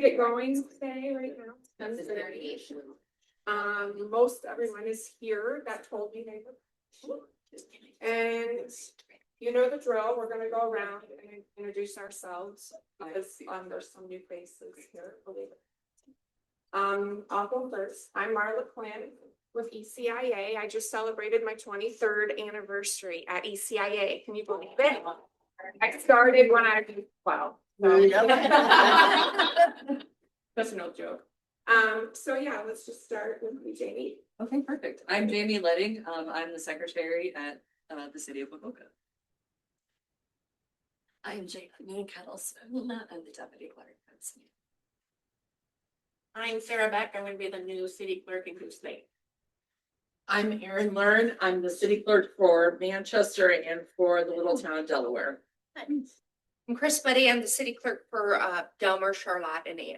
Get going today right now. Most everyone is here that told me they were. And you know the drill. We're gonna go around and introduce ourselves because there's some new faces here, believe it. I'll go first. I'm Marla Quinn with ECIA. I just celebrated my 23rd anniversary at ECIA. Can you believe it? I started when I was 12. That's no joke. So yeah, let's just start with you, Jamie. Okay, perfect. I'm Jamie Letting. I'm the secretary at the city of Waukegan. I'm Jacqueline Kettles. I'm the deputy clerk. I'm Sarah Beck. I'm going to be the new city clerk in Goose Lake. I'm Erin Learn. I'm the city clerk for Manchester and for the little town of Delaware. I'm Chris Buddy. I'm the city clerk for Delmar, Charlotte, and Ann.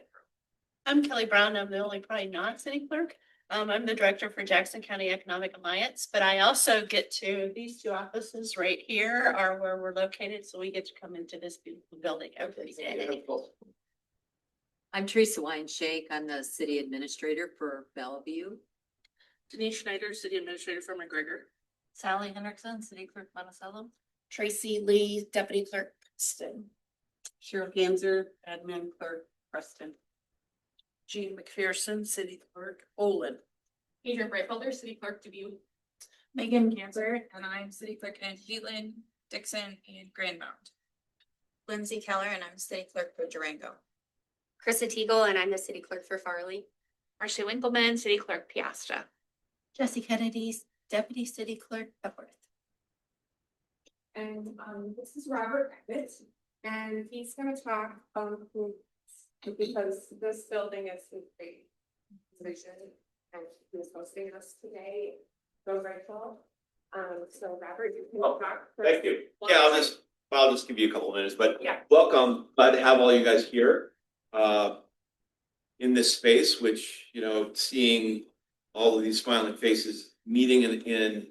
I'm Kelly Brown. I'm the only probably non-city clerk. I'm the director for Jackson County Economic Alliance, but I also get to, these two offices right here are where we're located. So we get to come into this beautiful building every day. I'm Teresa Weinshake. I'm the city administrator for Bellevue. Denise Schneider, city administrator for McGregor. Sally Hendrickson, city clerk, Monticello. Tracy Lee, deputy clerk, Preston. Cheryl Ganser, admin clerk, Preston. Jean McPherson, city clerk, Olin. Adrian Breitfelder, city clerk, Dubuque. Megan Cancer, and I'm city clerk in Wheatland, Dixon, and Grand Mound. Lindsay Keller, and I'm city clerk for Durango. Krista Teagle, and I'm the city clerk for Farley. Marcia Winkleman, city clerk, Piasta. Jesse Kennedy, deputy city clerk, Epworth. And this is Robert Abbott, and he's gonna talk because this building is his big vision, and he's hosting us today. So grateful. So Robert, you can talk. Thank you. Yeah, I'll just give you a couple of minutes, but yeah. Welcome. Glad to have all you guys here in this space, which, you know, seeing all of these smiling faces meeting in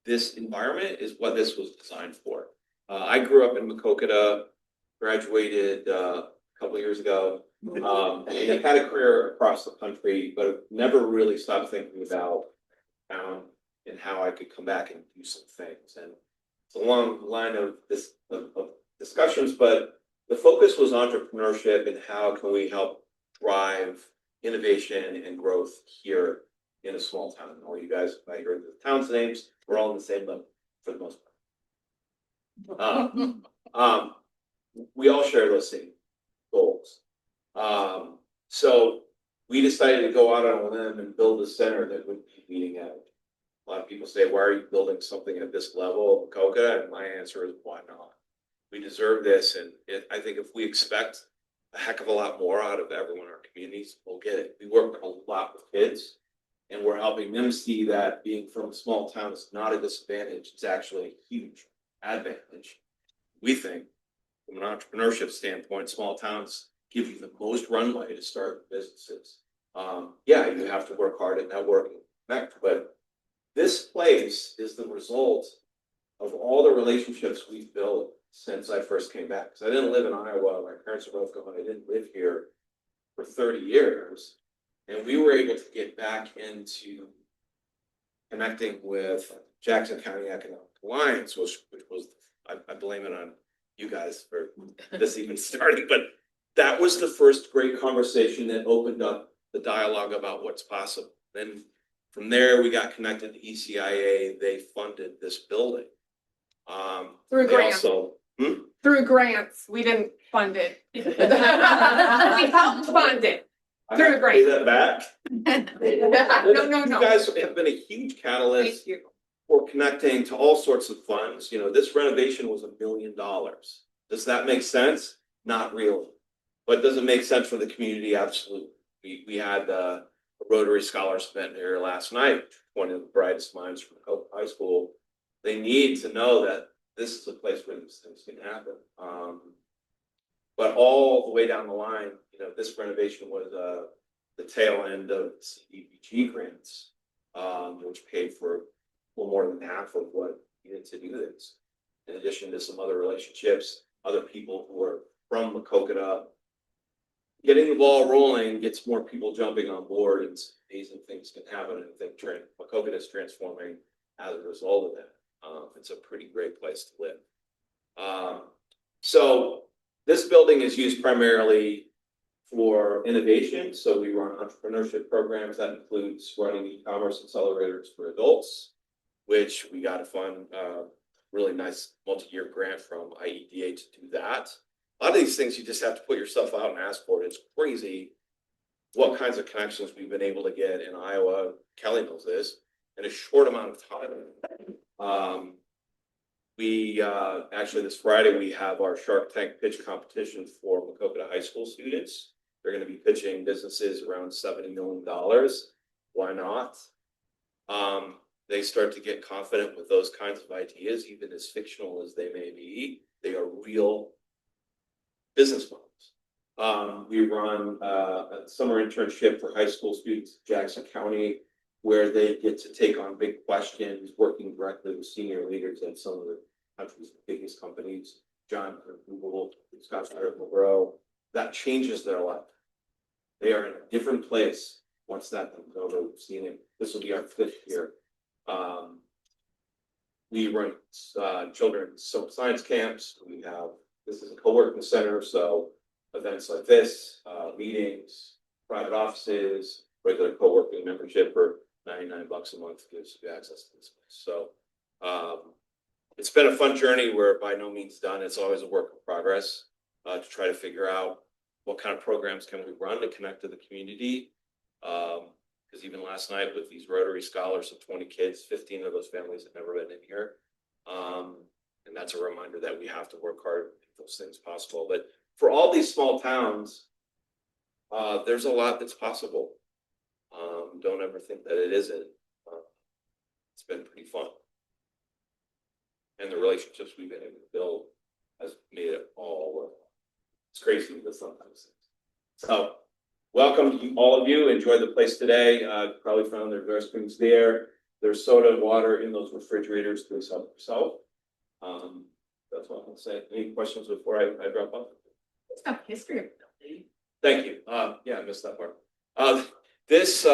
this environment is what this was designed for. I grew up in Maquoketa, graduated a couple of years ago, and I've had a career across the country, but never really stopped thinking about town and how I could come back and do some things. And it's a long line of discussions, but the focus was entrepreneurship and how can we help drive innovation and growth here in a small town. And all you guys, if I hear the town's names, we're all in the same level for the most part. We all share those same goals. So we decided to go out on a limb and build a center that would be leading edge. A lot of people say, why are you building something at this level of Maquoketa? And my answer is, why not? We deserve this. And I think if we expect a heck of a lot more out of everyone in our communities, we'll get it. We work a lot with kids, and we're helping them see that being from a small town is not a disadvantage. It's actually a huge advantage. We think from an entrepreneurship standpoint, small towns give you the most runway to start businesses. Yeah, you have to work hard at networking, but this place is the result of all the relationships we've built since I first came back. Because I didn't live in Iowa. My parents are both gone. I didn't live here for 30 years. And we were able to get back into connecting with Jackson County Economic Alliance, which was, I blame it on you guys for this even starting, but that was the first great conversation that opened up the dialogue about what's possible. Then from there, we got connected to ECIA. They funded this building. Through grants. Through grants. We didn't fund it. We helped fund it. Through grants. Pay that back. No. You guys have been a huge catalyst for connecting to all sorts of funds. You know, this renovation was $1 million. Does that make sense? Not really. But does it make sense for the community? Absolutely. We had a Rotary Scholars event here last night, one of the brightest minds from high school. They need to know that this is a place where these things can happen. But all the way down the line, you know, this renovation was the tail end of CDBG grants, which paid for a little more than half of what needed to do this. In addition to some other relationships, other people who are from Maquoketa getting the ball rolling gets more people jumping on board, and some amazing things can happen. And I think Wacokota is transforming as a result of that. It's a pretty great place to live. So this building is used primarily for innovation. So we run entrepreneurship programs that includes running e-commerce accelerators for adults, which we got to fund really nice multi-year grant from IEDA to do that. A lot of these things you just have to put yourself out and ask for it. It's crazy what kinds of connections we've been able to get in Iowa. Kelly knows this in a short amount of time. We actually this Friday we have our Shark Tank pitch competition for Wacokota High School students. They're going to be pitching businesses around $70 million. Why not? They start to get confident with those kinds of ideas, even as fictional as they may be. They are real business models. We run a summer internship for high school students in Jackson County, where they get to take on big questions, working directly with senior leaders at some of the country's biggest companies, John Google, Scott Schneider, McGregor. That changes their life. They are in a different place once that comes over. We've seen it. This will be our 5th year. We run children's science camps. This is a co-working center, so events like this, meetings, private offices, regular co-working membership for $99 a month gives you access to this place. So it's been a fun journey. We're by no means done. It's always a work in progress to try to figure out what kind of programs can we run to connect to the community. Because even last night with these Rotary Scholars of 20 kids, 15 of those families have never been in here. And that's a reminder that we have to work hard to make those things possible. But for all these small towns, there's a lot that's possible. Don't ever think that it isn't. It's been pretty fun. And the relationships we've been able to build has made it all work. It's crazy to sometimes. So welcome to all of you. Enjoy the place today. Probably found their restrooms there. There's soda and water in those refrigerators. Please help yourself. That's what I'm gonna say. Any questions before I drop off? It's got history of the building. Thank you. Yeah, I missed that part. This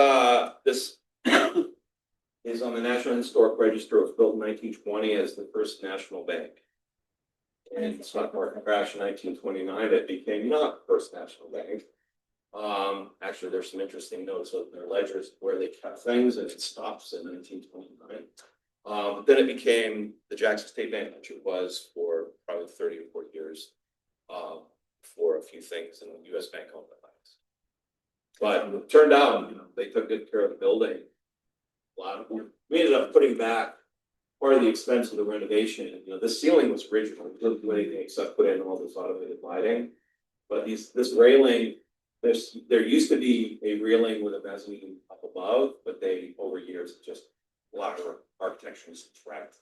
is on the National Historic Register. It was built in 1920 as the first national bank. And the stock market crash in 1929, it became not the first national bank. Actually, there's some interesting notes of their ledgers where they kept things, and it stops in 1929. Then it became the Jackson State Bank, which it was for probably 30 or 40 years, for a few things, and the U.S. Bank owned the banks. But it turned out, they took good care of the building. We ended up putting back part of the expense of the renovation. The ceiling was original. We didn't do anything except put in all this automated lighting. But this railing, there used to be a railing with a mezzanine up above, but over years, just a lot of architecture was subtract.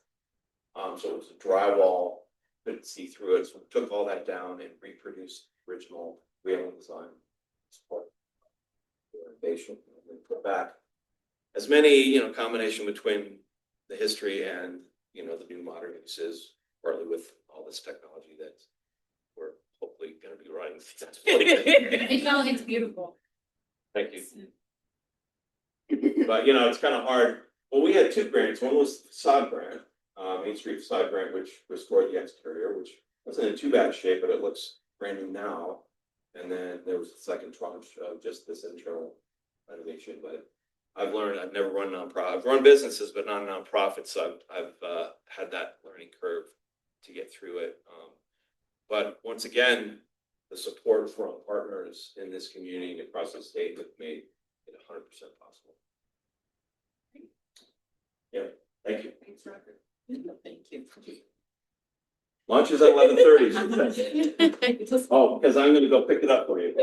So it was a drywall, couldn't see through it. So we took all that down and reproduced the original railing design. Support the renovation, and then put back as many, combination between the history and, the new modern uses, partly with all this technology that we're hopefully going to be running. It's beautiful. Thank you. But, it's kind of hard. Well, we had 2 grants. One was the facade grant, Main Street facade grant, which restored the exterior, which wasn't in too bad shape, but it looks brand new now. And then there was the second tranche of just this internal renovation. But I've learned I've never run nonprofit. I've run businesses, but not nonprofits. So I've had that learning curve to get through it. But once again, the support from partners in this community and across the state have made it 100% possible. Yeah, thank you. Thanks, Roger. Thank you. Lunch is at 11:30. Oh, because I'm going to go pick it up for you.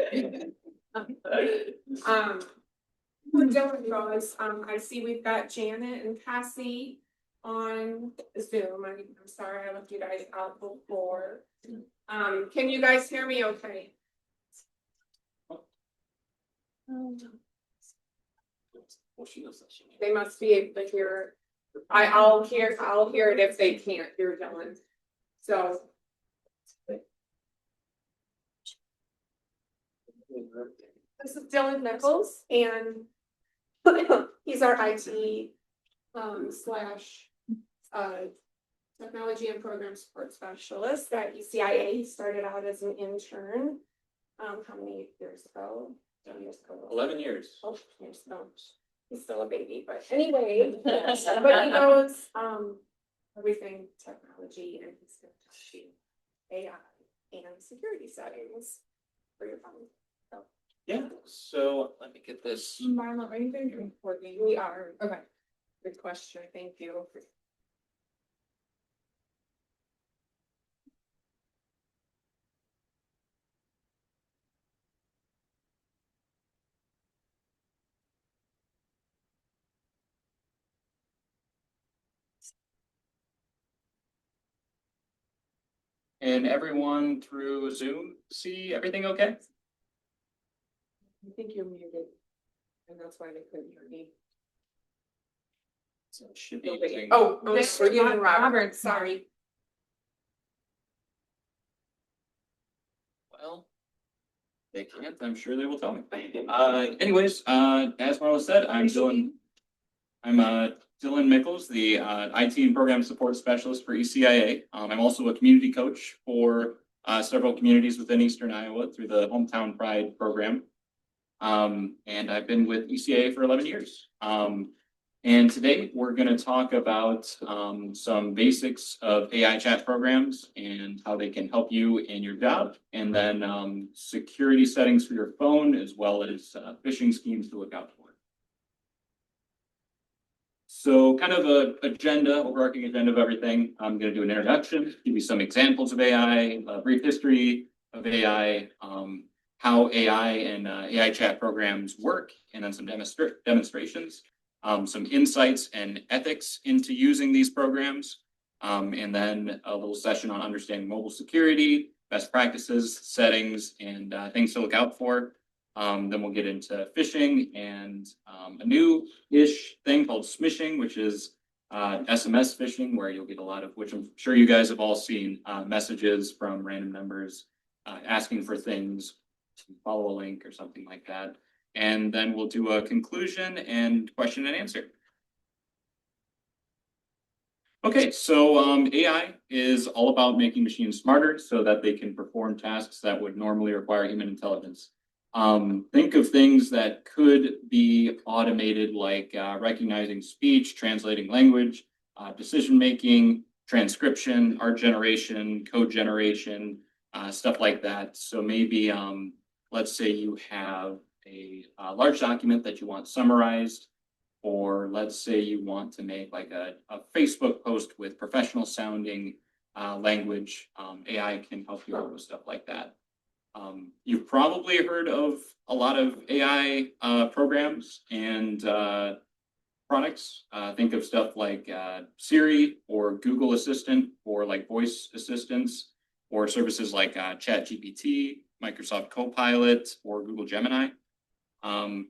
We're doing guys. I see we've got Janet and Cassie on Zoom. I'm sorry I left you guys out before. Can you guys hear me okay? They must be able to hear. I'll hear it if they can't hear Dylan. So This is Dylan Michels, and he's our IT slash technology and program support specialist at ECIA. He started out as an intern. How many years ago? 10 years ago. 11 years. Oh, years ago. He's still a baby, but anyway, but he knows everything technology, and he's going to teach you AI and security settings for your phone. So. Yeah, so let me get this. Marla, are you going to be recording? We are. Okay. Good question. Thank you. And everyone through Zoom, see everything okay? I think you're muted, and that's why they couldn't hear me. So it should be. Oh, we're getting Robert. Sorry. Well, they can't, I'm sure they will tell me. Anyways, as Marla said, I'm Dylan Michels, the IT and Program Support Specialist for ECIA. I'm also a community coach for several communities within Eastern Iowa through the Hometown Pride program. And I've been with ECIA for 11 years. And today we're going to talk about some basics of AI chat programs and how they can help you in your job, and then security settings for your phone, as well as phishing schemes to look out for. So kind of a overarching agenda of everything. I'm going to do an introduction, give you some examples of AI, a brief history of AI, how AI and AI chat programs work, and then some demonstrations, some insights and ethics into using these programs, and then a little session on understanding mobile security, best practices, settings, and things to look out for. Then we'll get into phishing and a new-ish thing called smishing, which is SMS phishing, where you'll get a lot of, which I'm sure you guys have all seen, messages from random numbers asking for things, to follow a link or something like that. And then we'll do a conclusion and question and answer. Okay, so AI is all about making machines smarter so that they can perform tasks that would normally require human intelligence. Think of things that could be automated, like recognizing speech, translating language, decision-making, transcription, art generation, code generation, stuff like that. So maybe, let's say you have a large document that you want summarized, or let's say you want to make like a Facebook post with professional sounding language. AI can help you out with stuff like that. You've probably heard of a lot of AI programs and products. Think of stuff like Siri or Google Assistant, or like voice assistants, or services like ChatGPT, Microsoft Copilot, or Google Gemini. For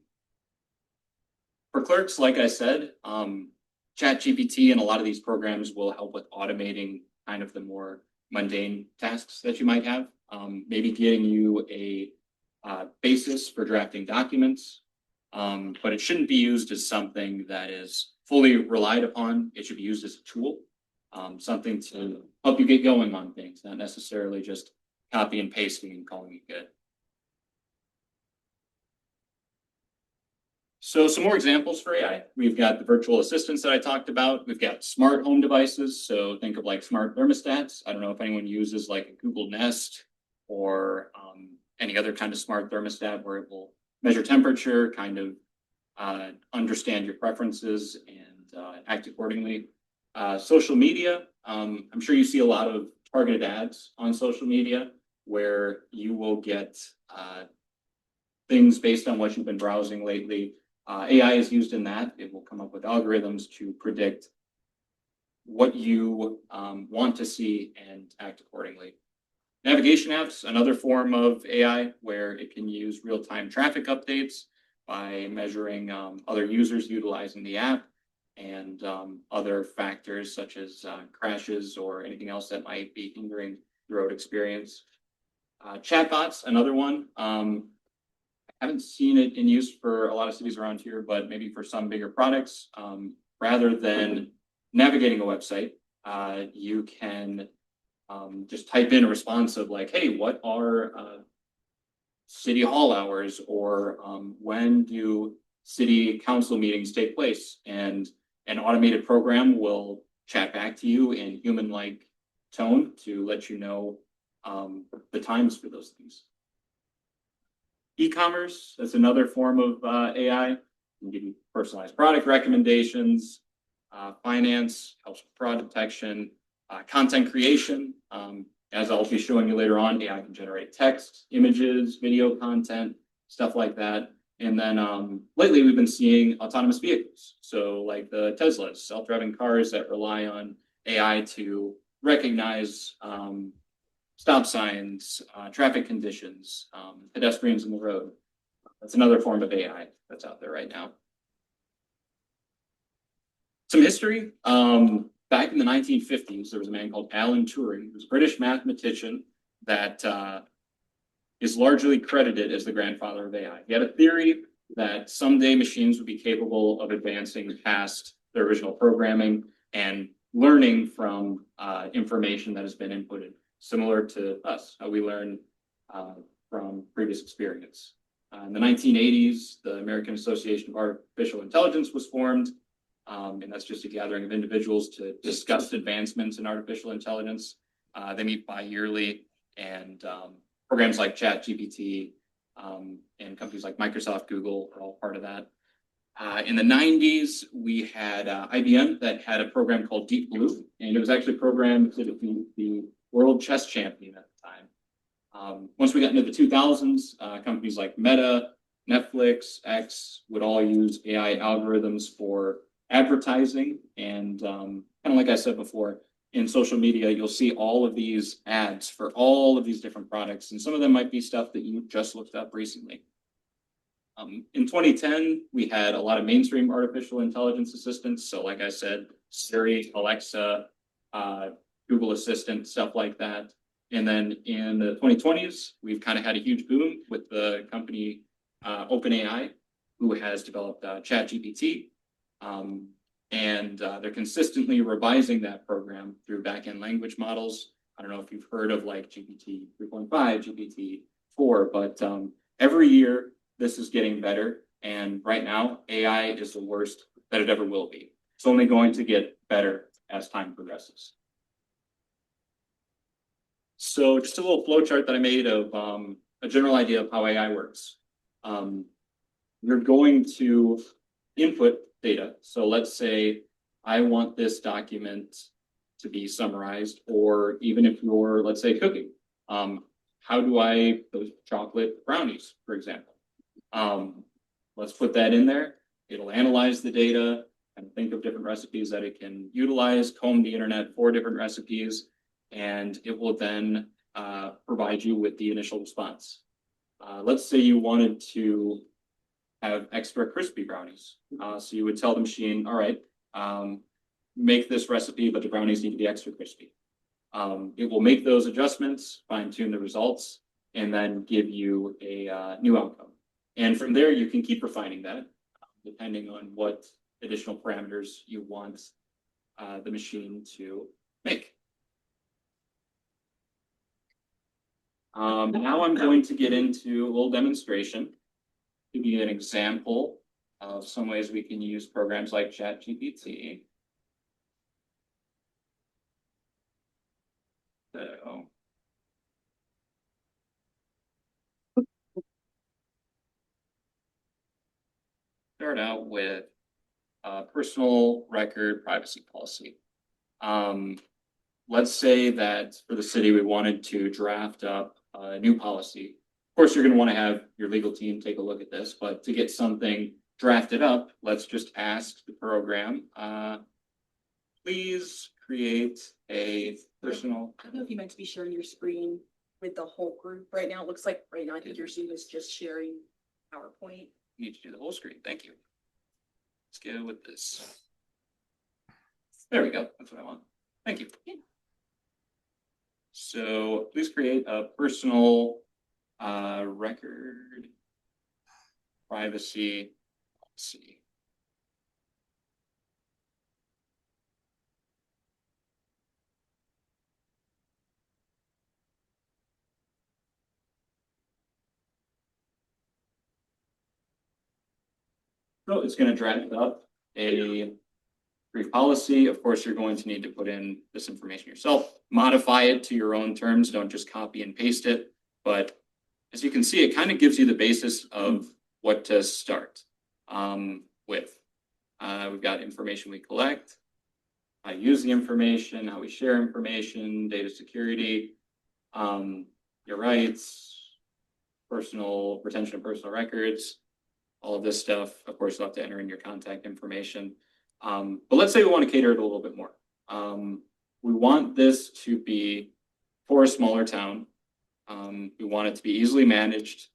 Clerks, like I said, ChatGPT and a lot of these programs will help with automating kind of the more mundane tasks that you might have. Maybe getting you a basis for drafting documents, but it shouldn't be used as something that is fully relied upon. It should be used as a tool, something to help you get going on things, not necessarily just copy and pasting and calling it good. So some more examples for AI. We've got the virtual assistants that I talked about. We've got smart home devices. So think of like smart thermostats. I don't know if anyone uses like a Google Nest or any other kind of smart thermostat where it will measure temperature, kind of understand your preferences and act accordingly. Social media. I'm sure you see a lot of targeted ads on social media where you will get things based on what you've been browsing lately. AI is used in that. It will come up with algorithms to predict what you want to see and act accordingly. Navigation apps, another form of AI where it can use real-time traffic updates by measuring other users utilizing the app and other factors such as crashes or anything else that might be hindering the road experience. Chatbots, another one. haven't seen it in use for a lot of cities around here, but maybe for some bigger products, rather than navigating a website, you can just type in a response of like, hey, what are city hall hours, or when do city council meetings take place? And an automated program will chat back to you in human-like tone to let you know the times for those things. E-commerce, that's another form of AI. It can give you personalized product recommendations. Finance helps with fraud detection. Content creation, as I'll be showing you later on, AI can generate text, images, video content, stuff like that. And then lately we've been seeing autonomous vehicles. So like the Teslas, self-driving cars that rely on AI to recognize stop signs, traffic conditions, pedestrians in the road. That's another form of AI that's out there right now. Some history. Back in the 1950s, there was a man called Alan Turing, who was a British mathematician that is largely credited as the grandfather of AI. He had a theory that someday machines would be capable of advancing past their original programming and learning from information that has been inputted, similar to us, how we learn from previous experience. In the 1980s, the American Association of Artificial Intelligence was formed, and that's just a gathering of individuals to discuss advancements in artificial intelligence. They meet bi-yearly, and programs like ChatGPT and companies like Microsoft, Google are all part of that. In the 90s, we had IBM that had a program called Deep Blue, and it was actually programmed to defeat the world chess champion at the time. Once we got into the 2000s, companies like Meta, Netflix, X would all use AI algorithms for advertising. And kind of like I said before, in social media, you'll see all of these ads for all of these different products. And some of them might be stuff that you just looked up recently. In 2010, we had a lot of mainstream artificial intelligence assistants. So like I said, Siri, Alexa, Google Assistant, stuff like that. And then in the 2020s, we've kind of had a huge boom with the company OpenAI, who has developed ChatGPT. And they're consistently revising that program through backend language models. I don't know if you've heard of like GPT 3.5, GPT 4, but every year this is getting better. And right now, AI is the worst that it ever will be. It's only going to get better as time progresses. So just a little flow chart that I made of a general idea of how AI works. You're going to input data. So let's say I want this document to be summarized, or even if you're, let's say, cooking, how do I those chocolate brownies, for example? Let's put that in there. It'll analyze the data and think of different recipes that it can utilize, comb the internet for different recipes, and it will then provide you with the initial response. Let's say you wanted to have extra crispy brownies. So you would tell the machine, all right, make this recipe, but the brownies need to be extra crispy. It will make those adjustments, fine tune the results, and then give you a new outcome. And from there, you can keep refining that, depending on what additional parameters you want the machine to make. Now I'm going to get into a little demonstration, give you an example of some ways we can use programs like ChatGPT. So, start out with personal record privacy policy. Let's say that for the city, we wanted to draft up a new policy. Of course, you're going to want to have your legal team take a look at this, but to get something drafted up, let's just ask the program, please create a personal. I don't know if you meant to be sharing your screen with the whole group right now. It looks like right now, I think your screen is just sharing PowerPoint. Need to do the whole screen. Thank you. Let's go with this. There we go. That's what I want. Thank you. Yeah. So please create a personal record privacy policy. So it's going to drag up a brief policy. Of course, you're going to need to put in this information yourself, modify it to your own terms. Don't just copy and paste it. But as you can see, it kind of gives you the basis of what to start with. We've got information we collect, how to use the information, how we share information, data security, your rights, personal retention of personal records, all of this stuff. Of course, you'll have to enter in your contact information. But let's say we want to cater it a little bit more. We want this to be for a smaller town. We want it to be easily managed.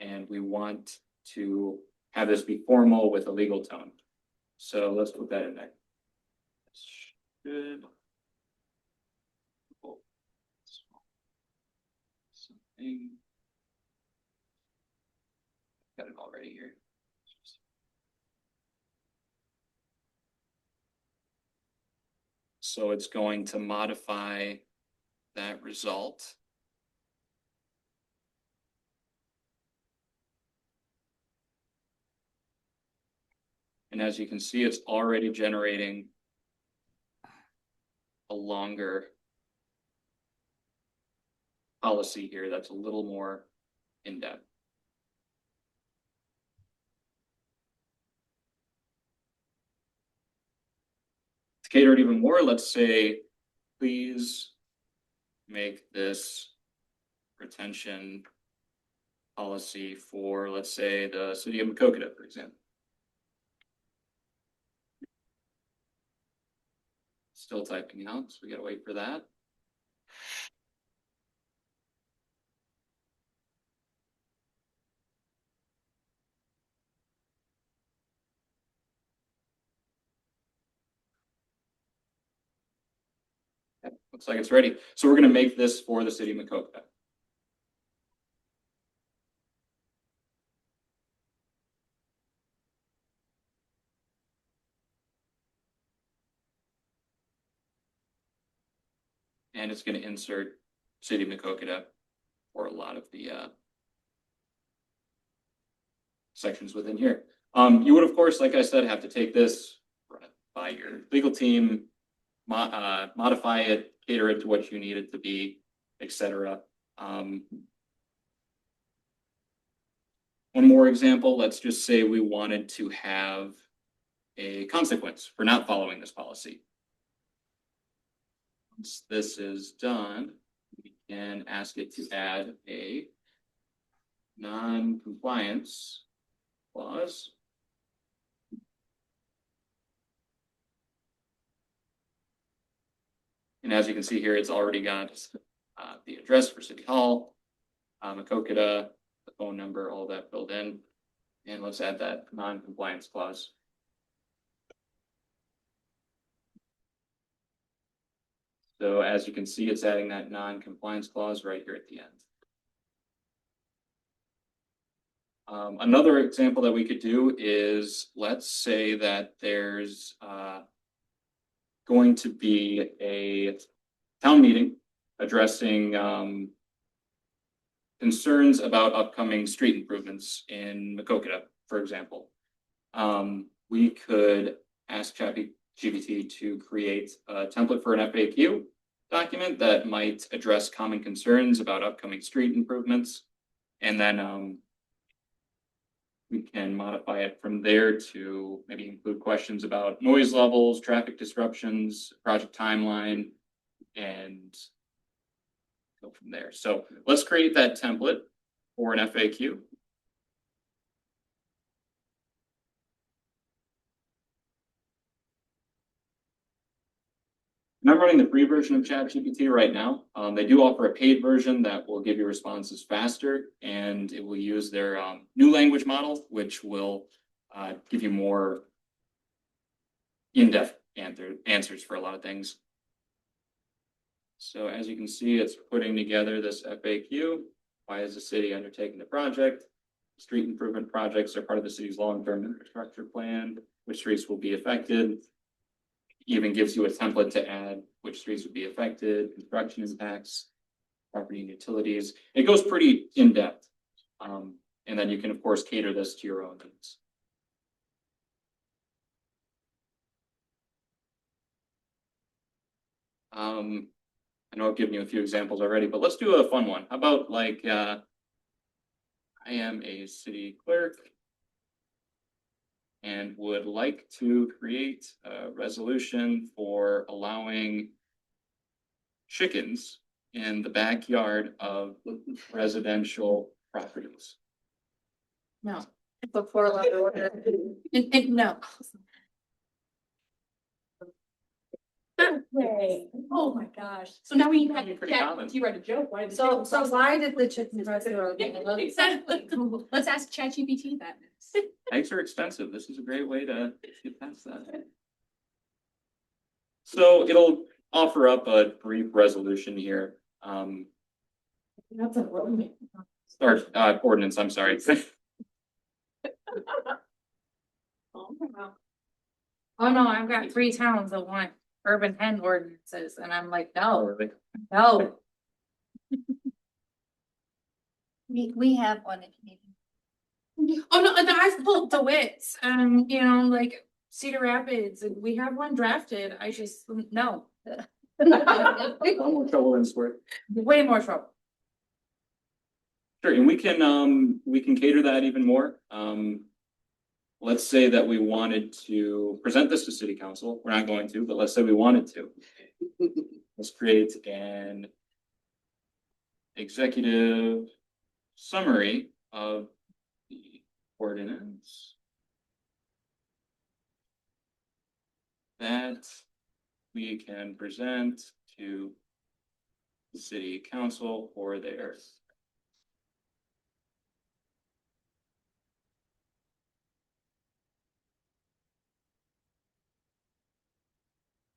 And we want to have this be formal with a legal tone. So let's put that in there. Good. Something. Got it already here. So it's going to modify that result. And as you can see, it's already generating a longer policy here that's a little more in-depth. To cater it even more, let's say, please make this retention policy for, let's say, the city of McGregor, for example. Still typing out, so we gotta wait for that. Okay, looks like it's ready. So we're gonna make this for the city of McGregor. And it's going to insert City of McGregor for a lot of the sections within here. You would, of course, like I said, have to take this, run it by your legal team, modify it, cater it to what you need it to be, etc. One more example, let's just say we wanted to have a consequence for not following this policy. Once this is done, we can ask it to add a non-compliance clause. And as you can see here, it's already got the address for City Hall, McGregor, the phone number, all that filled in. And let's add that non-compliance clause. So as you can see, it's adding that non-compliance clause right here at the end. Another example that we could do is, let's say that there's going to be a town meeting addressing concerns about upcoming street improvements in McGregor, for example. We could ask ChatGPT to create a template for an FAQ document that might address common concerns about upcoming street improvements. And then we can modify it from there to maybe include questions about noise levels, traffic disruptions, project timeline, and go from there. So let's create that template for an FAQ. And I'm running the free version of ChatGPT right now. They do offer a paid version that will give you responses faster, and it will use their new language model, which will give you more in-depth answers for a lot of things. So as you can see, it's putting together this FAQ. Why is the city undertaking the project? street improvement projects are part of the city's long-term infrastructure plan, which streets will be affected. Even gives you a template to add which streets would be affected, construction impacts, property and utilities. It goes pretty in-depth. And then you can, of course, cater this to your own needs. I know I've given you a few examples already, but let's do a fun one. How about like, I am a city clerk and would like to create a resolution for allowing chickens in the backyard of residential properties. No. Before letter order. No. Oh my gosh. So now we have, Pretty common. you write a joke, why? did So you- why did the chickens rest? Exactly. Let's ask ChatGPT that. Eggs are expensive. This is a great way to get past that. So it'll offer up a brief resolution here. That's a road. Or ordinance, I'm sorry. Oh, no, I've got 3 towns that want urban pen ordinances, and I'm like, no, Really? no. We have one if you need. Oh, no, and I've pulled DeWitt's, you know, like Cedar Rapids, and we have one drafted, I just, no. No more trouble than it's worth. Way more trouble. Sure, and we can cater that even more. Let's say that we wanted to present this to city council. We're not going to, but let's say we wanted to. Let's create an executive summary of the ordinance that we can present to the city council for their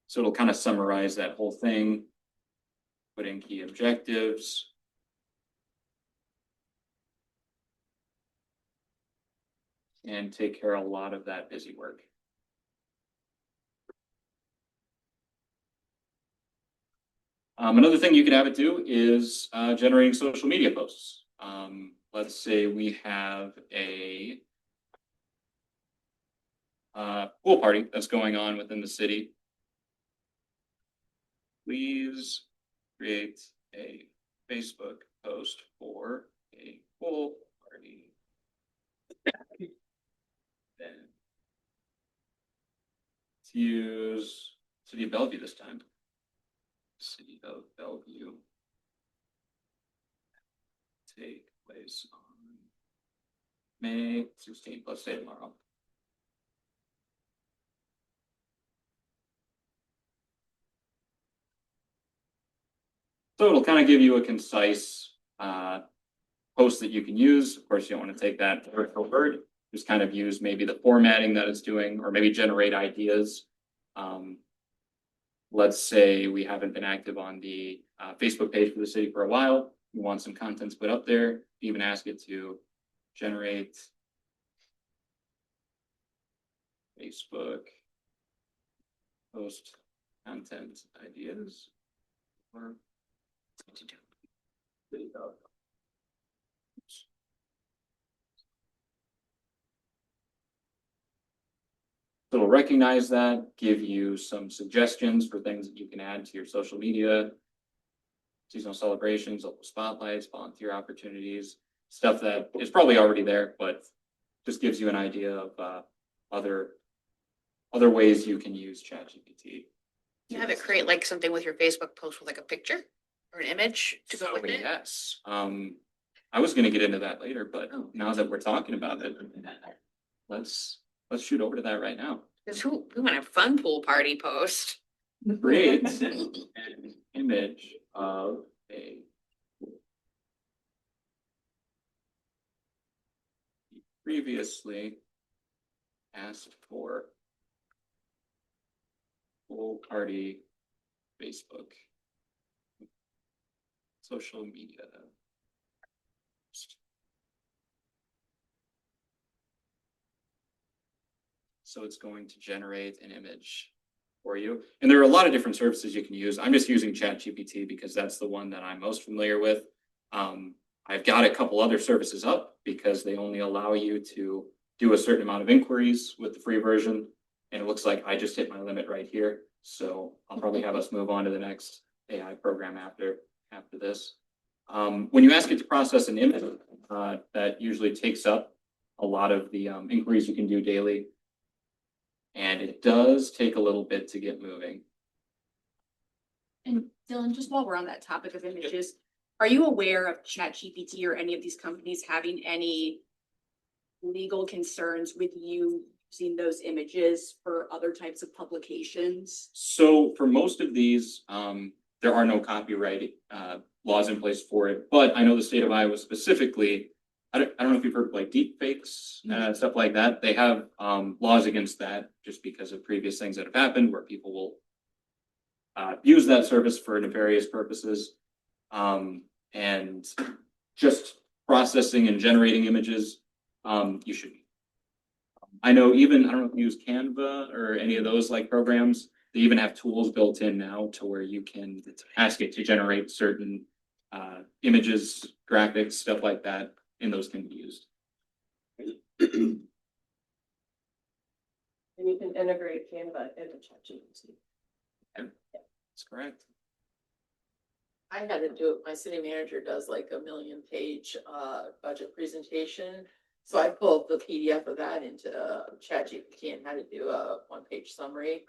so it'll kind of summarize that whole thing, put in key objectives. And take care of a lot of that busy work. Another thing you could have it do is generating social media posts. Let's say we have a pool party that's going on within the city. Please create a Facebook post for a pool party. Then let's use City of Bellevue this time. City of Bellevue. Take place on May 16th, let's say tomorrow. So it'll kind of give you a concise post that you can use. Of course, you don't want to take that word for word. Just kind of use maybe the formatting that it's doing, or maybe generate ideas. Let's say we haven't been active on the Facebook page for the city for a while. We want some contents put up there. Even ask it to generate Facebook post content ideas. Or there you go. So it'll recognize that, give you some suggestions for things that you can add to your social media, seasonal celebrations, local spotlights, volunteer opportunities, stuff that is probably already there, but just gives you an idea of other ways you can use ChatGPT. You have it create like something with your Facebook post with like a picture or an image to go with it? Yes, I was gonna get into that later, but now that we're talking about it, let's shoot over to that right now. Cause we want a fun pool party post. Create an image of a previously asked for pool party Facebook social media. So it's going to generate an image for you. And there are a lot of different services you can use. I'm just using ChatGPT because that's the one that I'm most familiar with. I've got a couple other services up because they only allow you to do a certain amount of inquiries with the free version. And it looks like I just hit my limit right here. So I'll probably have us move on to the next AI program after this. When you ask it to process an image, that usually takes up a lot of the inquiries you can do daily. And it does take a little bit to get moving. And Dylan, just while we're on that topic of images, are you aware of ChatGPT or any of these companies having any legal concerns with you using those images for other types of publications? So for most of these, there are no copyright laws in place for it. But I know the state of Iowa specifically, I don't know if you've heard of like deep fakes, stuff like that. They have laws against that just because of previous things that have happened where people will use that service for nefarious purposes. And just processing and generating images, you should. I know I don't know if you use Canva or any of those like programs. They even have tools built in now to where you can ask it to generate certain images, graphics, stuff like that, and those can be used. And you can integrate Canva into ChatGPT. That's correct. I had to do it. My city manager does like a 1,000,000-page budget presentation. So I pulled the PDF of that into ChatGPT and had to do a 1-page summary.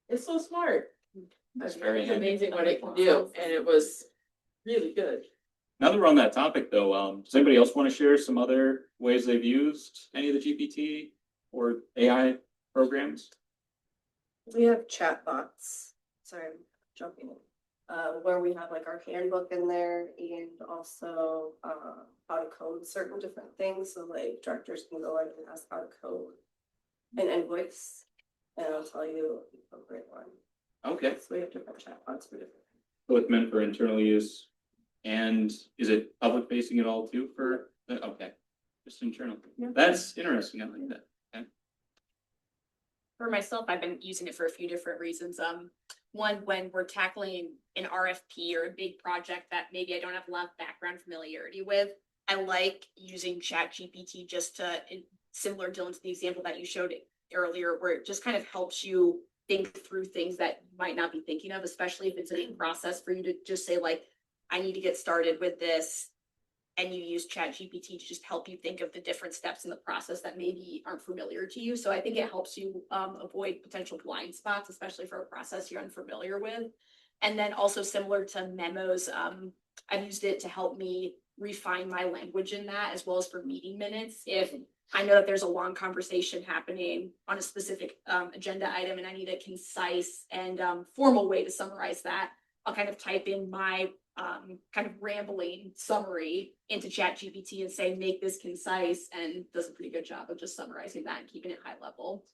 It's so smart. It's It's very handy. amazing what it can do, and it was really good. Now that we're on that topic though, does anybody else want to share some other ways they've used any of the GPT or AI programs? We have chatbots. Sorry, I'm jumping in. Where we have like our handbook in there and also how to code certain different things. So like directors can go in and ask how to code an invoice and I'll tell you the appropriate one. Okay, So we have different chatbots for different. so it's meant for internal use. And is it public facing at all too for, okay, just internal. Yeah. That's interesting. I like that. For myself, I've been using it for a few different reasons. One, when we're tackling an RFP or a big project that maybe I don't have a lot of background familiarity with, I like using ChatGPT just to, similar Dylan to the example that you showed earlier, where it just kind of helps you think through things that you might not be thinking of, especially if it's a big process for you to just say like, I need to get started with this. And you use ChatGPT to just help you think of the different steps in the process that maybe aren't familiar to you. So I think it helps you avoid potential blind spots, especially for a process you're unfamiliar with. And then also similar to memos, I've used it to help me refine my language in that, as well as for meeting minutes. If I know that there's a long conversation happening on a specific agenda item and I need a concise and formal way to summarize that, I'll kind of type in my kind of rambling summary into ChatGPT and say, make this concise, and does a pretty good job of just summarizing that and keeping it high level.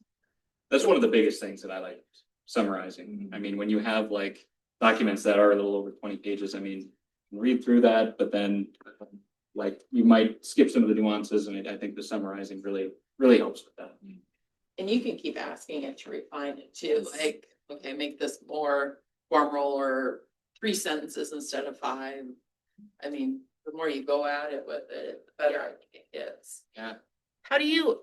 That's one of the biggest things that I like, summarizing. I mean, when you have like documents that are a little over 20 pages, I mean, read through that, but then like you might skip some of the nuances, and I think the summarizing really helps with that. And you can keep asking it to refine it too, like, okay, make this more formal or 3 sentences instead of 5. I mean, the more you go at it with it, the better I think it gets. Yeah. How do you,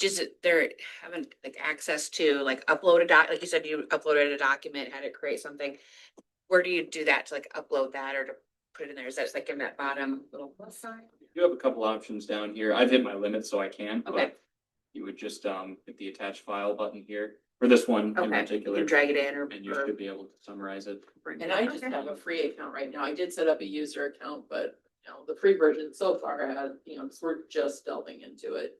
is it there having like access to like upload a like you said, you uploaded a document, had it create something. Where do you do that to like upload that or to put it in there? Is that like in that bottom little plus sign? You have a couple options down here. I've hit my limit, so I can. Okay. But you would just hit the attach file button here for this one in Okay, you particular, can drag it in or. and you should be able to summarize it. And I just have a free account right now. I did set up a user account, but you know, the free version so far has, you know, we're just delving into it.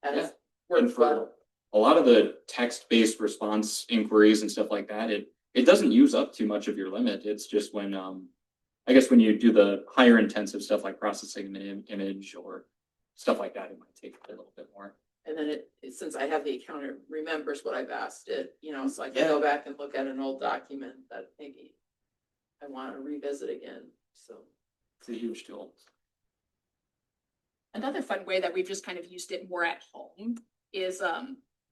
And it's And worked for well. a lot of the text-based response inquiries and stuff like that, it doesn't use up too much of your limit. It's just when I guess when you do the higher intensive stuff like processing an image or stuff like that, it might take a little bit more. And then since I have the account, it remembers what I've asked it, you know, so I can go back and look at an old document that maybe I want to revisit again, so. It's a huge tool. Another fun way that we've just kind of used it more at home is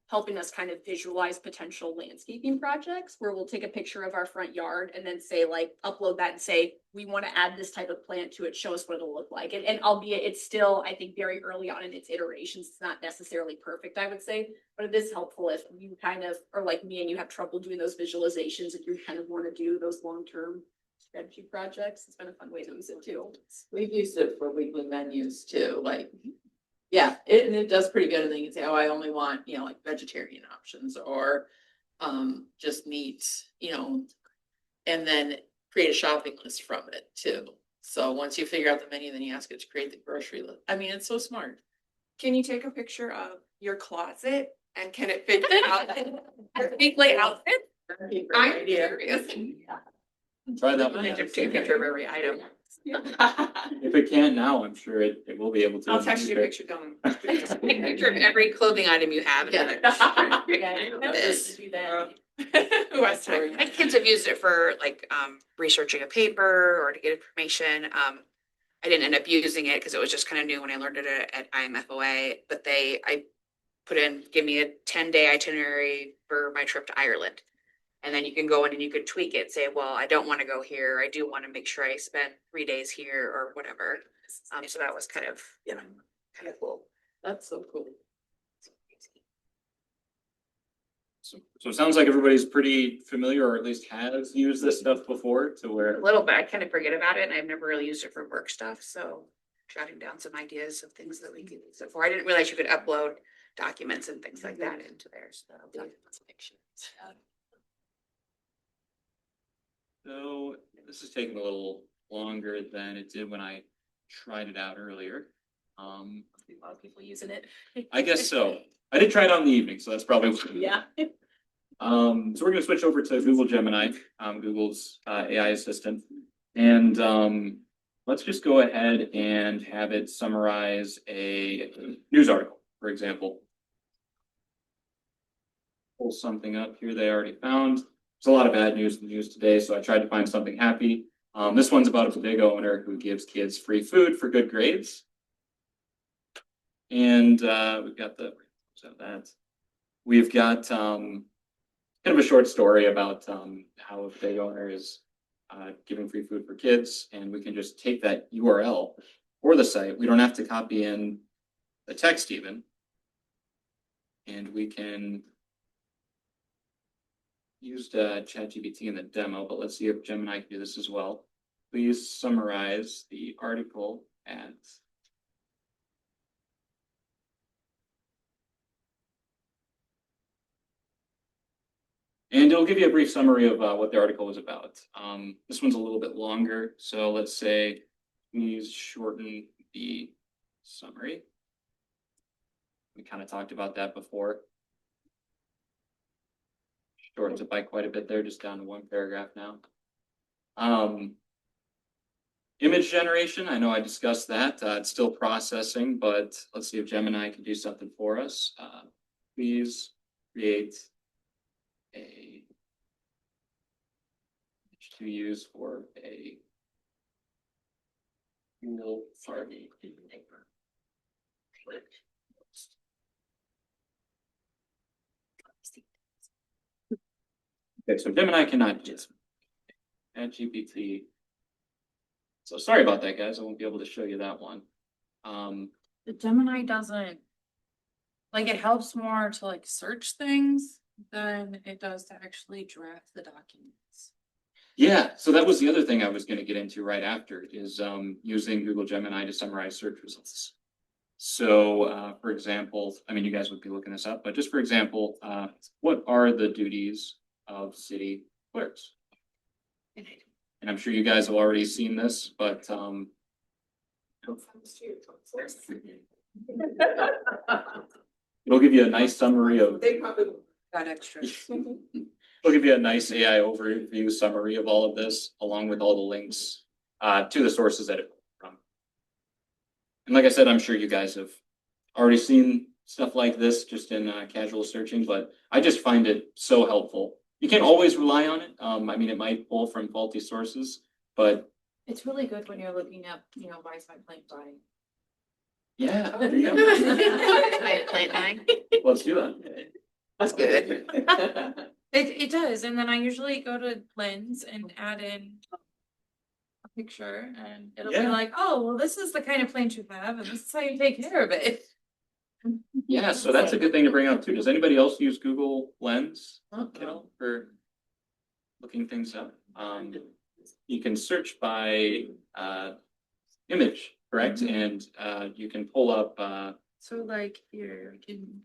helping us kind of visualize potential landscaping projects where we'll take a picture of our front yard and then say like, upload that and say, we want to add this type of plant to it, show us what it'll look like. And albeit it's still, I think, very early on in its iterations, it's not necessarily perfect, I would say, but it is helpful if you kind of are like me and you have trouble doing those visualizations and you kind of want to do those long-term strategy projects. It's been a fun way to use it too. We've used it for weekly menus too, like, yeah, it does pretty good. And then you can say, oh, I only want, you know, like vegetarian options or just meat, you know, and then create a shopping list from it too. So once you figure out the menu, then you ask it to create the grocery list. I mean, it's so smart. Can you take a picture of your closet and can it fit out your weekly outfit? I'm curious. Try that I one. have to take a picture of every item. If it can't now, I'm sure it will be able to. I'll in the text you a future. picture, Dawn. Take a picture of every clothing item you have. Yeah. This. Do that. Who has time? My kids have used it for like researching a paper or to get information. I didn't end up using it because it was just kind of new when I learned it at IMFOA, but I put in, give me a 10-day itinerary for my trip to Ireland. And then you can go in and you can tweak it, say, well, I don't want to go here. I do want to make sure I spend 3 days here or whatever. So that was kind of, you know, kind of cool. That's so cool. So it sounds like everybody's pretty familiar, or at least has used this stuff before to where. A little bit, I kind of forget about it and I've never really used it for work stuff. So jotting down some ideas of things that we could use it for. I didn't realize you could upload documents and things like that into there. So So this is taking a little longer than it did when I tried it out earlier. A lot of people using it. I guess so. I did try it on the evening, so that's probably. Yeah. So we're gonna switch over to Google Gemini, Google's AI assistant. And let's just go ahead and have it summarize a news article, for example. Pull something up here they already found. There's a lot of bad news in the news today, so I tried to find something happy. This one's about a bodega owner who gives kids free food for good grades. And we've got we've got kind of a short story about how a bodega owner is giving free food for kids, and we can just take that URL for the site. We don't have to copy in the text even, and we can used ChatGPT in the demo, but let's see if Gemini can do this as well. Please summarize the article at. And it'll give you a brief summary of what the article was about. This one's a little bit longer, so let's say please shorten the summary. We kind of talked about that before. Shortens it by quite a bit there, just down to one paragraph now. Image generation, I know I discussed that. It's still processing, but let's see if Gemini can do something for us. Please create a image to use for a real party. Okay, so Gemini cannot do this. Add GPT. So sorry about that, guys. I won't be able to show you that one. The Gemini doesn't, like, it helps more to like search things than it does to actually draft the documents. Yeah, so that was the other thing I was going to get into right after is using Google Gemini to summarize search results. So, for example, I mean, you guys would be looking this up, but just for example, what are the duties of city clerks? And I'm sure you guys have already seen this, but it'll give you a nice summary of. They probably Got extra. It'll give you a nice AI overview summary of all of this, along with all the links to the sources that it from. And like I said, I'm sure you guys have already seen stuff like this just in casual searching, but I just find it so helpful. You can't always rely on it. I mean, it might pull from faulty sources, but It's really good when you're looking up, buy, yeah. Plant nine. Well, let's do that. That's good. It does, and then I usually go to Lens and add in a picture and it'll be Yeah. like, oh, well, this is the kind of plant you have and this is how you take care of it. Yeah, so that's a good thing to bring up too. Does anybody else use Google Lens? No. For looking things up? You can search by image, correct? And you can pull up So like here, we can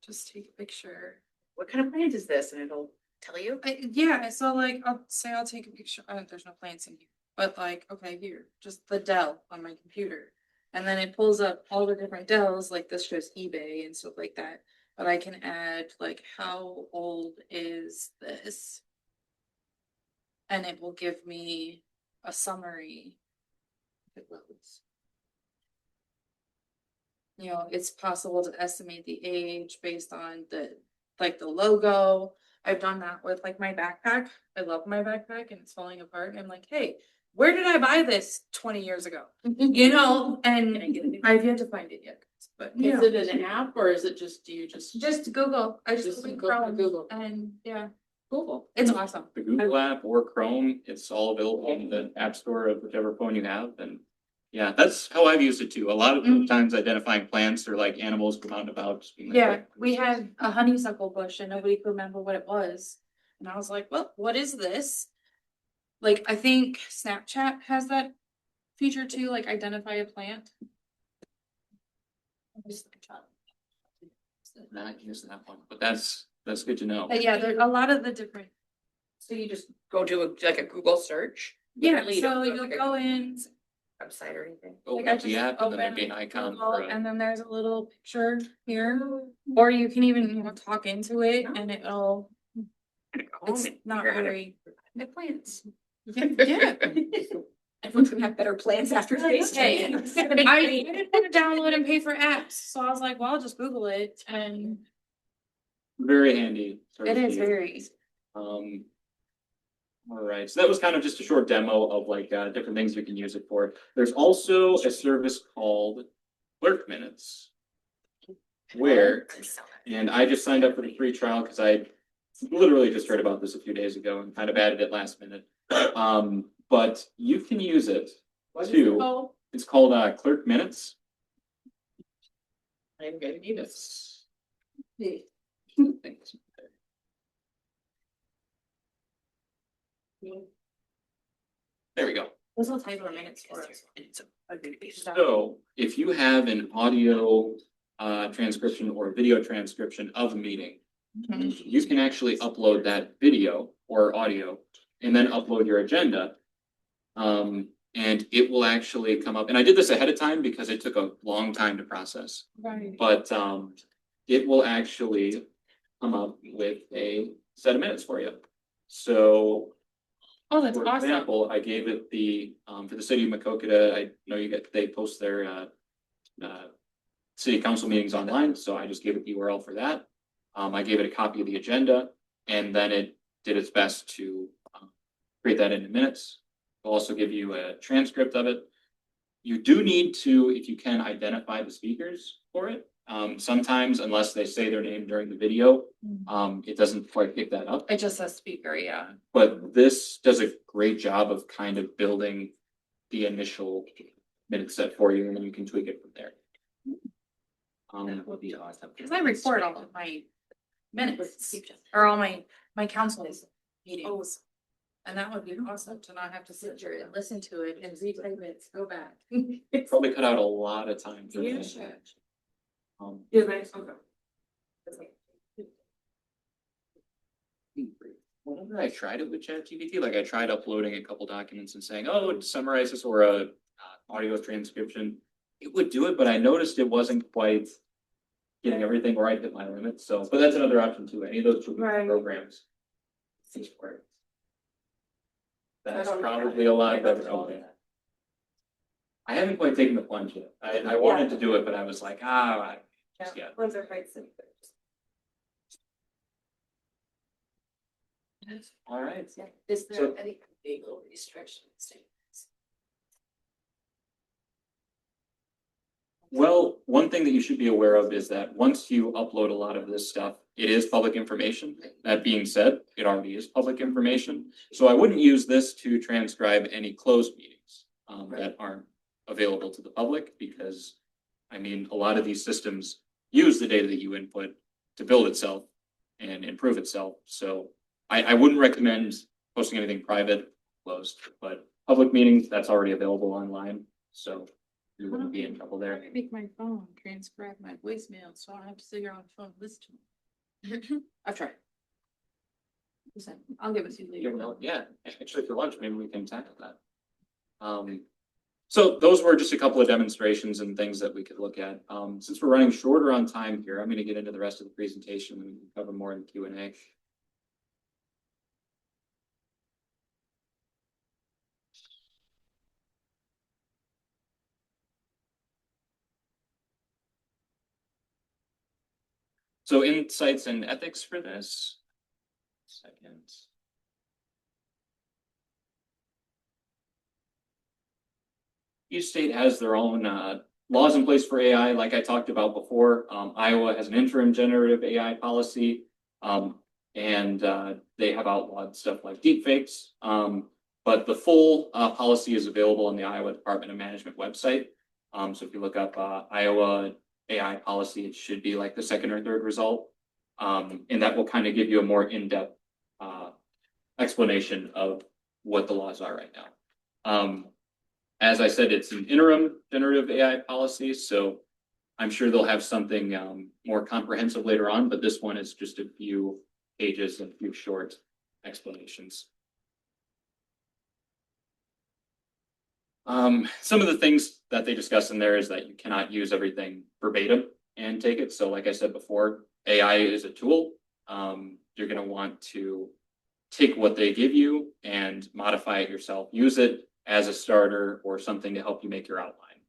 just take a picture. What kind of plant is this? And it'll tell you. Yeah, so like I'll take a picture. There's no plants in here, but like, okay, here, just the Dell on my computer. And then it pulls up all the different Dells, like this shows eBay and stuff like that. But I can add like, how old is this? And it will give me a summary. If it loads. You know, it's possible to estimate the age based on the logo. I've done that with like my backpack. I love my backpack and it's falling apart. And I'm like, hey, where did I buy this 20 years ago? You know, and I've yet to find it yet. But Is it an app or is it just, do you just? just Google. I just Just open go to Chrome Google. and yeah, Google. it's awesome. the Google app or Chrome. It's all available in the app store of whichever phone you have. And yeah, that's how I've used it too. A lot of Mhm. times identifying plants or like animals from out and about. Just being like, Yeah, we had a honeysuckle bush and nobody could remember what it was. And I was like, well, what is this? Like, I think Snapchat has that feature too, like identify a plant. Not using that one, but that's good to know. But yeah, there's a lot of the different. So you just go do like a Google search? Yeah, Apparently you so don't you'll like a go in, Website or anything? Open like I up the just app and then there'd open be an icon Google, for and then there's a little picture here. Or you can even, you know, talk into it and it'll, it's not very. The plants. Yeah. Everyone's gonna have better plants after today's Hey, day. I didn't want to download and pay for apps, so I was like, well, I'll just Google it and very handy. it is very. All right, so that was kind of just a short demo of like different things you can use it for. There's also a service called Clerk Minutes. Where, and I just signed up for the free trial because I literally just heard about this a few days ago and kind of added it last minute. But you can use it to, it's called Clerk Minutes. I'm gonna need it. There we go. Those will type our minutes for us. So if you have an audio transcription or video transcription of a meeting, you can actually upload that video or audio and then upload your agenda. And it will actually come up, and I did this ahead of time because it took a long time to process, Right. but it will actually come up with a set of minutes for you. So Oh, that's for awesome. example, I gave it the, for the city of Macokota, I know they post their city council meetings online, so I just gave it the URL for that. I gave it a copy of the agenda, and then it did its best to create that into minutes. It'll also give you a transcript of it. You do need to, if you can, identify the speakers for it. Sometimes, unless they say their name during the video, it doesn't quite pick that up. It just says speaker, yeah. But this does a great job of kind of building the initial minute set for you, and then you can tweak it from there. That would be awesome. Cause I record all of my minutes or all my council's meetings. And that would be awesome to not have to sit here and listen to it and replay it, go back. Probably cut out a lot of time for You that. should. Whenever I tried it with ChatGPT, like I tried uploading a couple documents and saying, oh, summarize this or a audio transcription, it would do it, but I noticed it wasn't quite getting everything where I hit my limit. So, but that's another option too. Any of those Right. programs. That's probably a lot better. Okay. I haven't quite taken the plunge yet. I wanted to do it, but I was like, just yet. Ones are quite simple. All right. Is So- there any legal restrictions? Well, one thing that you should be aware of is that once you upload a lot of this stuff, it is public information. That being said, it already is public information. So I wouldn't use this to transcribe any closed meetings that aren't available to the public, because I mean, a lot of these systems use the data that you input to build itself and improve itself. So I wouldn't recommend posting anything private, closed, but public meetings, that's already available online. So you wouldn't be in trouble there. Make my phone transcribe my voicemail, so I don't have to sit here on the phone and listen to them. I've tried. Listen, I'll give it to you later. Yeah, actually for lunch, maybe we can tackle that. So those were just a couple of demonstrations and things that we could look at. Since we're running shorter on time here, I'm going to get into the rest of the presentation and we can cover more in the Q&A. So insights and ethics for this. Second. Each state has their own laws in place for AI, like I talked about before. Iowa has an interim generative AI policy, and they have outlawed stuff like deepfakes. But the full policy is available on the Iowa Department of Management website. So if you look up Iowa AI policy, it should be like the second or third result. And that will kind of give you a more in-depth explanation of what the laws are right now. As I said, it's an interim generative AI policy, so I'm sure they'll have something more comprehensive later on, but this one is just a few pages and a few short explanations. Some of the things that they discuss in there is that you cannot use everything verbatim and take it. So like I said before, AI is a tool. You're going to want to take what they give you and modify it yourself. Use it as a starter or something to help you make your outline.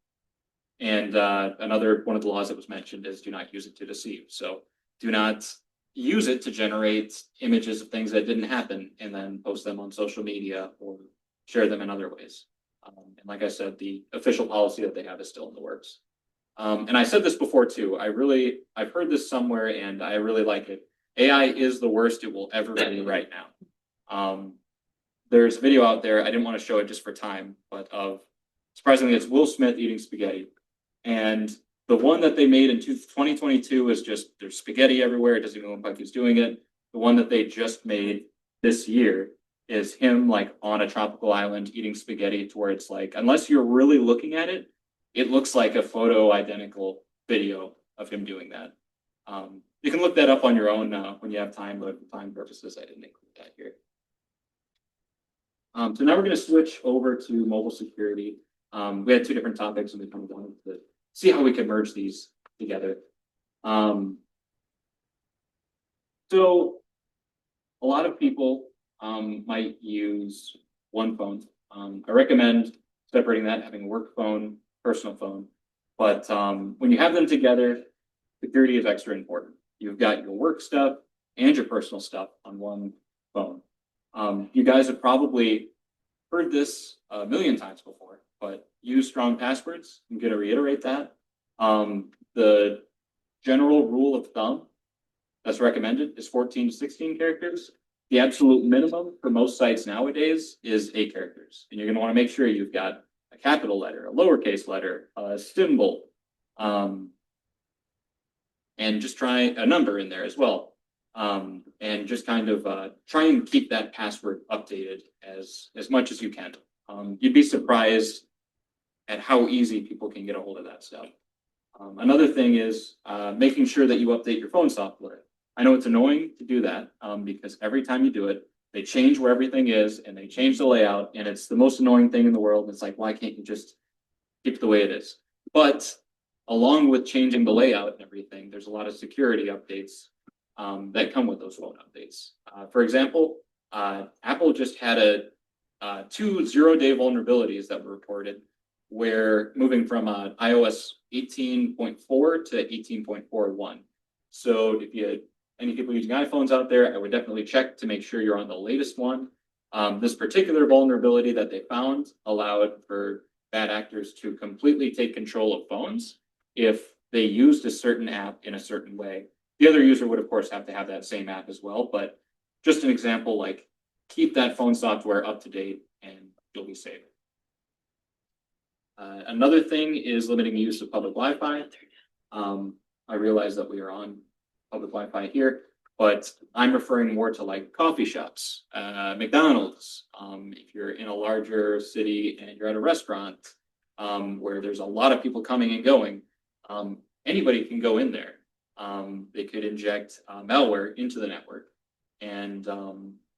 And another one of the laws that was mentioned is do not use it to deceive. So do not use it to generate images of things that didn't happen and then post them on social media or share them in other ways. And like I said, the official policy that they have is still in the works. And I said this before too. I've heard this somewhere and I really like it. AI is the worst it will ever be right now. There's a video out there. I didn't want to show it just for time, but surprisingly, it's Will Smith eating spaghetti. And the one that they made in 2022 is just there's spaghetti everywhere. It doesn't even look like he's doing it. The one that they just made this year is him like on a tropical island eating spaghetti to where it's like, unless you're really looking at it, it looks like a photo identical video of him doing that. You can look that up on your own when you have time, but for time purposes, I didn't include that here. So now we're going to switch over to mobile security. We had two different topics and we kind of wanted to see how we could merge these together. So a lot of people might use one phone. I recommend separating that, having a work phone, personal phone. But when you have them together, security is extra important. You've got your work stuff and your personal stuff on one phone. You guys have probably heard this a million times before, but use strong passwords. I'm going to reiterate that. The general rule of thumb that's recommended is 14 to 16 characters. The absolute minimum for most sites nowadays is 8 characters. And you're going to want to make sure you've got a capital letter, a lowercase letter, a symbol, and just try a number in there as well. And just kind of try and keep that password updated as much as you can. You'd be surprised at how easy people can get a hold of that stuff. Another thing is making sure that you update your phone software. I know it's annoying to do that because every time you do it, they change where everything is and they change the layout, and it's the most annoying thing in the world. It's like, why can't you just keep it the way it is? But along with changing the layout and everything, there's a lot of security updates that come with those phone updates. For example, Apple just had 2 0-day vulnerabilities that were reported, where moving from iOS 18.4 to 18.41. So if you had any people using iPhones out there, I would definitely check to make sure you're on the latest one. This particular vulnerability that they found allowed for bad actors to completely take control of phones if they used a certain app in a certain way. The other user would, of course, have to have that same app as well. But just an example, like keep that phone software up to date and you'll be safe. Another thing is limiting use of public Wi-Fi. I realize that we are on public Wi-Fi here, but I'm referring more to like coffee shops, McDonald's. If you're in a larger city and you're at a restaurant where there's a lot of people coming and going, anybody can go in there. They could inject malware into the network, and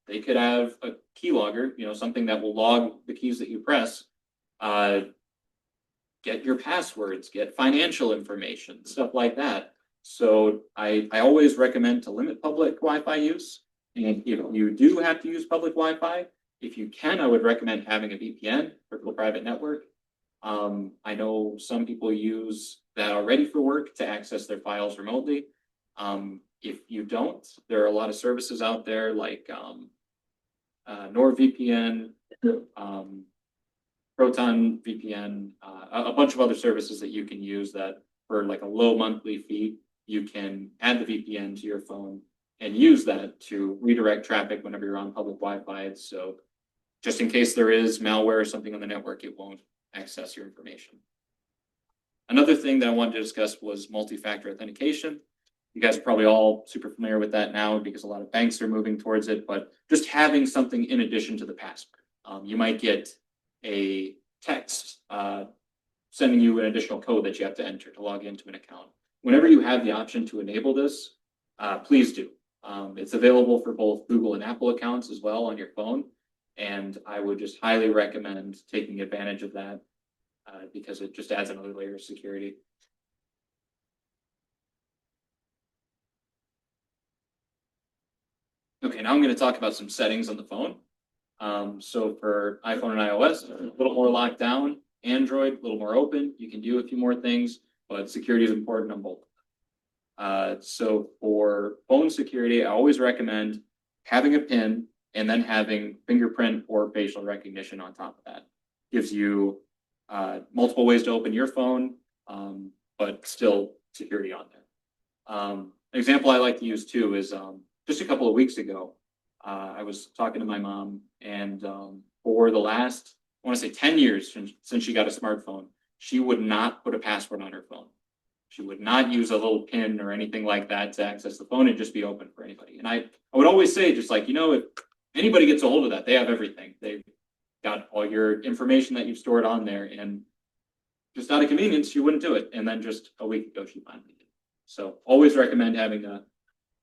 they could have a keylogger, something that will log the keys that you press, get your passwords, get financial information, stuff like that. So I always recommend to limit public Wi-Fi use. And if you do have to use public Wi-Fi, if you can, I would recommend having a VPN, virtual private network. I know some people use that already for work to access their files remotely. If you don't, there are a lot of services out there like NordVPN, Proton VPN, a bunch of other services that you can use that for like a low monthly fee, you can add the VPN to your phone and use that to redirect traffic whenever you're on public Wi-Fi. So just in case there is malware or something on the network, it won't access your information. Another thing that I wanted to discuss was multi-factor authentication. You guys are probably all super familiar with that now because a lot of banks are moving towards it, but just having something in addition to the password. You might get a text sending you an additional code that you have to enter to log into an account. Whenever you have the option to enable this, please do. It's available for both Google and Apple accounts as well on your phone. And I would just highly recommend taking advantage of that because it just adds another layer of security. Okay, now I'm going to talk about some settings on the phone. So for iPhone and iOS, a little more locked down. Android, a little more open. You can do a few more things, but security is important on both. So for phone security, I always recommend having a PIN and then having fingerprint or facial recognition on top of that. Gives you multiple ways to open your phone, but still security on there. An example I like to use too is just a couple of weeks ago, I was talking to my mom, and for the last, I want to say 10 years since she got a smartphone, she would not put a password on her phone. She would not use a little PIN or anything like that to access the phone and just be open for anybody. And I would always say, just like, if anybody gets a hold of that, they have everything. They've got all your information that you've stored on there, and just out of convenience, she wouldn't do it. And then just a week ago, she finally did. So always recommend having a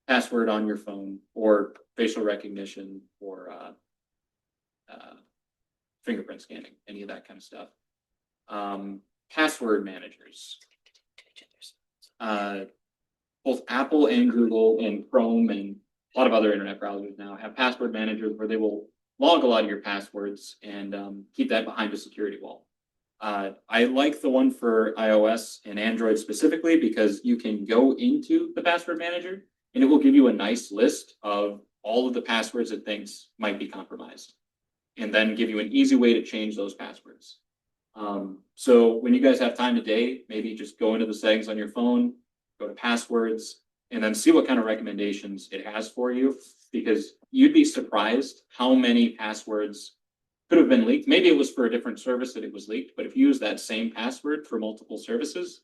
password on your phone or facial recognition or fingerprint scanning, any of that kind of stuff. Password managers. Both Apple and Google and Chrome and a lot of other internet browsers now have password managers where they will log a lot of your passwords and keep that behind a security wall. I like the one for iOS and Android specifically because you can go into the password manager and it will give you a nice list of all of the passwords that things might be compromised, and then give you an easy way to change those passwords. So when you guys have time today, maybe just go into the settings on your phone, go to passwords, and then see what kind of recommendations it has for you, because you'd be surprised how many passwords could have been leaked. Maybe it was for a different service that it was leaked, but if you use that same password for multiple services,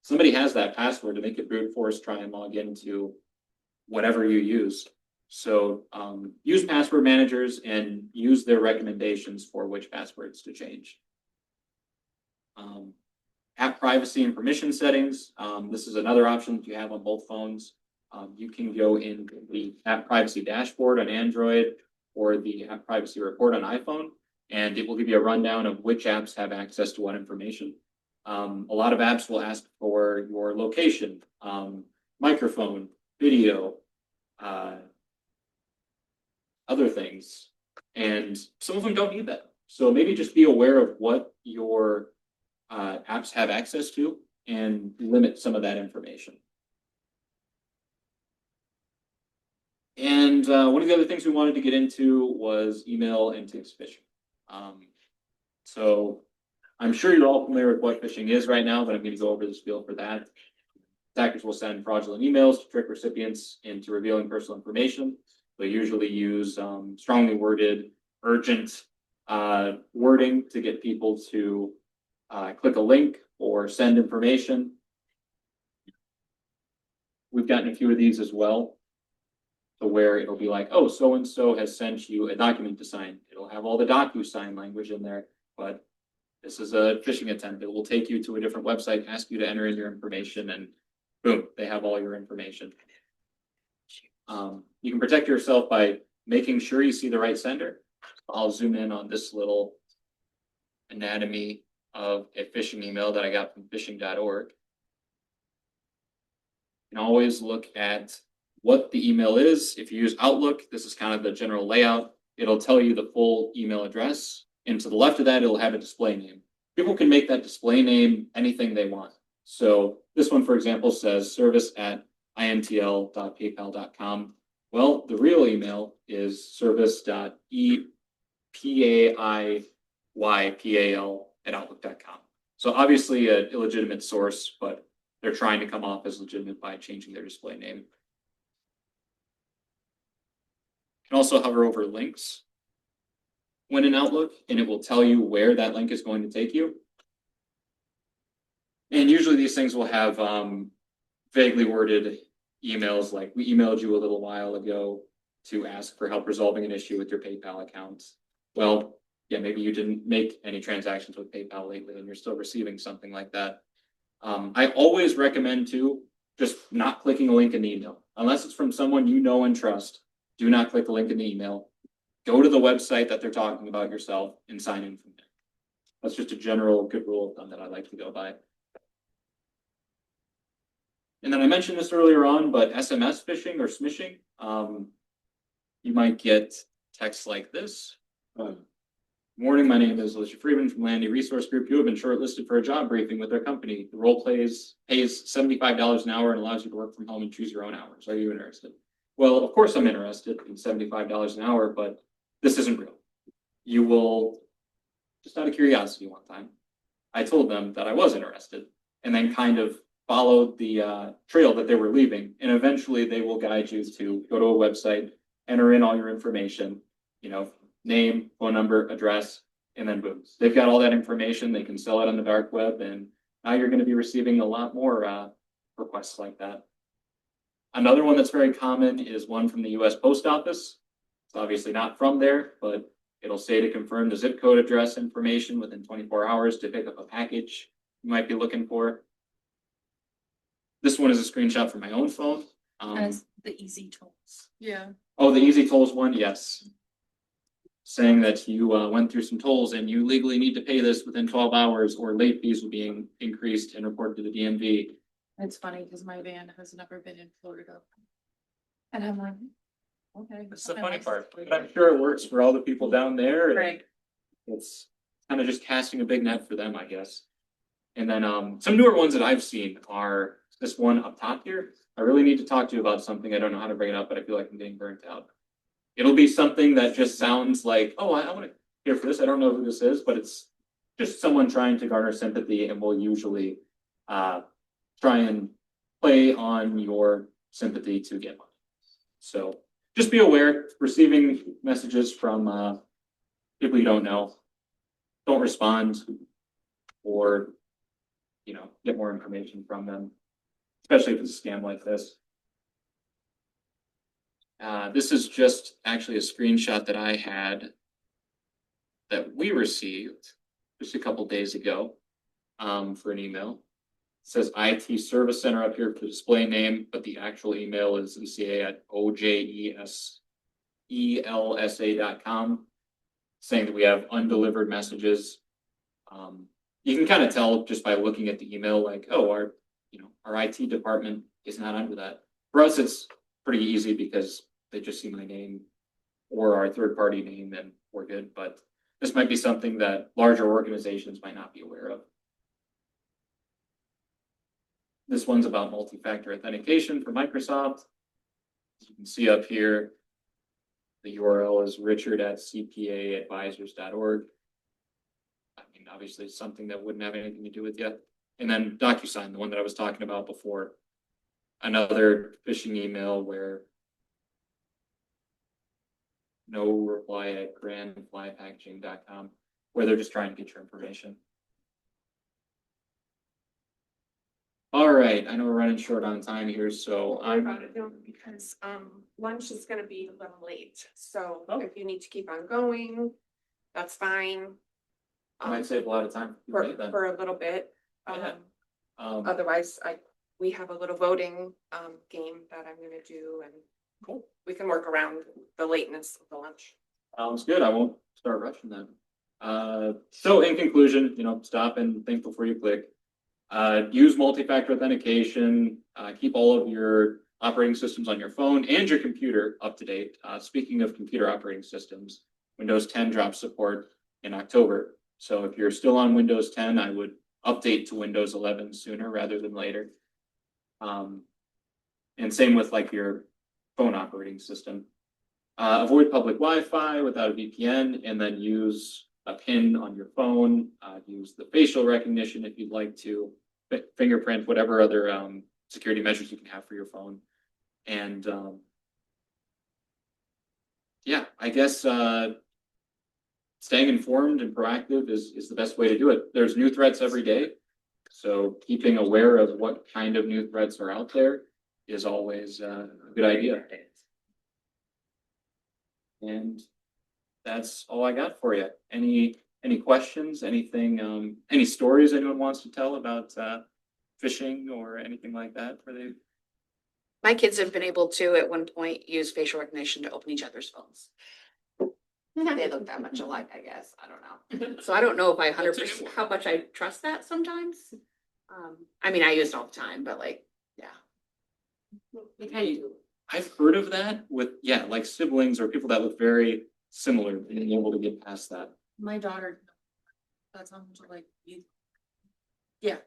somebody has that password and they could brute force try and log into whatever you use. So use password managers and use their recommendations for which passwords to change. App privacy and permission settings. This is another option that you have on both phones. You can go in the app privacy dashboard on Android or the app privacy report on iPhone, and it will give you a rundown of which apps have access to what information. A lot of apps will ask for your location, microphone, video, other things, and some of them don't need that. So maybe just be aware of what your apps have access to and limit some of that information. And one of the other things we wanted to get into was email and text phishing. So I'm sure you're all familiar with what phishing is right now, but I'm going to go over the spiel for that. Attackers will send fraudulent emails to trick recipients into revealing personal information. They usually use strongly worded, urgent wording to get people to click a link or send information. We've gotten a few of these as well, to where it'll be like, oh, so-and-so has sent you a document to sign. It'll have all the DocuSign language in there, but this is a phishing attempt. It will take you to a different website, ask you to enter in your information, and boom, they have all your information. You can protect yourself by making sure you see the right sender. I'll zoom in on this little anatomy of a phishing email that I got from phishing.org. You can always look at what the email is. If you use Outlook, this is kind of the general layout. It'll tell you the full email address. And to the left of that, it'll have a display name. People can make that display name anything they want. So this one, for example, says service@intl.paypal.com. Well, the real email is service.epaypal@outlook.com. So obviously an illegitimate source, but they're trying to come off as legitimate by changing their display name. You can also hover over links when in Outlook, and it will tell you where that link is going to take you. And usually these things will have vaguely worded emails like, we emailed you a little while ago to ask for help resolving an issue with your PayPal account. Well, yeah, maybe you didn't make any transactions with PayPal lately and you're still receiving something like that. I always recommend to just not clicking a link in the email. Unless it's from someone you know and trust, do not click the link in the email. Go to the website that they're talking about yourself and sign in from there. That's just a general good rule of thumb that I like to go by. And then I mentioned this earlier on, but SMS phishing or smishing, you might get texts like this. Morning, my name is Alicia Friedman from Landy Resource Group. You have been shortlisted for a job briefing with our company. The role pays $75 an hour and allows you to work from home and choose your own hours. Are you interested? Well, of course I'm interested in $75 an hour, but this isn't real. You will, just out of curiosity one time, I told them that I was interested and then kind of followed the trail that they were leaving. And eventually they will guide you to go to a website, enter in all your information, you know, name, phone number, address, and then boom. They've got all that information. They can sell it on the dark web, and now you're going to be receiving a lot more requests like that. Another one that's very common is one from the US Post Office. It's obviously not from there, but it'll say to confirm the zip code address information within 24 hours to pick up a package you might be looking for. This one is a screenshot from my own phone. As the easy tools. Yeah. Oh, the Easy Tolls one, yes. Saying that you went through some tolls and you legally need to pay this within 12 hours or late fees will be increased and reported to the DMV. It's funny because my van has never been in Florida. And I'm like, okay. That's the funny part. But I'm sure it works for all the people down there. and Right. It's kind of just casting a big net for them, I guess. And then some newer ones that I've seen are this one up top here. I really need to talk to you about something. I don't know how to bring it up, but I feel like I'm getting burnt out. It'll be something that just sounds like, oh, I want to hear for this. I don't know who this is, but it's just someone trying to garner sympathy and will usually try and play on your sympathy to get money. So just be aware, receiving messages from people you don't know, don't respond or, you know, get more information from them, especially if it's a scam like this. This is just actually a screenshot that I had that we received just a couple days ago for an email. It says IT Service Center up here for the display name, but the actual email is ECIA@ojeselsa.com, saying that we have undelivered messages. You can kind of tell just by looking at the email, like, oh, our IT department is not under that. For us, it's pretty easy because they just see my name or our third-party name and we're good. But this might be something that larger organizations might not be aware of. This one's about multi-factor authentication for Microsoft. As you can see up here, the URL is richard@cpaadvisors.org. I mean, mean, obviously it's something that wouldn't have anything to do with you. And then DocuSign, the one that I was talking about before, another phishing email where no reply at grandflypackaging.com, where they're just trying to get your information. All right, I know we're running short on time here, so I'm. About it, no, because, lunch is gonna be a little late, so if you need to keep on going, that's fine. I might save a lot of time then. For a little bit, Yeah. otherwise, we have a little voting, game that I'm gonna do, and Cool. we can work around the lateness of the lunch. Sounds good. I won't start rushing them. So in conclusion, stop and think before you click. Use multi-factor authentication, keep all of your operating systems on your phone and your computer up to date. Speaking of computer operating systems, Windows 10 drops support in October. So if you're still on Windows 10, I would update to Windows 11 sooner rather than later. And same with like your phone operating system. Avoid public Wi-Fi without a VPN, and then use a PIN on your phone. Use the facial recognition if you'd like to, fingerprint, whatever other security measures you can have for your phone. And yeah, I guess staying informed and proactive is the best way to do it. There's new threats every day, so keeping aware of what kind of new threats are out there is always a good idea. And that's all I got for you. Any questions? Anything? Any stories anyone wants to tell about phishing or anything like that? My kids have been able to, at one point, use facial recognition to open each other's phones. They look that much alike, I guess. I don't know. So I don't know if I 100% how much I trust that sometimes. I mean, I use it all the time, but like, yeah. You kind of do. I've heard of that with, like siblings or people that look very similar, being able to get past that. My daughter, that's how much like you. Yeah,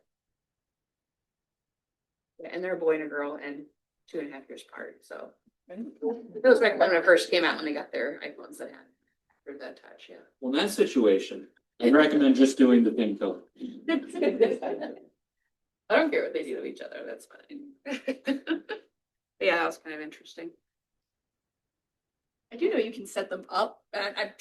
and they're a boy and a girl and 2.5 years apart, so. It was back when I first came out when they got their iPhones that had for that touch, yeah. Well, in that situation, I recommend just doing the pin code. I don't care what they do to each other, that's fine. Yeah, that was kind of interesting. I do know you can set them up, and I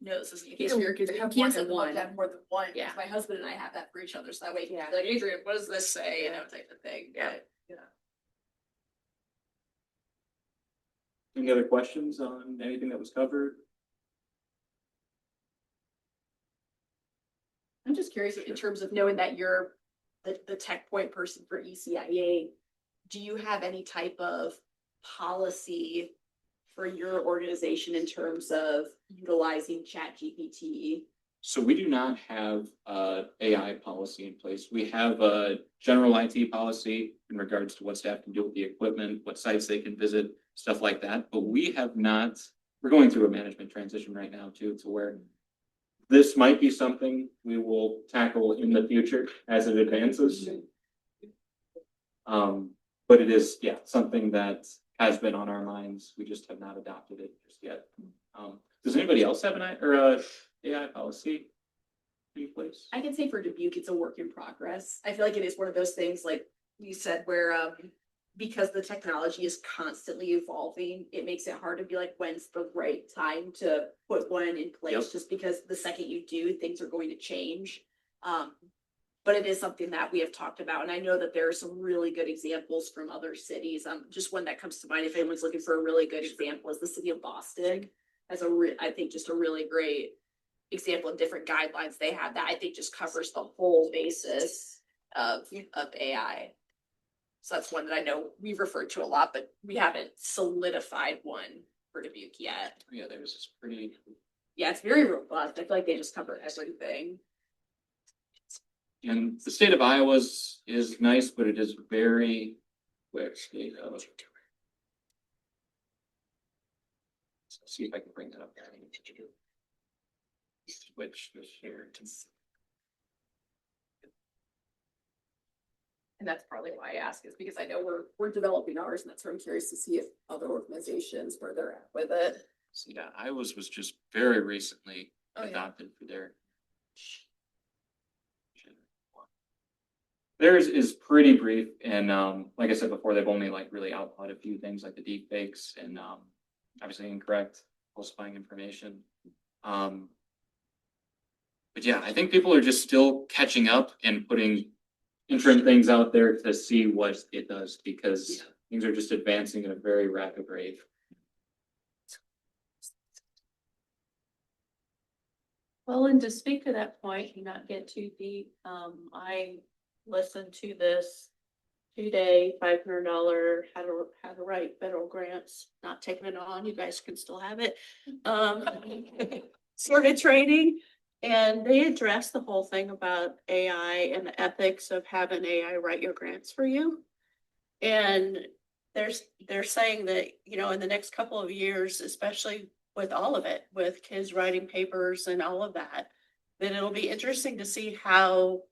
know this isn't the case for your kids, but you have can more set than them up one. to have more than one. 'Cause Yeah. My husband and I have that for each other, so that way, Yeah. like, Adrian, what does this say, type of thing. Yeah. But, Any other questions on anything that was covered? I'm just curious in terms of knowing that you're the tech point person for ECIA, do you have any type of policy for your organization in terms of utilizing ChatGPT? So we do not have AI policy in place. We have a general IT policy in regards to what staff can do with the equipment, what sites they can visit, stuff like that. But we have not, we're going through a management transition right now too, to where this might be something we will tackle in the future as it advances. But it is, something that has been on our minds. We just have not adopted it just yet. Does anybody else have a AI policy in place? I can say for Dubuque, it's a work in progress. I feel like it is one of those things, like you said, where because the technology is constantly evolving, it makes it hard to be like, when's the right time to put one in place? Yep. Just because the second you do, things are going to change. But it is something that we have talked about, and I know that there are some really good examples from other cities. Just one that comes to mind, if anyone's looking for a really good example, is the city of Boston. As I think just a really great example of different guidelines they have that I think just covers the whole basis of AI. So that's one that I know we've referred to a lot, but we haven't solidified one for Dubuque yet. Yeah, there's this pretty. Yeah, it's very robust. I feel like they just cover everything. And the state of Iowa is nice, but it is very quick. Let's see if I can bring that up. Switch this here to. And that's probably why I ask, is because I know we're developing ours, and that's why I'm curious to see if other organizations where they're at with it. So Iowa's was just very recently Oh, yeah. adopted for their. Theirs is pretty brief and like I said before, they've only like really outlawed a few things like the deep fakes and obviously incorrect falsifying information. But yeah, I think people are just still catching up and putting interim things out there to see what it does because things are just advancing at a very rapid rate. Well, and to speak to that point and not get too deep, I listened to this 2-day, $500, how to write federal grants, not taking it on, you guys can still have it. Sort of training, and they addressed the whole thing about AI and the ethics of having AI write your grants for you. And they're saying that, you know, in the next couple of years, especially with all of it, with kids writing papers and all of that, then it'll be interesting to see how,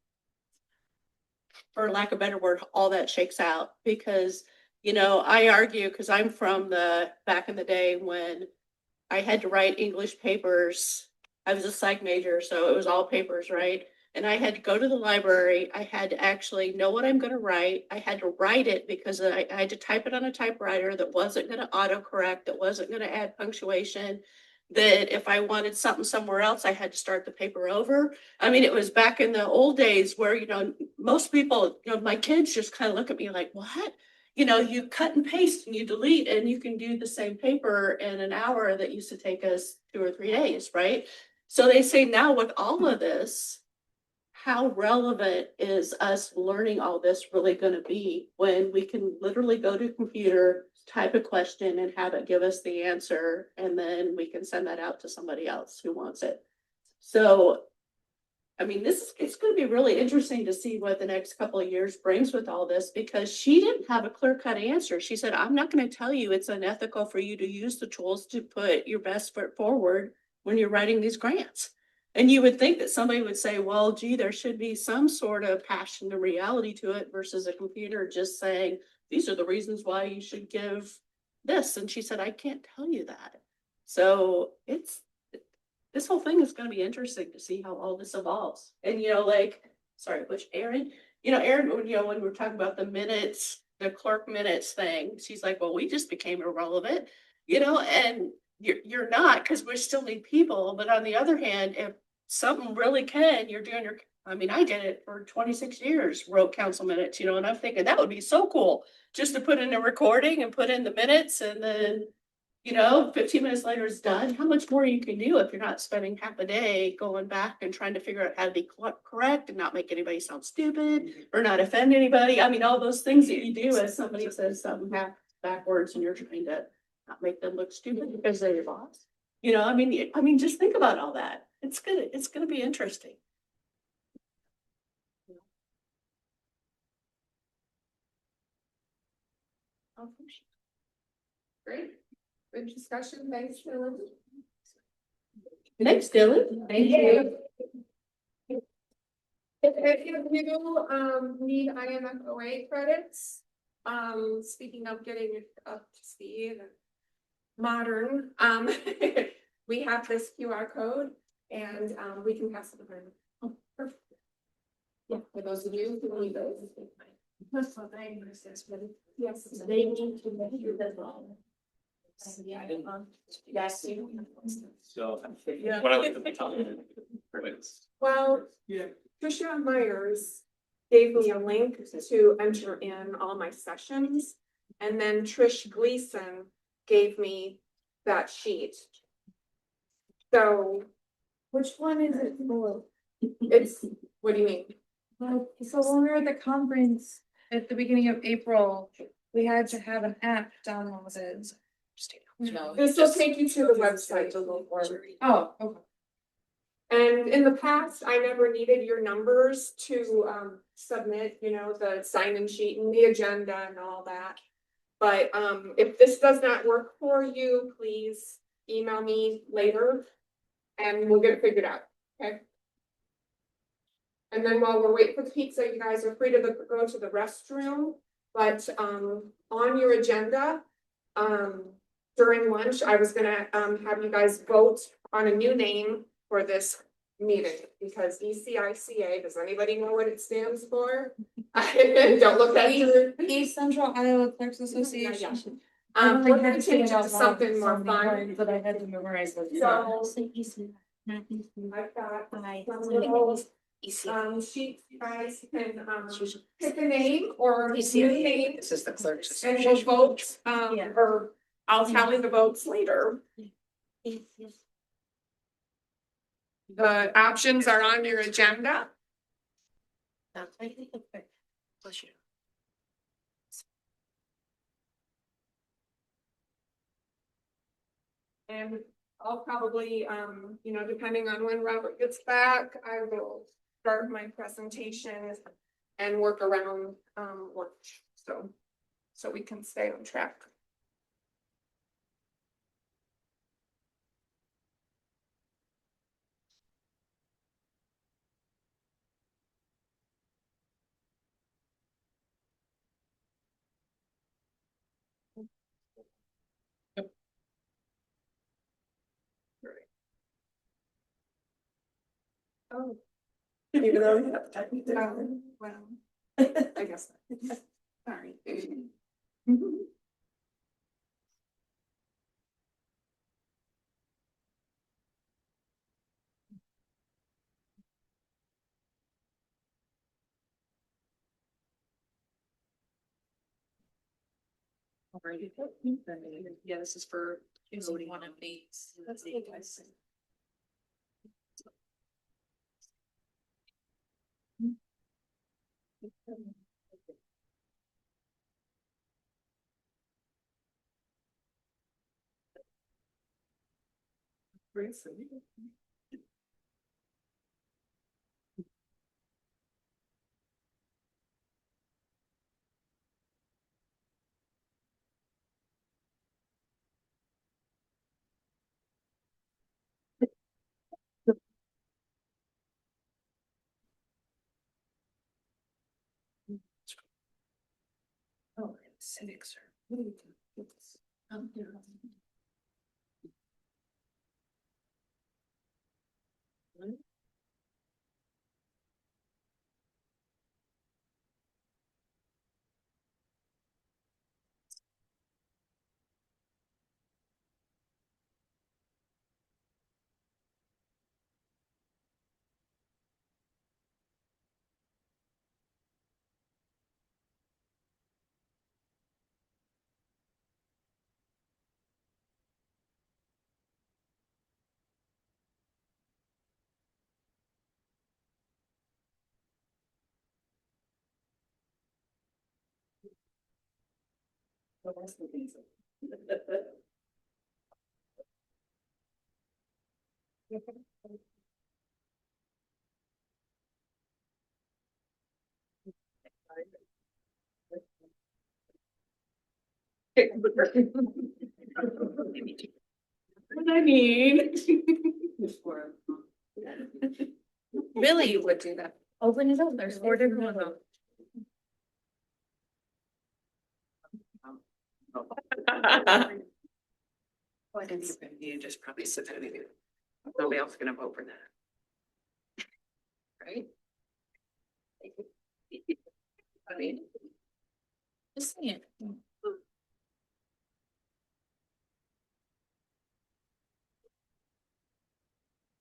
for lack of a better word, all that shakes out. Because, you know, I argue, because I'm from the back in the day when I had to write English papers. I was a psych major, so it was all papers, right? And I had to go to the library. I had to actually know what I'm going to write. I had to write it because I had to type it on a typewriter that wasn't going to autocorrect, that wasn't going to add punctuation, that if I wanted something somewhere else, I had to start the paper over. I mean, it was back in the old days where, you know, most people, you know, my kids just kind of look at me like, what? You know, you cut and paste and you delete and you can do the same paper in an hour that used to take us 2 or 3 days, right? So they say now with all of this, how relevant is us learning all this really going to be when we can literally go to a computer, type a question and have it give us the answer, and then we can send that out to somebody else who wants it. So, I mean, it's going to be really interesting to see what the next couple of years brings with all this, because she didn't have a clear-cut answer. She said, I'm not going to tell you it's unethical for you to use the tools to put your best foot forward when you're writing these grants. And you would think that somebody would say, well, gee, there should be some sort of passion and reality to it versus a computer just saying, these are the reasons why you should give this. And she said, I can't tell you that. So this whole thing is going to be interesting to see how all this evolves. And, you know, like, sorry, which Erin, you know, when we're talking about the minutes, the clerk minutes thing, she's like, well, we just became irrelevant, you know, and you're not, because we still need people. But on the other hand, if something really you're doing your, I mean, I did it for 26 years, wrote council minutes, you know, and I'm thinking that would be so cool just to put in a recording and put in the minutes, and then, you know, 15 minutes later it's done. How much more you can do if you're not spending half a day going back and trying to figure out how to be correct and not make anybody sound stupid or not offend anybody. I mean, all those things that you do as somebody says something half backwards and you're trying to not make them look stupid because they're your boss. You know, I mean, just think about all that. It's gonna be interesting. Great. Good discussion. Thanks, Dylan. Next, Dylan. Thank you. If any of you need IMFOA credits, speaking of getting up to speed and modern, we have this QR code and we can pass it around. Oh, perfect. Yeah, for those of you who need those. That's what I understand. Yes, they need to measure that all. Yes. So Yeah. when I looked at the top, Well, Tricia Myers gave me a link to enter in all my sessions. And then Trish Gleason gave me that sheet. So which one is it for? It's, what do you mean? So when we were at the conference at the beginning of April, we had to have an app downloaded. No, This will take you to the website to look for. Oh, okay. And in the past, I never needed your numbers to submit, you know, the sign-in sheet and the agenda and all that. But if this does not work for you, please email me later and we'll get it figured out, okay? And then while we're waiting for the pizza, you guys are free to go to the restroom. But on your agenda, during lunch, I was gonna have you guys vote on a new name for this meeting, because ECICA, does anybody know what it stands for? Don't look at me. East Central Iowa Clerks Association. We're gonna change it to something more fun. But I had to memorize it. So I've got some little sheets, you guys can pick a name or new name, This is the clerks. and we'll vote, or I'll tally the votes later. The options are on your agenda. Bless you. And I'll probably, depending on when Robert gets back, I will start my presentation and work around, lunch, so we can stay on track. Oh. Even though we have technically. Well, I guess. Sorry. Yeah, this is for choosing one of these. That's the guys. Oh, cynics What I mean. Really, you would do that. Open it up, there's 4 different ones. You just probably submit it. Nobody else is gonna vote for that. Right? I mean. Just say it.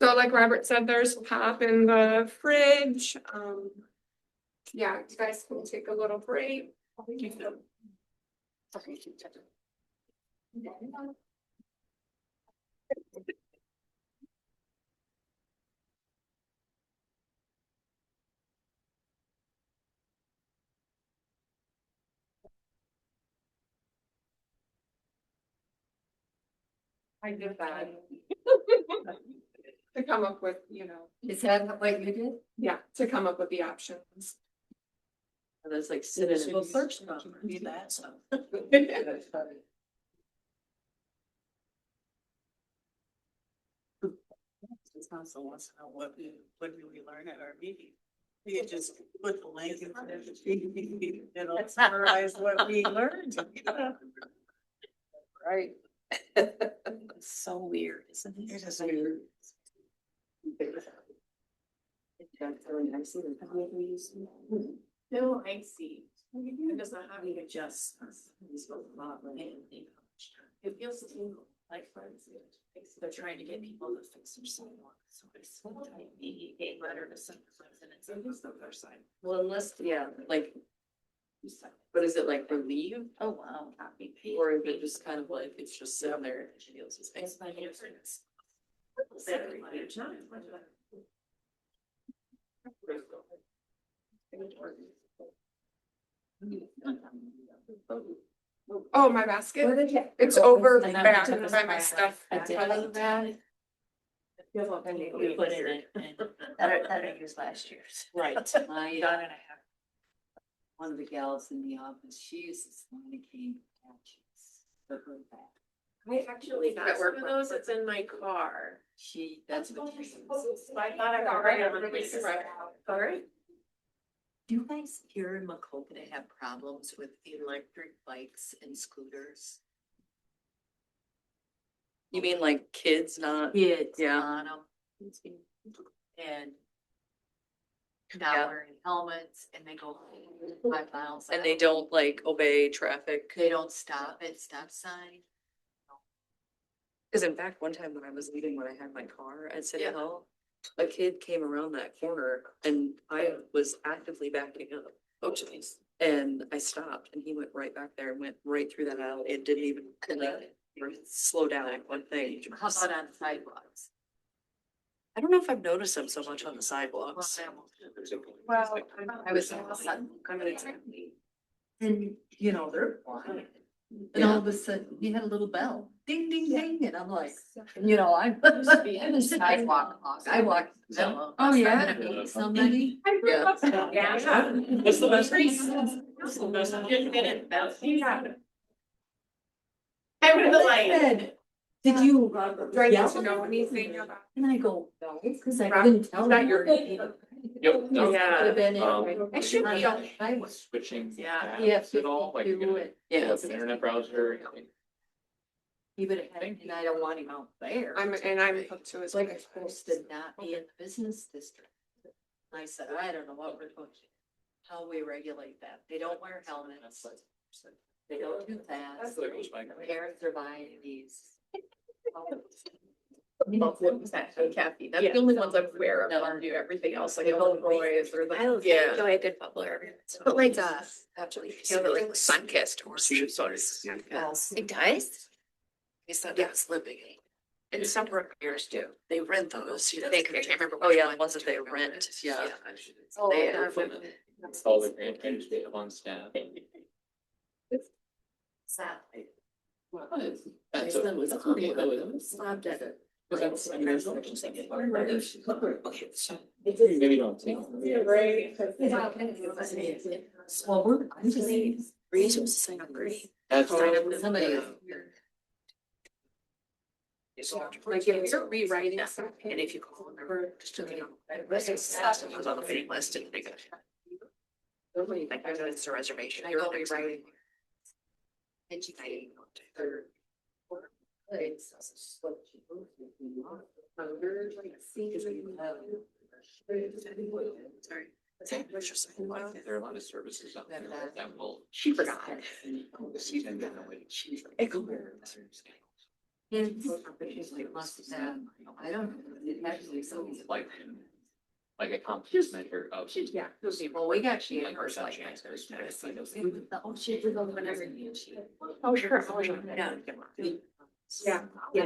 So like Robert said, there's pop in the fridge, yeah, you guys can take a little break. I did that. To come up with, Is that what you did? yeah, to come up with the options. That's like citizen. Search read that, so. It's not so once in a while, what do we learn at our meeting? You just put the link in front of the it'll summarize what we learned. Right. So weird, isn't it? It is weird. No, I see. It does not have any adjustments. It feels like friends. They're trying to get people to fix their sidewalk. So it's a letter to send the residents and just their side. Well, unless, yeah, like, but is it like relief? Oh, wow. Copy paste. Or is it just kind of like, it's just sitting there? It's my difference. Oh, my basket? It's over And back I'm- by my stuff. I did. We put it in, that I used last year's. Right. My, Done and a half. one of the gals in the office, she uses Monica patches. But her back. I actually got one of those, it's in my car. She, that's what she uses. I thought I got right on the place. All right. Do you guys here in Macokota have problems with electric bikes and scooters? You mean like kids not? Kids Yeah. on them. And not Yeah. wearing helmets and they go 5 miles. And an they hour. don't like obey traffic? They don't stop at stop sign. Cause in fact, one time when I was leaving, when I had my car at City Yeah. Hall, a kid came around that corner and I was actively backing up. Oh, jeez. And I stopped and he went right back there and went right through that alley. It didn't even like slow down one thing. How about on sidewalks? I don't know if I've noticed them so much on the sidewalks. Well, I was on the sun. And, you know, they're flying. And all of a sudden, he had a little bell, ding, ding, ding, and I'm like, you know, I'm a sidewalk. I walk. Oh, yeah. Somebody. Yeah. What's the best? I would have like. Did you? Do I need yell? to know anything about? And I go, no, because I couldn't tell. Is that your- Yep. no, Yeah. Could have been It should be on. I was. Switching. Yeah. Yeah. tabs at all, like you do know, it. Yeah. the internet browser. He would have, and I don't want him out there. I'm hooked to his. It's like it's supposed to not be in the business district. And I said, I don't know what we're going to, how we regulate that. They don't wear helmets. They don't do that. So it goes by. Parents are buying these. Kathy, that's the only ones I'm aware of, don't do everything else, like Illinois or the. I enjoy a good bubbler. But like, actually, you know, like sun-kissed or something. It does? It's not living. And some beers do. They rent those. I can't remember. Oh, which yeah, one. the ones that they rent, yeah. Oh, They yeah. have All the grandparents they have on staff. That's okay, though, isn't it? Stopped at it. Because that's- I mean, there's okay, so maybe don't take. Well, I'm just saying. Breeze was sign up great. That's. Somebody is. Like, if you're rewriting something. And if you call them, just look at it. I was on the waiting list and they go. Like, I know it's a reservation. I You're go rewriting. Educating. Sorry. There are a lot of services out there that will. She forgot. She's in the way. She's. I don't. It actually so. Like a complex measure of. Yeah. Well, we got she. Like perception. Oh, she did over whenever you. Oh, sure. Oh, yeah. Yeah. Yeah.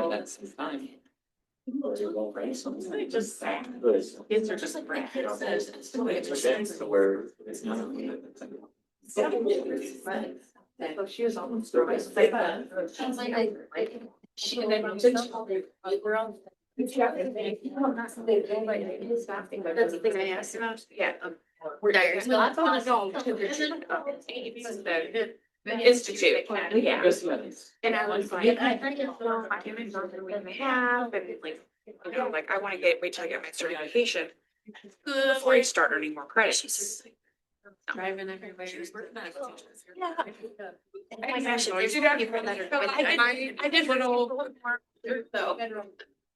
That's some time. Just sad. Kids are just like. So where it's not. So she was almost. She and then. We're on. That's the thing I asked about, yeah. We're diaries. Well, I thought the institute, yeah. And I was like, I think it's more my image on the we have, and like, you know, like, I wanna wait till I get my certification before I start earning more credits. Driving everywhere. Yeah. I did little. So.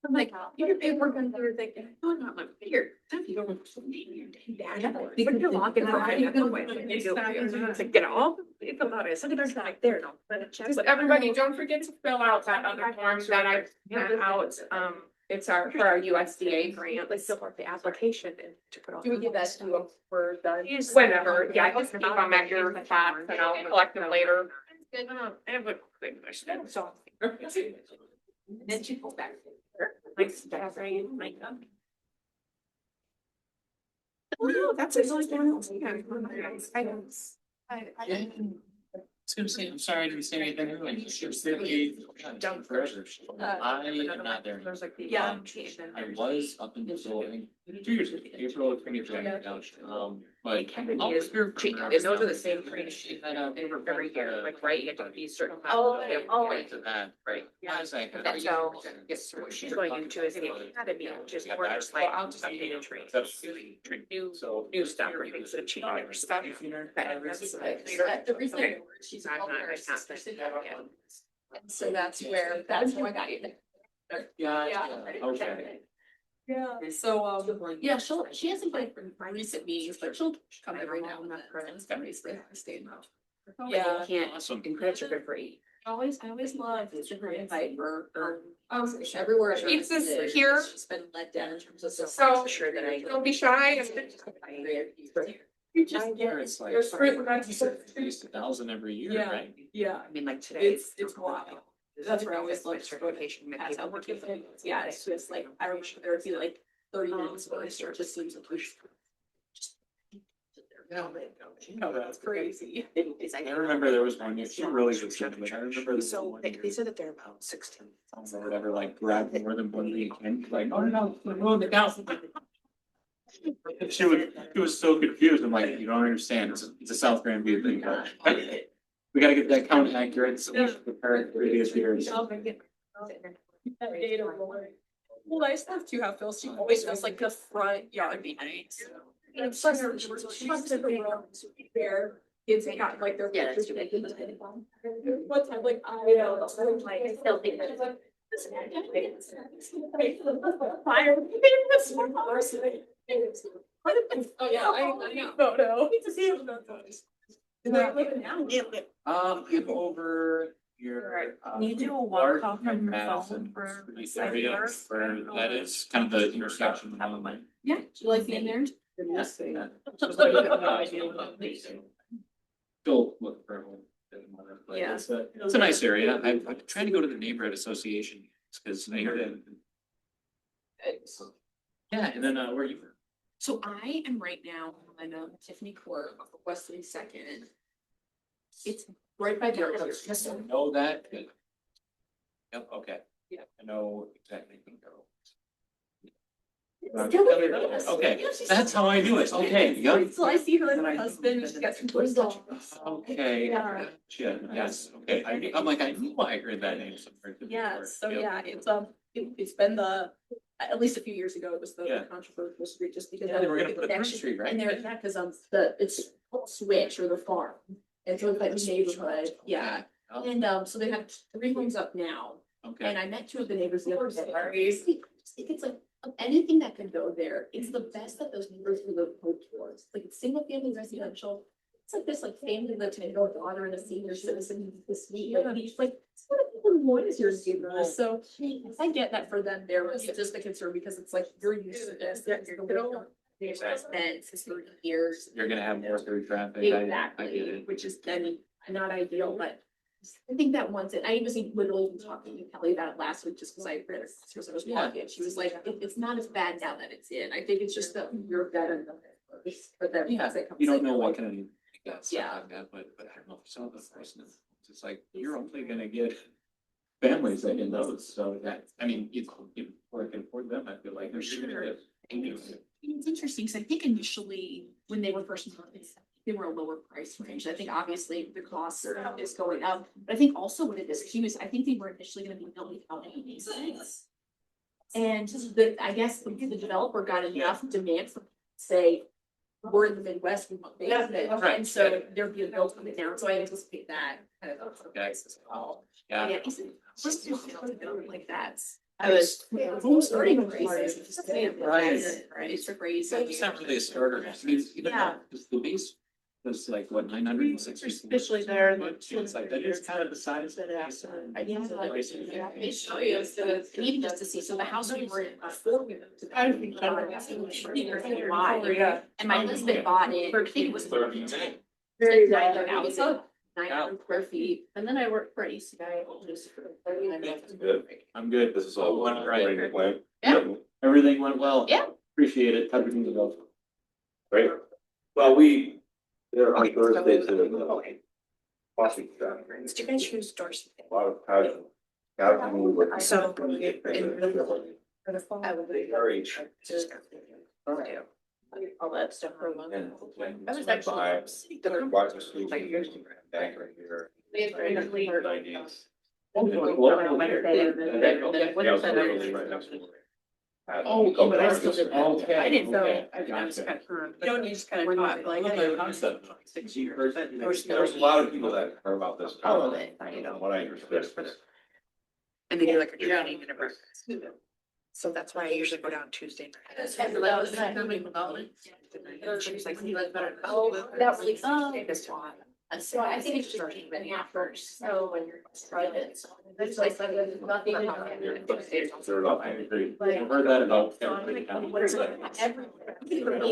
I'm like, you're paperwork on your thinking, oh, not my here. What you're walking around, you're gonna wait. It's like, get all, it's about it, something like there, no. Just everybody, don't forget to fill out that other form that I sent out, it's our, for our USDA grant, like fill out the application and to put all. Do we give that to you for done? Whenever, yeah, just keep them at your spot and I'll collect them later. I have a quick question. So. Then you go back. Like, that's right, like, Well, that's a really good items. I was gonna say, I'm sorry I didn't say anything earlier. Down forever. I am not there. There's like the. Yeah. I was up until I think 2 years ago, April of 2020, but. I'll Is, hear from and those are the same training every year, like, right, you have to be certain. Right to that, Right. Why is that? That's so, yes, what she's going into is the academy, which is more just like, I'll just update training. New, new stuff, or things that change or stuff. The reason I know her, she's a I'm not, welfare I'm not. assistant. And so that's how I got you there. Yeah, okay. Yeah, so, yeah, she hasn't been for recent meetings, but she'll come every now and then. It's got recently stayed now. Yeah. Can't, Awesome. and credits are good for 8. I always love the different invite for, everywhere. I've It's been, this here. She's been let down in terms of. So, Sure that I. don't be shy. You just Here it's like, You're screwed. at least 1,000 every year, Yeah. right? Yeah, I mean, like today. it's wild. That's where I always love certification. That's how we're giving. Yeah, it's just like, I remember there would be like 30 minutes where I start, just seems like we should. No, that's Crazy. I remember there was one, she really was good, but I remember this So one. they said that they're about 16. Or whatever, like grab more than one weekend, like, oh no, move it down. She was so confused. I'm like, you don't understand. It's a South Grandview thing. We gotta get that count accurate. So we should prepare it for previous years. Well, I still have to have Phil, she always does like the front yard be nice. And plus, she wants to be fair, kids got like their Yeah, pictures. that's What time, like, I know, like, I still think that. Fire. Oh, yeah, I know. Photo. Need to see it. Give over your. Can you do a large walk off from your Madison phone for street site area work? where that is kind of the intersection. Yeah, do you like being there? Yes. Still look for one. Yeah. It's a nice area. I'm trying to go to the neighborhood association because I hear that. Yeah, and then where are you? So I am right now on Tiffany Court off of West 32nd. It's right by the airport. Know that? Good. Yep, okay. Yeah. I know exactly. Still- Okay, that's how I do it. Okay, yep. So I see her and her husband, she got some toys. Okay. Yeah. Gotcha. Yes, okay. I'm like, I knew I heard that name somewhere. Yeah, so Yep. yeah, it's been at least a few years ago, it was Yeah. the controversial street, just because. Yeah, they were gonna of put a the Prince connection. Street, right? And there, yeah, because it's called Switch or the farm, and so it's like the neighborhood, yeah. Oh, And so they have 3 homes up now, okay. and I met 2 of the neighbors the other day. I think it's like, of anything that can go there, it's the best that those neighbors will look towards, like it's single family residential. It's like this like family lived in a daughter and a senior citizen this week, like it's like, it's what people want is your neighbors, so. I get that for them, there was just a concern because it's like, you're used to this, you're gonna. There's fence, it's 30 years. You're gonna have more through traffic. I get Exactly, it. which is, I mean, not ideal, but I think that once it, I was literally even talking to Kelly about it last week, just because I read it, because I was walking, she was like, it's not as bad now that it's in, I think it's just that you're better than it. But then, Yeah, as it comes you don't in, know you're what like, kind of. Yeah. Like that, but I don't know if some of the person, it's like, you're only gonna get families that in those, so that, I mean, you working for them, I feel like. They're Sure. gonna It's interesting, because I think initially, when they were first released, they were a lower price range. I think obviously the costs is going up, but I think also what it is too is I think they were initially gonna be built without any basements. And I guess the developer got enough demand from, say, we're in the Midwest, we want basement, Right. and so they're being built on it now, so I anticipate that kind of Okay. as well. Yeah. Yeah, it's like that. I was. It's for crazy. It's not really a starter. I mean, even Yeah. just the base was like, what, 960? Especially there. It's like, that is kind of the size. But after, I didn't like. Yeah, they show you, so even just to see, so the house we were in before we moved to. I think Why? And my husband bought it, I think it was. Very That was a 900 square feet. And then I worked for ECIA. I'm good. This is all Went right. Yeah. Everything went well. Yeah. Appreciate it. Everything was well. Great. Well, there on Thursdays, there's a coffee shop. Did you guys use doors? A lot of casual. So, For the fall. I would be very. all that stuff for a month. And I was actually. Watch the street, bank right here. We had very good leader. 90s. Oh, Yeah, it's literally right next door. Oh, but I still did that. Okay, I didn't know. okay. I was kind of, you Gotcha. know, you just kind of talk like, hey, 6 years. There's a lot of people that care about this. all of it, you know. What I understood. And they do like a training and a breakfast. So that's why I usually go down Tuesday night. She's like, "You like better." Oh, that really. This one. So I think it's just keeping it first. So when you're private. It's like, nothing. I agree. I've heard that about everybody. What is it?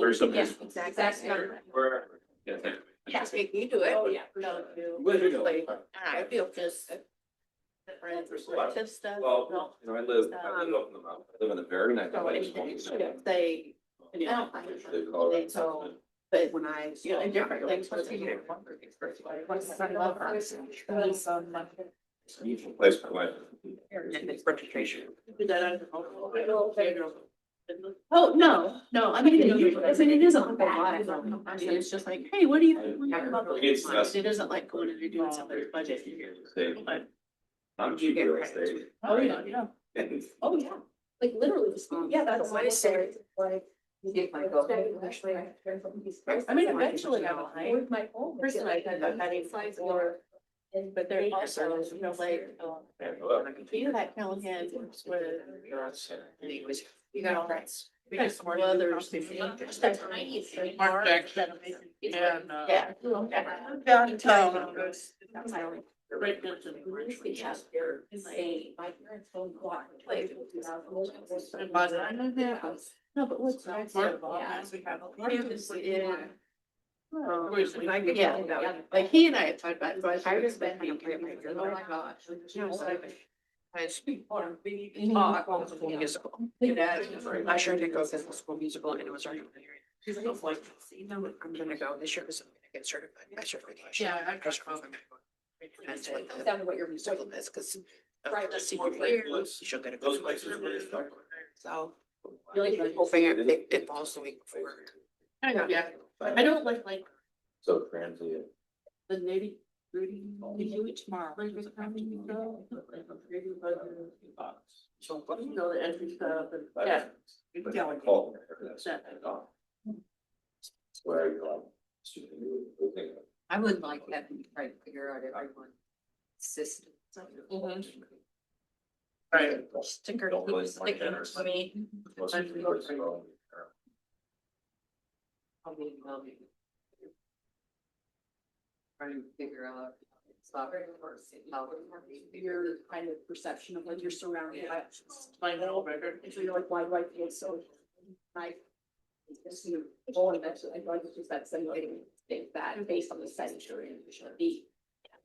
Where's the- Yeah, exactly. Wherever. Yeah. Yes, you do it. Oh, yeah. No, Where'd you go? like, I feel just. Different perspective stuff. Well, No. you know, I live up in the mountain. I live in a very nice place. They. They call it- So, but when I, you know, in different things. Once you get one for these first one, once I love her. Place for life. And it's registration. Oh, no, I mean, it is a whole lot. I mean, it's just like, hey, what do you? It isn't like going and doing somebody's budget. But- I'm cheap real estate. Oh, yeah. Oh, yeah. Like literally. Yeah, that's why I say. You get my go. I mean, eventually I would hire my own person, I had that size or. But they're also, you know, like, Peter Pat Callahan works with. Anyways, You got all that. Because others. Mark Jackson. And, Yeah. Downtown. Right next to the bridge, we have here, my parents own block. And by the end of that house. No, but what's nice Mark, about that? we have a- Yeah, like he and I have talked about, it, but I just been, oh my gosh. I sure did go to the school musical and it was already. I'm gonna go this year because I'm gonna get certified, my certification. Yeah, I trust That's what the- Exactly what you're. problem is, because the senior year, she'll get a. Those places are really dark. So, hoping it falls the week before. I know, yeah, I don't like So transient. the nitty gritty. We do it tomorrow. So, you know, the entry stuff and. Yeah. Yeah. Call. That. Where you go. I would like having to try to figure out everyone's system. Right. Sticker, Don't really keep like sticking dinners. to me. Most of the yours are all- Trying to figure out. Your kind of perception of like you're surrounded by. My whole record. And so you're like, why do I feel so? Like. Just, you know, and that's, I like it's just that simulating thing that based on the setting you're in, you should be.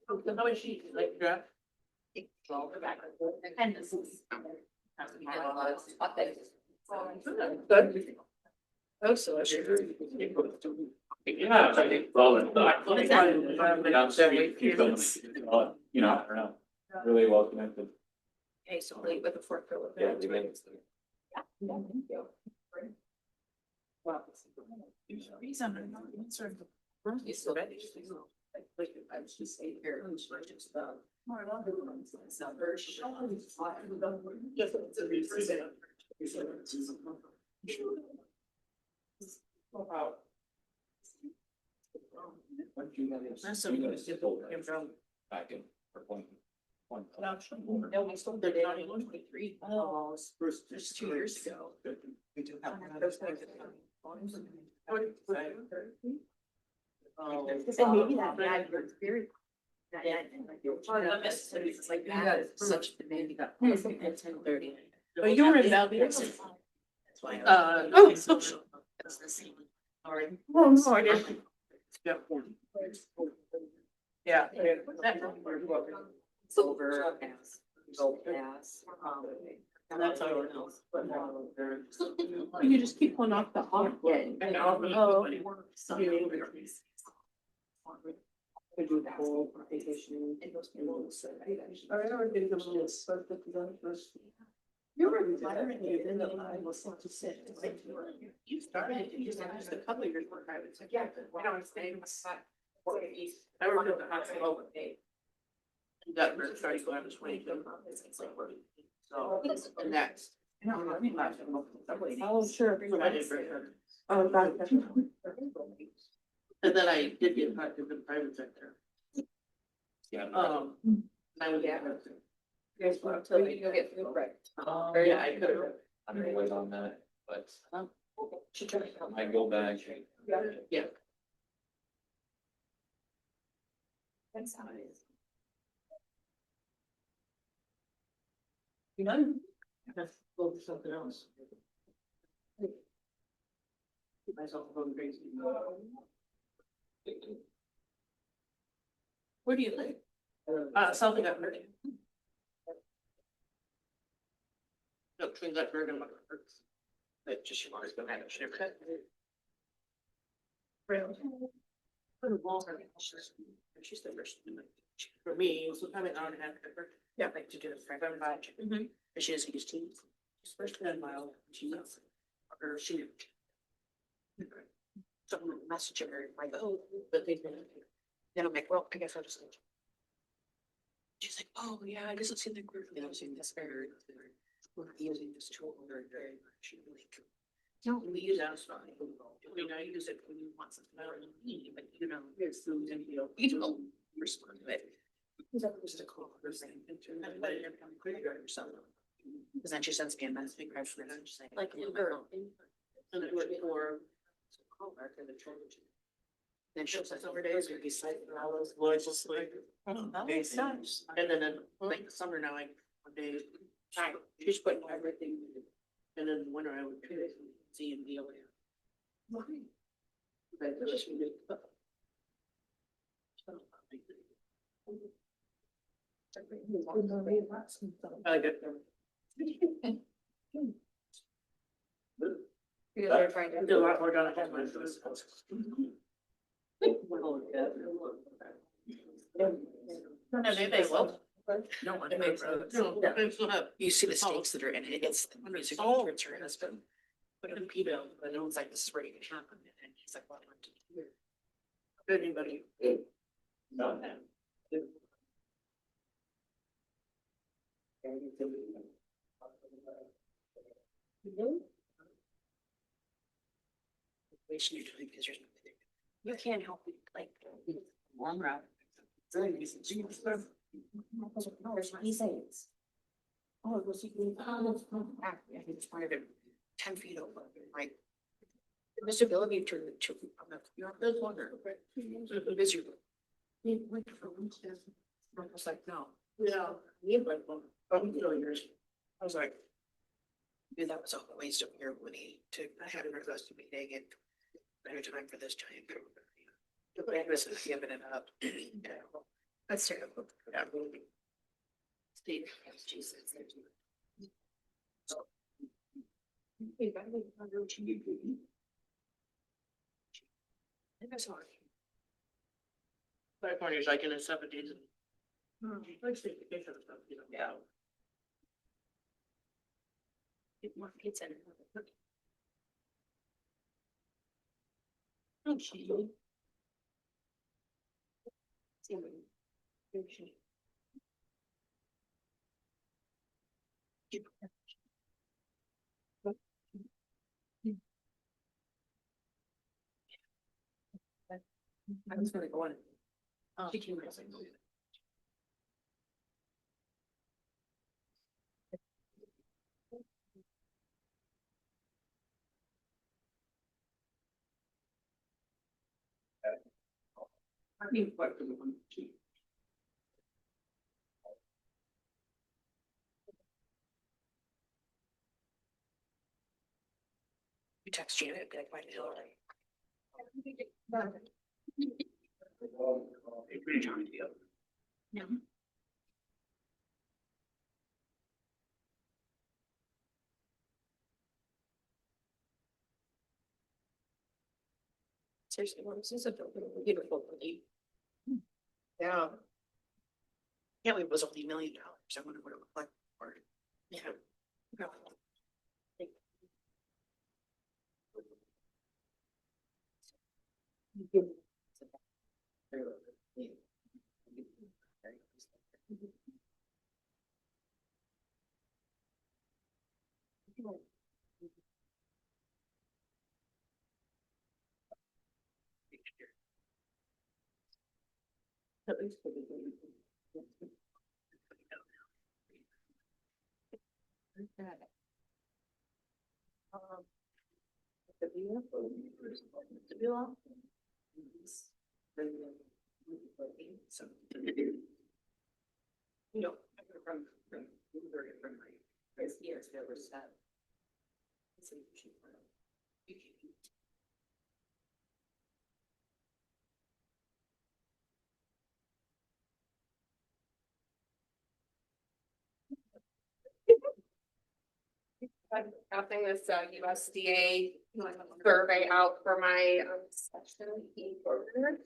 How is she, like, yeah? And this is. Good. Oh, so I should. Yeah. Down the street, people, you know, I don't know, really well connected. Okay, so late with the fourth pillar. Yeah, we made it. You still ready? Like, I was just saying here, I'm just more along the lines of number. That's so good. Back in for one. No, we sold it in 2023. Oh, just 2 years ago. We do have. And maybe that guy was very. It's like you got such demand, you got. At 10:30. But you were in Bellevue. That's why. Oh, social. That's the same. All right. Oh, no, I didn't. Yeah. Silver, gas, gold gas, That's all it knows. You just keep one off the hot. Yeah. And all. To do the whole vacation. You're retiring, you didn't know I was to sit. You started, you just a couple of years work, I was like, yeah, I don't stay with that. I worked at the hospital. And that really started going to 20. So, and next. Oh, sure. Oh, God. And then I did get back to the private sector. Yeah. I was. Guys, until you go get food, right? Yeah, I could have. I'm gonna wait on that, but She tried to I go back. Yeah. That's how it is. You know? That's go to something else. Keep myself from crazy. Where do you live? South Governor. No, between Glenberg and McGregor. That just you always go ahead and share. She's the first. For me, it was probably an hour and a half. Yeah, like to do the front batch. And she doesn't use Teams. She's first 10 mile. She knows. Or she. Someone message her like, oh, but they didn't. Then I'm like, well, I guess I'll just. She's like, oh yeah, I doesn't seem like we're using this very. We're using this tool very, very much. Like, no, we use it. We don't use it when you want something out of me, but you know, there's food and you don't respond to it. Just a call or something. Because then she sends me a message. Like, girl. And it worked for. Then she'll send over days where he's like, all those boys just like. Makes sense. And then like summer now, like one day, she's putting everything. And then winter I would see and deal with. But just really. I get them. You guys are trying to Do a lot more done at home. No, they will. No one. You see the stakes that are in it, it's the music towards her husband. But in Pedo, I know it's like this is where you can happen, and he's like, what to do? Anybody? No. Wasting your time because there's nothing there. You can't help it, like. Long route. There's he says. Oh, it was even. I just wanted it 10 feet over, like. The visibility to, you're the wonder. It is your. I was like, no. Yeah. I was like. Knew that was a waste of your money to have an requested meeting and better time for this giant. But I was giving it up. That's terrible. Yeah. Steve, Jesus. Five corners like in a 7 days. Like vacation and stuff, you know. Yeah. Get more pizza. Oh, she. I was gonna go on. She came. You text Janet, be like, why did you? No. Seriously, what was this a beautiful building? Yeah. Yeah, it was only $1 million. I wonder what it looked like. Or, yeah. At least for the. You know, from very friendly, because he has never said. I'm passing this USDA survey out for my section E order.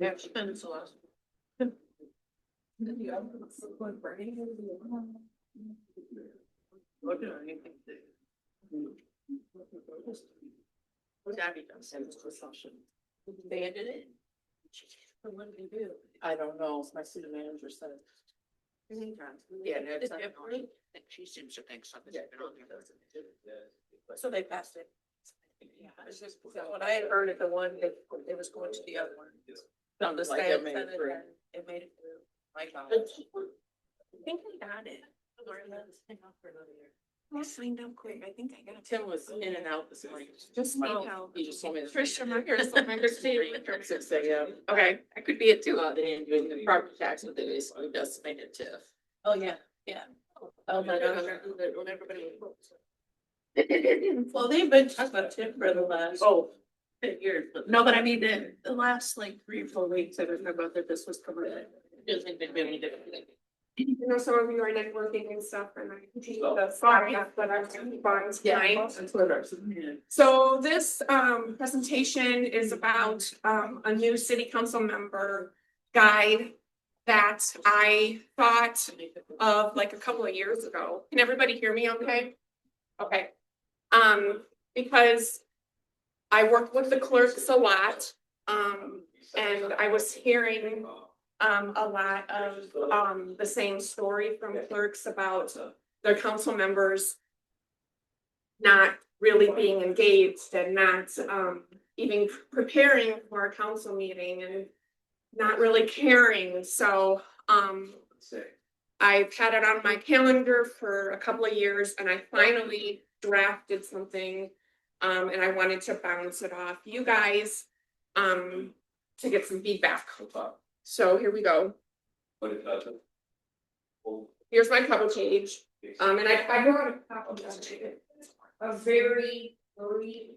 Yeah, she been so last. What do I think? Gabby does send us to assumption. They ended it. What did they do? I don't know, my city manager said. Yeah, next time. She seems to think something's been on there. So they passed it. Yeah, it's just, when I had heard it, the one that it was going to the other one. On the Like state it made it senate, through. and it made it through. My God. I think I got it. I signed up quick. I think I got it. Tim was in and out this morning. Just need help. He just told me. Trisha, my hair's so understated. 6 a.m. Okay, I could be it too. They didn't do the property tax, but they basically decimated TIF. Oh, yeah, yeah. Oh my gosh. When everybody was. Well, they've been talking about TIF for the last. 10 years. No, but I mean, the last like 3 or 4 weeks, I was talking about that this was coming in. Doesn't been really different. You know, some of you are networking and stuff, and I continue the sorry, but I'm fine tonight. So this presentation is about a new city council member guide that I thought of like a couple of years ago. Can everybody hear me okay? Okay. Because I work with the clerks a lot, and I was hearing a lot of the same story from clerks about their council members not really being engaged and not even preparing for a council meeting and not really caring. So I've had it on my calendar for a couple of years, and I finally drafted something, and I wanted to bounce it off you guys to get some feedback. So here we go. Here's my cover page. And I brought a copy of it. A very brief.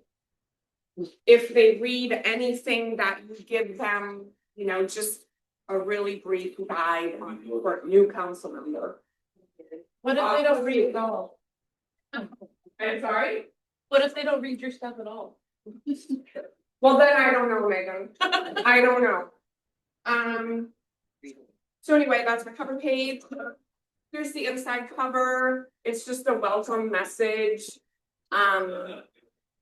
If they read anything that you give them, you know, just a really brief guide for a new council member. What if they don't read it all? I'm sorry? What if they don't read your stuff at all? Well, then I don't know, Megan. I don't know. So anyway, that's my cover page. Here's the inside cover. It's just a welcome message.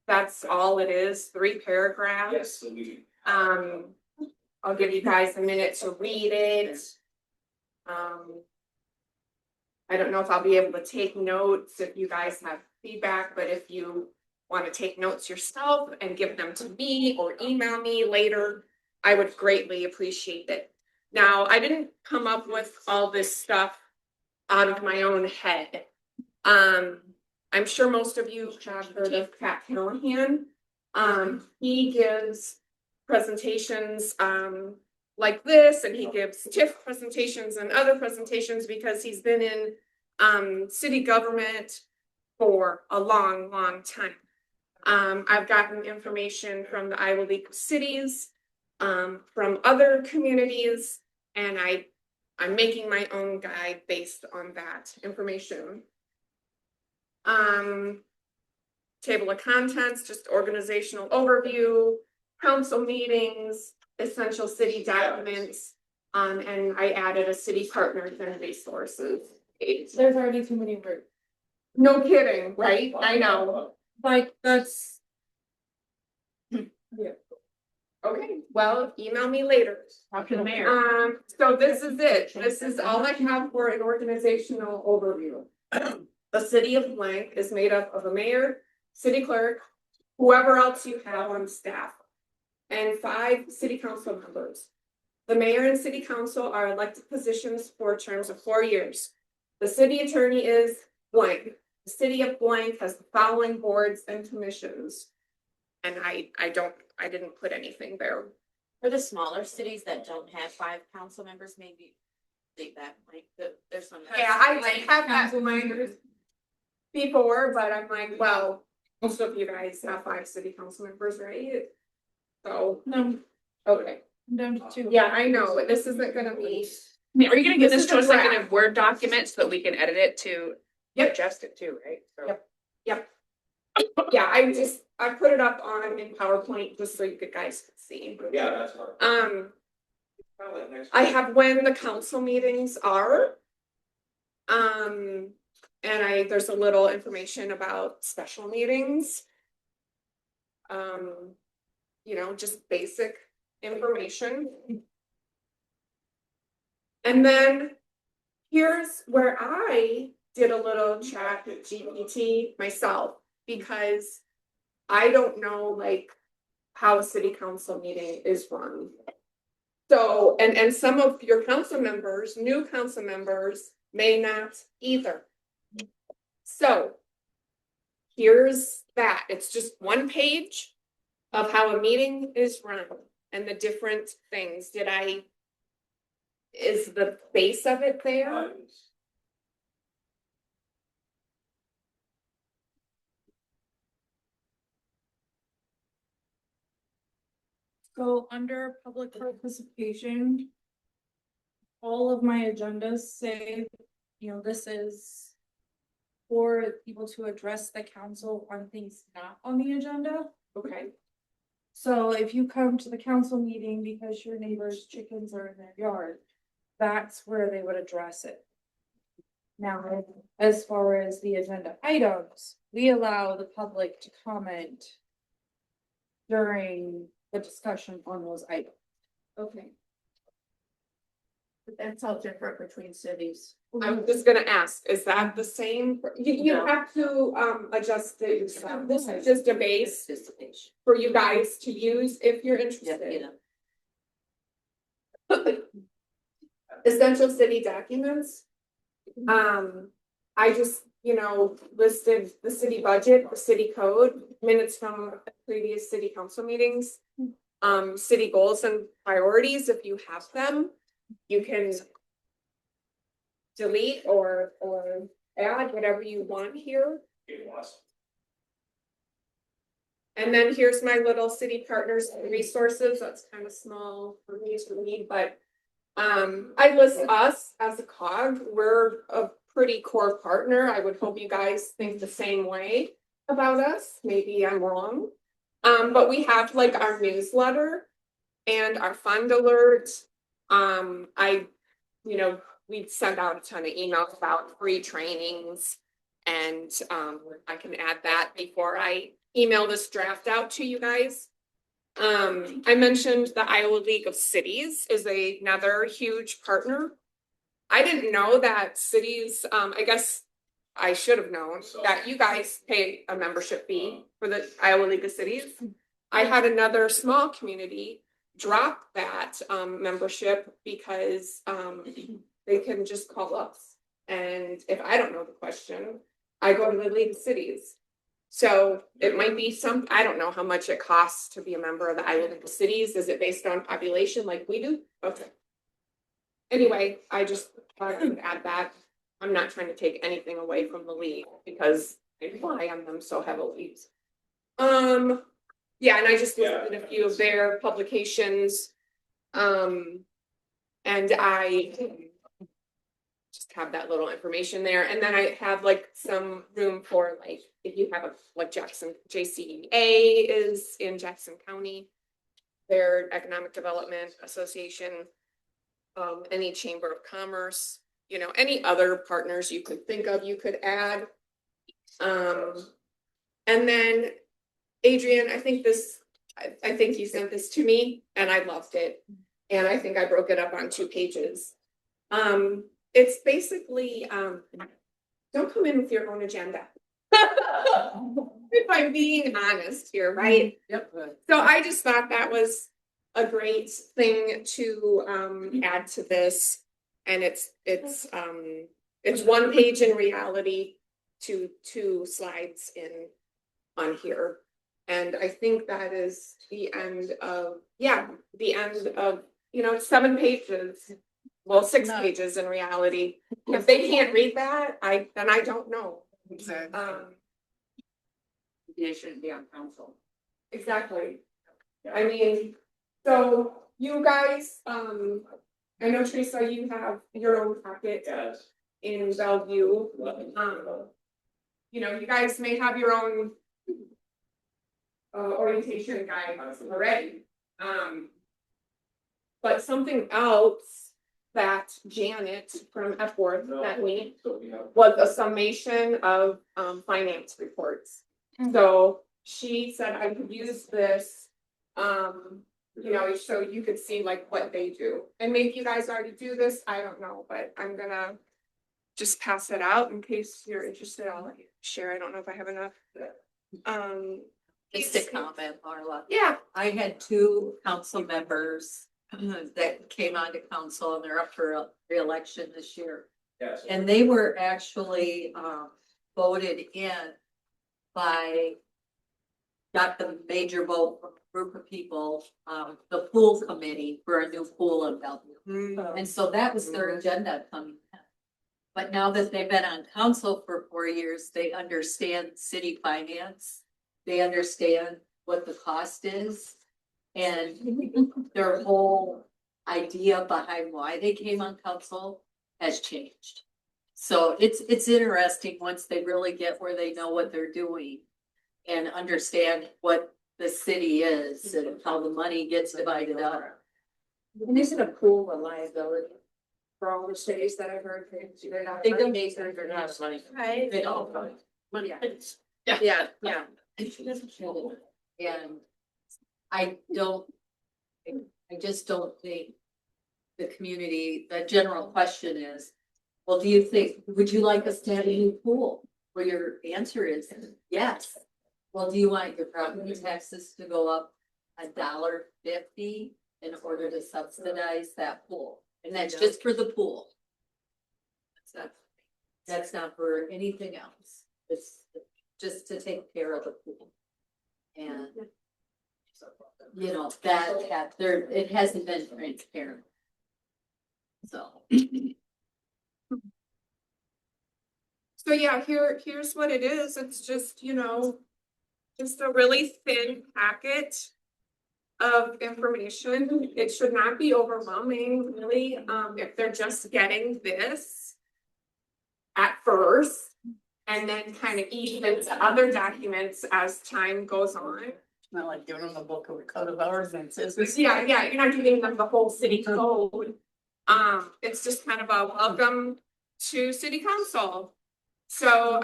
That's all it is, 3 paragraphs. I'll give you guys a minute to read it. I don't know if I'll be able to take notes if you guys have feedback, but if you want to take notes yourself and give them to me or email me later, I would greatly appreciate it. Now, I didn't come up with all this stuff out of my own head. I'm sure most of you have heard of Pat Callahan. He gives presentations, like this, and he gives TIF presentations and other presentations because he's been in, city government for a long, long time. I've gotten information from the Iowa League of Cities, from other communities, and I'm making my own guide based on that information. Table of contents, just organizational overview, council meetings, essential city documents, and I added a city partners and resources page. There's already too many words. No kidding, right? I know. Like, that's. Okay, well, email me later. Talk to the mayor. So this is it. This is all I have for an organizational overview. The city of blank is made up of a mayor, city clerk, whoever else you have on staff, and 5 city council members. The mayor and city council are elected positions for terms of 4 years. The city attorney is blank. The city of blank has the following boards and commissions. And I didn't put anything there. For the smaller cities that don't have 5 council members, maybe leave that, like, there's some. Yeah, I have that in mind before, but I'm like, well, most of you guys have 5 city council members, right? So, No, okay, I'm down to 2. yeah, I know, this isn't gonna be. I mean, are you gonna give This this to is us a like in a draft. Word document so that we can edit it to Yep. adjust it too, right? So- Yep. Yeah, I put it up on in PowerPoint just so you guys could see. Yeah, that's fine. I have when the council meetings are. And there's a little information about special meetings. You know, just basic information. And then here's where I did a little chat with GPT myself, because I don't know like how a city council meeting is run. So, and some of your council members, new council members, may not either. So here's that. It's just one page of how a meeting is run and the different things. Is the base of it there? So under public participation, all of my agendas say, this is for people to address the council on things not on the agenda. Okay. So if you come to the council meeting because your neighbor's chickens are in their yard, that's where they would address it. Now, as far as the agenda items, we allow the public to comment during the discussion on those items. Okay. But that's all different between cities. I was just gonna ask, is that the same? You No. have to adjust it yourself. This is just a base Participation. for you guys to use if you're Yeah, interested. Essential city documents. I just, listed the city budget, the city code, minutes from previous city council meetings. City goals and priorities, if you have them, you can delete or add whatever you want here. And then here's my little city partners and resources. That's kind of small for me to read, but I list us as a cog. We're a pretty core partner. I would hope you guys think the same way about us. Maybe I'm wrong. But we have like our newsletter and our fund alert. We send out a ton of emails about free trainings, and I can add that before I email this draft out to you guys. I mentioned the Iowa League of Cities is another huge partner. I didn't know that cities, I guess I should have known that you guys pay a membership fee for the Iowa League of Cities. I had another small community drop that membership because they can just call us. And if I don't know the question, I go to the League of Cities. So it might be I don't know how much it costs to be a member of the Iowa League of Cities. Is it based on population like we do? Okay. Anyway, I just thought I would add that. I'm not trying to take anything away from the league because I rely on them so heavily. Yeah, and I just listed a few of their publications. And I just have that little information there. And then I have like some room for like, if you have like JCEA is in Jackson County, their Economic Development Association, any Chamber of Commerce, you know, any other partners you could think of, you could add. And then Adrian, I think you sent this to me and I loved it. And I think I broke it up on 2 pages. It's basically, don't come in with your own agenda. If I'm being honest here, right? Yep. So I just thought that was a great thing to add to this. And it's 1 page in reality, 2 slides on here. And I think that is the end of, you know, 7 pages. Well, 6 pages in reality. If they can't read that, then I don't know. Exactly. They shouldn't be on council. Exactly. I mean, so you guys, I know Teresa, you have your own packet in Bellevue. You know, you guys may have your own orientation guide already. But something else that Janet from Epworth sent me was a summation of finance reports. So she said I could use this, you know, so you could see like what they do. And maybe you guys already do this, I don't know, but I'm gonna just pass it out in case you're interested. I'll share. I don't know if I have enough. Just a comment, Marla. Yeah. I had 2 council members that came onto council and they're up for re-election this year. Yes. And they were actually voted in by, got the major vote from a group of people, the pool committee for a new pool in Bellevue. And so that was their agenda coming in. But now that they've been on council for 4 years, they understand city finance. They understand what the cost is. And their whole idea behind why they came on council has changed. So it's interesting once they really get where they know what they're doing and understand what the city is and how the money gets divided up. And isn't a pool a liability for all the cities that I've heard? They don't They don't have money. Right. They don't. Money. Yeah. And I just don't think the community, the general question is, well, would you like us to have a new pool? Well, your answer is yes. Well, do you want your property taxes to go up $1.50 in order to subsidize that pool? And that's just for the pool. That's not for anything else. It's just to take care of the pool. And you know, that there, it hasn't been transparent. So. So yeah, here's what it is. It's just, you know, just a really thin packet of information. It should not be overwhelming, really, if they're just getting this at first and then kind of ease into other documents as time goes on. Not like giving them a book of code of ordinances. Yeah, you're not giving them the whole city code. It's just kind of a welcome to city council. So,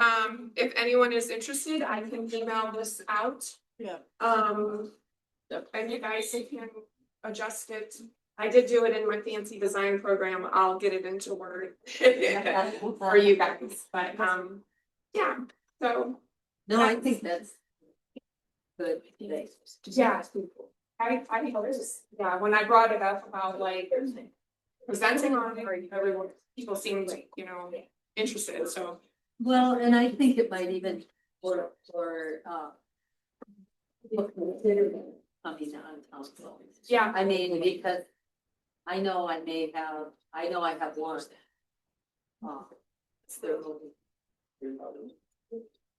if anyone is interested, I can email this out. Yeah. And you guys can adjust it. I did do it in my fancy design program. I'll get it into Word for you guys, but, yeah, so. No, I think that's good. Yeah. I noticed, yeah, when I brought it up about like presenting on it, everyone, people seemed, you know, interested, so Well, and I think it might even for, consider coming on council. Yeah. I mean, because I know I have one. So,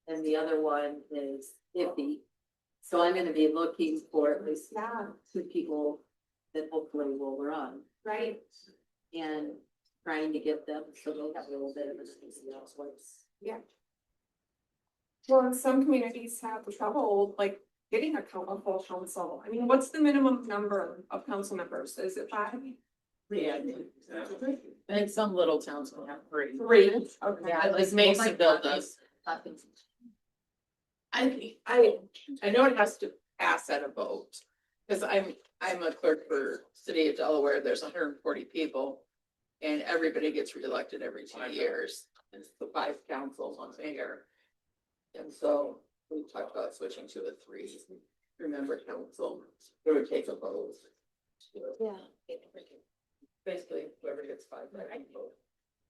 and the other one is iffy. So I'm gonna be looking for at least two people that hopefully will run Right. and trying to get them so they'll have a little bit of a voice. Yeah. Well, and some communities have trouble like getting a full council. I mean, what's the minimum number of council members? Is it 5? Yeah. And some little towns will have 3. 3. Okay. Yeah, like Masonville does. I know it has to pass at a vote, cause I'm a clerk for city of Delaware, there's 140 people. And everybody gets reelected every 2 years, it's the 5 council, 1 mayor. And so we talked about switching to a 3-member council, it would take a vote. Yeah. Basically, whoever gets 5, right? vote.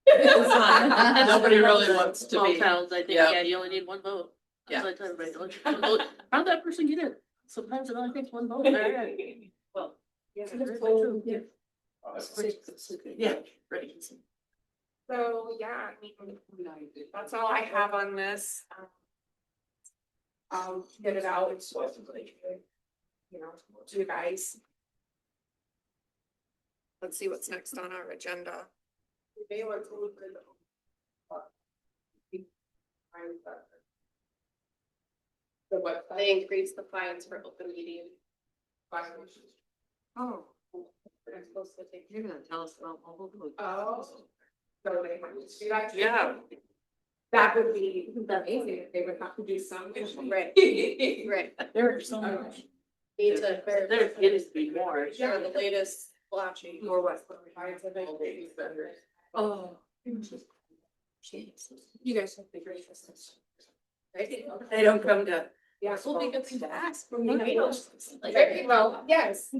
That's Nobody really wants to Small be. towns, I think, Yeah. yeah, you only need 1 vote. Yeah. That's what I tell everybody, "Don't you vote? How'd that person get in? Sometimes it only takes 1 vote. Well, yeah. Very true. Yeah. Yeah, right. So, yeah, I mean, that's all I have on this. I'll get it out. You know, to you guys. Let's see what's next on our agenda. The what? They increased the fines for open meeting. Oh. I'm supposed to take. You're gonna tell us about mobile food. Oh. So they have to do that. Yeah. That would be amazing if they would have to do some. Right. Right. There are so much. Need to verify. There needs to be more. Yeah, the latest flashy. Or what? Oh. You guys have the greatest. They don't come to. Yeah. This will be a good thing to ask. Very well, yes.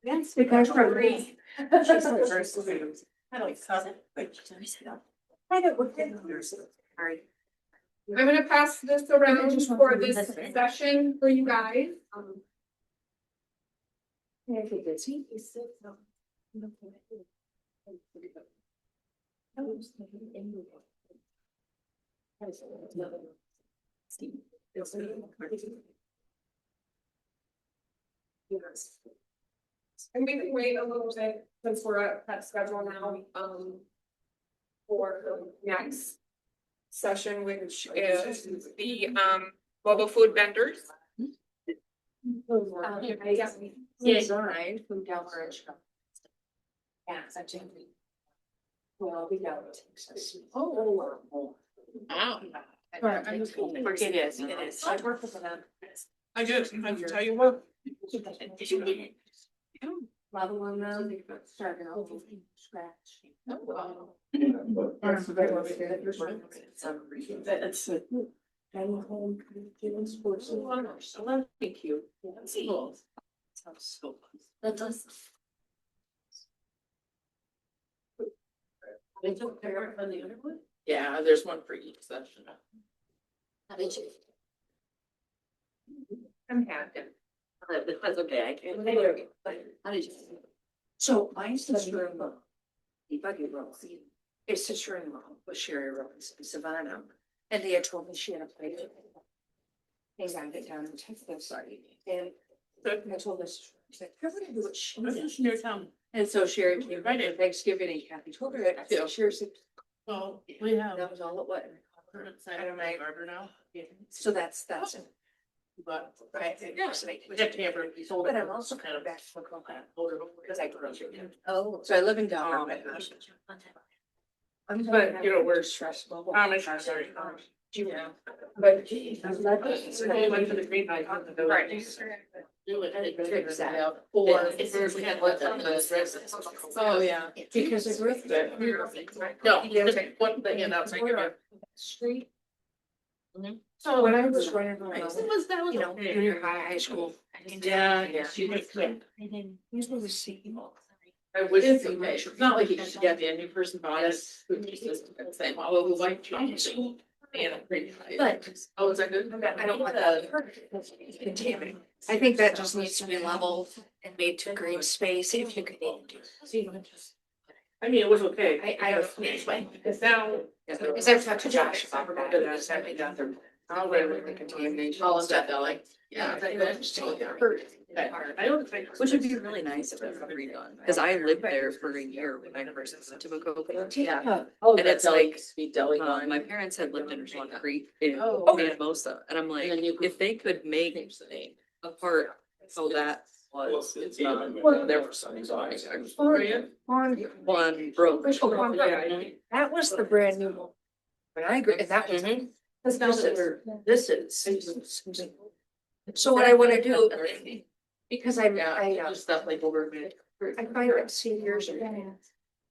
Yes. Because for me. I'm gonna pass this around for this session for you guys. And we can wait a little bit since we're at that schedule now, for the next session, which is the, mobile food vendors. Yes, all right, from Delaware. Yeah, such a. Well, we got it. Oh. Wow. It is. I work with them. I do, I can tell you what. Level one now, they got started off from scratch. Oh, wow. That's Thank you. Cool. That does. They took care of the other one? Yeah, there's one for each session. How did you? I'm happy. That's okay, I can't. How did you? So my sister-in-law, his sister-in-law was Sherry Rose in Savannah, and they had told me she had a place. They got it down in Texas, and I told this, she said, "You're gonna do what she This did." is near town. And so Sherry came right in Thanksgiving and Kathy told her that. I said, Sherry said, Well, we have. that was all it was. I don't know, Garber now. So that's it. But. Right. Yeah. We have to have her. But I'm also kind of back for because I grew up here. Oh. So I live in Delaware. But you know, we're stressful. Yeah. But. Went to the green light. Right. Do it. Exactly. Or. We had one of those. Oh, yeah. Because it's worth it. No, just one thing and outside. Street. So when I was running around, That was you know, okay. junior high, high school. Yeah. I wish it's not like you should get the new person bought us. Food just saying, well, we like to. And I'm pretty. But Oh, is that good? I don't want the contaminant. I think that just needs to be leveled and made to green space if you could. I mean, it was okay. I don't know, anyway. It's now. Because I've talked to Josh about that. I'll live with the contamination. All of that, like. Yeah. I don't think. Which would be really nice if it was redone, because I lived there for a year when I first moved to McGregor. Yeah. Oh, And it's like, Speed deli one. My parents had lived in Swan Creek in Oh. Mimosa, and I'm like, And then you- if they could make a part so that was, there were some signs. One broke. That was the brand new one. When I grew, and that was. This is. So what I wanna do, because I Just stuff like over. find that seniors are.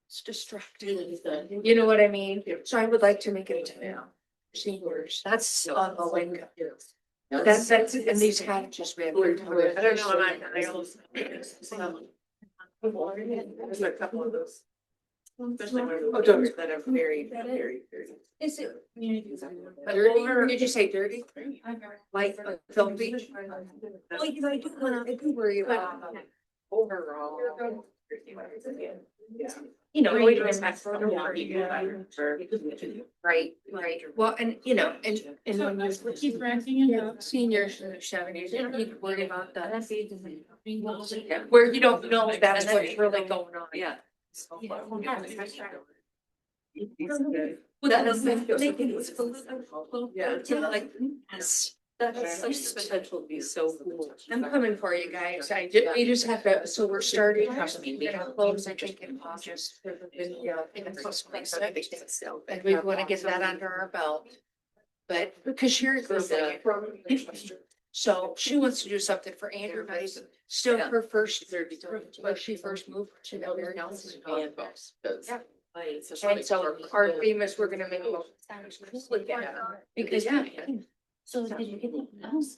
It's distracting. You know what I mean? So I would like to make it to seniors. That's on the link. That's, and these cottages, man. I don't know, and I also. There's a couple of those. Especially when that are very, very, very. Is it? Dirty? Did you say dirty? Like filthy? Well, you know, I do worry about overall. You know, we don't have. Right, right. Well, and you know, and when you keep ranking it, seniors in the seventies, you don't need to worry about that. Where you don't know if that's what's really going on. Yeah. Well, that doesn't feel like it was. Yeah. Like, yes. That's such potential to be so cool. I'm coming for you guys. We just have to, so we're starting. We have close, I think, in August. And we wanna get that under our belt. But because Sherry goes there. So she wants to do something for Andrew, but it's still her first, when she first moved to Mary Nelson. Yeah. And so our theme is we're gonna make. Because. So did you get it?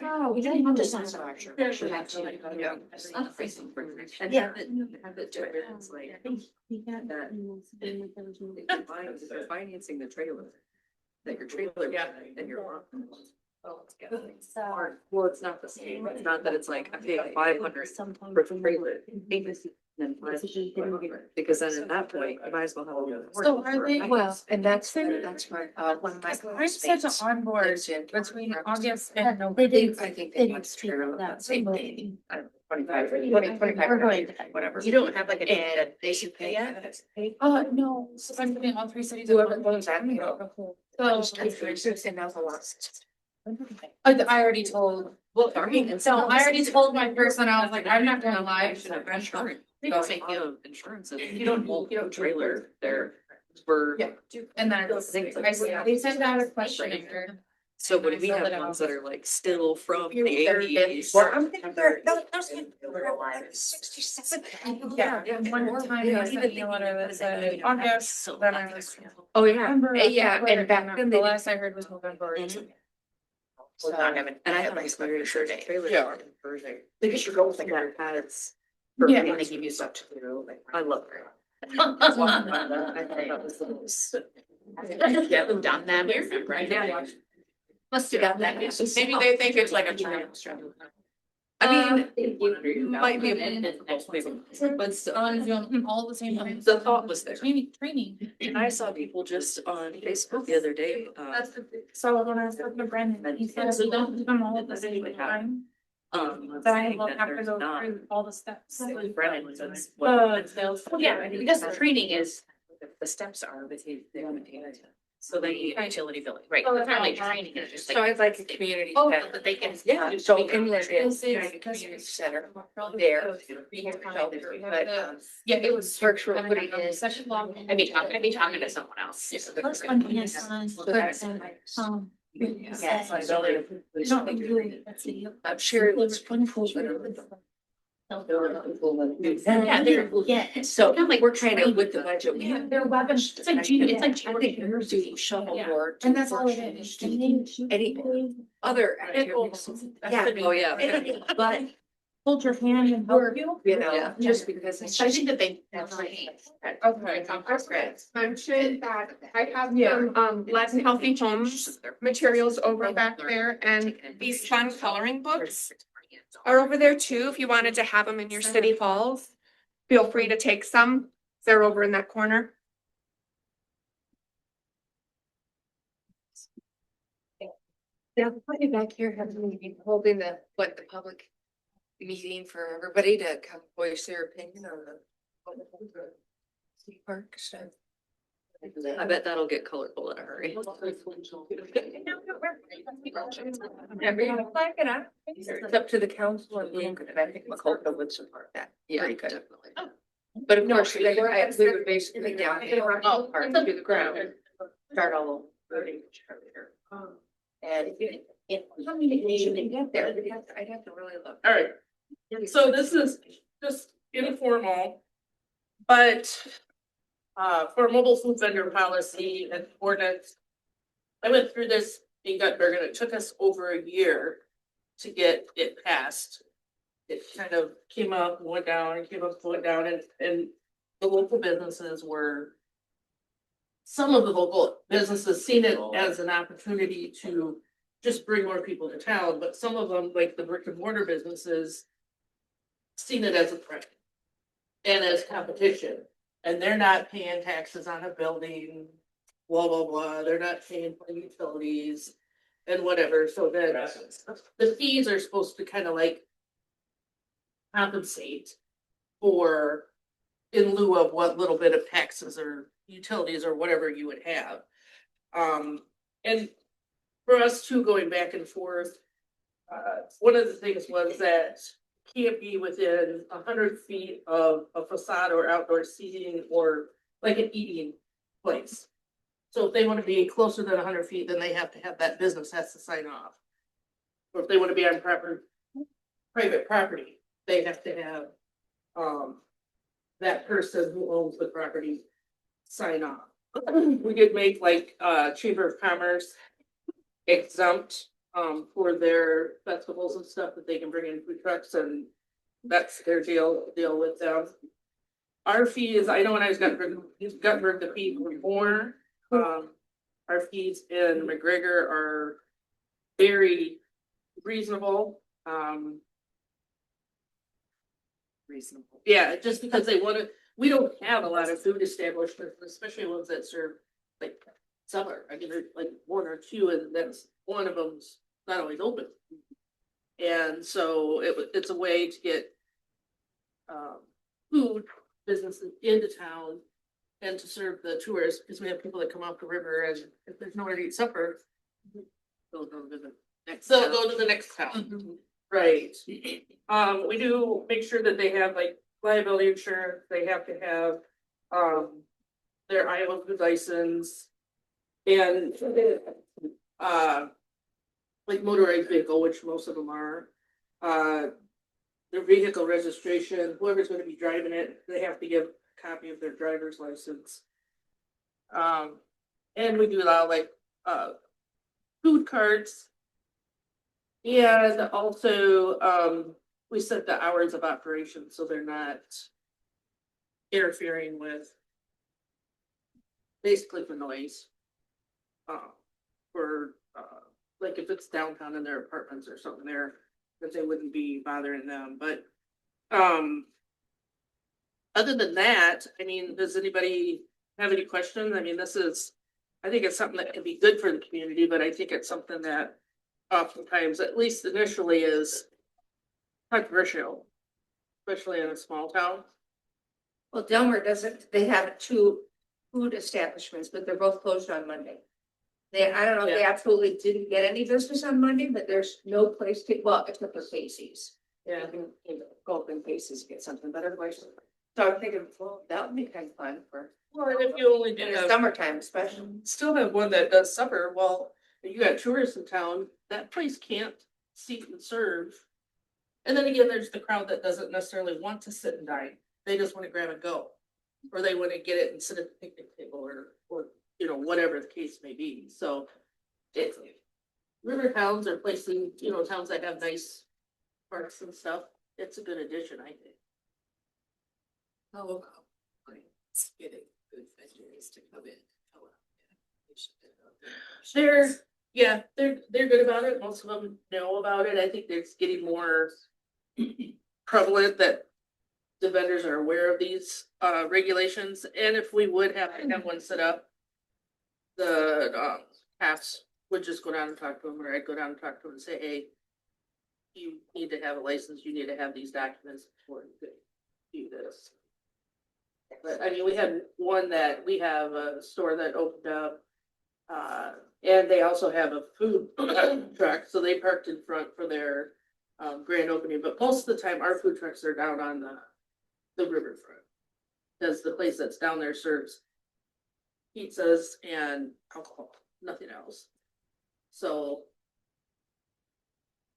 Oh, we didn't have to sign. And Yeah. have it to where it's like financing the trailer. That your trailer, and your. Well, it's not the same. It's not that it's like, I pay 500 for the trailer. Then 500, because then at that point, you might as well have a little. So are they- Well, and that's my, one of my. I'm set to onboard between August and I November. think they want to trailer that same thing. 25, We're going to, whatever. You don't have like a. And they should pay it. no, so I'm doing all three cities. Whoever owns that. So And that's a lot. I already told, so I already told my person, I was like, I'm not gonna lie. Insurance. Don't Take make of insurance. You don't trailer there for. Yeah. And then they sent out a questionnaire. So when we have ones that are like still from the eighties. Well, I'm thinking they're 67. Yeah, and one more time, I sent you a letter that said August, then I was. Oh, yeah. November, Yeah, October, and back then the they. last I heard was November. Well, not having. And I have my trailer day. Yeah. They should go with like that pads. Yeah. And they give you stuff to do. Like, I love her. You haven't done them, right? Yeah. Must have got that. Maybe they think it's like a trial. I mean, might be a bit, but still, Doing all the same things. the thought was there. Training. And I saw people just on Facebook the other day, So when I was talking to Brandon, he said, we don't do them all at the same time. But I will have to go through all the steps. Yeah, because the training is, the steps are with you. So they need utility billing, right? Oh, It's not like okay. training, it's just So like. I'd like a community. Oh, center. but they can. Yeah, so in there is This is- community center there. But Yeah, it was. Clerks were putting in. Such a long. I'd be talking to someone else. First one he has signed, Yes. No, really, that's the. I'm sure it was. Yeah, they're, yeah, So kind of like we're trying to, trained with the budget. we Yeah, have they're weapons. It's like, it's like. I think yours do shuffleboard. And that's all it is. Any other activities. Yeah, oh, yeah. But hold your hand and help you. You know, just because it's. I think that they. Okay, mentioned that I have some, Let's Healthy Homes materials over back there, and these fun coloring books are over there too, if you wanted to have them in your city halls. Feel free to take some, they're over in that corner. Yeah, put it back here, having me holding the public meeting for everybody to come voice their opinion on the city park stuff. I bet that'll get colorful in a hurry. It's up to the council and I think Macomb would support that. Yeah, definitely. But of course, we would basically down all parts to the ground, start all over. And if how many days you get there, I'd have to really look. All right, so this is just informal, but for mobile food vendor policy and ordinance, I went through this in Gutberg and it took us over a year to get it passed. It kind of came up, went down, came up, went down, and the local businesses were, some of the local businesses seen it as an opportunity to just bring more people to town, but some of them, like the brick and mortar businesses, seen it as a threat and as competition. And they're not paying taxes on a building, blah, blah, blah. They're not paying for utilities and whatever. So then the fees are supposed to kind of like compensate for, in lieu of what little bit of taxes or utilities or whatever you would have. And for us too, going back and forth, one of the things was that can't be within 100 feet of a facade or outdoor seating or like an eating place. So if they want to be closer than 100 feet, then they have to have that business has to sign off. Or if they want to be on private property, they have to have that person who owns the property sign off. We could make like Chamber of Commerce exempt for their festivals and stuff that they can bring in food trucks, and that's their deal with them. Our fees, I know when I was Gutberg, the fees were more. Our fees in McGregor are very reasonable. Reasonable. Yeah, just because they want to, we don't have a lot of food establishments, especially ones that serve like summer. I mean, there's like one or two, and that's one of them's not always open. And so it's a way to get food businesses into town and to serve the tourists, because we have people that come off the river, and if there's nowhere to eat supper, they'll go to the next town. Go to the next town. Right. We do make sure that they have like liability insurance. They have to have their Iowa food license and like motorized vehicle, which most of them are. Their vehicle registration, whoever's going to be driving it, they have to give a copy of their driver's license. And we do allow like food carts. And also, we set the hours of operation so they're not interfering with basically for noise. For like if it's downtown in their apartments or something there, that they wouldn't be bothering them. But other than that, I mean, does anybody have any questions? I mean, I think it's something that can be good for the community, but I think it's something that oftentimes, at least initially, is controversial, especially in a small town. Well, Delmer doesn't, they have 2 food establishments, but they're both closed on Monday. I don't know if they absolutely didn't get any business on Monday, but there's no place to, well, except for Casey's. Yeah. You can go up in Casey's, get something, but otherwise, so I'm thinking, well, that would be kind of fun for. Well, and if you only In did the summertime, especially. still have one that does supper, well, if you got tourists in town, that place can't seat and serve And then again, there's the crowd that doesn't necessarily want to sit and dine. They just wanna grab and go. Or they wanna get it and sit at the picnic table or, you know, whatever the case may be. So it's river towns or places, you know, towns that have nice parks and stuff. It's a good addition, I think. How about getting food vendors to come in? They're good about it. Most of them know about it. I think it's getting more prevalent that the vendors are aware of these regulations. And if we would have to have one set up, the pass would just go down and talk to them, or I'd go down and talk to them and say, hey, you need to have a license, you need to have these documents before you could do this. But I mean, we had one that we have a store that opened up. And they also have a food truck, so they parked in front for their grand opening, but most of the time our food trucks are down on the riverfront. Because the place that's down there serves pizzas and alcohol, nothing else. So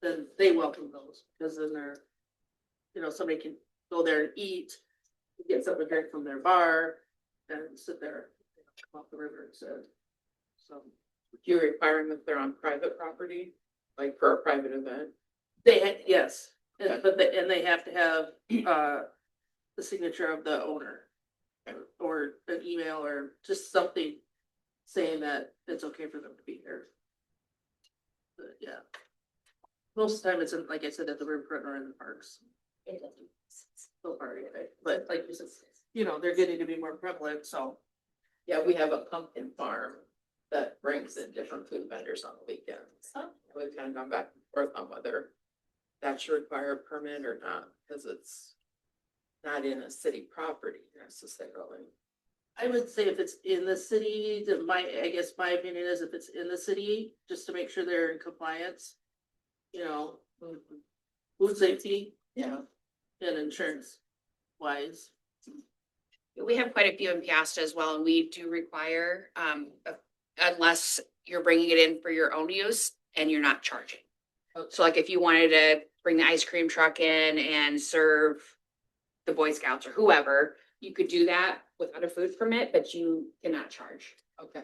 then they welcome those, because then they're, you know, somebody can go there and eat, get something to drink from their bar, and sit there, come off the river instead. So. Do you require them if they're on private property, like for a private event? Yes, and, but they have to have, the signature of the owner. Or an email or just something saying that it's okay for them to be there. But yeah. Most of the time it's in, like I said, at the riverfront or in the parks. So far, anyway, but like you said, you know, they're getting to be more prevalent, so. Yeah, we have a pumpkin farm that brings in different food vendors on the weekends. We've kind of gone back and forth on whether that should require a permit or not, because it's not in a city property necessarily. I would say if it's in the city, I guess my opinion is if it's in the city, just to make sure they're in compliance. You know, food safety. Yeah. And insurance wise. We have quite a few in Piasta as well, and we do require, unless you're bringing it in for your own use and you're not charging. So like if you wanted to bring the ice cream truck in and serve the Boy Scouts or whoever, you could do that without a food permit, but you cannot charge. Okay.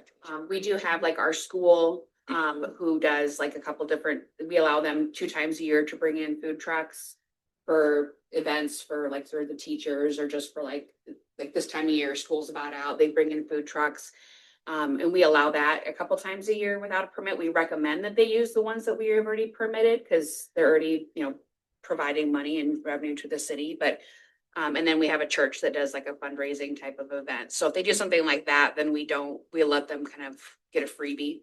We do have like our school, who does like a couple different, we allow them 2 times a year to bring in food trucks for events for like for the teachers or just for like this time of year, school's about out, they bring in food trucks. And we allow that a couple times a year without a permit. We recommend that they use the ones that we have already permitted because they're already, you know, providing money and revenue to the city. But, and then we have a church that does like a fundraising type of event. So if they do something like that, then we let them kind of get a freebie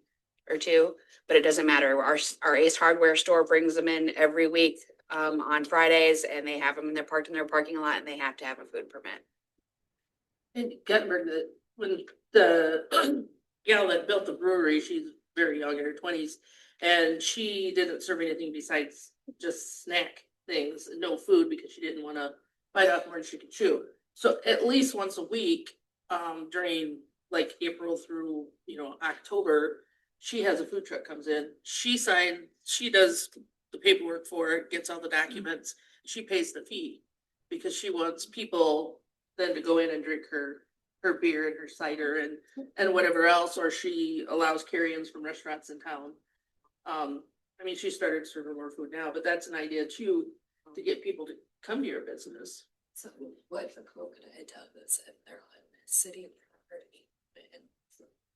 or two, but it doesn't matter. Our Ace Hardware store brings them in every week, on Fridays, and they have them in their parking lot, and they have to have a food permit. In Guttenberg, when the gal that built the brewery, she's very young in her 20s, and she didn't serve anything besides just snack things, no food, because she didn't want to bite off more than she could chew. So at least once a week, during like April through, you know, October, she has a food truck comes in. She does the paperwork for it, gets all the documents. She pays the fee because she wants people then to go in and drink her beer and her cider and whatever else, or she allows carry-ins from restaurants in town. I mean, she started serving more food now, but that's an idea too, to get people to come to your business. So what the coconut does if they're on city property, in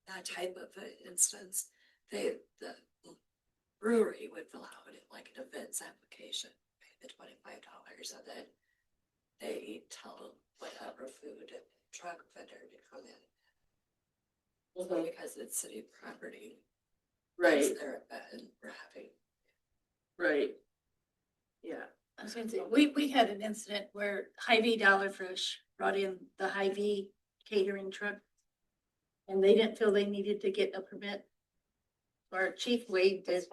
that type of an instance, the brewery would allow it in like an events application, pay the $25, and then they tell whatever food and truck vendor to come in. So because it's city property. Right. It's their event we're having. Right. Yeah. I was gonna say, we had an incident where Hy-Vee Dollar Fresh brought in the Hy-Vee catering truck. And they didn't feel they needed to get a permit. Our chief Wade did.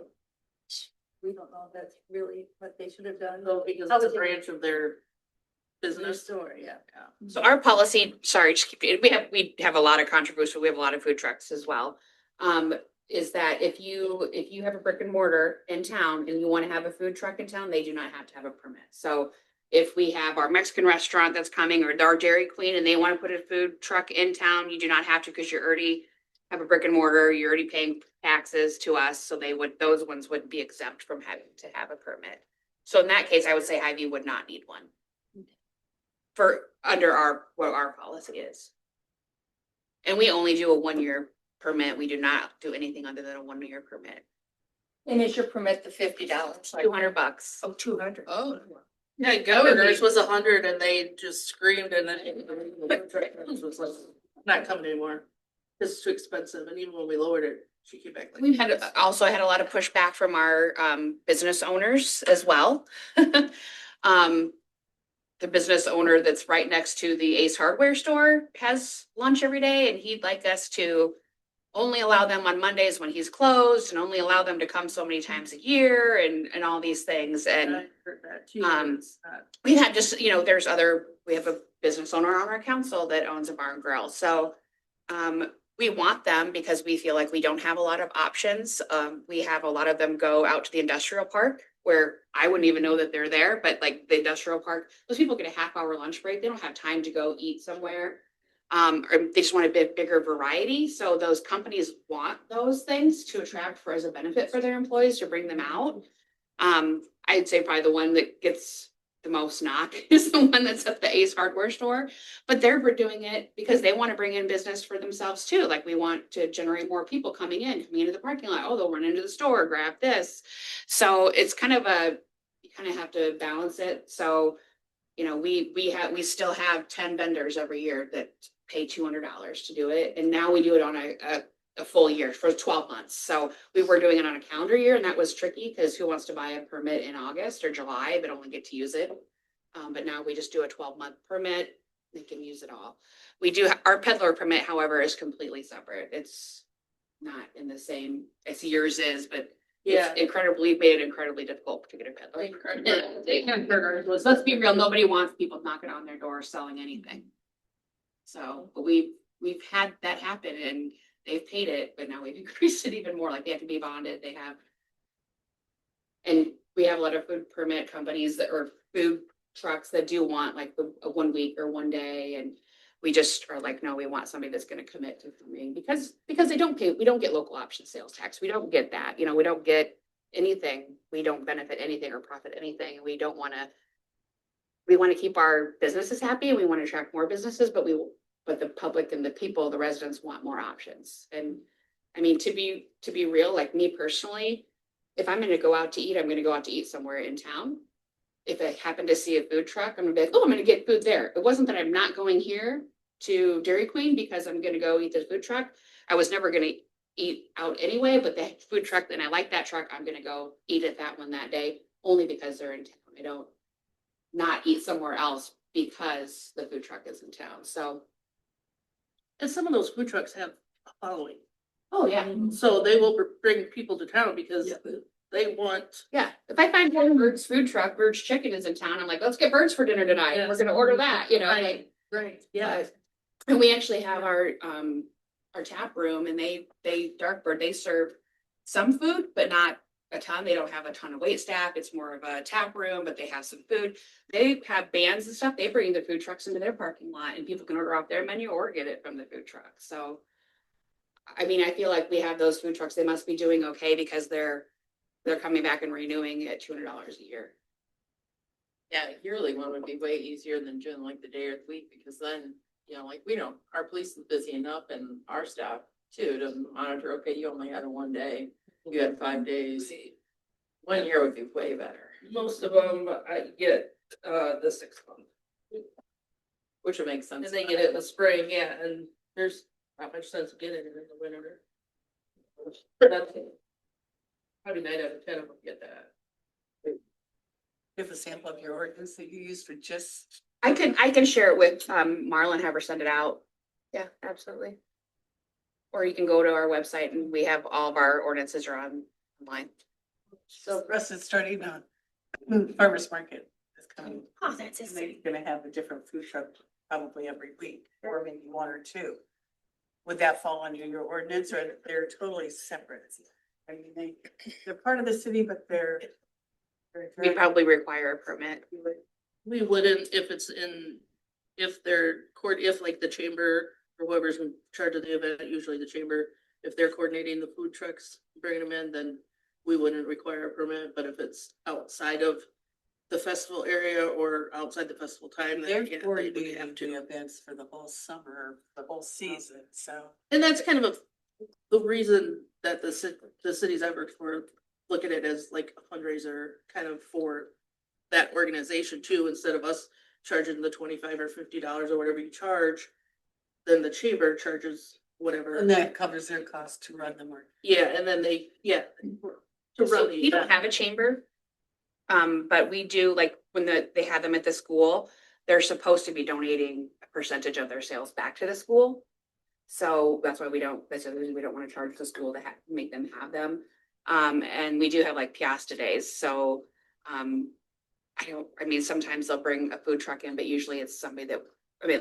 We don't know if that's really what they should have done. So because it's a branch of their business. Store, yeah. So our policy, sorry, just keep, we have a lot of controversy. We have a lot of food trucks as well. is that if you have a brick and mortar in town and you want to have a food truck in town, they do not have to have a permit. So if we have our Mexican restaurant that's coming or our Dairy Queen and they want to put a food truck in town, you do not have to because you already have a brick and mortar, you're already paying taxes to us. So those ones would be exempt from having to have a permit. So in that case, I would say Hy-Vee would not need one under what our policy is. And we only do a 1-year permit. We do not do anything other than a 1-year permit. And is your permit the $50? $200. Oh, 200. Oh. Yeah, Governor's was 100 and they just screamed and then it was like, not coming anymore. This is too expensive. And even when we lowered it, she came back. Like, We've had also had a lot of pushback from our business owners as well. The business owner that's right next to the Ace Hardware store has lunch every day, and he'd like us to only allow them on Mondays when he's closed, and only allow them to come so many times a year, and all these things. And I heard that too. It's not- we've had just, we have a business owner on our council that owns a bar and grill. So we want them because we feel like we don't have a lot of options. We have a lot of them go out to the industrial park where I wouldn't even know that they're there, but like the industrial park, those people get a half-hour lunch break. They don't have time to go eat somewhere. Or they just want a bit bigger variety. So those companies want those things to attract as a benefit for their employees to bring them out. I'd say probably the one that gets the most knock is the one that's at the Ace Hardware store, but they're doing it because they want to bring in business for themselves too. Like we want to generate more people coming into the parking lot. Oh, they'll run into the store, grab this. So it's kind of you kind of have to balance it. So, we still have 10 vendors every year that pay $200 to do it. And now we do it on a full year for 12 months. So we were doing it on a calendar year, and that was tricky because who wants to buy a permit in August or July but only get to use it? But now we just do a 12-month permit. They can use it all. We do our peddler permit, however, is completely separate. It's not in the same as yours is, but Yeah. we've made it incredibly difficult to get a peddler permit. Let's be real, nobody wants people knocking on their door selling anything. So, but we've had that happen and they've paid it, but now we've increased it even more. Like they have to be bonded. And we have a lot of food permit companies or food trucks that do want like a 1 week or 1 day. And we just are like, no, we want somebody that's going to commit to coming because they don't pay. We don't get local option sales tax. We don't get that. We don't get anything. We don't benefit anything or profit anything. We want to keep our businesses happy and we want to attract more businesses, but the public and the people, the residents want more options. And I mean, to be real, like me personally, if I'm going to go out to eat, I'm going to go out to eat somewhere in town. If I happen to see a food truck, I'm going to be like, oh, I'm going to get food there. It wasn't that I'm not going here to Dairy Queen because I'm going to go eat the food truck. I was never going to eat out anyway, but the food truck, and I like that truck, I'm going to go eat at that one that day only because they're in town. I don't not eat somewhere else because the food truck is in town. So. And some of those food trucks have a following. Oh, yeah. So they will bring people to town because they want. Yeah. If I find Bird's food truck, Bird's Chicken is in town, I'm like, let's get Bird's for dinner tonight. Yes. We're going to order that, Right, yeah. And we actually have our tap room and Darkbird, they serve some food, but not a ton. They don't have a ton of wait staff. It's more of a tap room, but they have some food. They have bands and stuff. They bring the food trucks into their parking lot and people can order off their menu or get it from the food truck. So, I mean, I feel like we have those food trucks. They must be doing okay because they're coming back and renewing at $200 a year. Yeah, a yearly one would be way easier than doing like the day or the week, because then, our police is busy enough and our staff too, to monitor, okay, you only had a 1 day, you had 5 days. 1 year would be way better. Most of them, I get, the 6 month. Which would make sense. And they get it in the spring, yeah, and there's not much sense of getting it in the winter. That's probably 9 out of 10 of them get that. You have a sample of your ordinance that you use for just. I can share it with Marla and have her send it out. Yeah, absolutely. Or you can go to our website and we have all of our ordinances are online. So Russ is starting on farmer's market is coming. Oh, that's They're gonna have a different food truck probably every week, or maybe 1 or 2. would that fall under your ordinance or they're totally separate? I mean, they're part of the city, but they're. We probably require a permit. We wouldn't if it's in, if they're if like the chamber or whoever's in charge of the event, usually the chamber, if they're coordinating the food trucks, bringing them in, then we wouldn't require a permit, but if it's outside of the festival area or outside the festival time, then They're yeah, they would coordinating have to. events for the whole summer, the whole season, so. And that's kind of the reason that the cities I worked for look at it as like a fundraiser kind of for that organization too, instead of us charging the $25 or $50 or whatever you charge, then the chamber charges whatever. And that covers their cost to run the market. Yeah, and then they, to So run the we don't event. have a chamber. But we do, like, when they have them at the school, they're supposed to be donating a percentage of their sales back to the school. So that's why we don't want to charge the school to make them have them. And we do have like Piasta days, so, sometimes they'll bring a food truck in, but usually it's somebody that,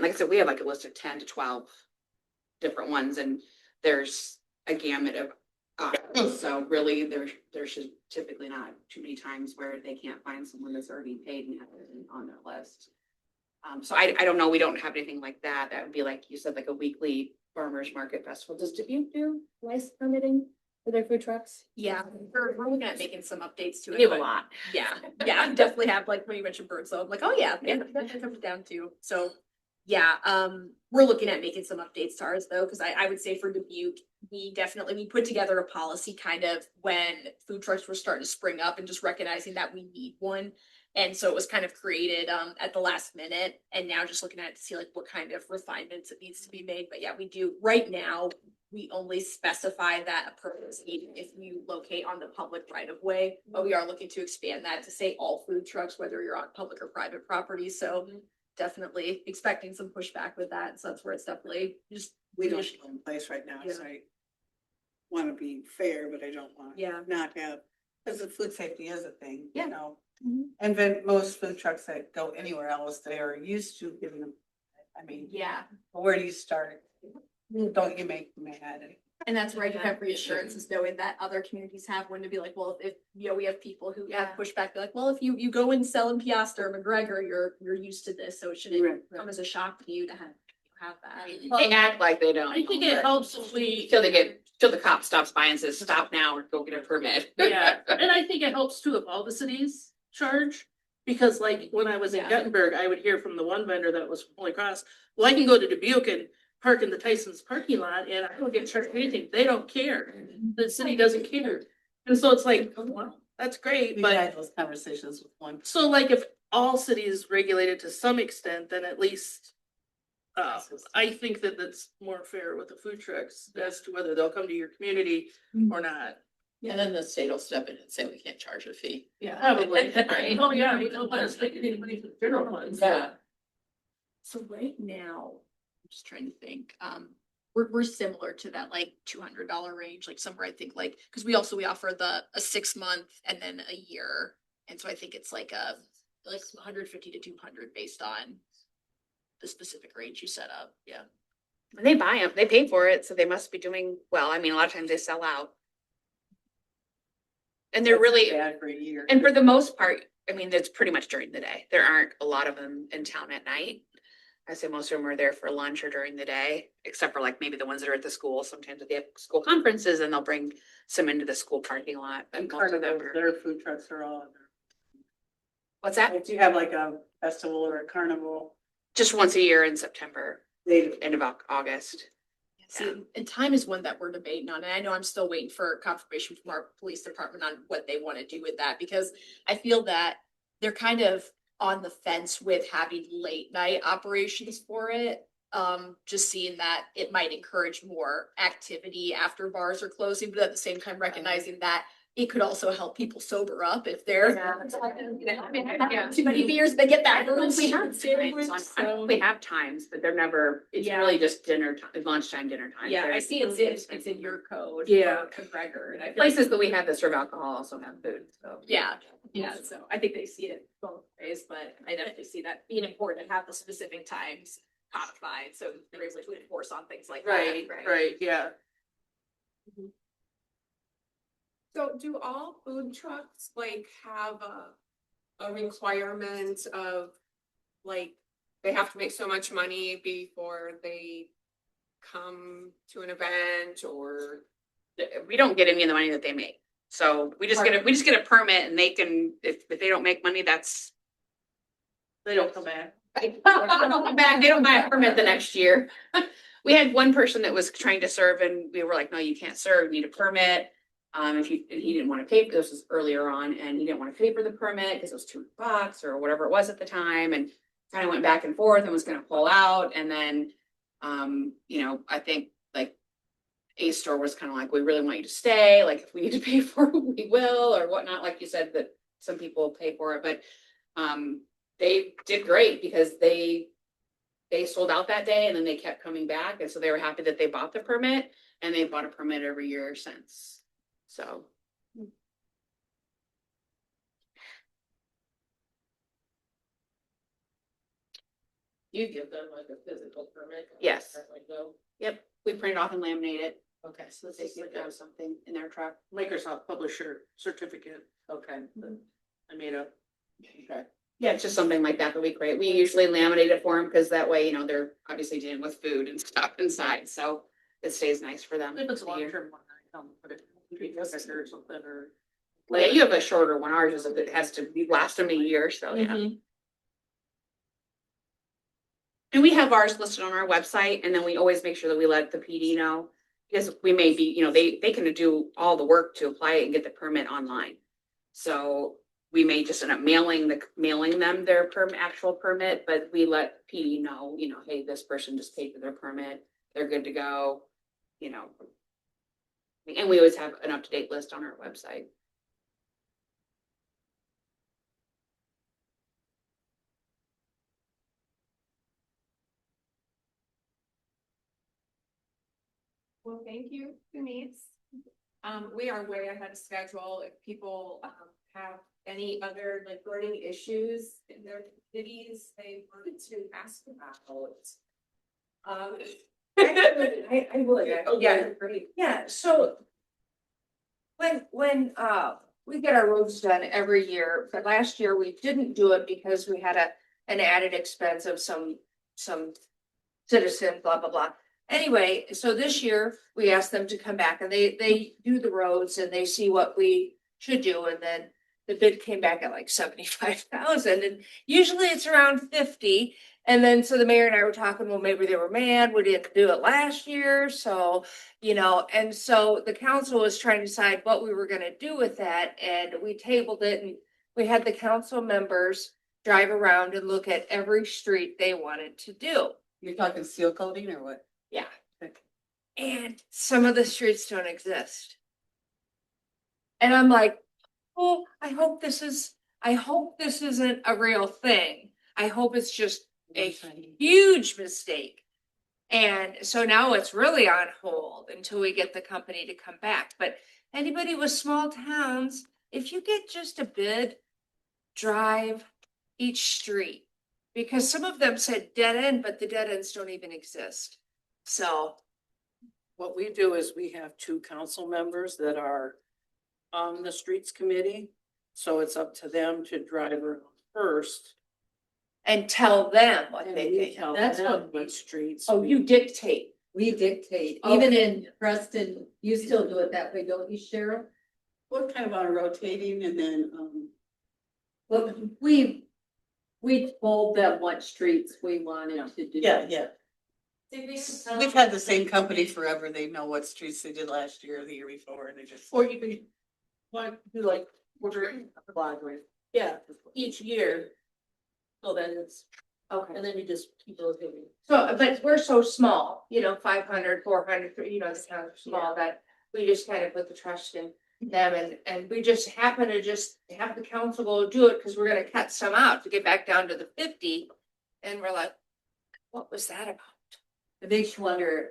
like I said, we have like a list of 10 to 12 different ones, and there's a gamut of so really there should typically not too many times where they can't find someone that's already paid and have it on their list. So I don't know, we don't have anything like that. That would be like you said, like a weekly farmers market festival. Does Dubuque do license permitting for their food trucks? Yeah, we're looking at making some updates to it. We have a but lot. Yeah, I definitely have, like, when you mentioned birds, so I'm like, oh yeah, that comes down to, so. Yeah, we're looking at making some updates to ours though, because I would say for Dubuque, we put together a policy kind of when food trucks were starting to spring up and just recognizing that we need one. And so it was kind of created at the last minute, and now just looking at it to see like what kind of refinements it needs to be made. But yeah, we do right now. We only specify that a permit is needed if you locate on the public right of way, but we are looking to expand that to say all food trucks, whether you're on public or private property. So definitely expecting some pushback with that. So that's where it's definitely just. We don't have one in place right now, so I want to be fair, but I don't want Yeah. to not have, because the food safety is a thing, Yeah. you know. And then most food trucks that go anywhere else, they are used to giving them, Yeah. where do you start? Don't you make them mad? And that's where I do have reassurance, is knowing that other communities have one to be like, well, if we have people who have pushback, be like, well, if you go and sell in Piasta or McGregor, you're used to this, so it shouldn't come as a shock to you to have that. They act like they don't. I think it helps if we. Till the cop stops by and says, stop now or go get a permit. Yeah, and I think it helps too if all the cities charge, because like when I was in Guttenberg, I would hear from the one vendor that was from Holy Cross, well, I can go to Dubuque and park in the Tyson's parking lot and I don't get charged anything. They don't care. The city doesn't care. And so it's like, oh, well, that's great, We've but had those conversations with one. so like if all cities regulated to some extent, then at least I think that that's more fair with the food trucks as to whether they'll come to your community or not. And then the state will step in and say we can't charge a fee. Yeah, probably. Oh, yeah, we don't let us take any money from the general funds. Yeah. So right now, I'm just trying to think, we're similar to that like $200 range, like somewhere I think like, because we offer a 6 month and then a year. And so I think it's like 150 to 200 based on the specific range you set up. Yeah. And they buy them, they pay for it, so they must be doing well. I mean, a lot of times they sell out. And they're really, Bad for a year. and for the most part, I mean, it's pretty much during the day. There aren't a lot of them in town at night. I say most of them are there for lunch or during the day, except for like maybe the ones that are at the school. Sometimes if they have school conferences and they'll bring some into the school parking lot. But And most of them carnivals, are. their food trucks are all. What's that? If you have like a festival or a carnival, Just once a year in September, they end of August. See, and time is one that we're debating on, and I know I'm still waiting for confirmation from our police department on what they want to do with that, because I feel that they're kind of on the fence with having late night operations for it. Just seeing that it might encourage more activity after bars are closing, but at the same time recognizing that it could also help people sober up if they're too many beers, they get that. We have times, but they're never, it's really just lunchtime, dinner time. Yeah, I see it's in your code. Yeah. For McGregor, and I feel like Places that we have that serve alcohol also have food, so. Yeah, so I think they see it both ways, but I definitely see that being important to have the specific times codified, so they're able to enforce on things like that. Right, yeah. So do all food trucks like have a requirement of like, they have to make so much money before they come to an event or? We don't get any of the money that they make. So we just get a permit and they can, if they don't make money, that's. They don't come back. They don't come back, they don't buy a permit the next year. We had one person that was trying to serve and we were like, no, you can't serve, you need a permit. He didn't want to pay, this was earlier on, and he didn't want to pay for the permit because it was $2 or whatever it was at the time, and kind of went back and forth and was gonna pull out, and then, I think like A store was kind of like, we really want you to stay, like if we need to pay for it, we will, or whatnot, like you said, that some people pay for it, but they did great because they sold out that day and then they kept coming back, and so they were happy that they bought the permit, and they bought a permit every year since. So. You give them like a physical permit? Yes. Like, no? Yep, we print it off and laminate it, Okay, so they can have something in their truck. Microsoft Publisher Certificate. okay. I made a. Okay. Yeah, it's just something like that we create. We usually laminate it for them because that way, they're obviously dealing with food and stuff inside, so it stays nice for them. If it's a for the year. long-term one, I don't put it in a sticker or something, or. Yeah, you have a shorter one. Ours is, it has to last them a year, so yeah. Mhm. And we have ours listed on our website, and then we always make sure that we let the PD know. Because we may be, they can do all the work to apply it and get the permit online. So we may just end up mailing them their actual permit, but we let PD know, hey, this person just paid for their permit, they're good to go, And we always have an up-to-date list on our website. Well, thank you, Denise. We are way ahead of schedule. If people have any other like burning issues in their cities they wanted to ask about. I would, yeah, great. yeah, so. When we get our roads done every year, but last year we didn't do it because we had an added expense of some citizen, blah, blah, blah. Anyway, so this year we asked them to come back and they do the roads and they see what we should do, and then the bid came back at like 75,000, and usually it's around 50. And then, so the mayor and I were talking, well, maybe they were mad, we didn't do it last year, so, and so the council was trying to decide what we were gonna do with that, and we tabled it, and we had the council members drive around and look at every street they wanted to do. You're talking seal coating or what? Yeah. And some of the streets don't exist. And I'm like, oh, I hope this isn't a real thing. I hope it's just a huge mistake. And so now it's really on hold until we get the company to come back. But anybody with small towns, if you get just a bid, drive each street. Because some of them said dead end, but the dead ends don't even exist. So. What we do is we have 2 council members that are on the streets committee. So it's up to them to drive around first. And tell them what And they we think. tell That's them what streets. Oh, you dictate. We dictate, Okay. even in Preston, you still do it that way, don't you, Cheryl? We're kind of on rotating and then, Well, we told them what streets we wanted to do. yeah. We've had the same company forever. They know what streets they did last year or the year before, and they just. Or you can, do like, quadrant, yeah, each year. So then it's, Okay. and then you just keep rotating. So, but we're so small, 500, 400, the towns are small that we just kind of put the trust in them, and we just happen to just have the council go do it because we're gonna cut some out to get back down to the 50. And we're like, what was that about? It makes you wonder,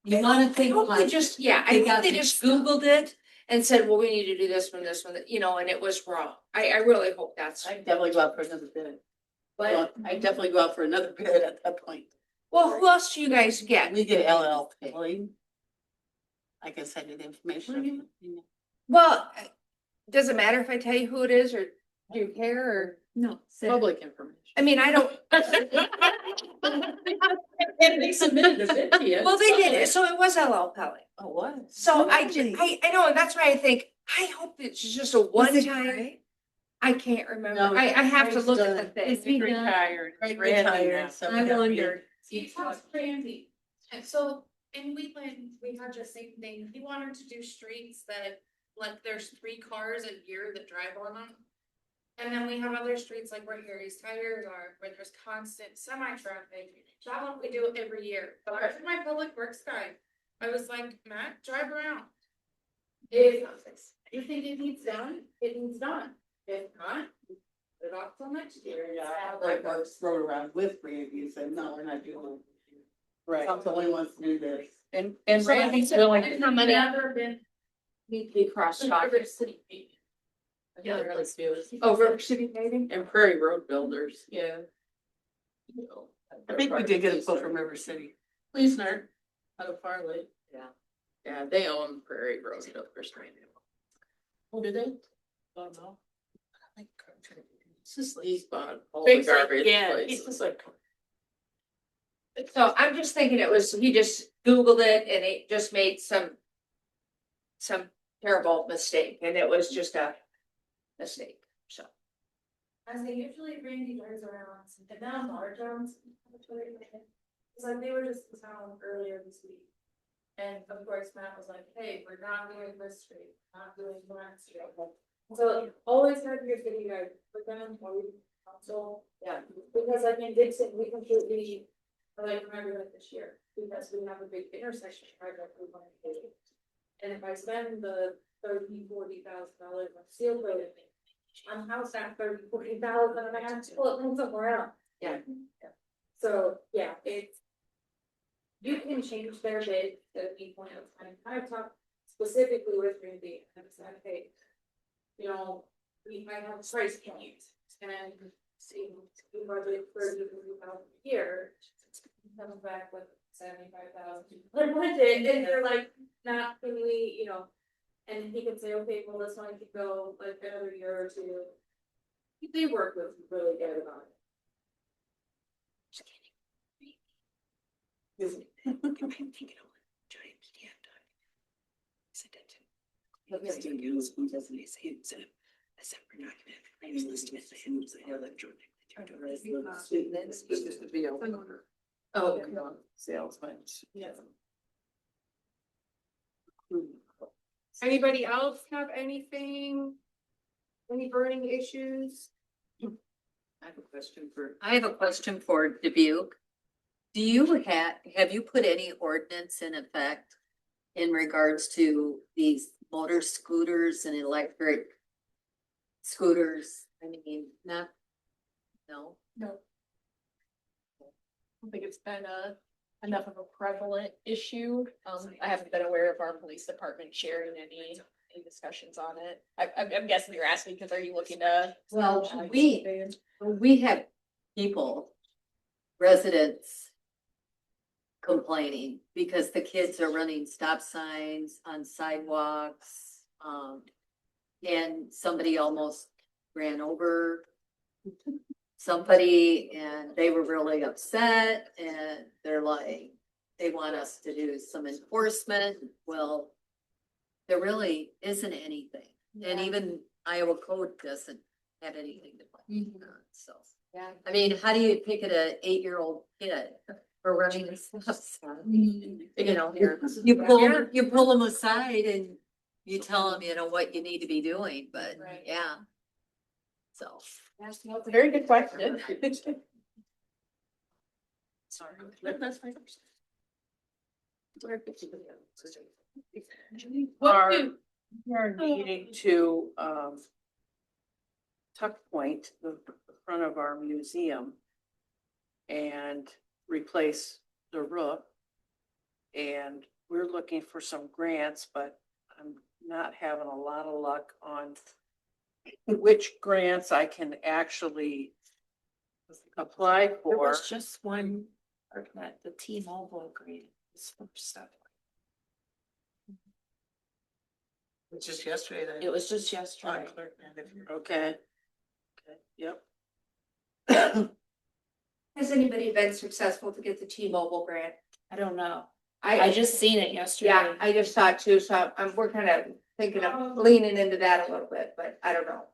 you wanna think I hope they like, just, I they think got they the just stuff. Googled it and said, well, we need to do this one, and it was wrong. I really hope that's. I definitely go out for another bid. But I definitely go out for another bid at that point. Well, who else do you guys get? We get LL Pilling. I can send you the information. Well, does it matter if I tell you who it is or do you care or? No. Public information. I mean, I don't, And they submitted a bid to you. well, they did it, so it was LL Pellet. Oh, what? So Really? I know, and that's why I think, I hope it's just a one it time. Craig? I can't remember. No, I have to Craig's look done. at the Is thing. he done? Retired. Craig Randy retired, now. so I we have wondered. He talks Randy, and so in Wheatland, we had the same thing, he wanted to do streets that, like, there's 3 cars a year that drive on them. And then we have other streets like where Harry's Tires are, where there's constant semi-traffic, that one we do every year, but I my public works guy, I was like, Matt, drive around. If you think it needs done, it needs done, if not, put it off till next year. Yeah, like I rode around with Randy and said, no, we're not doing it. Right. I'm the only ones to do this. And So Randy's I've willing. never been. Need to be cross-talked. River City. Yeah, let's do it. Oh, River City paving? And Prairie Road Builders. Yeah. I think we did get a quote from River City. Leesner, out of Farley. Yeah. Yeah, they own Prairie Road Builders right now. Oh, do they? Don't know. It's just he's bought all the Things like- garbage yeah, places. it's like. So I'm just thinking it was, he just Googled it and it just made some terrible mistake and it was just a mistake, so. I say usually Randy drives around, and now our towns. It's like they were just in town earlier this week. And of course, Matt was like, hey, we're not doing this street, not doing that street. So always have your city guide, put them, or we council. Yeah. Because like in Dixon, we completely, like, remember that this year, because we have a big intersection project we want to do. And if I spend the $30,000-$40,000 on seal coating, I'm house at $30,000-$40,000 and I have to pull it from somewhere else. Yeah. So, yeah, it's. You can change their bid at any point of time. I've talked specifically with Randy and said, hey. You know, we might have a price point and see, we budget $30,000 a year. Comes back with $75,000. Budget, and they're like, not really, you know. And he could say, okay, well, this one could go like another year or two. They work with really good about it. Oh, salesman. Yeah. Anybody else have anything? Any burning issues? I have a question for. I have a question for Dubuque. Do you have you put any ordinance in effect in regards to these motor scooters and electric scooters? I mean, not, no? No. I don't think it's been enough of a prevalent issue. I haven't been aware of our police department sharing any discussions on it. I'm guessing you're asking because are you looking to? Well, we have people, residents complaining because the kids are running stop signs on sidewalks. And somebody almost ran over somebody and they were really upset and they're like, they want us to do some enforcement. Well, there really isn't anything. And even Iowa code doesn't have anything to play on, so. Yeah. I mean, how do you ticket a 8-year-old kid for running a stop sign? You know, you pull them aside and you tell them, you know, what you need to be doing, but Right. yeah. So. That's a very good question. Sorry. That's fine. We're needing to, tuck point the front of our museum and replace the roof. And we're looking for some grants, but I'm not having a lot of luck on which grants I can actually apply There for. was just one, Looking at the T-Mobile agreement, this stuff. It's just yesterday that. It was just yesterday. On Clerk, man, if you're- Okay. Okay, yep. Has anybody been successful to get the T-Mobile grant? I don't know. I I just seen it yesterday. Yeah, I just saw it too, so we're kind of thinking of leaning into that a little bit, but I don't know.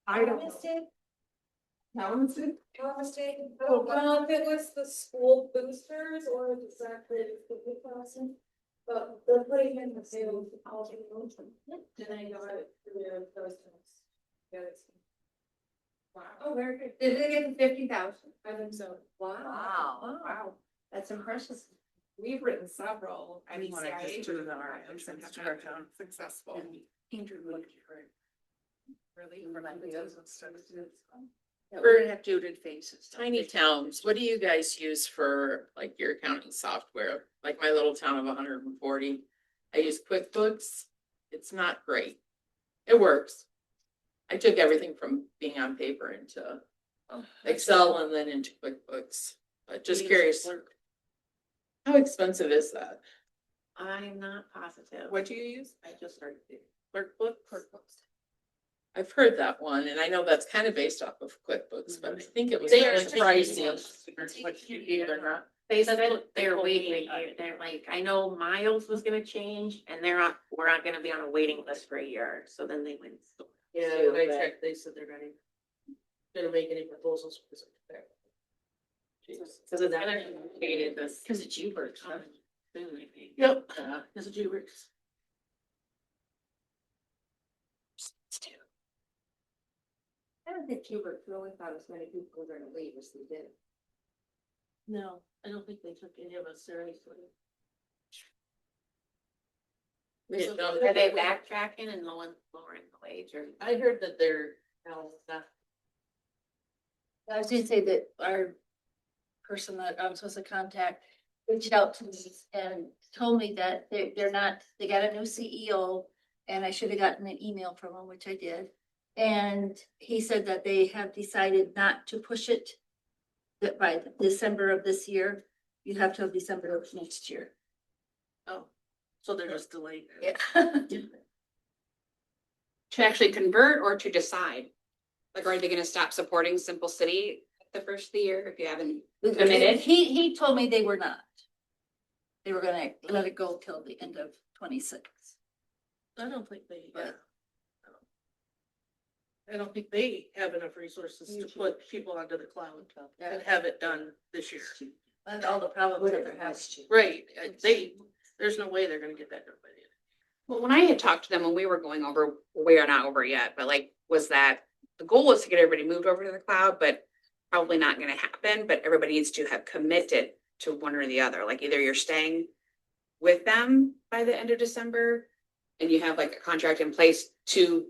I don't know. Talented, oh, well, if it was the school boosters or exactly the person. But they're putting in the sales policy motion. Did I go out through those things? Yes. Wow. Oh, very good. Did they get the 50,000? I think so. Wow. Wow, that's impressive. We've written several. I mean, Wanna ECIA just do the programs and have to our been town. successful. Really? We're gonna have to do it in phases. Tiny towns, what do you guys use for like your accounting software? Like my little town of 140. I use QuickBooks. It's not great. It works. I took everything from being on paper into Excel and then into QuickBooks. But just curious, how expensive is that? I'm not positive. What do you use? I just started QuickBooks. I've heard that one, and I know that's kind of based off of QuickBooks, but I think it was They are pricey. They said they're waiting, they're like, I know Miles was gonna change and we're not gonna be on a waiting list for a year, so then they went. Yeah, when I checked, they said they're gonna make any proposals. Cause it's gonna be this. Cause it's you work. Yep, this is G-Works. I don't think Hubert really thought as many people were gonna leave as they did. No, I don't think they took any of us seriously. Are they backtracking and lowering the wage or? I heard that they're, not. I was gonna say that our person that I'm supposed to contact reached out to me and told me that they're not, they got a new CEO. And I should have gotten an email from him, which I did. And he said that they have decided not to push it. That by December of this year, you have till December of next year. Oh, so they're just delayed. Yeah. To actually convert or to decide? Like, are they gonna stop supporting Simple City the first of the year if you haven't committed? He told me they were not. They were gonna let it go till the end of 26. I don't think they, I don't think they have enough resources to put people onto the cloud and have it done this year. And all the problems that they're having. Right, there's no way they're gonna get that done by the end. Well, when I had talked to them, when we were going over, we are not over yet, but like, was that the goal was to get everybody moved over to the cloud, but probably not gonna happen, but everybody needs to have committed to one or the other. Like either you're staying with them by the end of December and you have like a contract in place to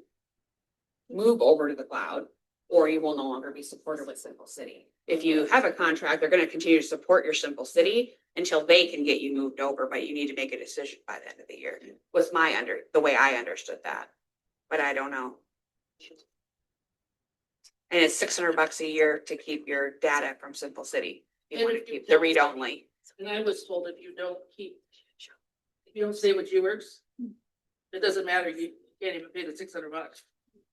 move over to the cloud, or you will no longer be supported with Simple City. If you have a contract, they're gonna continue to support your Simple City until they can get you moved over, but you need to make a decision by the end of the year. Was the way I understood that, but I don't know. And it's $600 a year to keep your data from Simple City. You And want if to you keep the don't- read only. And I was told if you don't stay with G-Works, it doesn't matter, you can't even pay the $600.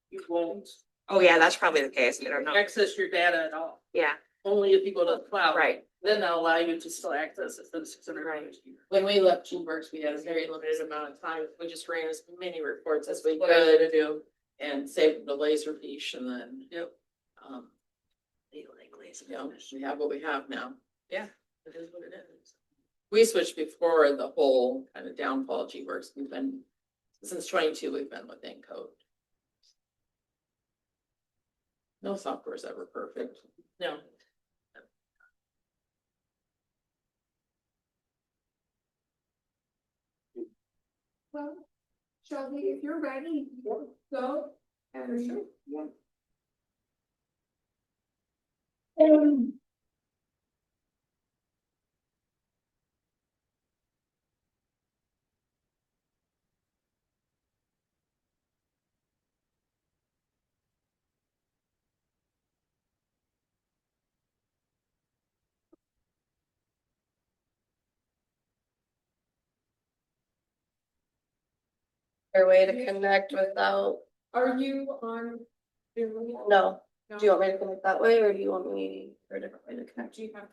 You won't Oh, yeah, that's probably the case. I don't know. access your data at all. Yeah, Only if you go to the cloud. right. Then they'll allow you to still access it for the $600. When we left G-Works, we had a very limited amount of time. We just ran as many reports as we could do and saved the laser fiche and then. Yep. We have what we have now. Yeah, it is what it is. We switched before the whole kind of downfall of G-Works. We've been, since 22, we've been with Encode. No software is ever perfect. No. Well, Shelby, if you're ready, go. And yeah. Or way to connect without, Are you on? Zoom? no, No? do you want me to connect that way, or do you want me for a different way to connect? Do you have?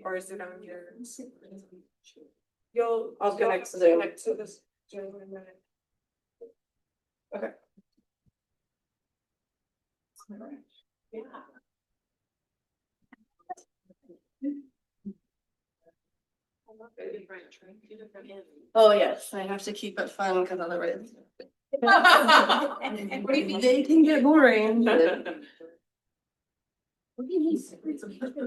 Or is it on your? I'll you'll connect to Zoom. Connect to this Zoom in a minute. Okay. Yeah. Oh, yes, I have to keep it fun, because otherwise. They can get boring. What do you mean?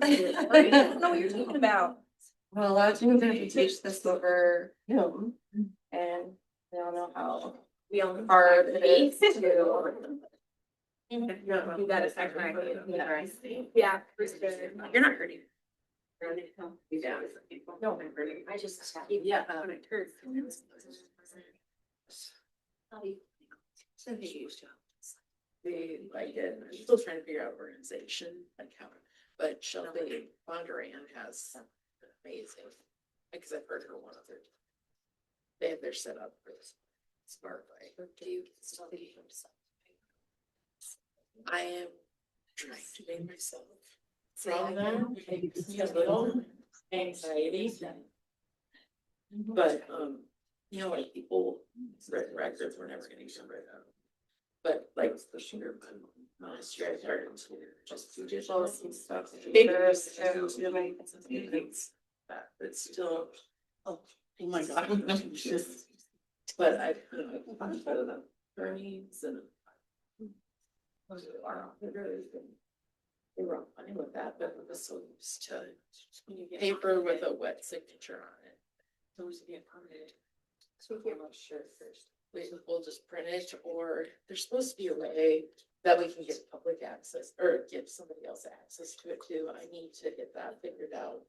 I don't know what you're talking about. Well, a lot of students have to teach this over Zoom, and they don't know how hard it is to. You got a second idea. Yeah. You're not hurting. No, I just, yeah. When it hurts. They like it, I'm still trying to figure out organization, like how, but Shelby Bondurant has amazing, because I've heard her one of their. They have their setup for this smart way. I am trying to make myself from them, a little anxiety. But, you know, like people, written records, we're never gonna get rid of. But like the sugar, last year I started to just do digital and stuff. That, it's still, oh my God, it's just, but I, I'm better than earnings and. They were fine with that, but it was so used to paper with a wet signature on it. Those get permitted. So I'm not sure first. We'll just print it, or there's supposed to be a way that we can get public access or give somebody else access to it too. I need to get that figured out.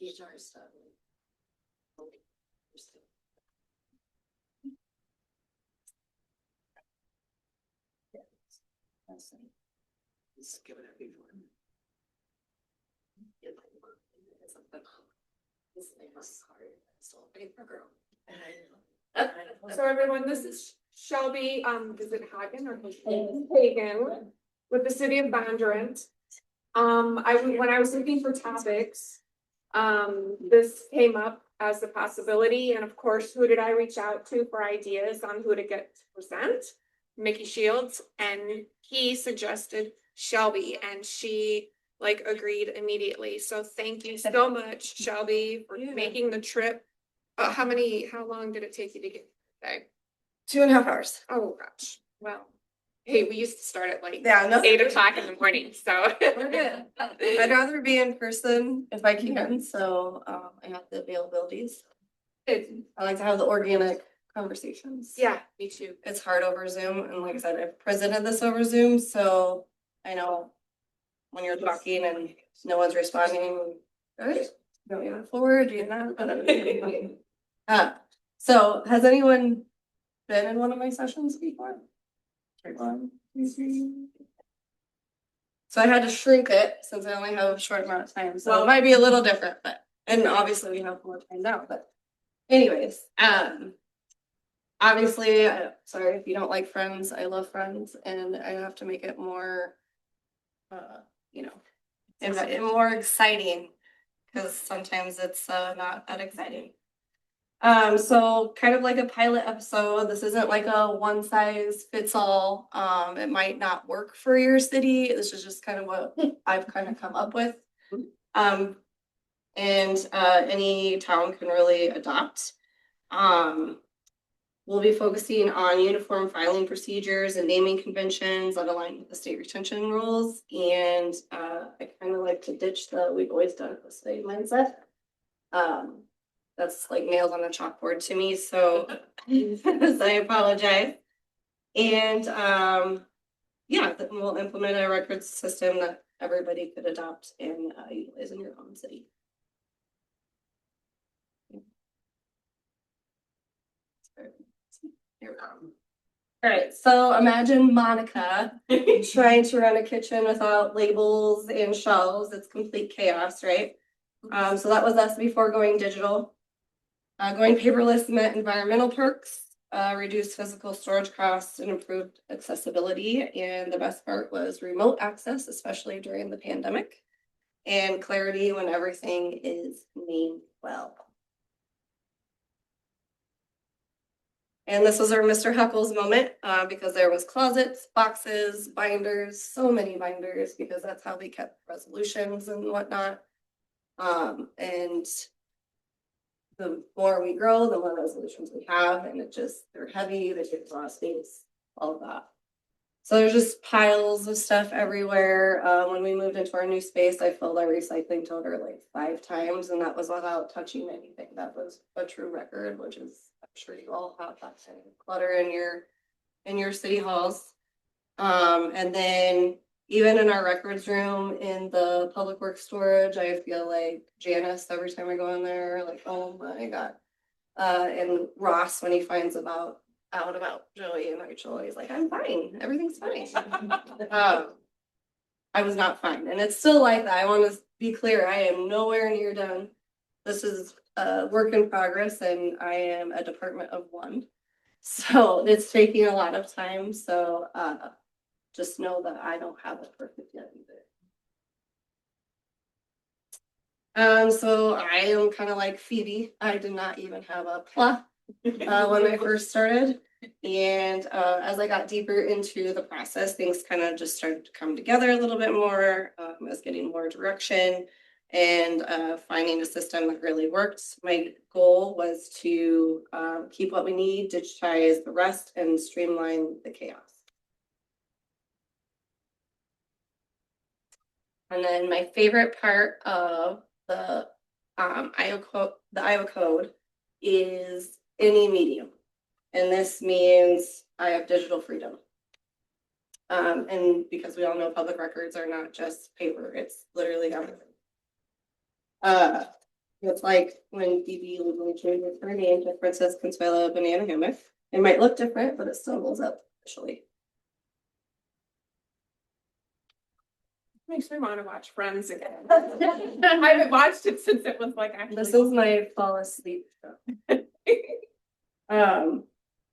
HR stuff. Just give it a big one. So everyone, this is Shelby, is it Hagan or Hagan with the city of Bondurant. When I was looking for topics, this came up as a possibility, and of course, who did I reach out to for ideas on who to get to present? Mickey Shields, and he suggested Shelby, and she like agreed immediately. So thank you so much, Shelby, for making the trip. How long did it take you to get there? 2.5 hours. Oh, gosh. Well, hey, we used to start at like Yeah, no. 8 o'clock in the morning, so. We're good. I'd rather be in person if I can, so I have the availabilities. I like to have the organic conversations. Yeah, me too. It's hard over Zoom, and like I said, I've presented this over Zoom, so I know when you're talking and no one's responding, good, don't you move forward, do you not? So has anyone been in one of my sessions before? 1, 2, 3. So I had to shrink it since I only have a short amount of time, so it might be a little different, but, and obviously we have more time now, but anyways, obviously, sorry if you don't like Friends, I love Friends, and I have to make it more, you know, more exciting, because sometimes it's not that exciting. So kind of like a pilot episode, this isn't like a one size fits all. It might not work for your city. This is just kind of what I've kind of come up with. And any town can really adopt. We'll be focusing on uniform filing procedures and naming conventions that align with the state retention rules. And I kind of like to ditch the we've always done it this way mindset. That's like nailed on the chalkboard to me, so I apologize. And yeah, we'll implement a records system that everybody could adopt and utilize in your own city. Here we go. All right, so imagine Monica trying to run a kitchen without labels and shelves. It's complete chaos, right? So that was us before going digital. Going paperless meant environmental perks, reduced physical storage costs and improved accessibility. And the best part was remote access, especially during the pandemic, and clarity when everything is named well. And this was our Mr. Huckles moment, because there was closets, boxes, binders, so many binders, because that's how we kept resolutions and whatnot. And the more we grow, the more resolutions we have, and they're heavy, they take a lot of space, all of that. So there's just piles of stuff everywhere. When we moved into our new space, I filled our recycling toter like 5 times, and that was without touching anything. That was a true record, which is, I'm sure you all have that kind of clutter in your city halls. And then even in our records room in the public works storage, I feel like Janice every time I go in there, like, oh my God. And Ross, when he finds out about Joey and Rachel, he's like, I'm fine, everything's fine. I was not fine, and it's still like that. I want to be clear, I am nowhere near done. This is a work in progress, and I am a department of 1. So it's taking a lot of time, so just know that I don't have it perfect yet either. So I am kind of like Phoebe. I did not even have a PLA when I first started. And as I got deeper into the process, things kind of just started to come together a little bit more. I was getting more direction and finding a system that really worked. My goal was to keep what we need, digitize the rest, and streamline the chaos. And then my favorite part of the Iowa code is any medium. And this means I have digital freedom. And because we all know public records are not just paper, it's literally everything. It's like when DB legally changes her name to Princess Consuela Banana Hammock. It might look different, but it still goes up officially. Makes me want to watch Friends again. I haven't watched it since it was like actually. This is my fall asleep show.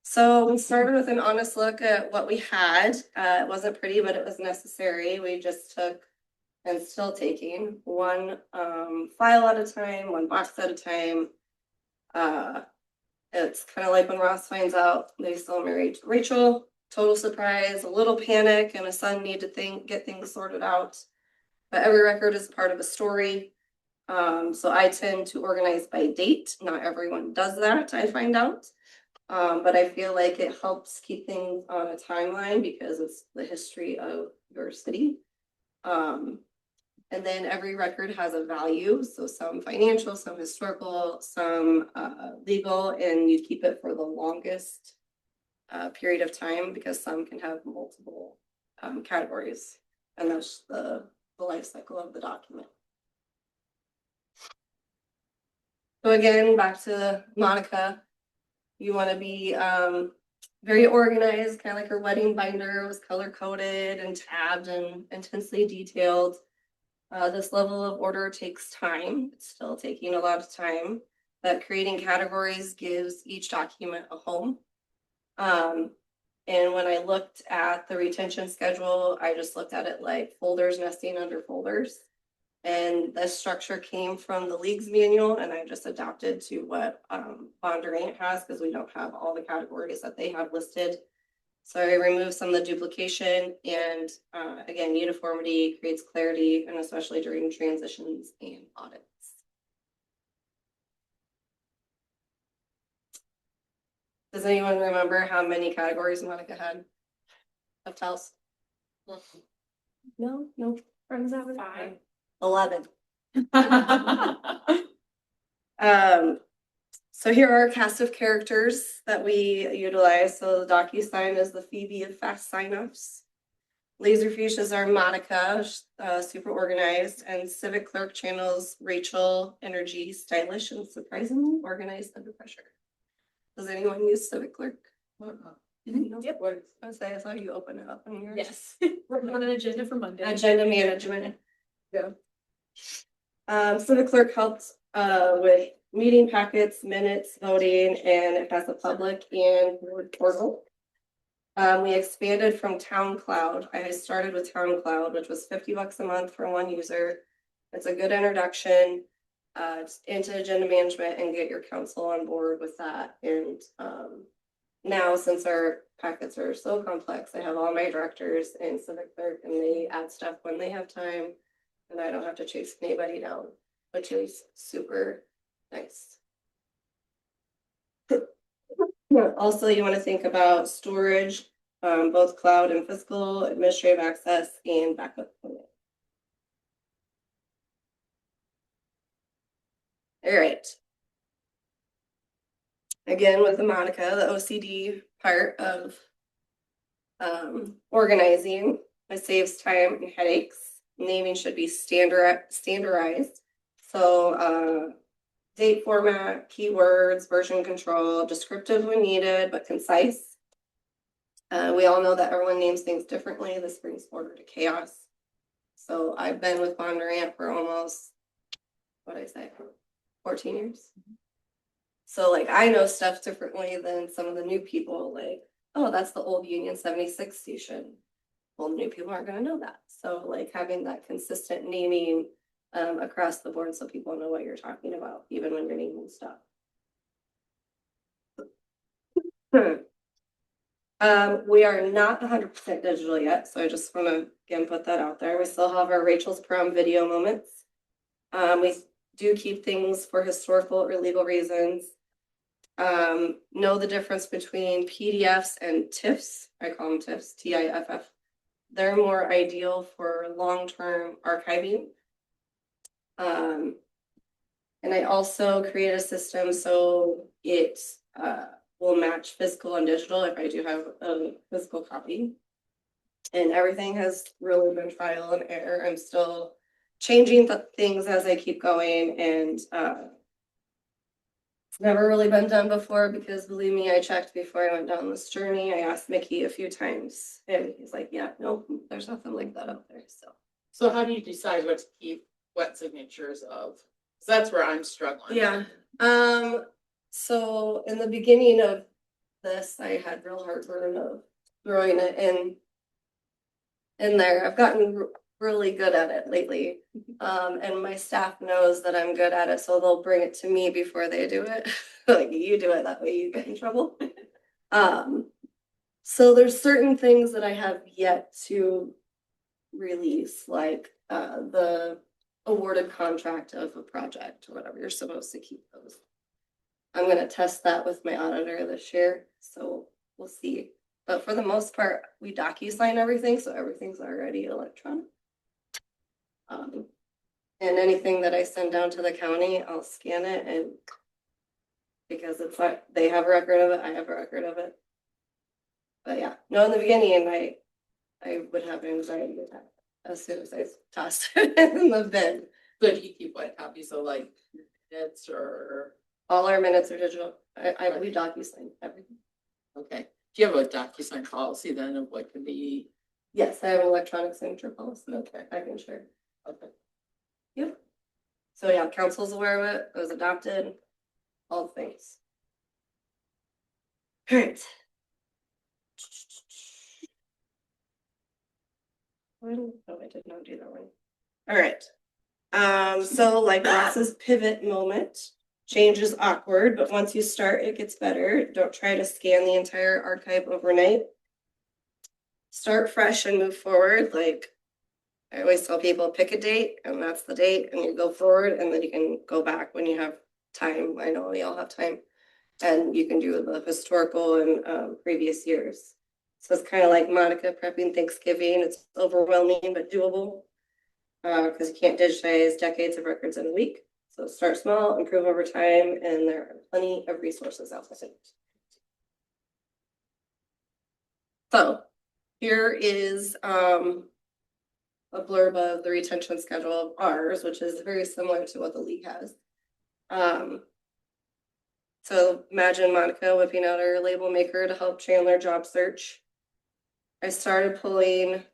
So we started with an honest look at what we had. It wasn't pretty, but it was necessary. We just took, and still taking, one file at a time, one box at a time. It's kind of like when Ross finds out they still married to Rachel. Total surprise, a little panic, and a son need to get things sorted out. But every record is part of a story. So I tend to organize by date. Not everyone does that, I find out. But I feel like it helps keep things on a timeline because it's the history of your city. And then every record has a value. So some financial, some historical, some legal, and you keep it for the longest period of time because some can have multiple categories, and that's the life cycle of the document. So again, back to Monica, you want to be very organized, kind of like her wedding binder was color coded and tabbed and intensely detailed. This level of order takes time. It's still taking a lot of time. But creating categories gives each document a home. And when I looked at the retention schedule, I just looked at it like folders nesting under folders. And this structure came from the league's manual, and I just adapted to what Bondurant has because we don't have all the categories that they have listed. So I removed some of the duplication, and again, uniformity creates clarity, and especially during transitions and audits. Does anyone remember how many categories Monica had of tells? No, friends have it. 5. 11. So here are a cast of characters that we utilize. So the DocuSign is the Phoebe of fast sign-offs. Laserfuge is our Monica, super organized, and Civic Clerk channels Rachel, energy, stylish, and surprisingly organized under pressure. Does anyone use Civic Clerk? Yep. I saw you open it up in yours. Yes. We're on an agenda for Monday. Agenda management. Yeah. So the clerk helped with meeting packets, minutes, voting, and it has a public and board portal. We expanded from Town Cloud. I started with Town Cloud, which was $50 a month for one user. It's a good introduction into agenda management and get your council on board with that. And now, since our packets are so complex, I have all my directors and civic clerk, and they add stuff when they have time, and I don't have to chase anybody down, which is super nice. Also, you want to think about storage, both cloud and physical, administrative access, and backup. All right. Again, with the Monica, the OCD part of organizing, it saves time and headaches. Naming should be standardized. So date format, keywords, version control, descriptive when needed, but concise. We all know that everyone names things differently. This brings order to chaos. So I've been with Bondurant for almost, what I say, 14 years. So like I know stuff differently than some of the new people, like, oh, that's the old Union 76 station. Well, new people aren't gonna know that. So like having that consistent naming across the board so people know what you're talking about, even when you're naming stuff. We are not 100% digital yet, so I just want to again put that out there. We still have our Rachel's Prom video moments. We do keep things for historical or legal reasons. Know the difference between PDFs and TIFFs. I call them TIFFs, TIFF. They're more ideal for long-term archiving. And I also create a system so it will match physical and digital if I do have a physical copy. And everything has really been trial and error. I'm still changing things as I keep going, and it's never really been done before because believe me, I checked before I went down this journey. I asked Mickey a few times and he's like, yeah, no, there's nothing like that out there. So how do you decide what to keep, what signatures of? So that's where I'm struggling. Yeah. So in the beginning of this, I had real heartburn of throwing it in there. I've gotten really good at it lately. And my staff knows that I'm good at it, so they'll bring it to me before they do it. Like, you do it, that way you get in trouble. So there's certain things that I have yet to release, like the awarded contract of a project or whatever. You're supposed to keep those. I'm gonna test that with my auditor this year, so we'll see. But for the most part, we DocuSign everything, so everything's already electronic. And anything that I send down to the county, I'll scan it, and because it's like they have a record of it, I have a record of it. But yeah, no, in the beginning, I would have anxiety attack as soon as I tossed it in the bin. So do you keep what copies of like minutes or? All our minutes are digital. We DocuSign everything. Okay. Do you have a DocuSign policy then of what can be? Yes, I have an electronic signature policy. Okay. I can share. Okay. Yep. So yeah, council's aware of it. It was adopted. All things. All right. Oh, I did not do that one. All right. So like Ross's pivot moment, change is awkward, but once you start, it gets better. Don't try to scan the entire archive overnight. Start fresh and move forward. Like I always tell people, pick a date, and that's the date, and you go forward, and then you can go back when you have time. I know we all have time, and you can do the historical and previous years. So it's kind of like Monica prepping Thanksgiving. It's overwhelming but doable because you can't digitize decades of records in a week. So start small, improve over time, and there are plenty of resources out there. So here is a blurb of the retention schedule of ours, which is very similar to what the league has. So imagine Monica whipping out her label maker to help Chandler job search. I started pulling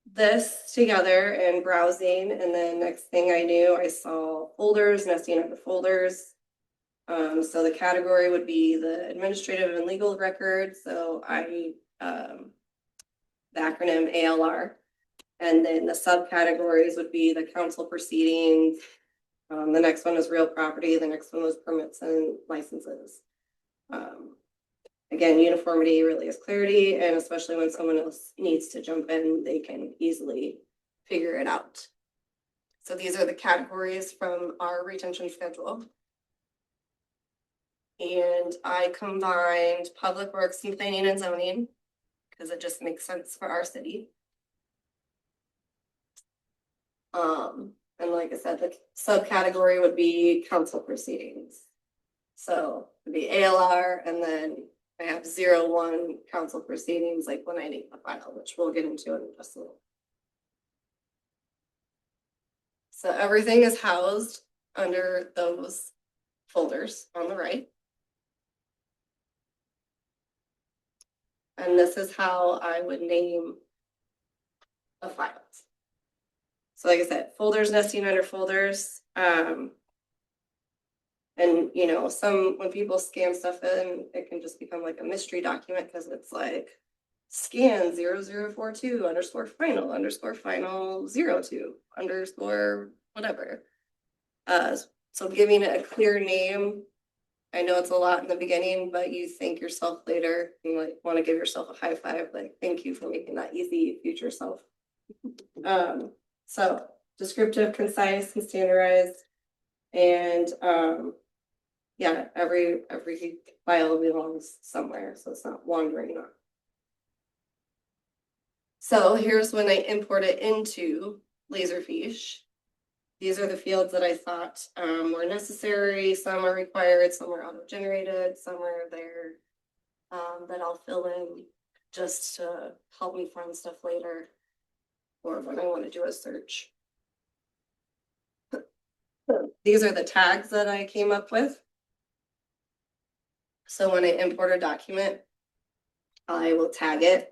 this together and browsing, and then next thing I knew, I saw folders, nesting under folders. So the category would be the administrative and legal records, so the acronym ALR. And then the subcategories would be the council proceedings. The next one is real property, the next one was permits and licenses. Again, uniformity really is clarity, and especially when someone else needs to jump in, they can easily figure it out. So these are the categories from our retention schedule. And I combined public works and planning and zoning because it just makes sense for our city. And like I said, the subcategory would be council proceedings. So it'd be ALR, and then I have 01 council proceedings, like when I name the file, which we'll get into in just a little. So everything is housed under those folders on the right. And this is how I would name the files. So like I said, folders nesting under folders. And you know, when people scan stuff in, it can just become like a mystery document because it's like scan 0042 underscore final 02 underscore whatever. So giving it a clear name. I know it's a lot in the beginning, but you thank yourself later. You like want to give yourself a high five, like thank you for making that easy, future self. So descriptive, concise, and standardized. And yeah, every file belongs somewhere, so it's not wandering off. So here's when I import it into Laserfish. These are the fields that I thought were necessary. Some are required, some are auto-generated, some are there that I'll fill in just to help me find stuff later or when I want to do a search. These are the tags that I came up with. So when I import a document, I will tag it.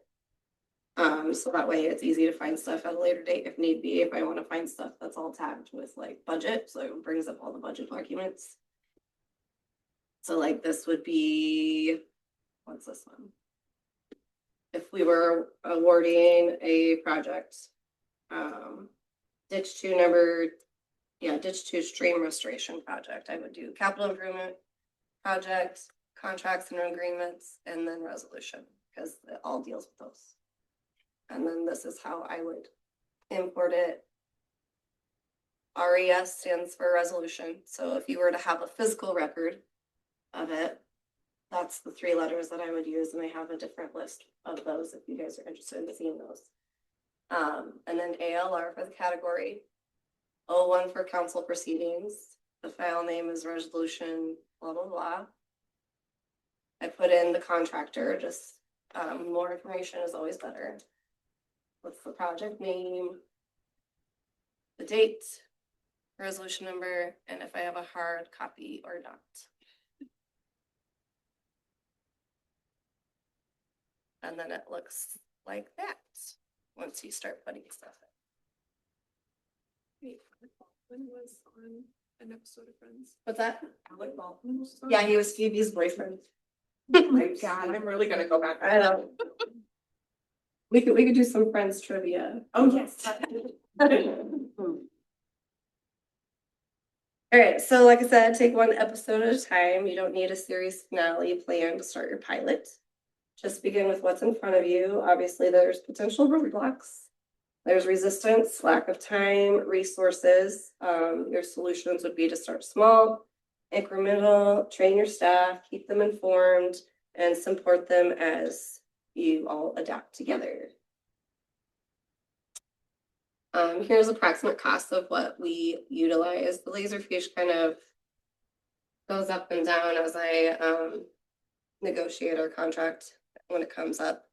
So that way it's easy to find stuff at a later date if need be, if I want to find stuff that's all tagged with like budget. So it brings up all the budget documents. So like this would be, what's this one? If we were awarding a project, ditch two stream restoration project, I would do capital improvement project, contracts and agreements, and then resolution, because it all deals with those. And then this is how I would import it. RES stands for resolution. So if you were to have a physical record of it, that's the 3 letters that I would use, and I have a different list of those if you guys are interested in seeing those. And then ALR for the category, 01 for council proceedings. The file name is resolution, blah, blah, blah. I put in the contractor, just more information is always better. What's the project name, the date, resolution number, and if I have a hard copy or not. And then it looks like that once you start putting stuff in. Wait, Baldwin was on an episode of Friends. What's that? Alec Baldwin was on? Yeah, he was Phoebe's boyfriend. Oh my God, I'm really gonna go back. I know. We could do some Friends trivia. Oh, yes. All right, so like I said, take one episode at a time. You don't need a series finale plan to start your pilot. Just begin with what's in front of you. Obviously, there's potential roadblocks. There's resistance, lack of time, resources. Your solutions would be to start small, incremental, train your staff, keep them informed, and support them as you all adapt together. Here's approximate cost of what we utilize. The Laserfish kind of goes up and down as I negotiate our contract when it comes up.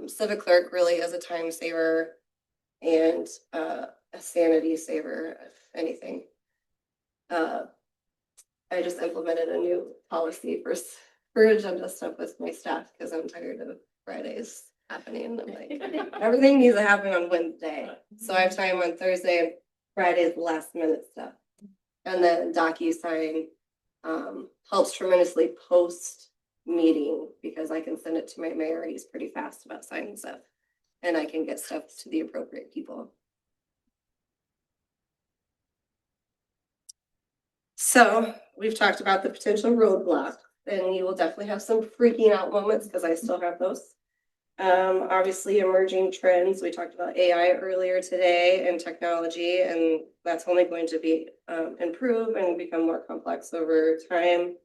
Civic Clerk really is a time saver and a sanity saver, if anything. I just implemented a new policy for agenda stuff with my staff because I'm tired of Fridays. happening. I'm like, everything needs to happen on Wednesday. So I have time on Thursday and Friday is last minute stuff. And then DocuSign helps tremendously post meeting because I can send it to my mayor. He's pretty fast about signing stuff. And I can get stuff to the appropriate people. So we've talked about the potential roadblock, and you will definitely have some freaking out moments because I still have those. Obviously emerging trends. We talked about AI earlier today and technology, and that's only going to be improve and become more complex over time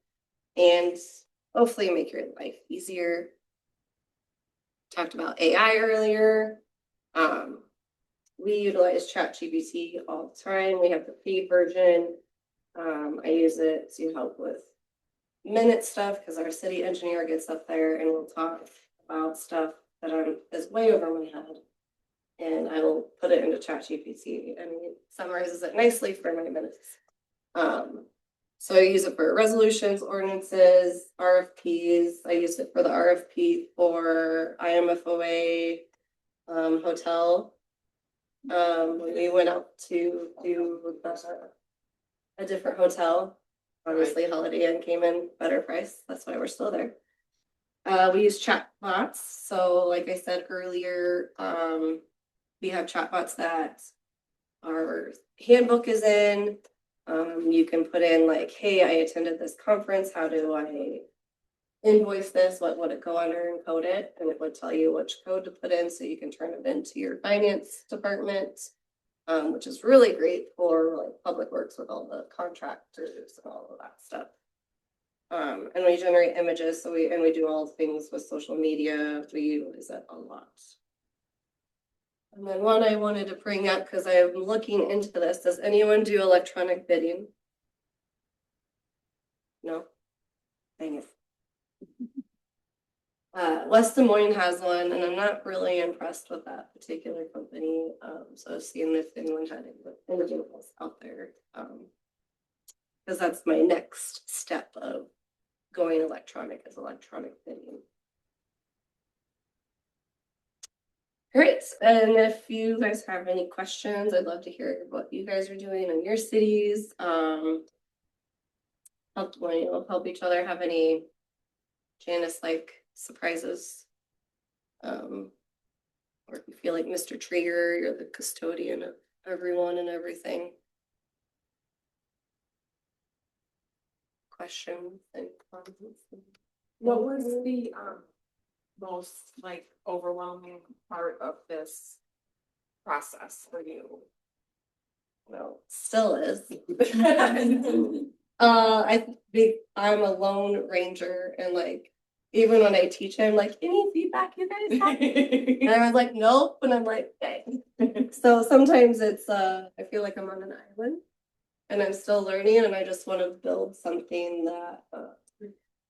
and hopefully make your life easier. Talked about AI earlier. We utilize ChatGPT all the time. We have the paid version. I use it to help with minute stuff because our city engineer gets up there and will talk about stuff that is way over my head. And I will put it into ChatGPT and it summarizes it nicely for my minutes. So I use it for resolutions, ordinances, RFPs. I used it for the RFP for IMFOA hotel. We went out to do a different hotel. Obviously, Holiday Inn came in better price. That's why we're still there. We use chatbots. So like I said earlier, we have chatbots that our handbook is in. You can put in like, hey, I attended this conference. How do I invoice this? What would it go under and code it? And it would tell you which code to put in so you can turn it into your finance department, which is really great for like public works with all the contractors and all of that stuff. And we generate images. So we do all things with social media. We utilize it a lot. And then one I wanted to bring up because I am looking into this. Does anyone do electronic bidding? No? Dang it. West Des Moines has one, and I'm not really impressed with that particular company. So seeing if anyone had any individuals out there, because that's my next step of going electronic is electronic bidding. Great, and if you guys have any questions, I'd love to hear what you guys are doing in your cities. Help each other. Have any Janice-like surprises? Or if you feel like Mr. Trigger, you're the custodian of everyone and everything. Questions and comments? What was the most like overwhelming part of this process for you? Well, still is. I'm a lone ranger, and like even when I teach him, like, any feedback you guys have? And I was like, nope, and I'm like, okay. So sometimes it's I feel like I'm on an island and I'm still learning, and I just want to build something that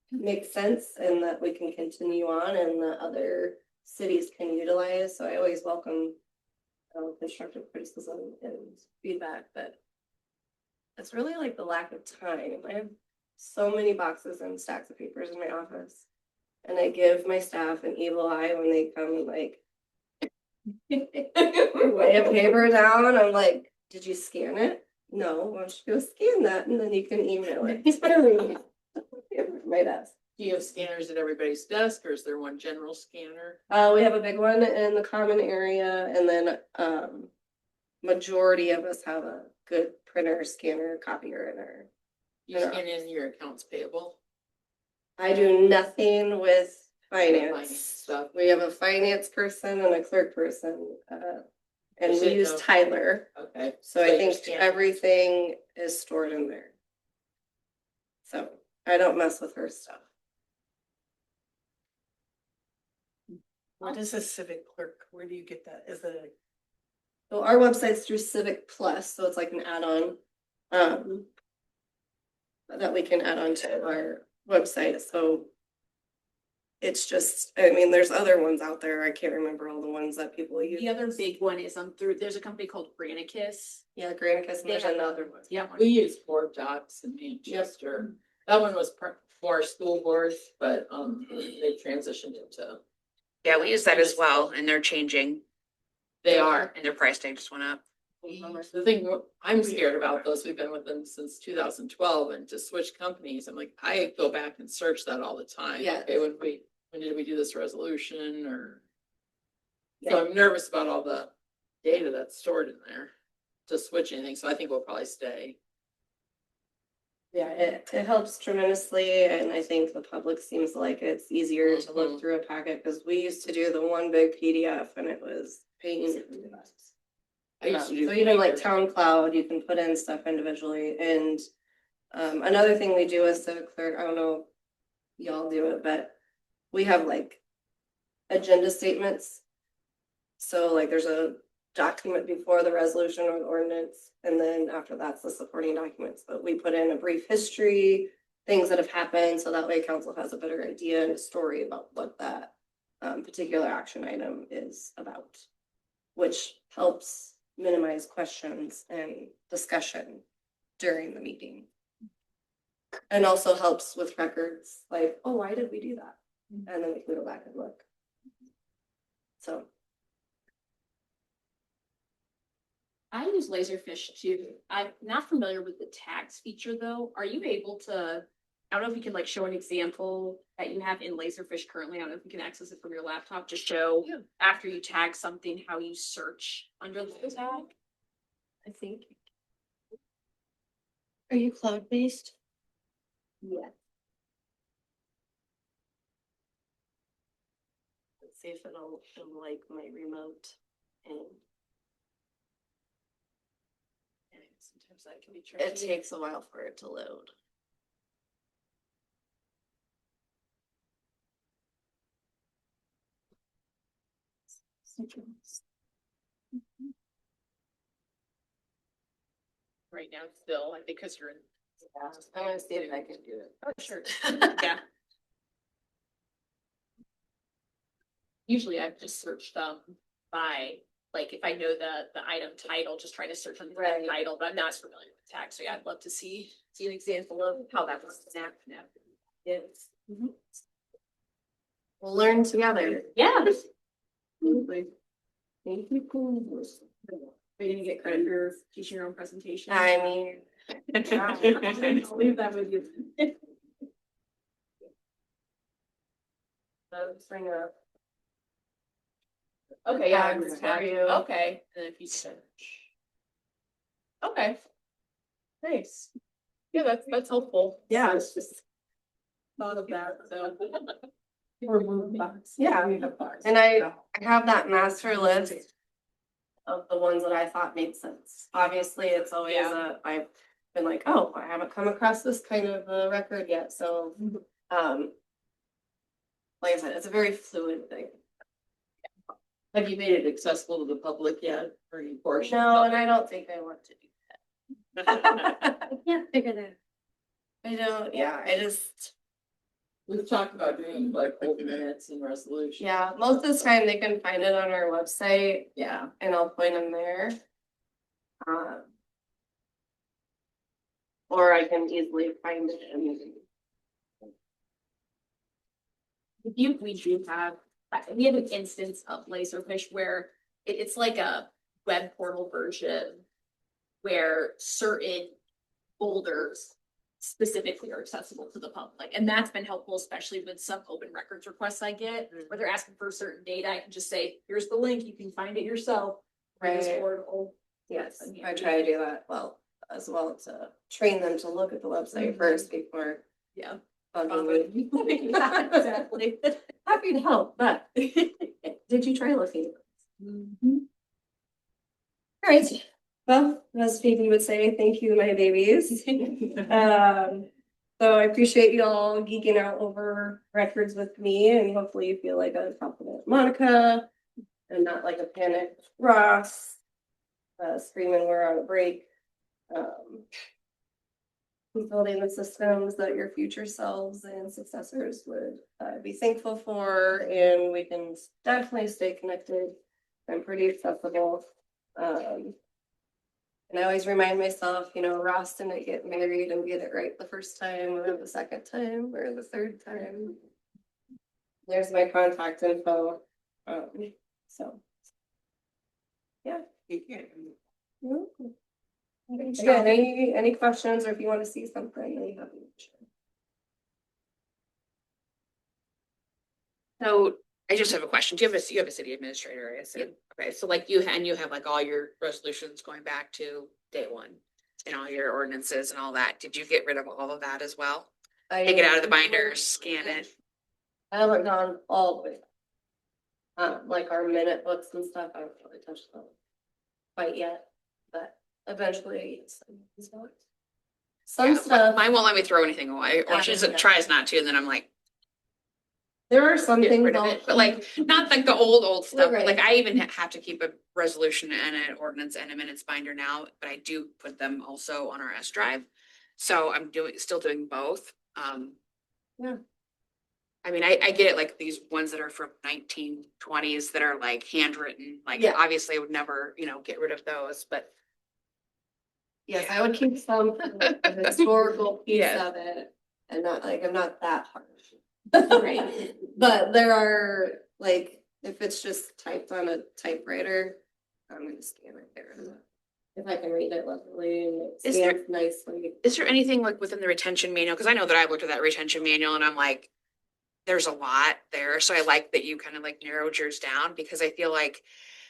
makes sense and that we can continue on and that other cities can utilize. So I always welcome constructive criticism and feedback, but it's really like the lack of time. I have so many boxes and stacks of papers in my office, and I give my staff an evil eye when they come and like lay a paper down. I'm like, did you scan it? No, why don't you go scan that and then you can email it. My desk. Do you have scanners at everybody's desk, or is there one general scanner? We have a big one in the common area, and then majority of us have a good printer, scanner, copier in our. You scan in your accounts payable? I do nothing with Finance finance. stuff. We have a finance person and a clerk person, and You we said use no. Tyler. Okay. So I you think scan- everything is stored in there. So I don't mess with her stuff. What is a civic clerk? Where do you get that? Is it So our website's through Civic Plus, so it's like an add-on that we can add on to our website. So it's just, I mean, there's other ones out there. I can't remember all the ones that people use. The other big one is there's a company called Granicus. Yeah, Granicus, and there's They have another one. Yeah. We use Board Docs in Manchester. That one was for our school boards, but they transitioned into Yeah, we use that as well, and they're changing, They are. and their price tag just went up. The thing I'm scared about those, we've been with them since 2012, and to switch companies, I'm like, I go back and search that all the time. Yes. Okay, when did we do this resolution, or? So I'm nervous about all the data that's stored in there to switch anything, so I think we'll probably stay. Yeah, it helps tremendously, and I think the public seems like it's easier to look through a packet, because we used to do the one big PDF and it was pain. I used to do. So even like Town Cloud, you can put in stuff individually, and another thing we do as the clerk, I don't know if y'all do it, but we have like agenda statements. So like there's a document before the resolution or the ordinance, and then after that's the supporting documents, but we put in a brief history, things that have happened, so that way council has a better idea and a story about what that particular action item is about, which helps minimize questions and discussion during the meeting. And also helps with records, like, oh, why did we do that? And then we can go back and look. So. I use Laserfish too. I'm not familiar with the tags feature though. Are you able to, I don't know if you can like show an example that you have in Laserfish currently. I don't know if you can access it from your laptop to show after you tag something, how you search under the tag. I think. Are you cloud-based? Yeah. Let's see if it'll like my remote and. Sometimes that can be tricky. It takes a while for it to load. Right now still, I think because you're in. Yeah, I'm gonna see if I can do it. Oh, sure. Yeah. Usually I've just searched them by, like, if I know the item title, just try to search on the title, but I'm not as familiar with tags. So yeah, I'd love to see an example of how that was snapped now. Yes. We'll learn together. Yeah. Thank you. Are you gonna get credit for teaching your own presentation? I mean. I'll leave that with you. Let's bring up. Okay, yeah, Tags I'm for you. okay, and then if you search. Okay. Nice. Yeah, that's helpful. Yeah. It's just thought of that, so. Yeah, and I have that master list of the ones that I thought made sense. Obviously, it's always I've been like, oh, I haven't come across this kind of a record yet, so like I said, it's a very fluid thing. Have you made it accessible to the public yet, or any portion? No, and I don't think I want to do that. I can't figure that. I don't, yeah, I just. We've talked about doing like old minutes and resolutions. Yeah, most of the time they can find it on our website. Yeah. And I'll point them there. Or I can easily find it in. We do have, we have an instance of Laserfish where it's like a web portal version where certain folders specifically are accessible to the public. And that's been helpful, especially with some open records requests I get, where they're asking for certain data. I can just say, here's the link, you can find it yourself. Right. This portal. Yes, I try to do that as well to train them to look at the website first before. Yeah. Exactly. Happy to help, but did you try looking? All right. Well, as Phoebe would say, thank you, my babies. So I appreciate you all geeking out over records with me, and hopefully you feel like a confident Monica and not like a panicked Ross screaming we're on a break. Building the systems that your future selves and successors would be thankful for, and we can definitely stay connected. I'm pretty accessible. And I always remind myself, Ross didn't get married and get it right the first time or the second time or the third time. There's my contact info. So. Yeah. Again, any questions or if you want to see something, really happy to share. So I just have a question. Do you have a city administrator, I assume? Okay, so like you have like all your resolutions going back to day one and all your ordinances and all that. Did you get rid of all of that as well? Take it out of the binders, scan it? I haven't gone all the way. Like our minute books and stuff, I haven't really touched them quite yet, but eventually it's. Some Yeah, stuff, mine won't let me throw anything away, or she tries not to, and then I'm like, there are some get things. rid of it. But like, not like the old stuff, but like Right. I even have to keep a resolution and an ordinance and a minutes binder now, but I do put them also on our S drive. So I'm still doing both. Yeah. I mean, I get it, like these ones that are from 1920s that are like handwritten, like Yeah. obviously I would never, get rid of those, but Yes, I would keep some for, like, the historical piece Yes. of it, and not like, I'm not that harsh. Right. But there are, like, if it's just typed on a typewriter, I'm gonna scan it there. If I can read it luckily and it Is there- scans nicely. is there anything like within the retention manual? Cause I know that I've looked at that retention manual and I'm like, there's a lot there. So I like that you kind of like narrowed yours down because I feel like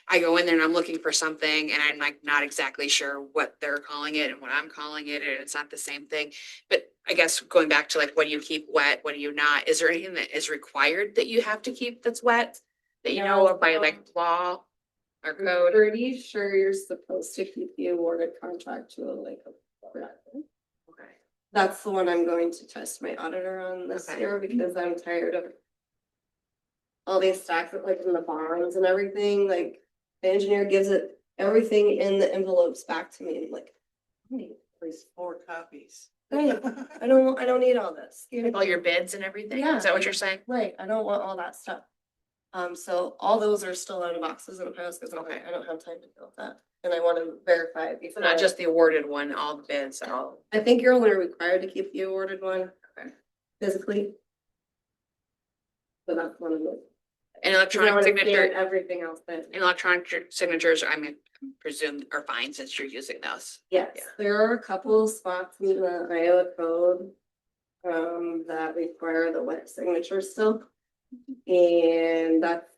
I go in there and I'm looking for something and I'm like not exactly sure what they're calling it and what I'm calling it, and it's not the same thing. But I guess going back to like, what do you keep wet, what do you not? Is there anything that is required that you have to keep that's wet? That you know of by like law or I'm code? pretty sure you're supposed to keep the awarded contract to like a. Okay. That's the one I'm going to test my auditor on this Okay. year because I'm tired of all these stacks of like in the bonds and everything, like the engineer gives it everything in the envelopes back to me, and like, There's 4 copies. I don't need all this. Like all your bids and everything? Yeah. Is that what you're saying? Right, I don't want all that stuff. So all those are still in boxes and piles because Okay. I don't have time to build that, and I want to verify it So before. not just the awarded one, all the bids and all. I think you're only required to keep the awarded one. Okay. Physically. But that's one of them. And I electronic wanna scan signature, everything else that. and electronic signatures, I mean, presume are fine since you're using those. Yes, Yeah. there are a couple spots in the Iowa code. That require the wet signature still. And that's.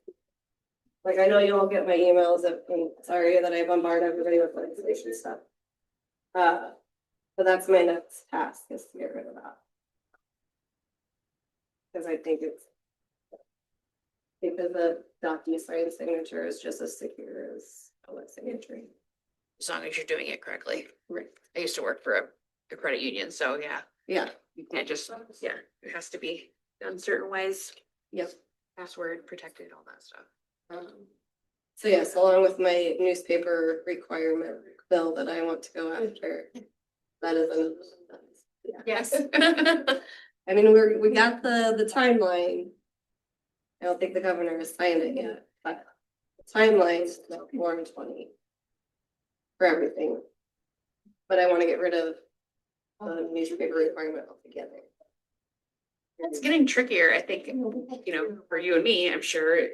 Like, I know you all get my emails and sorry that I bombard everybody with legislation stuff. But that's my next task is to get rid of that. Cause I think it's. Because the DocuSign signature is just as secure as a wet signature. As long as you're doing it correctly. Right. I used to work for a credit union, so yeah, Yeah. you can't just, it has to be done certain ways. Yep. Password protected, all that stuff. So yes, along with my newspaper requirement bill that I want to go after. That is another. Yes. I mean, we got the timeline. I don't think the governor has signed it yet, but the timeline is now 4/20. For everything. But I want to get rid of the newspaper requirement altogether. It's getting trickier, I think, for you and me, I'm sure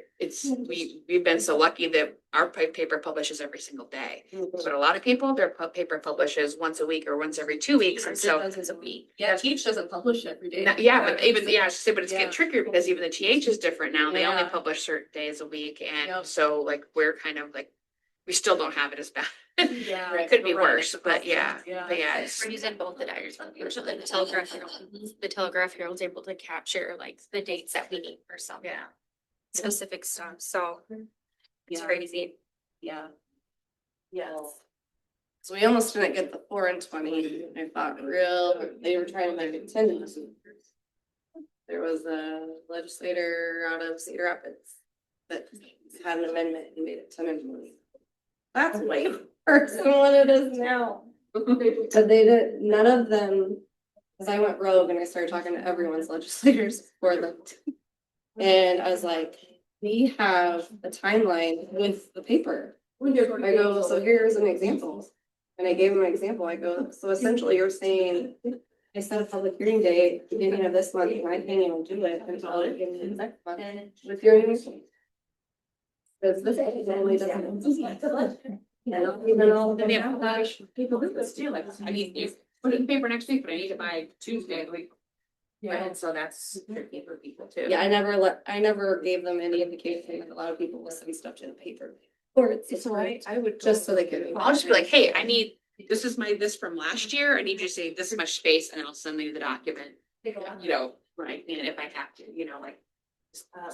we've been so lucky that our paper publishes every single day. But a lot of people, their paper publishes once a week or once every 2 weeks, and so. Once a week. Yeah, Teach doesn't publish every day. Yeah, but even, I should say, but it's getting Yeah. trickier because even the TH is different now. They only Yeah. publish certain days a week, and Yep. so like, we're kind of like, we still don't have it as bad. Yeah. It could be Right. worse, but yeah, Yeah. it's. We're using both the diaries, so the Telegraph Herald's able to capture like the dates that we need for some Yeah. specific stuff, so it's Yeah. crazy. Yeah. Yes. So we almost didn't get the 4/20. I thought they were trying to make it 10. There was a legislator out of Cedar Rapids that had an amendment and made it 10/20. That's way worse than what it is now. But they did, none of them, cause I went rogue and I started talking to everyone's legislators for them. And I was like, we have a timeline with the paper. I go, so here's an example. And I gave him an example. I go, so essentially you're saying, I set a public hearing date, beginning of this month, and I can't even do it until the beginning of next month with your new. Cause this is only different. Even all Then they the have people do this too, like, I need to put it in the paper next week, but I need it by Tuesday, like. And so that's tricky for people too. Yeah, I never gave them any indication that a lot of people will send stuff to the paper. Or it's alright, I would. Just so they can. I'll just be like, hey, I need, this is this from last year, I need you to say this much space, and I'll send you the document. You know, right, and if I have to, you know, like.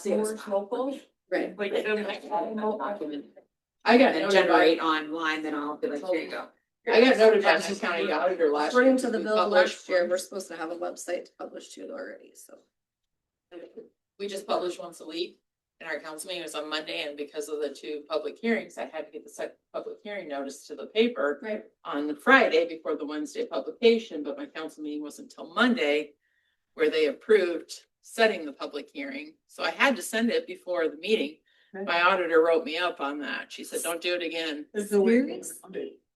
More local. Right. Like, document. I got And notified, generate online, then I'll be like, here you go. I got notified from county auditor last year. According to the we bill published- last year, we're supposed to have a website to publish to already, so. We just publish once a week, and our council meeting was on Monday, and because of the 2 public hearings, I had to get the second public hearing notice to the paper. Right. On the Friday before the Wednesday publication, but my council meeting wasn't until Monday, where they approved setting the public hearing, so I had to send it before the meeting. My auditor wrote me up on that, she said, don't do it again.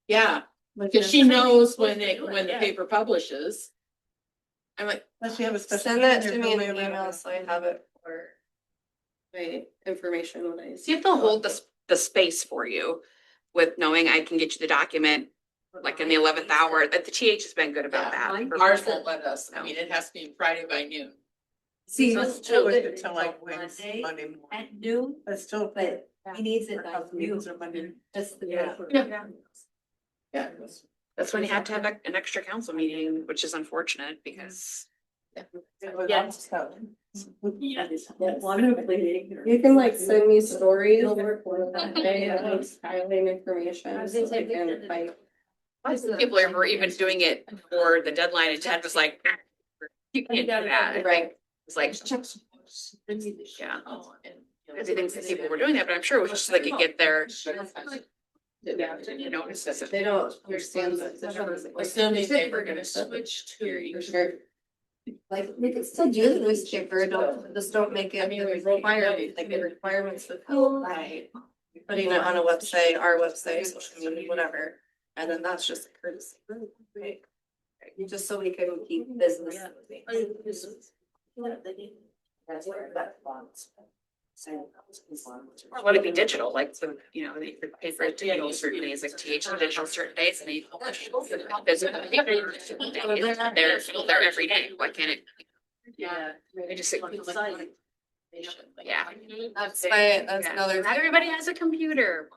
Yeah, because she knows when the paper publishes. I'm like, Unless you have a special. Send that to meeting, me in there's an no way email around so I have it for my information when I. See if they'll hold the space for you with knowing I can get you the document, like in the 11th hour, that the TH has been good about that. ours won't let us, I mean, it has to be Friday by noon. See, So it's still until like Wednesday, Monday morning. At noon, But still. but he needs it Our by council noon. meetings are Monday. Just the. Yeah. Yeah. That's when you have to have an extra council meeting, which is unfortunate because. Yeah. You can like send me stories. Filing information. So I can like. People are even doing it before the deadline and Ted was like, you can't do that. Right. It's like, yeah. Because he thinks that people were doing that, but I'm sure it was just so they could get their. You know, it's just. They don't understand that. Assuming they were gonna switch to. For sure. Like, we could still do the newspaper, don't make it, like the requirements of code, like. Putting it on a website, our website, social media, whatever, and then that's just a courtesy. Right. Just so we can keep business. That's where that bonds. Or let it be digital, like, so, you know, the paper is digital certain days, like TH is digital certain days, and they publish. Physical paper. They're every day, why can't it? Yeah. They just. Yeah. That's another. Not everybody has a computer.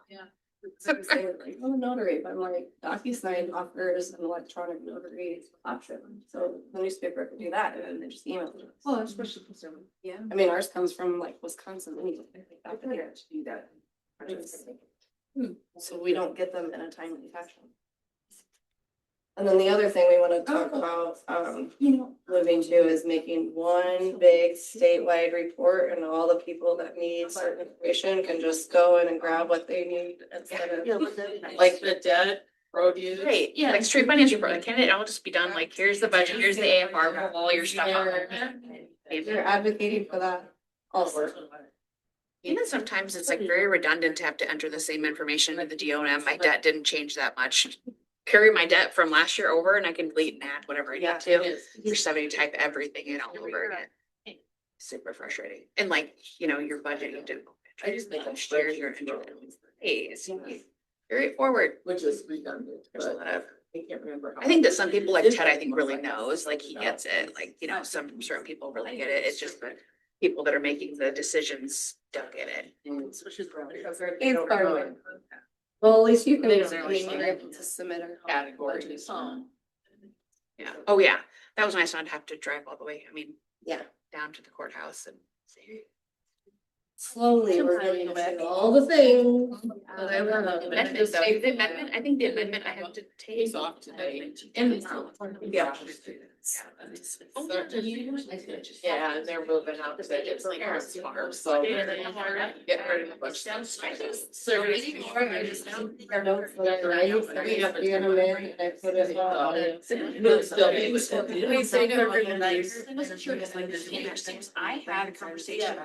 I'm a notary, but I'm like, DocuSign offers an electronic notary option, so the newspaper can do that, and then they just email it. Well, especially consumer. Yeah, I mean, ours comes from like Wisconsin, anyway, back here to do that. So we don't get them in a timely fashion. And then the other thing we wanna talk about, moving to is making one big statewide report, and all the people that need certain information can just go in and grab what they need instead of. Like the debt, produce. Right, yeah, like straight finance report, like, can it all just be done, like, here's the budget, here's the AFR, pull all your stuff out there. They're advocating for that also. Even sometimes it's like very redundant to have to enter the same information in the DOM, my debt didn't change that much. Carry my debt from last year over and I can delete and add whatever I need to. You're just having to type everything in all over again. Super frustrating. And like, you know, your budget, you have to. I just think share your. Hey, it's carry it forward. Which is redundant, There's a lot of. I can't remember. I think that some people like Ted, I think really knows, like he gets it, like, you know, some certain people really get it. It's just that people that are making the decisions don't get it. It's part of it. Well, at least you can, I mean, you're able to submit a Categories. Yeah. Oh, yeah. That was nice not to have to drive all the way. I mean. Yeah. Down to the courthouse and see. Slowly, we're getting to all the things. that I want. Amendment, though. The amendment, I think the amendment I have to take Off today. And. Yeah. Yeah. Yeah, and they're moving out because they get parents farm, so. Get rid of the bush. Service. I used to be a man, and I put it on. We say no for the nice. I wasn't sure, because like this interesting, I had a conversation.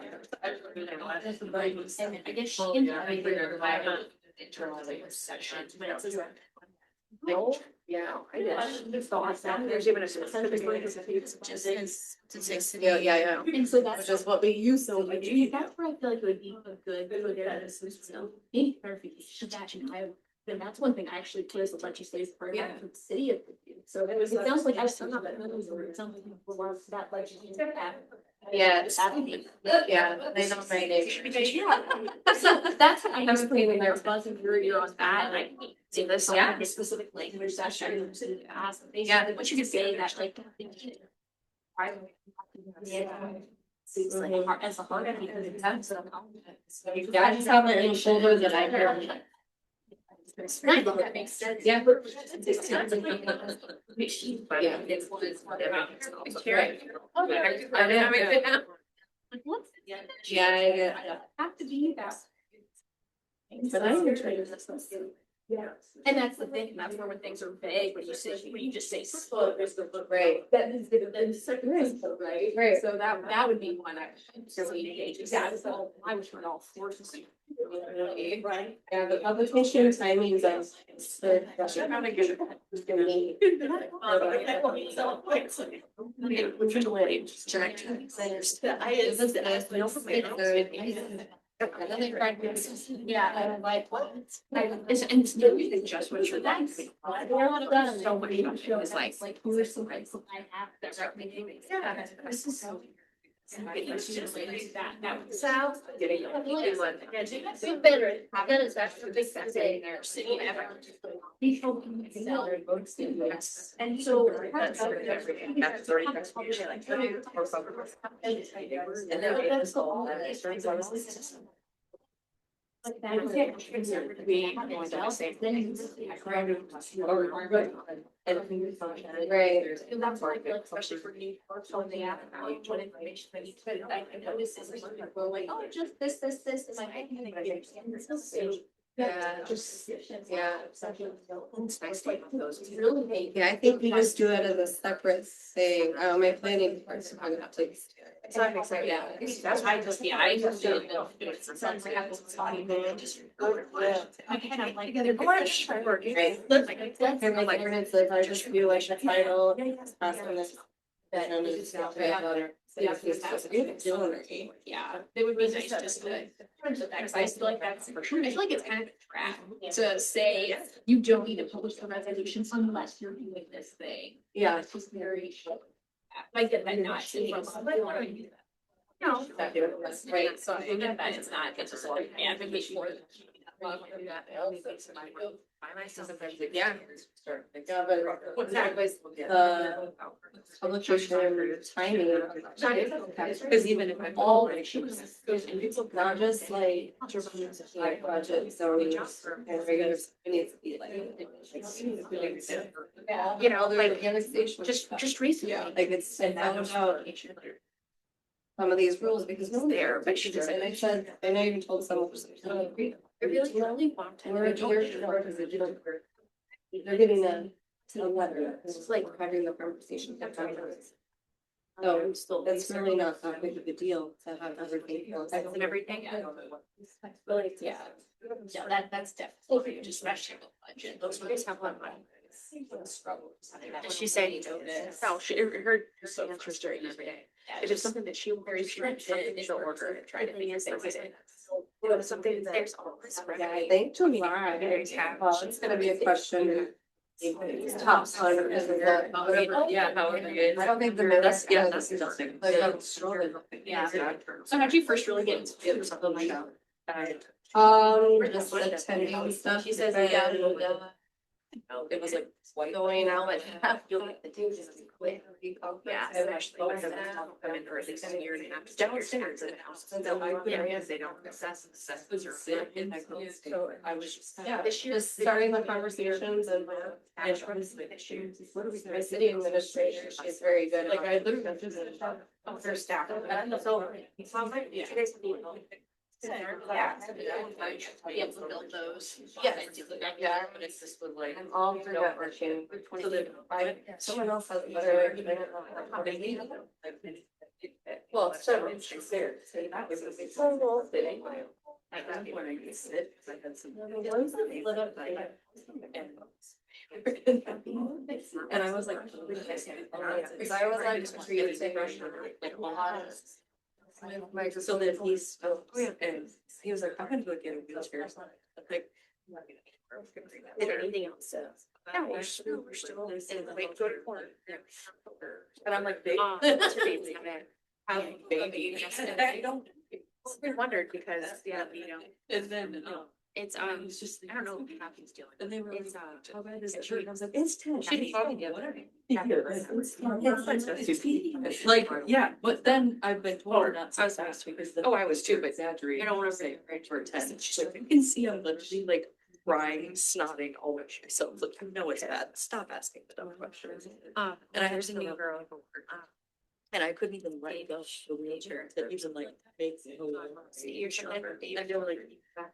And I guess she ended up being internal section. Yeah, I did. There's even a specific. Just as to say city. Yeah. And so that's Which is what we used to do. That's where I feel like it would be a good, maybe clarification that, and that's one thing I actually put as a legislative program for the city of. So it sounds like I was talking about something that legislative. Yes. Yeah, they don't make it. So that's what I was putting in there, buzzing you're on that, and I see this, Yeah. the specific language that should ask. Yeah. What you could say that like. Yeah. Seems like hard as a hard. Yeah, I just have it in a folder that I hear. That makes sense. Yeah. Yeah. It's what it's. Yeah. Have to be that. But I am trying to. Yeah. And that's the thing, that's where when things are vague, when you just say. Right. That is right? Right. So that would be one I really engage, that is all, I would turn all forces. Right. Yeah, the publication timings of. Yeah, and I'm like, what? It's really just what you're like. So much is like, who are some rights I have that recommending? Yeah, this is so. That would sound. Feel better. That is actually the big thing there. City ever. And so. Like that is it. We are going to say things. Right. And that's why I feel like especially for new folks on the app, what information they need to, I notice is like, oh, just this, and like, I think I understand this. Yeah, just, yeah. It's nice like those. It's really vague. Yeah, I think we just do it as a separate thing. My planning department's probably not to. So I'm excited. Yeah. That's why I just didn't know. It's something that happens, it's not even just. I kind of like. Right. And like ordinance, like I just do like the title, pass on this. And it's not bad. Yeah, it would be nice just to, because I feel like that's, I feel like it's kind of a trap to say, you don't need to publish the resolutions unless you're doing this thing. Yeah. It's just very. I get that not to. No. Right. So I get that it's not, it's just like, yeah, I think we should. Yeah. Yeah, but what's that? Publication timing. Because even if I'm All issues. not just like budget, so and regular, it needs to be like. You know, Other like, annexation. just recently. Like it's found out some of these rules because no There, but she doesn't. And I said, I know you told someone. I really want to. They're getting a letter, it's like having the conversation. So it's really not that big of a deal to have everything. And everything. Yeah. Yeah, that's definitely just especially the budget. Those guys have one. Did she say no, she heard her answers during every day. If it's something that she very strict, something she'll order and try to be as excited. Something that there's always. Yeah, I think tomorrow, well, it's gonna be a question. It's top son, Yeah, however it is. I don't think the minutes. Yeah. So how'd you first really get into it or something like that? Just attending stuff. She says, yeah. It was like Going out and. you like the dudes is quick. Yeah, especially when they're come in for at least a year and a half. Downstairs in the house. So areas they don't assess those are. So I was just. Yeah, just starting the conversations and. My city administrator, she's very good. Like I literally just. Her staff. So it sounds like you guys need. Yeah. Yeah, to build those. Yeah, but it's just with like. I'm all for networking. So that someone else has a better idea. Well, so it's there. So that was a big. At that point, I could sit, 'cause I had some. And I was like, because I was like, so then he's, and he was like, I'm gonna go get a wheelchair. Like, Is there anything else? No, we're still in wait, go to court. and I'm like, babe. What's your baby's name? Baby. I don't. I wondered because, yeah, you know, And then, it's, it's just, I don't know what Kathy's doing. and they were like, It's, how bad is it? And I was like, it's 10. She didn't call me the other day. Like, yeah, but then I've been told not to last week because the. Oh, I was too, but Exaggerating. I don't wanna say say for 10. She's like, you can see I'm literally like crying, snotting all over myself. Like, I know it's bad. Stop asking the dumb questions. And And I there's had a to new go. girl. And I couldn't even let go of the wheelchair to even like make. You're sure. I feel like.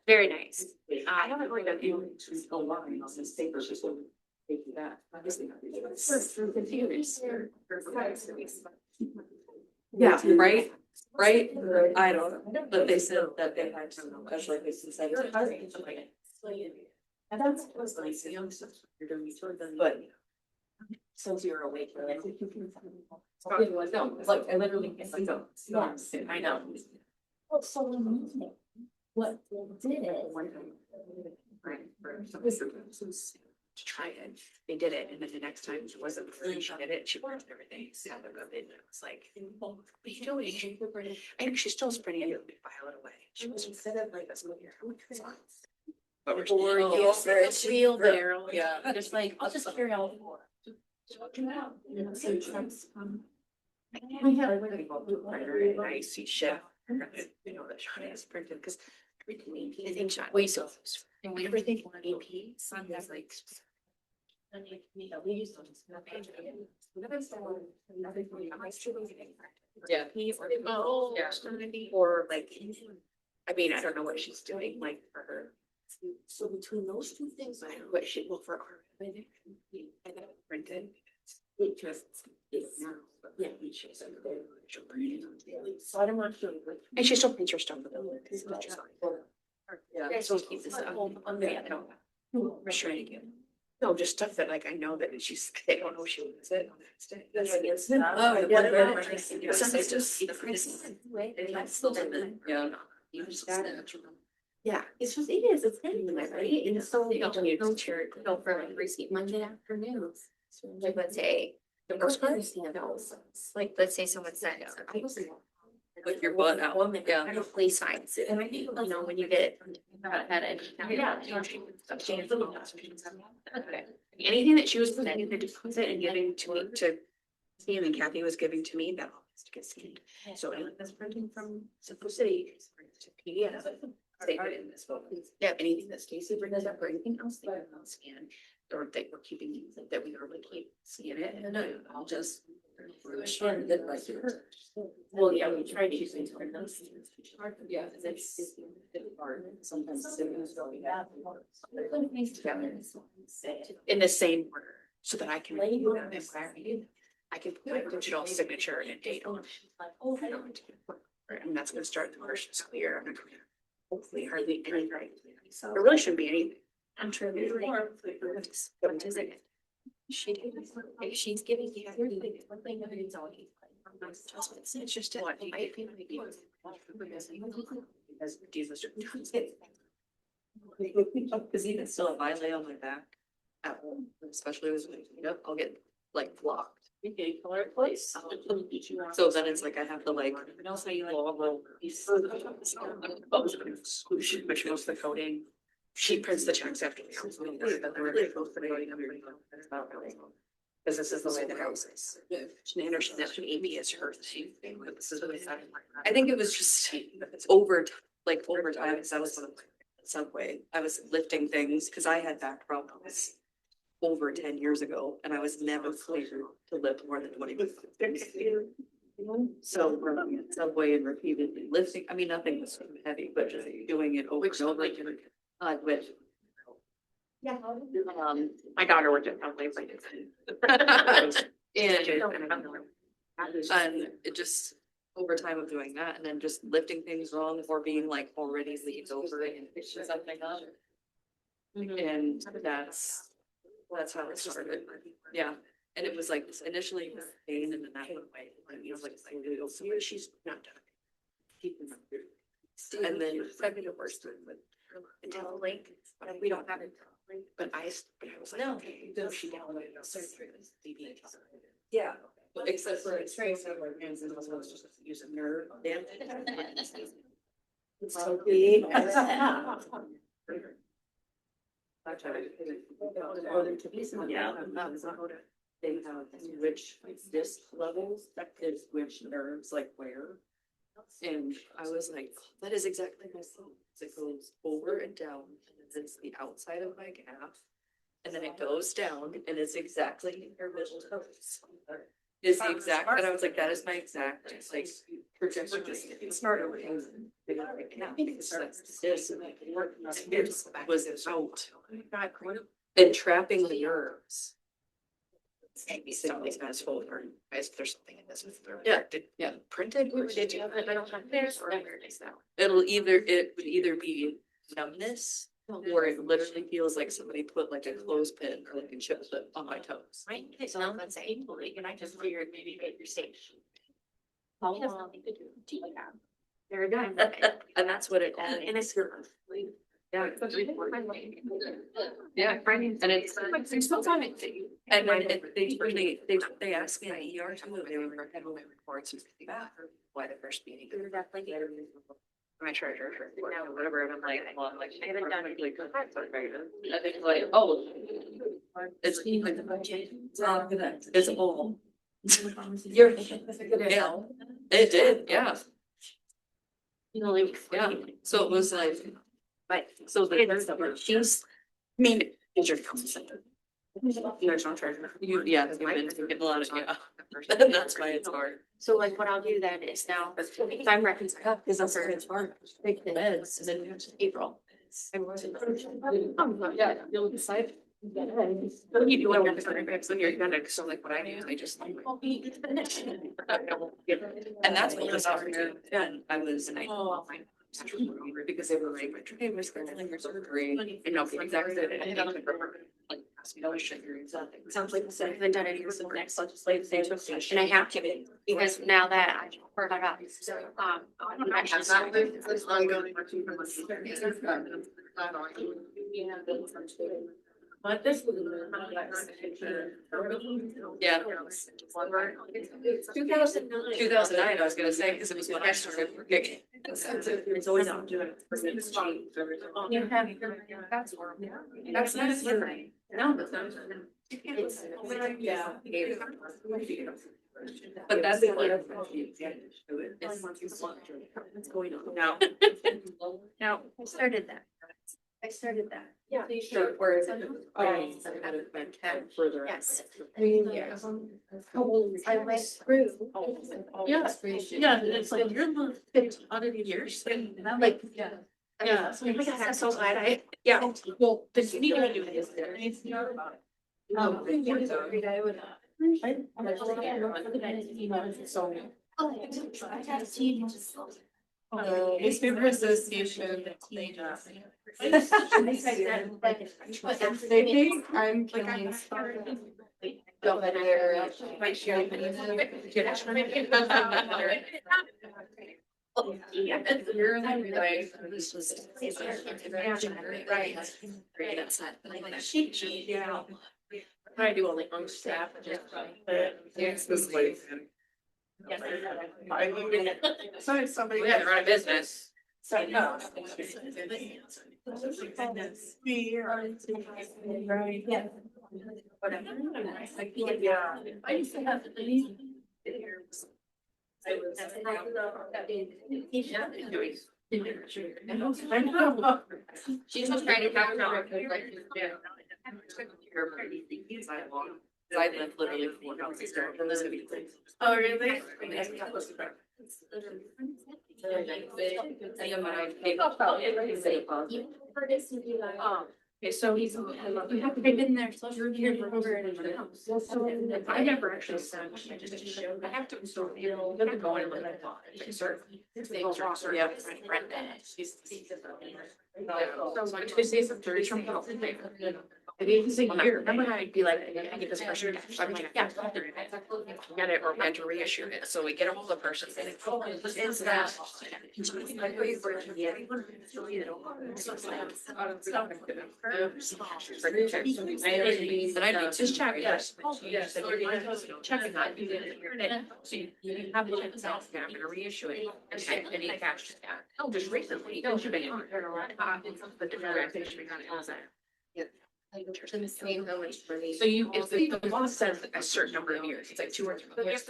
Very nice. I haven't really done any a line on this paper, just like taking that. Yeah, right, right, I don't know, but they said that they had to, because like this is. And that's was nice, you know, you're doing each other, but. Since you're awake, you're like. No, it's like I literally can't like go. I know. Well, so what they did To try it, they did it, and then the next time it wasn't free, she did it, she worked everything, so it was like, what are you doing? I think she's still spreading it, file it away. She was instead of like this movie. But we're still. Real barrel. Yeah. Just like, I'll just carry all four. We had a nice chef, you know, that Sean has printed, because everything, I think Sean, we so, and we everything on AP, son has like. We use those. Yeah. Or like, I mean, I don't know what she's doing, like for her. So between those two things, I don't know what she will for our. I got it printed. it just is now. Yeah. She'll print it on daily. So I don't want to. And she still prints her stuff with it. Yeah. So we'll keep this up. Yeah, I don't. We're trying to get. No, just stuff that like I know that she's, they don't know she wants it on the next day. Oh, Yeah, so they just, the price. Yeah. You just yeah, it's just, it is, it's Internet, right? And so you don't need to go for like receipt Monday afternoons. So like, let's say. The first part is like, let's say someone said. Put your butt out. Yeah. I don't police signs, and I think, you know, when you get. Okay. Anything that she was presenting the deposit and giving to me to. Sam and Kathy was giving to me, that all has to get scanned. So anything that's printing from Central City to PDF. They put it in this book. Yeah, anything that Stacy brings up or anything else they can scan. Or that we're keeping, that we normally keep, scan it, and then I'll just. Well, yeah, we try to use things for those. Yeah. It's hard, sometimes. Things together. In the same order, so that I can. I can put my digital signature and a date on it. And that's gonna start the first school year. I'm not gonna. Hopefully hardly any right. So there really shouldn't be anything. I'm sure. What is it? She did, if she's giving you everything, one thing that is always. It's just. Because Jesus. Cause even still, if I lay on my back at home, especially with, I'll get like blocked. So then it's like I have to like. Which most of the coding, she prints the checks after. Because this is the way the house is. She understands that AP is her thing, but this is what it's. I think it was just over, like over time, because I was on the subway, I was lifting things, cause I had back problems. Over 10 years ago, and I was never cleared to lift more than 20 minutes. So we're on the subway and repeatedly lifting, I mean, nothing was heavy, but just doing it over and over again. Which. Yeah. My daughter worked at Paperless. And it just, over time of doing that, and then just lifting things wrong or being like already leaves over and picking something up. And that's, That's how it started. Yeah, and it was like initially pain and then that went away. And it was like, she's not done. And then I mean, it works with Until link, but we don't have it. but I was like, No. okay, then she downloaded the surgery. Yeah. Except for it's very similar, and then also it's just use a nerve. It's so big. Yeah. They have which disc levels, that is which nerves like where. And I was like, that is exactly my phone. It goes over and down, and then it's the outside of my calf. And then it goes down, and it's exactly your middle toes. Is the exact, and I was like, that is my exact, like, projection. It's smarter. This was out and trapping the nerves. Maybe something that's folder, if there's something in this. Yeah, Did yeah. printed or did you have it? I don't have theirs or where it is now. It would either be numbness or it literally feels like somebody put like a clothespin or like a chip clip on my toes. Right, it's not the same, and I just figured maybe make your station. How long to do you have? Very good. And that's what it. And it's your. Yeah. Yeah, and it's. There's no time. And then they asked me in the ER too, they were having my reports and everything. Why the first meeting? My treasurer, or whatever, and I'm like, well, I'm like, I haven't done really good. I think like, oh. It's all. You're. Yeah, it did, yeah. Yeah, so it was like. But So the. she's, I mean, is your council center. There's no treasurer. Yeah, you've been getting a lot of, yeah. That's why it's hard. So like what I'll do then is now, because I'm reconciling, because that's where it's hard. Take the beds, and then April. Yeah, you'll decide. You do it when you're gonna, so like what I do is I just. And that's what was out here, and I was, and I. Because they were like, hey, we're scheduling your surgery. And nobody exactly did it. Like, ask me, no, shit, you're exactly. Sounds like I haven't done any of the next legislative session, and I have to, because now that I heard about it, so, I have some. But this was. Yeah. It's 2009. 2009, I was gonna say, because it was when I started working. It's always on doing it. You have, that's nice. No, that's not. It's, Yeah. But that's the one. What's going on? No. no, I started that. Yeah. Sure, where is it? Oh. Had it been kept further. Yes. Yeah. I went through. Yeah, yeah, it's like you're the 50 years. And I'm like, Yeah. yeah. Oh my God, I'm so glad I, yeah. Well, this you need to do this there. It's not about it. Newspaper Association. They think I'm killing stuff. Might share. You're like, this was. Right. Yeah. I do only on staff. Yes, this way. So somebody. We had to run a business. So, no. Right, yeah. Yeah. I used to have to. She's just trying to talk about. I live literally 4 houses down from this. Oh, really? Okay, so he's, they've been there, so you're here for over and over. I never actually said, I just showed, I have to install the, I'm gonna go in with that thought. Yeah. So like, this is a third from. I mean, it's a year. Remember how I'd be like, I get this person, I'm like, yeah, get it, or we had to reissue it, so we get a hold of the person. It's that. But I don't just check, yes. Checking on it. So you have the check itself, yeah, I'm gonna reissue it, and any cash, yeah. No, just recently, no, should be on. The different organization, it was that. In the same village for me. So you, if the law says a certain number of years, it's like 2 or 3 years,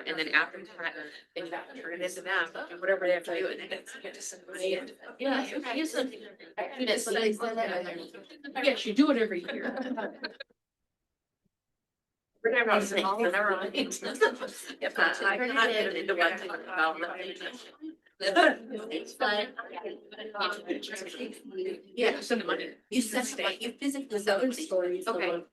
and then after that, then you have to turn it into them, and whatever they have to do, and then it's, you have to send money in. Yeah, yes, you do it every year. We're never on the call, we're never on. If I got it into one thing about yeah, send the money. You send like you physically send stories. Okay.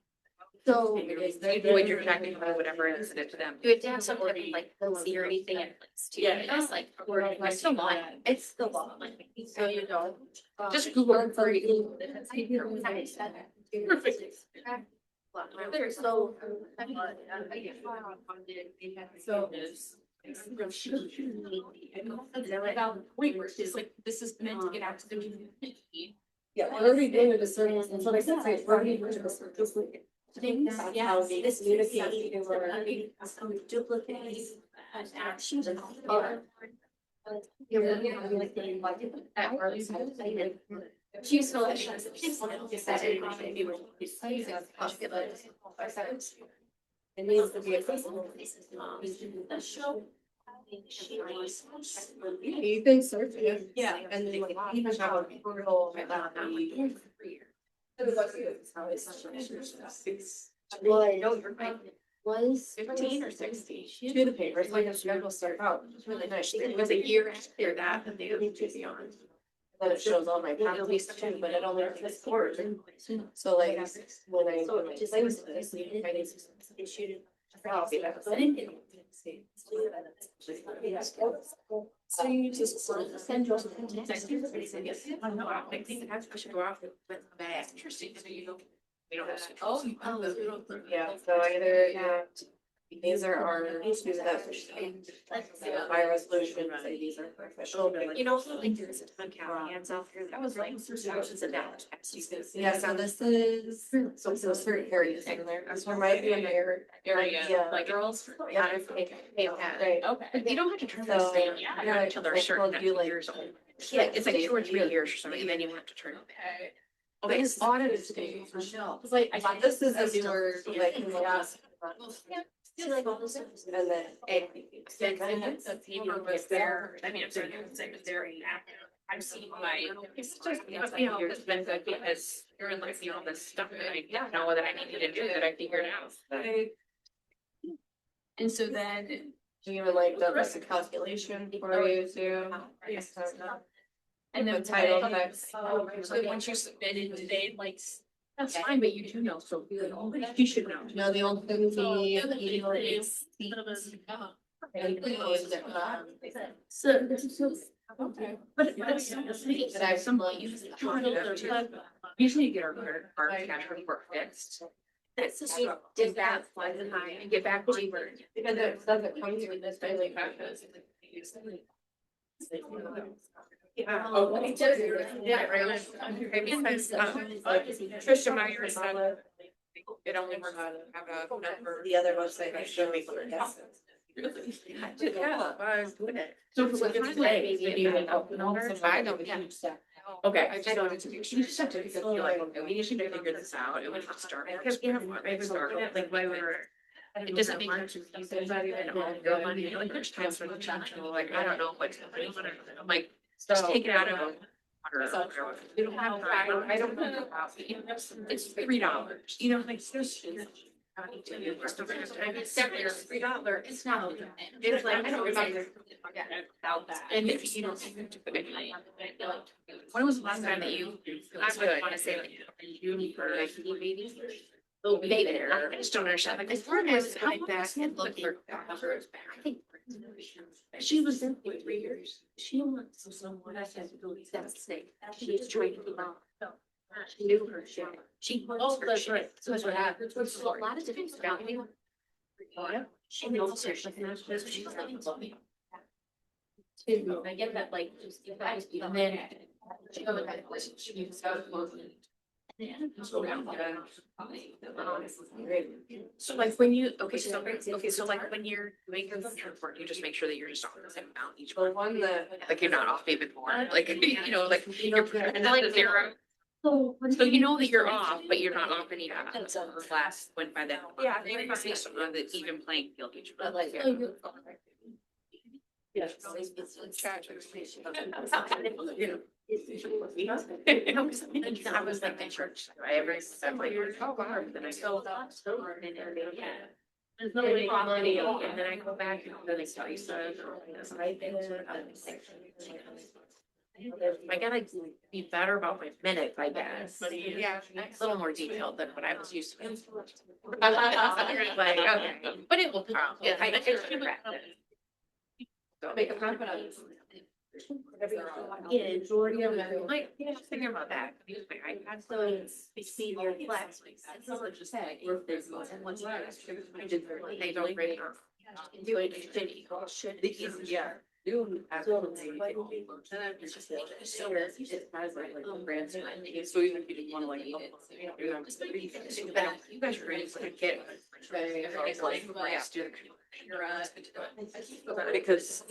So. You void your checking or whatever and send it to them. You have to have some kind of like policy or anything in place too. Yeah. It's like. It's the law. It's the law. So you don't. Just Google for you. Perfect. So. Wait, it's like, this is meant to get out to the community. Yeah, we're already doing a discernment, and so like, we're already doing a discernment. Things, That's yeah, how we this communicate. some duplicates. Actions and. She's so. It needs to be accessible. You think so, Yeah. and then like even have a portal about the. Well, I know you're right. Was 15 or 16. to the paper, it's like a schedule start out, it's really nice. It was a year after that, and they moved to beyond. Then it shows all my penalties too, but it only has this court. So like, when I. So it just was issued. So you just Send your. I don't know, I think that's pushing go off with bad. Interesting, so you don't. We don't have. Oh. yeah, so either, yeah, these are our, by resolution, say these are official. You know, like there's a ton of county out here, that was like thousands of dollars. Yeah, so this is, so certain areas in there, there might be an area. Like girls. Yeah. Right. Okay. You don't have to turn So, this in, yeah, until they're certain Well, you like- years old. Yeah, it's like 2 or 3 years or something, and then you have to turn it. Okay, This audit is day. It's like, this is a newer, like, in the last. And then. Was there, I mean, if they're doing something very I'm seeing my, it's just, you know, it's been good because you're in like, all this stuff that I don't know that I needed to do that I figured out. And so then. Do you even like the calculation for you too? And then The title when- text. So once you submitted today, like, that's fine, but you do know, so you should know. No, the old thing would be. But it's something that I've Usually you get our cash report fixed. That's just, did that one time and get back to you. Because it doesn't come to this daily practice. Yeah. Oh, what he does. Yeah, really. Because, Trisha Meyer said it only works out have a number. The other website I showed me. I did, yeah, I was doing it. So if it was today, then you would open all their. I know, yeah. Okay, I just wanted to, you just have to, because you're like, okay, we need to figure this out, and we have to start. Because we have, maybe start, like, why we're. It doesn't make sense to use anybody and all your money, like, there's times when like, I don't know what's happening, I'm like, just take it out of. We don't have, I don't know about, it's $3, you know, like, there's. It's $3, it's not. It's like, I don't remember. About that. And if you don't. When was the last time that you? I'm good, I say like, you for like, they'll be there, I just don't understand, like, as far as coming back and look for. I think. She was in for 3 years, she wants someone that has abilities, that's the thing, she is trying to be. She knew her shit. She. Oh, that's right. So that's what happened. So a lot of different stuff. She knows her shit. She's like, I get that, like, just, and then. She goes back, she was so like when you, okay, so like when you're doing your function report, you just make sure that you're just on the same amount each The month. one that. Like you're not off even more, like, you know, like you're like zero. So you know that you're off, but you're not off any class went by that. Yeah. You're based on the even playing field each month. Yes. I was like in church, every, I'm like, oh, wow, then I go. There's no way money, and then I go back and then they tell you so. I gotta be better about my minutes, I guess. Yeah, a little more detailed than what I was used to. Like, okay, but it will come. Yeah, I should practice. Make a confidence. Yeah, majority of them. Like, yeah, just thinking about that. I had those senior class. Just say, and once they don't break up. Do it shitty. Should the easier. So even if you didn't wanna like. You guys are ready to get. Because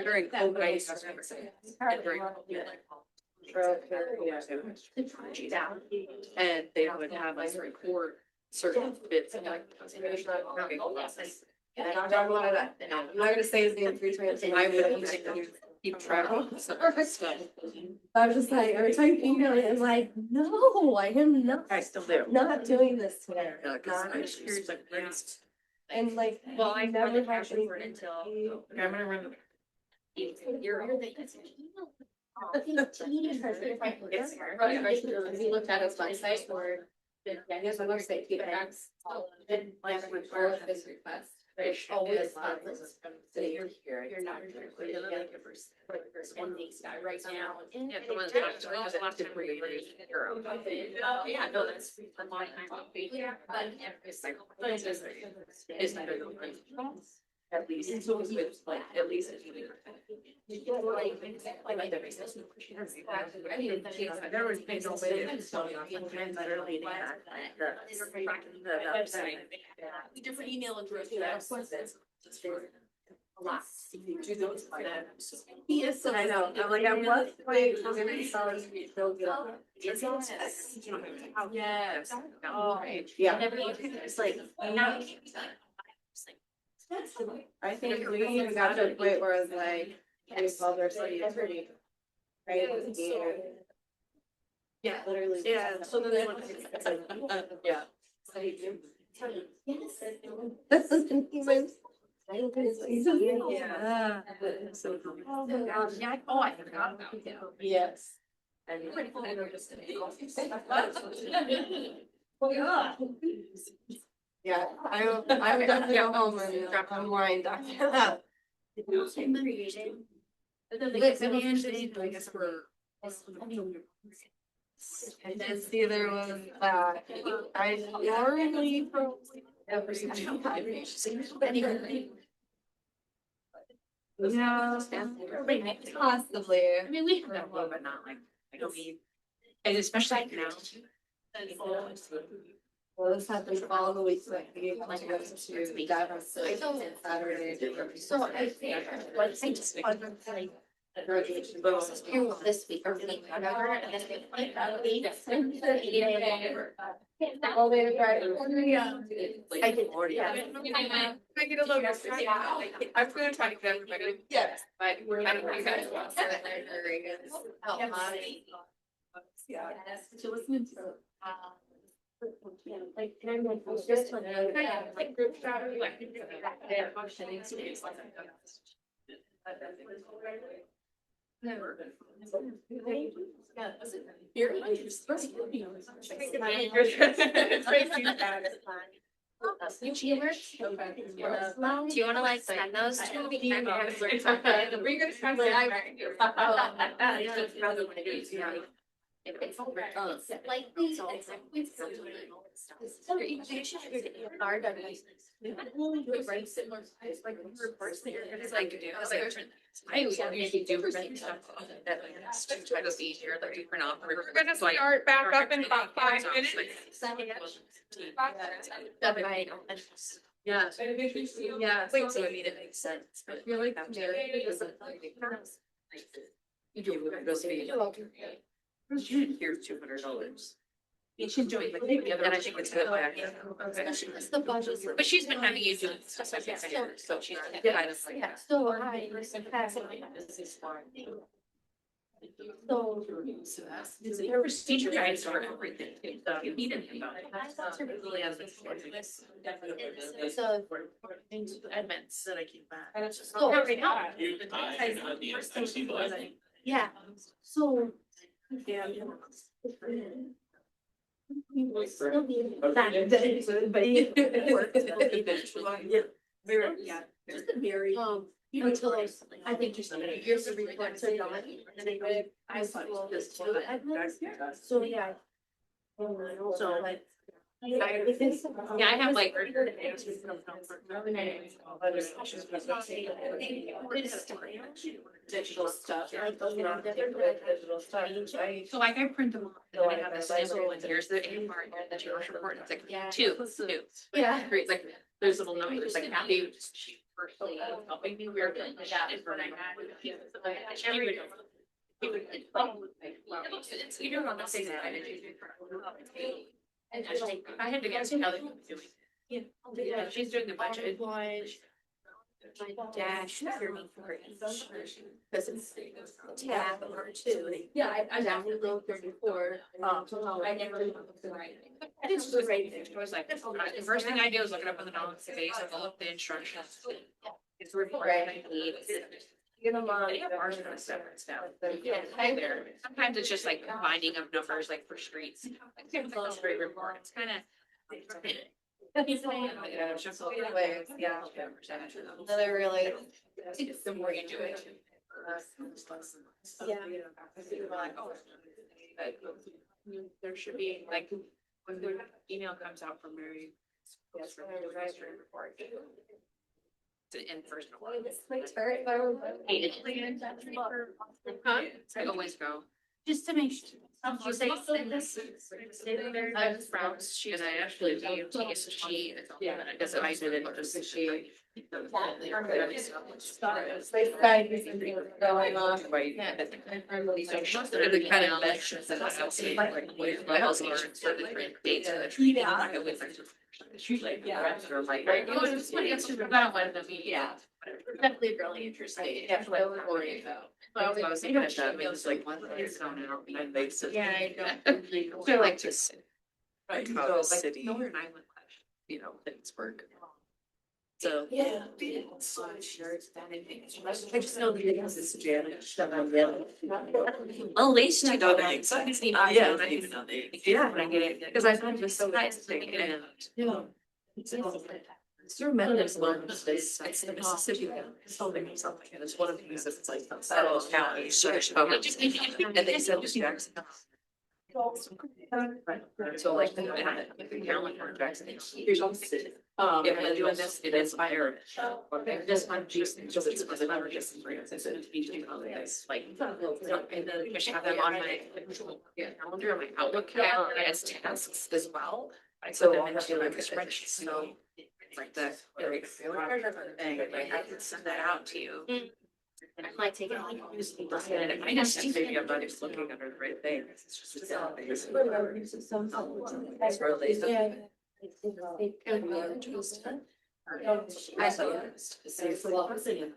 during COVID, I used to. And they would have us record certain bits and like. And I'm not gonna say his name 3 times, and I would keep track of. I was just like, every time you email it, I'm like, no, I am not. I still do. Not doing this today. I'm just curious, like, And like, well, I never never had had for it until. I'm gonna run. Have you looked at his website or? Yeah, he has a website, feedbacks. Like, refer this request. Always. You're not. And these guy right now. Yeah, the ones that there's a lot of different Europe. Yeah, no, that's a long time. Yeah, but it's like. It's better than. At least. It's always like, at least. I mean, there was been no way. Different email addresses. A lot. Do those like that. Yes, I know. I'm like, I'm what? Wait, I'm gonna install this. Yes. Oh, Yeah. It's like, now. I think we even got to a point where it's like, we called our city attorney. Right? Yeah, literally. Yeah, so then they went. Yeah. Yes. That's something even. Yeah. Oh, I forgot about that. Yes. Yeah, I would definitely go home and unwind after that. And then see there was I normally. Yeah, possibly. I mean, we have that one, but not like, I don't mean, and especially like now. Well, this happened all the weeks, like, we like to go to Davos on Saturday. So I think, I just wanted to like. Graduation. This week or week, whatever, and then they like that week. All day, right? I did. Make it a little bit. I'm gonna try to get everybody. Yes. But we're not gonna do that. Yeah. To listen to. Like, and I'm like, It's just like group chat or like. they're functioning space like. Never. You're Do you wanna like send those to me? We're gonna try to. It's slightly. So you should hard on these. Right, similar, it's like reports that you're gonna like do. I usually do present stuff that like it's to try to be here, like different offers. We're gonna start back up in about 5 minutes. Yeah. Yeah, so I mean, it makes sense, but. You're like, you do, here's $200. You should join like the other, and I think it's good. It's the budget. But she's been having you doing stuff like that, so she's kind of like. Yeah, so I. So. There was teacher guides for everything. So you need anything about it. So. Admins that I keep back. So. Yeah, so. Yeah. We will still be back, but yeah, just a very, until those, I think just years of reports are done, and then I will just do it. So, yeah. So like. Yeah, I have like. Digital stuff. So like I print them off, and then I have this sample, and here's the AMR, and the GRS report, it's like Yeah. two. Yeah. Great, like, there's little numbers, like Kathy, she personally helping me, we were doing the chat, and when I had. She would. It's, you don't want to say that. And just like, I had to guess how they were doing. Yeah, she's doing the budget. Dash for each, because it's tab or two. Yeah, I downloaded low 34. I never. I didn't do the right thing. I was like, the first thing I do is look it up on the knowledge base, and I'll look the instructions. It's a report I need. You know, There. Sometimes it's just like binding of numbers, like for streets. Like, it's a straight report. It's kind of. Anyways, yeah. Another really. The more you do it. Yeah. There should be like, when the email comes out from Mary. Yes, for the advisory report. It's an in-person one. I always go. Just to make sure. You say this. I was from, she and I actually do, so she, it doesn't, I did it, just she. Going on. So she's the kind of lectures that I'll see, like, what else are certain dates of the tree. Yeah. Yeah. Definitely really interesting. Definitely worry about. I was thinking of that, I mean, it's like one place on it, and they said. Yeah, I don't. They're like just. Right, About so the like, city. Northern Ireland, you know, Pittsburgh. So. Yeah. I just know the because it's Janet. Well, at least I don't know. So I just need. yeah, I don't even know the. Yeah, when I get it, because I thought it was so nice to get it. Yeah. It's through Methodist loans, it's the Mississippi, something, and it's one of these that's like. Oh, county, search, And they said, just Jackson. So like, the calendar Jackson, here's all the city. If we're doing this, it is fire. This one, just it's never just. It's like, and then I should have them on my calendar, my Outlook calendar as tasks as well. I put them into like a spreadsheet, so it's like the. I could send that out to you. And I might take it. I just think maybe I'm not just looking under the right thing. It's just. That's really. Yeah. I saw it's a lot of things.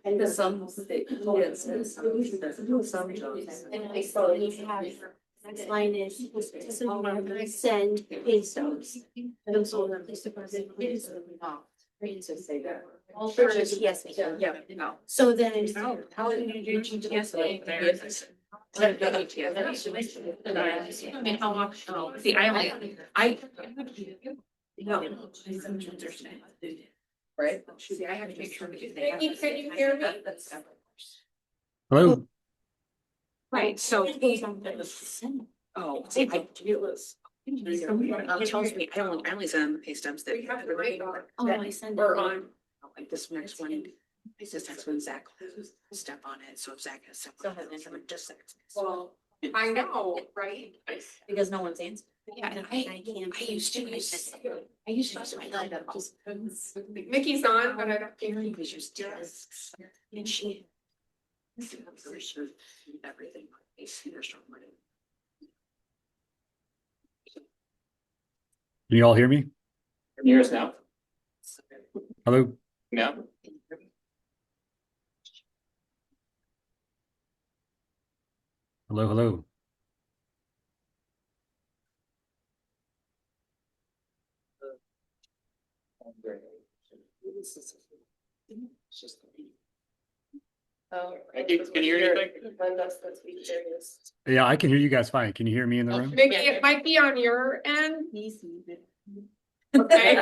And the some state, yes, some jobs. And I saw you have, next line is, so you want to send pay stubs. And so the police department is. To say that. For GTS, yeah, so then. How do you do GTS? I mean, how often, see, I. No. Right? See, I have to make sure. Can you hear me? Hello. Right, so. Oh, see, I do this. It tells me, I only send pay stubs that. We have the right on. Oh, I send it on. Like this next one, I just text when Zach step on it, so if Zach has step on it, just Zach. Well, I know, right? Because no one's answering. Yeah, and I used to use my laptop. Mickey's on, but I don't think he Because use discs, and she. Everything. I see her strong. Can you all hear me? Can you hear us now? Hello. Yeah. Hello, hello. Oh. Can you hear anything? That's speech areas. Yeah, I can hear you guys fine. Can you hear me in the room? Mickey, it might be on your end. He's muted. Okay.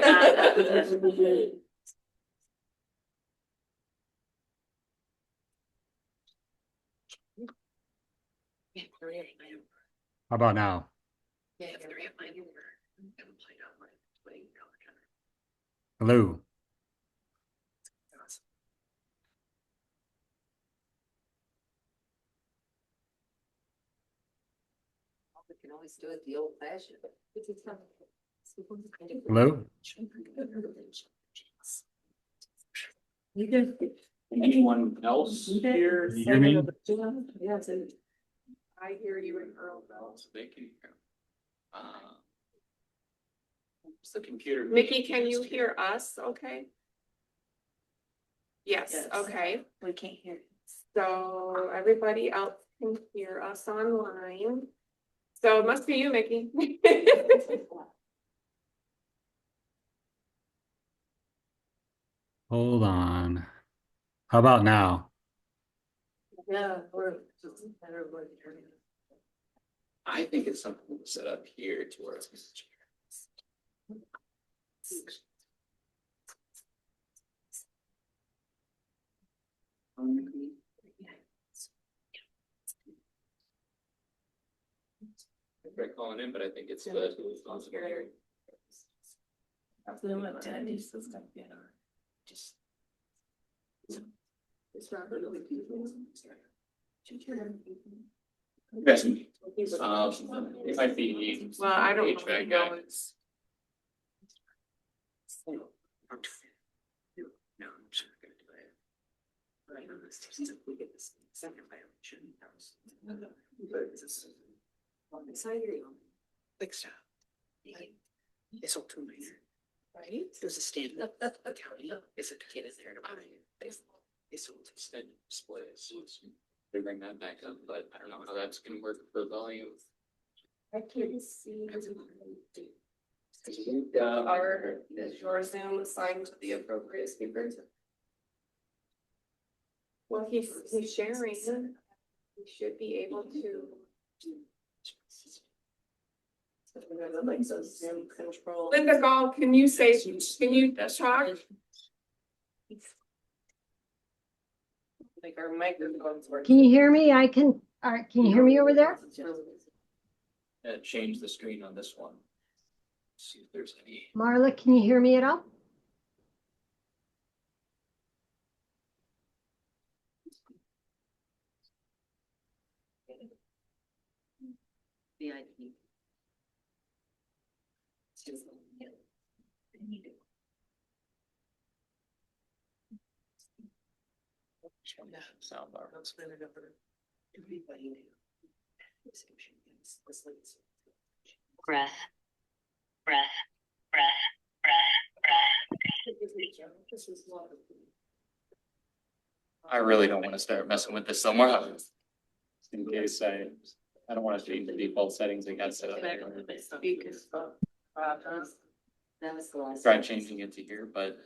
How about now? Hello. We can always do it the old fashioned. Hello. Anyone else here? Can you hear me? I hear you in Earl Bell. They can hear. It's the computer. Mickey, can you hear us? Okay. Yes, Yes. okay. We can't hear. So everybody else can hear us online. So it must be you, Mickey. Hold on. How about now? Yeah, we're. I think it's something to set up here to where it's. They're calling in, but I think it's the. Just. Yes. It might be. Well, I don't HVAC know. guy. It's. No, I'm just not gonna do it. But I know this is if we get this second violation. Like stop. It's all too minor. Right? There's a standard. The county is a kid in there to buy. They sold extended displays. They bring that back up, but I don't know how that's gonna work for volume. I can't see. Is your Zoom assigned to the appropriate speaker? Well, he's sharing. We should be able to. Like so Zoom control. Linda Gall, can you talk? Like our microphones work. Can you hear me? Can you hear me over there? Change the screen on this one. See if there's any. Marla, can you hear me at all? Soundbar. Breath, breath, breath, I really don't want to start messing with this somewhere. In case I don't want to change the default settings again, so. Try changing it to here, but.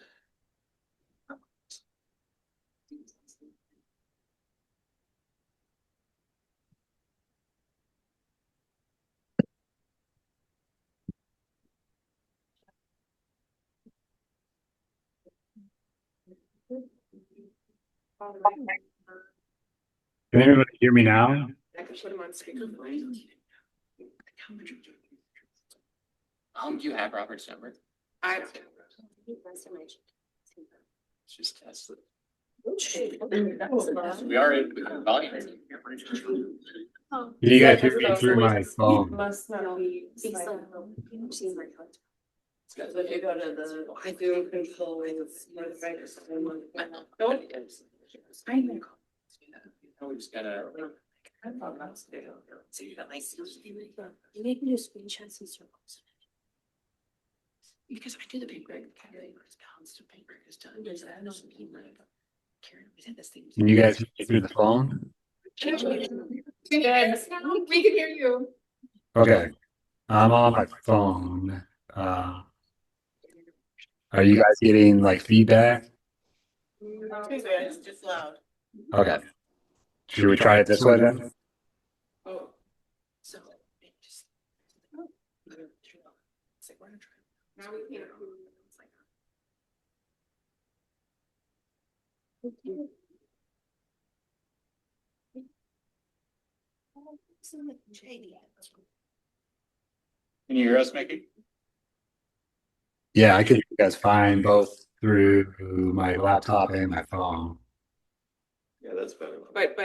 Can everybody hear me now? I can put him on speakerphone. Do you have Robert's number? I Just test it. We are in volume. You guys hear me through my phone? Must not be. So if you go to the Zoom control with microphone. I know. We just gotta. You make me do screenshots and circles. Because I do the paper, pounds to paper is done. There's that. Karen, we had this thing. Can you guys hear me through the phone? Yes, we can hear you. Okay, I'm on my phone. Are you guys getting like feedback? It's just loud. Okay. Should we try it this way then? Oh. So. Now we can't. Can you hear us, Mickey? Yeah, I can hear you guys fine both through my laptop and my phone. Yeah, that's better. But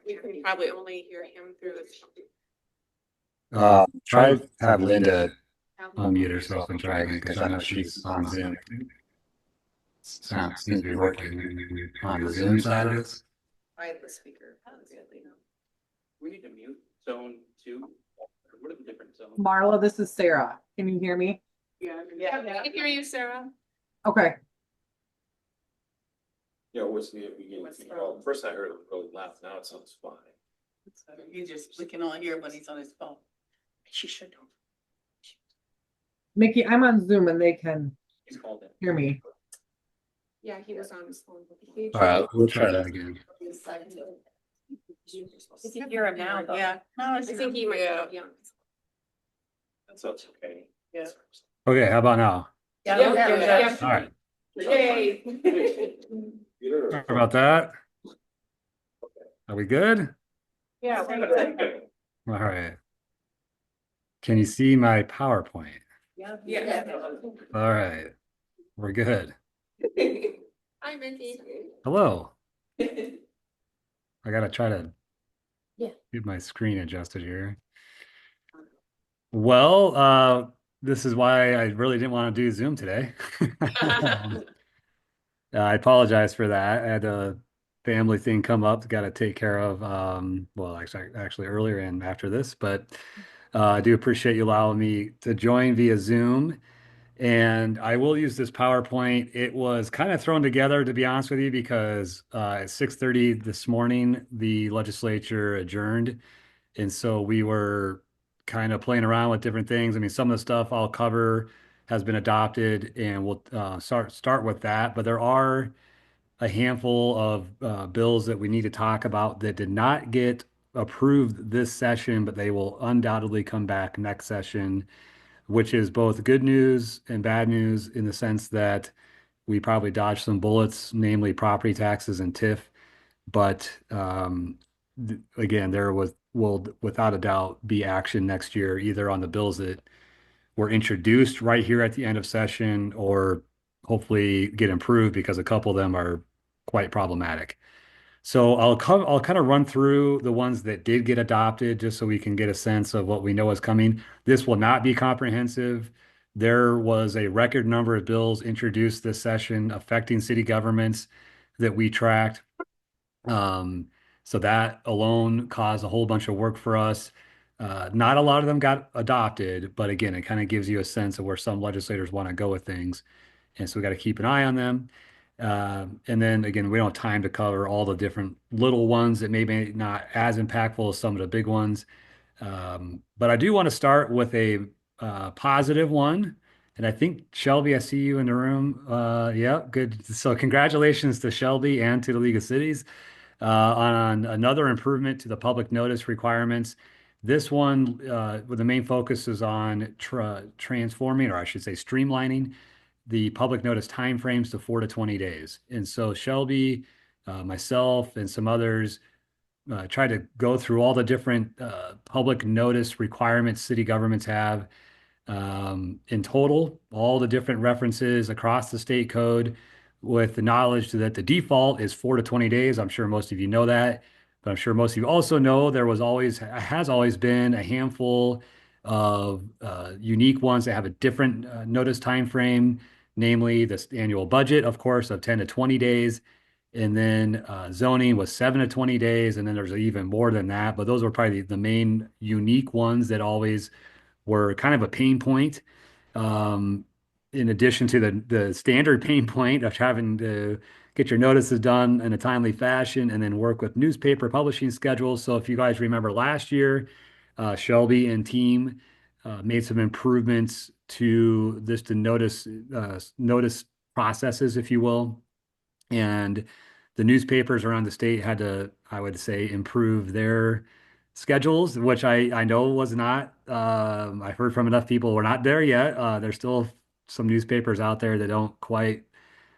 we can probably only hear him through the. Try to have Linda unmute herself and try again because I know she's on Zoom. Sounds seems to be working on the Zoom side of this. I have the speaker. We need to mute zone 2. What are the different zones? Marla, this is Sarah. Can you hear me? Yeah. I can hear you, Sarah. Okay. Yeah, what's the beginning? Well, first I heard it really loud, now it sounds fine. He just, we can all hear when he's on his phone. She should know. Mickey, I'm on Zoom and they can He's called in. hear me. Yeah, he was on his phone. All right, we'll try that again. You can hear him now, though. Yeah. No, I think he might be on. That sounds okay. Yeah. Okay, how about now? Yeah. All right. Yay. Sorry about that. Are we good? Yeah. All right. Can you see my PowerPoint? Yeah. All right. We're good. Hi, Mindy. Hello. I gotta try to Yeah. get my screen adjusted here. Well, this is why I really didn't want to do Zoom today. I apologize for that. I had a family thing come up, got to take care of, well, actually earlier and after this, but I do appreciate you allowing me to join via Zoom. And I will use this PowerPoint. It was kind of thrown together, to be honest with you, because at 6:30 this morning, the legislature adjourned. And so we were kind of playing around with different things. I mean, some of the stuff I'll cover has been adopted, and we'll start with that. But there are a handful of bills that we need to talk about that did not get approved this session, but they will undoubtedly come back next session, which is both good news and bad news in the sense that we probably dodged some bullets, namely property taxes and TIF. But again, there will without a doubt be action next year, either on the bills that were introduced right here at the end of session or hopefully get improved because a couple of them are quite problematic. So I'll kind of run through the ones that did get adopted just so we can get a sense of what we know is coming. This will not be comprehensive. There was a record number of bills introduced this session affecting city governments that we tracked. So that alone caused a whole bunch of work for us. Not a lot of them got adopted, but again, it kind of gives you a sense of where some legislators want to go with things. And so we got to keep an eye on them. And then again, we don't have time to cover all the different little ones that maybe not as impactful as some of the big ones. But I do want to start with a positive one. And I think Shelby, I see you in the room. Yeah, good. So congratulations to Shelby and to the League of Cities on another improvement to the public notice requirements. This one, with the main focus is on transforming, or I should say streamlining, the public notice timeframes to 4 to 20 days. And so Shelby, myself, and some others tried to go through all the different public notice requirements city governments have in total, all the different references across the state code, with the knowledge that the default is 4 to 20 days. I'm sure most of you know that, but I'm sure most of you also know there has always been a handful of unique ones that have a different notice time frame, namely this annual budget, of course, of 10 to 20 days. And then zoning was 7 to 20 days. And then there's even more than that. But those were probably the main unique ones that always were kind of a pain point. In addition to the standard pain point of having to get your notices done in a timely fashion and then work with newspaper publishing schedules. So if you guys remember last year, Shelby and team made some improvements to the notice processes, if you will. And the newspapers around the state had to, I would say, improve their schedules, which I know was not, I heard from enough people, we're not there yet. There's still some newspapers out there that don't quite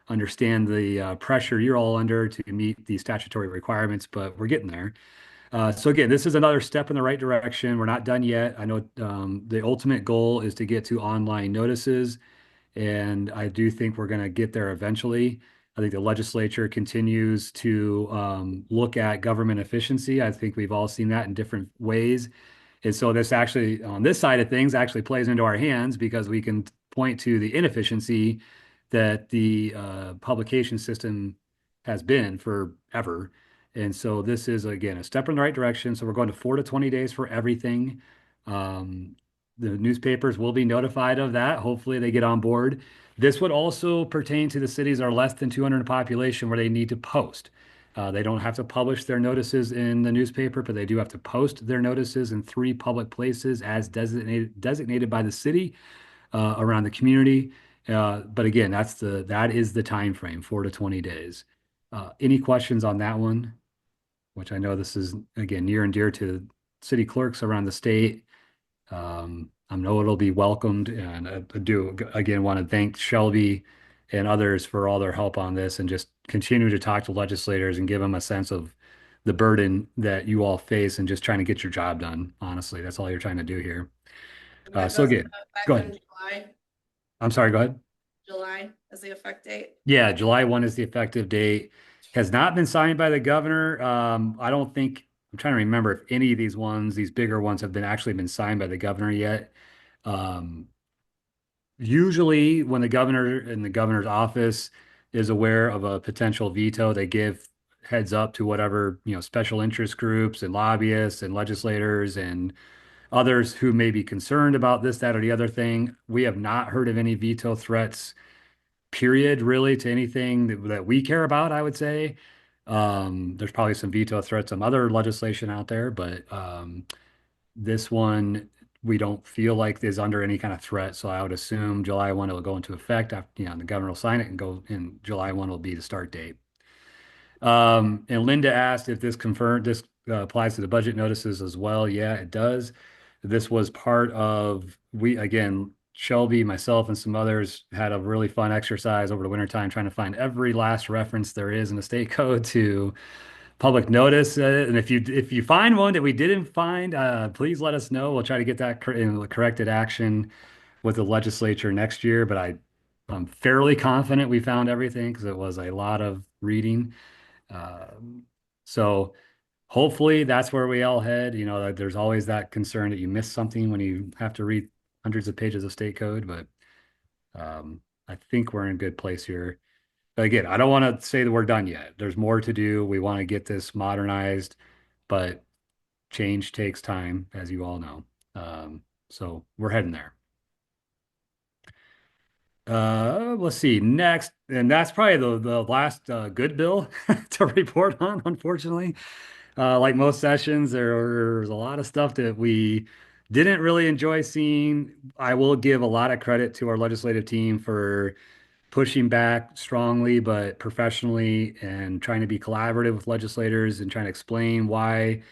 understand the pressure you're all under to meet the statutory requirements, but we're getting there. So again, this is another step in the right direction. We're not done yet. I know the ultimate goal is to get to online notices, and I do think we're going to get there eventually. I think the legislature continues to look at government efficiency. I think we've all seen that in different ways. And so this actually, on this side of things, actually plays into our hands because we can point to the inefficiency that the publication system has been forever. And so this is, again, a step in the right direction. So we're going to 4 to 20 days for everything. The newspapers will be notified of that. Hopefully they get on board. This would also pertain to the cities that are less than 200 in population where they need to post. They don't have to publish their notices in the newspaper, but they do have to post their notices in 3 public places as designated by the city around the community. But again, that is the time frame, 4 to 20 days. Any questions on that one? Which I know this is, again, near and dear to city clerks around the state. I know it'll be welcomed, and I do again want to thank Shelby and others for all their help on this, and just continue to talk to legislators and give them a sense of the burden that you all face and just trying to get your job done. Honestly, that's all you're trying to do here. So again, go ahead. I'm sorry, go ahead. July is the effect date. Yeah, July 1 is the effective date. Has not been signed by the governor. I don't think, I'm trying to remember if any of these ones, these bigger ones, have actually been signed by the governor yet. Usually when the governor and the governor's office is aware of a potential veto, they give heads up to whatever, special interest groups and lobbyists and legislators and others who may be concerned about this, that, or the other thing. We have not heard of any veto threats, period, really, to anything that we care about, I would say. There's probably some veto threats on other legislation out there, but this one we don't feel like is under any kind of threat. So I would assume July 1 it will go into effect after, the governor will sign it and go in. July 1 will be the start date. And Linda asked if this applies to the budget notices as well. Yeah, it does. This was part of, Shelby, myself, and some others had a really fun exercise over the wintertime trying to find every last reference there is in the state code to public notice. And if you find one that we didn't find, please let us know. We'll try to get that corrected action with the legislature next year. But I'm fairly confident we found everything because it was a lot of reading. So hopefully that's where we all head. There's always that concern that you miss something when you have to read hundreds of pages of state code, but I think we're in a good place here. But again, I don't want to say that we're done yet. There's more to do. We want to get this modernized, but change takes time, as you all know. So we're heading there. Let's see next, and that's probably the last good bill to report on, unfortunately. Like most sessions, there's a lot of stuff that we didn't really enjoy seeing. I will give a lot of credit to our legislative team for pushing back strongly but professionally and trying to be collaborative with legislators and trying to explain why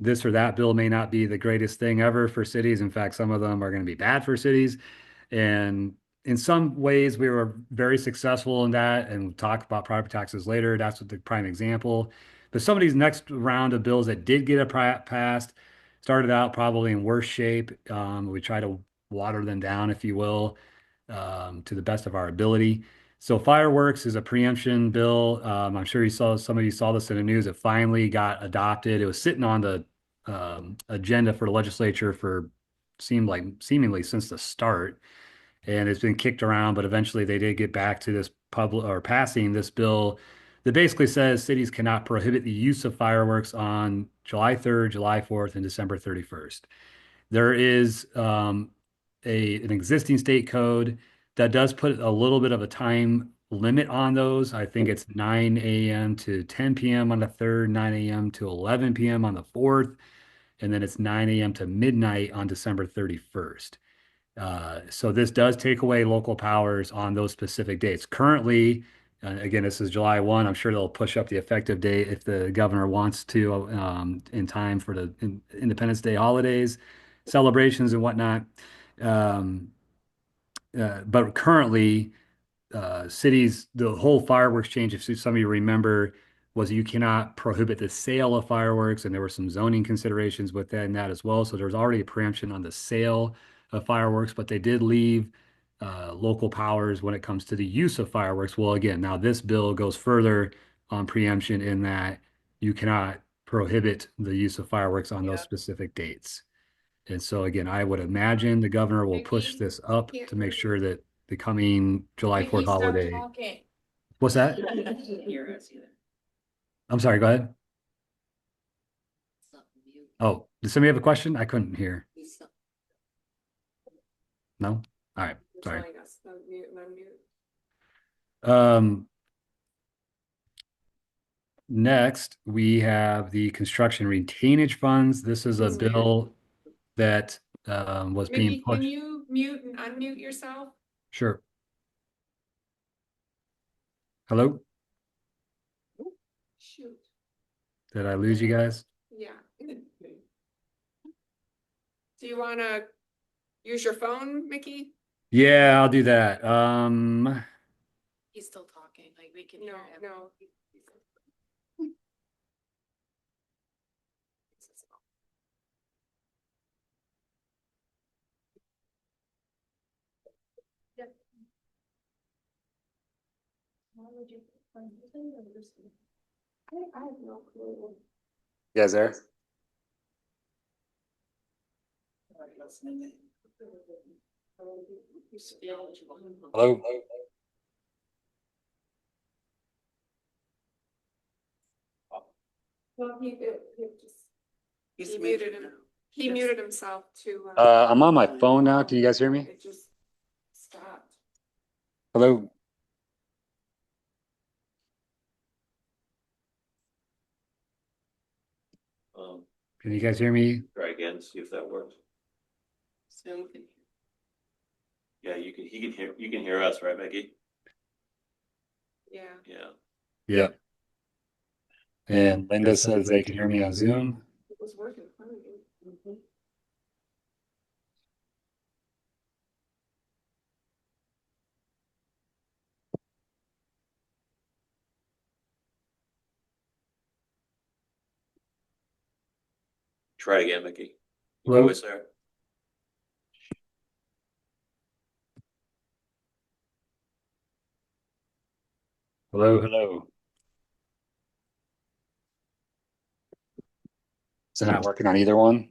this or that bill may not be the greatest thing ever for cities. In fact, some of them are going to be bad for cities. And in some ways, we were very successful in that, and we'll talk about property taxes later. That's the prime example. But some of these next round of bills that did get passed started out probably in worse shape. We try to water them down, if you will, to the best of our ability. So fireworks is a preemption bill. I'm sure some of you saw this in the news. It finally got adopted. It was sitting on the agenda for the legislature for seemingly since the start, and it's been kicked around. But eventually, they did get back to this public or passing this bill that basically says cities cannot prohibit the use of fireworks on July 3rd, July 4th, and December 31st. There is an existing state code that does put a little bit of a time limit on those. I think it's 9 a.m. to 10 p.m. on the 3rd, 9 a.m. to 11 p.m. on the 4th, and then it's 9 a.m. to midnight on December 31st. So this does take away local powers on those specific dates. Currently, again, this is July 1. I'm sure they'll push up the effective date if the governor wants to in time for the Independence Day holidays, celebrations and whatnot. But currently, cities, the whole fireworks change, if some of you remember, was you cannot prohibit the sale of fireworks, and there were some zoning considerations within that as well. So there was already a preemption on the sale of fireworks, but they did leave local powers when it comes to the use of fireworks. Well, again, now this bill goes further on preemption in that you cannot prohibit the use of fireworks on those specific dates. And so again, I would imagine the governor will push this up to make sure that the coming July 4th holiday. What's that? I'm sorry, go ahead. Oh, does somebody have a question? I couldn't hear. No? All right, sorry. Next, we have the construction retainage funds. This is a bill that was being Mickey, pushed. can you mute and unmute yourself? Sure. Hello? Shoot, Did I lose you guys? yeah. Do you wanna use your phone, Mickey? Yeah, I'll do that. He's still talking, like we can No, hear him. no. I have no clue. You guys there? Hello? Well, he just, He's he muted him. He muted himself to. I'm on my phone now. Can you guys hear me? It just stopped. Hello? Can you guys hear me? Try again, see if that works. Zoom can Yeah, you can hear us, right, Becky? Yeah. Yeah. Yeah. And Linda says they can hear me on Zoom. It was working fine. Try it again, Becky. You Hello? always there. Hello, hello. Is it not working on either one?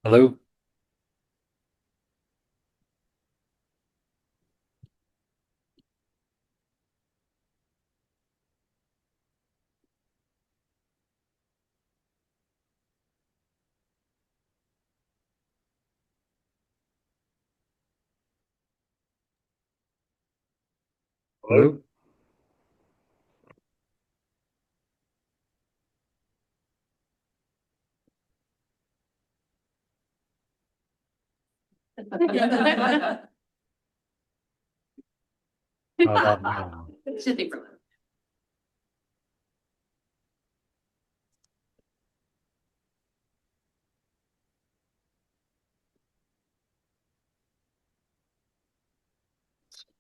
Hello? Hello? How about now? Should be for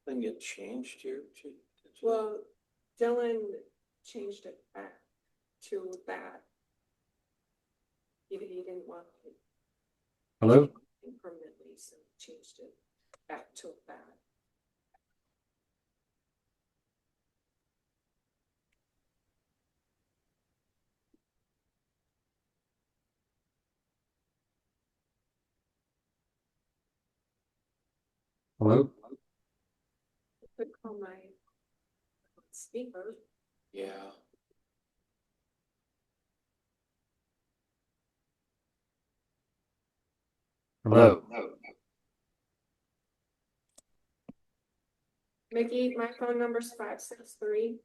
Then get changed here. Well, Dylan changed it back to that. He didn't want it Hello? permanently, so changed it back to that. Hello? Could call my speaker. Yeah. Hello? Mickey, my phone number's 563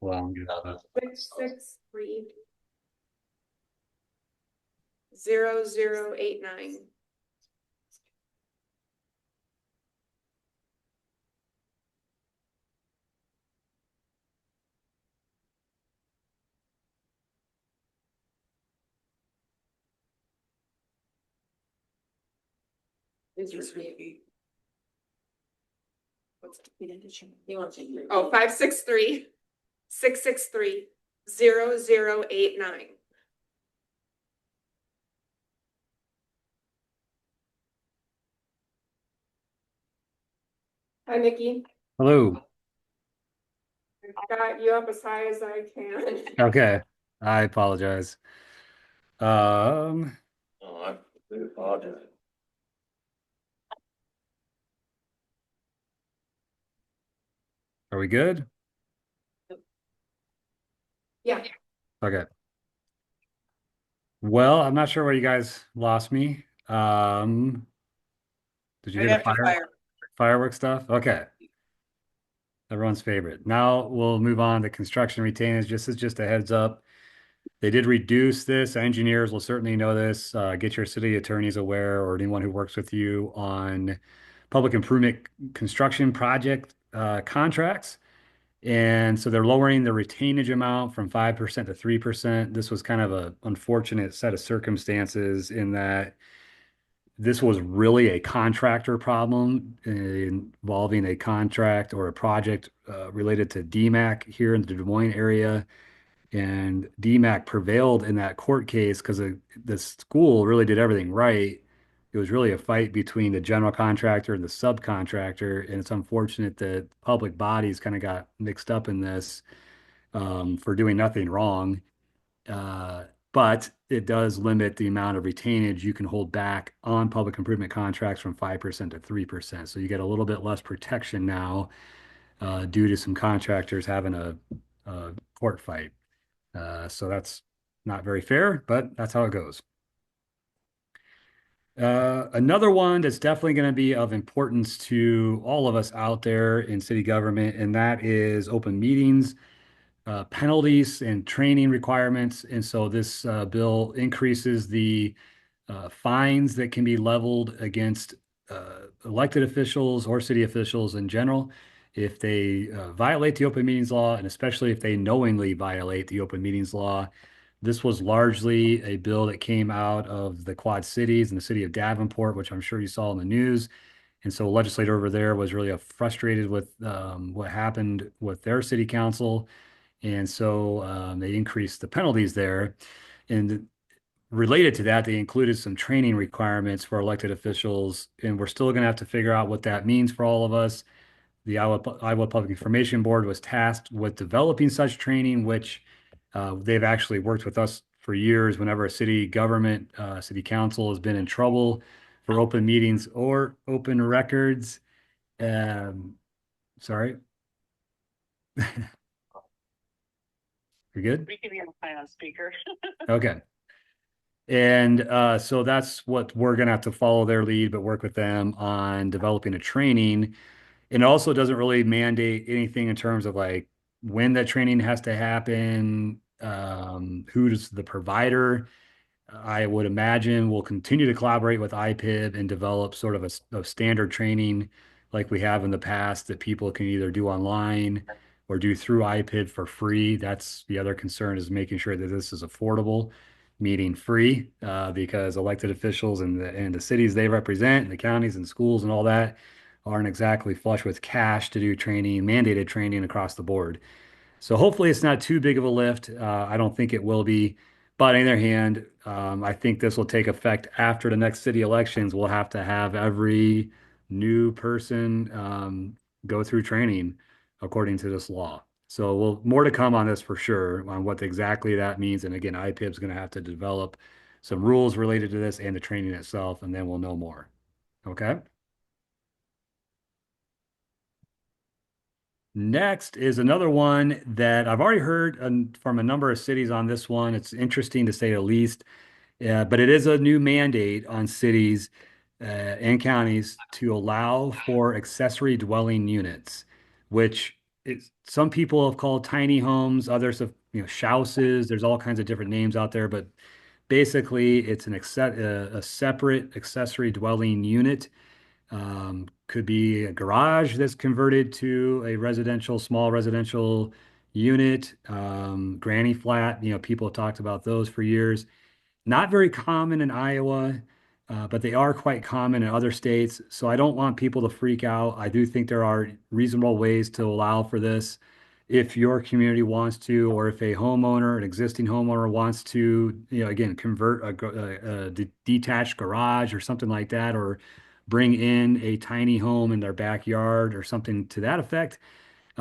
Well, I'm good at that. 663 0089. He wants to. Oh, 563 663 0089. Hi, Nikki. Hello? I got you up as high as I can. Okay, I apologize. Um, Oh, I apologize. are we good? Yeah. Okay. Well, I'm not sure where you guys lost me. Did you hear the fireworks stuff? Okay. Everyone's favorite. Now we'll move on to construction retainage. Just a heads up. They did reduce this. Engineers will certainly know this. Get your city attorneys aware or anyone who works with you on public improvement construction project contracts. And so they're lowering the retainage amount from 5% to 3%. This was kind of an unfortunate set of circumstances in that this was really a contractor problem involving a contract or a project related to DMAC here in the Des Moines area. And DMAC prevailed in that court case because the school really did everything right. It was really a fight between the general contractor and the subcontractor. And it's unfortunate that public bodies kind of got mixed up in this for doing nothing wrong. But it does limit the amount of retainage you can hold back on public improvement contracts from 5% to 3%. So you get a little bit less protection now due to some contractors having a court fight. So that's not very fair, but that's how it goes. Another one that's definitely going to be of importance to all of us out there in city government, and that is open meetings, penalties and training requirements. And so this bill increases the fines that can be leveled against elected officials or city officials in general if they violate the open meetings law, and especially if they knowingly violate the open meetings law. This was largely a bill that came out of the Quad Cities and the city of Davenport, which I'm sure you saw in the news. And so a legislator over there was really frustrated with what happened with their city council. And so they increased the penalties there. And related to that, they included some training requirements for elected officials. And we're still going to have to figure out what that means for all of us. The Iowa Public Information Board was tasked with developing such training, which they've actually worked with us for years whenever a city government, city council has been in trouble for open meetings or open records. Sorry. You're good? We can be on speaker. Okay. And so that's what we're going to have to follow their lead, but work with them on developing a training. And it also doesn't really mandate anything in terms of like when that training has to happen, who's the provider. I would imagine we'll continue to collaborate with IPIB and develop sort of a standard training like we have in the past that people can either do online or do through IPIB for free. That's the other concern, is making sure that this is affordable, meaning free, because elected officials and the cities they represent and the counties and schools and all that aren't exactly flush with cash to do training, mandated training across the board. So hopefully it's not too big of a lift. I don't think it will be. But on the other hand, I think this will take effect after the next city elections. We'll have to have every new person go through training according to this law. So we'll more to come on this for sure on what exactly that means. And again, IPIB is going to have to develop some rules related to this and the training itself, and then we'll know more. Okay. Next is another one that I've already heard from a number of cities on this one. It's interesting to say the least, but it is a new mandate on cities and counties to allow for accessory dwelling units, which some people have called tiny homes, others have, shouses. There's all kinds of different names out there, but basically it's a separate accessory dwelling unit. Could be a garage that's converted to a small residential unit, granny flat. People have talked about those for years. Not very common in Iowa, but they are quite common in other states. So I don't want people to freak out. I do think there are reasonable ways to allow for this. If your community wants to, or if a homeowner, an existing homeowner wants to, again, convert a detached garage or something like that, or bring in a tiny home in their backyard or something to that effect,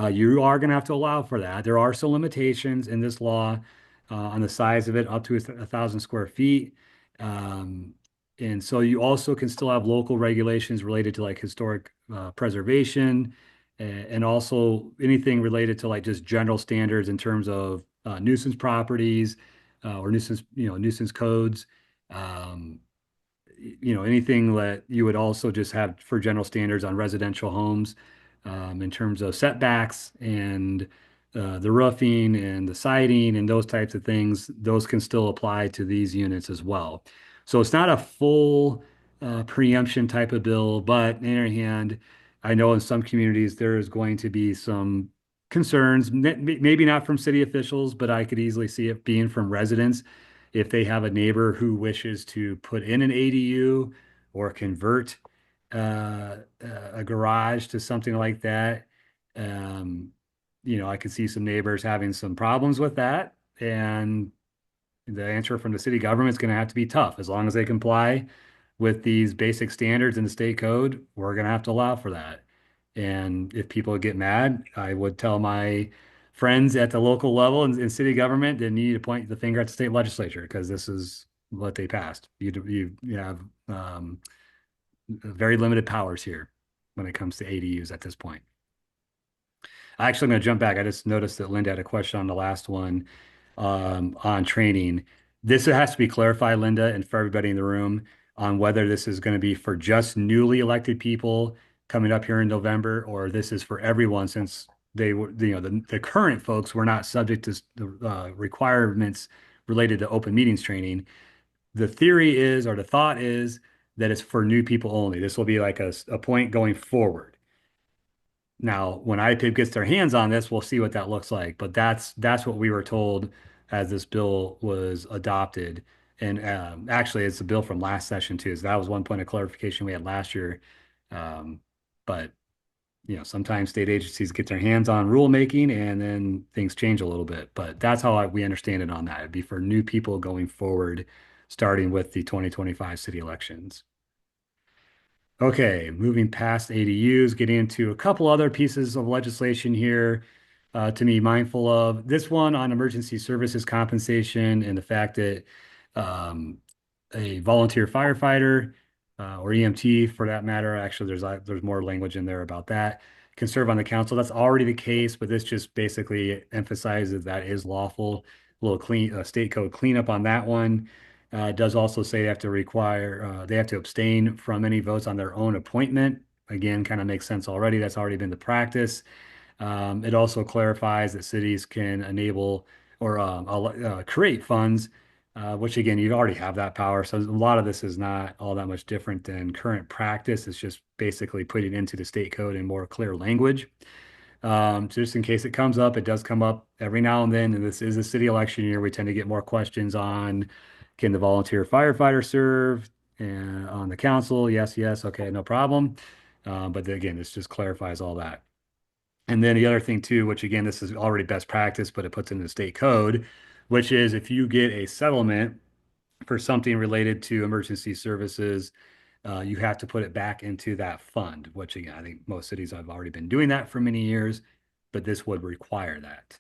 you are going to have to allow for that. There are some limitations in this law on the size of it, up to 1,000 square feet. And so you also can still have local regulations related to like historic preservation and also anything related to like just general standards in terms of nuisance properties or nuisance codes. Anything that you would also just have for general standards on residential homes in terms of setbacks and the roofing and the siding and those types of things, those can still apply to these units as well. So it's not a full preemption type of bill, but on the other hand, I know in some communities there is going to be some concerns, maybe not from city officials, but I could easily see it being from residents if they have a neighbor who wishes to put in an ADU or convert a garage to something like that. I could see some neighbors having some problems with that. And the answer from the city government is going to have to be tough. As long as they comply with these basic standards in the state code, we're going to have to allow for that. And if people get mad, I would tell my friends at the local level in city government that need to point the finger at the state legislature because this is what they passed. You have very limited powers here when it comes to ADUs at this point. Actually, I'm going to jump back. I just noticed that Linda had a question on the last one on training. This has to be clarified, Linda, and for everybody in the room on whether this is going to be for just newly elected people coming up here in November, or this is for everyone since they were, the current folks were not subject to the requirements related to open meetings training. The theory is, or the thought is, that it's for new people only. This will be like a point going forward. Now, when IPIB gets their hands on this, we'll see what that looks like. But that's what we were told as this bill was adopted. And actually, it's a bill from last session too. So that was one point of clarification we had last year. But sometimes state agencies get their hands on rulemaking and then things change a little bit. But that's how we understand it on that. It'd be for new people going forward, starting with the 2025 city elections. Okay, moving past ADUs, getting into a couple other pieces of legislation here to be mindful of. This one on emergency services compensation and the fact that a volunteer firefighter or EMT for that matter, actually there's more language in there about that, can serve on the council. That's already the case, but this just basically emphasizes that is lawful. A little state code cleanup on that one. It does also say they have to abstain from any votes on their own appointment. Again, kind of makes sense already. That's already been the practice. It also clarifies that cities can enable or create funds, which again, you already have that power. So a lot of this is not all that much different than current practice. It's just basically putting it into the state code in more clear language. So just in case it comes up, it does come up every now and then. And this is a city election year. We tend to get more questions on, can the volunteer firefighter serve on the council? Yes, yes. Okay, no problem. But again, this just clarifies all that. And then the other thing too, which again, this is already best practice, but it puts in the state code, which is if you get a settlement for something related to emergency services, you have to put it back into that fund, which again, I think most cities have already been doing that for many years, but this would require that.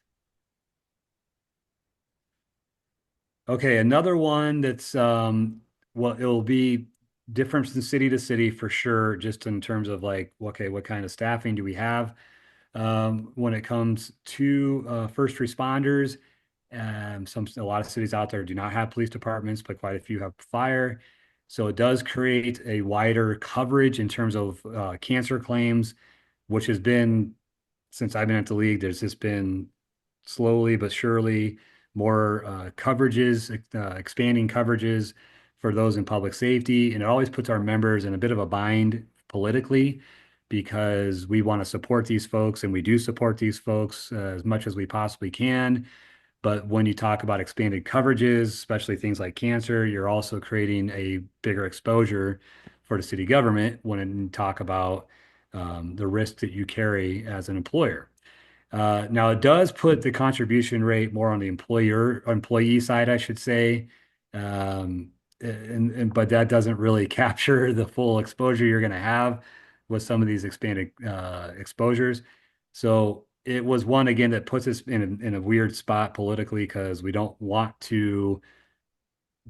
Okay, another one that's well, it'll be different from city to city for sure, just in terms of like, okay, what kind of staffing do we have? When it comes to first responders, a lot of cities out there do not have police departments, but quite a few have fire. So it does create a wider coverage in terms of cancer claims, which has been, since I've been at the league, there's just been slowly but surely more coverages, expanding coverages for those in public safety. And it always puts our members in a bit of a bind politically because we want to support these folks and we do support these folks as much as we possibly can. But when you talk about expanded coverages, especially things like cancer, you're also creating a bigger exposure for the city government when you talk about the risk that you carry as an employer. Now it does put the contribution rate more on the employee side, I should say. But that doesn't really capture the full exposure you're going to have with some of these expanded exposures. So it was one again that puts us in a weird spot politically because we don't want to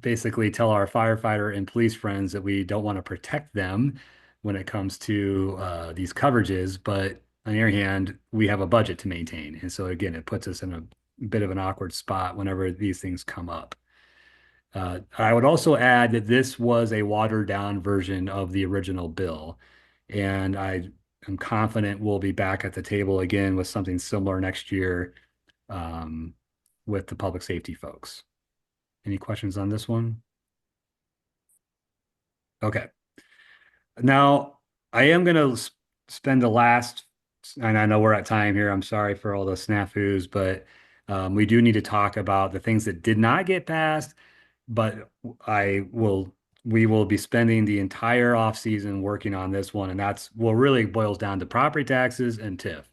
basically tell our firefighter and police friends that we don't want to protect them when it comes to these coverages, but on the other hand, we have a budget to maintain. And so again, it puts us in a bit of an awkward spot whenever these things come up. I would also add that this was a watered down version of the original bill. And I am confident we'll be back at the table again with something similar next year with the public safety folks. Any questions on this one? Okay. Now, I am going to spend the last, and I know we're at time here. I'm sorry for all the snafus, but we do need to talk about the things that did not get passed, but we will be spending the entire off season working on this one. And that's what really boils down to property taxes and TIF.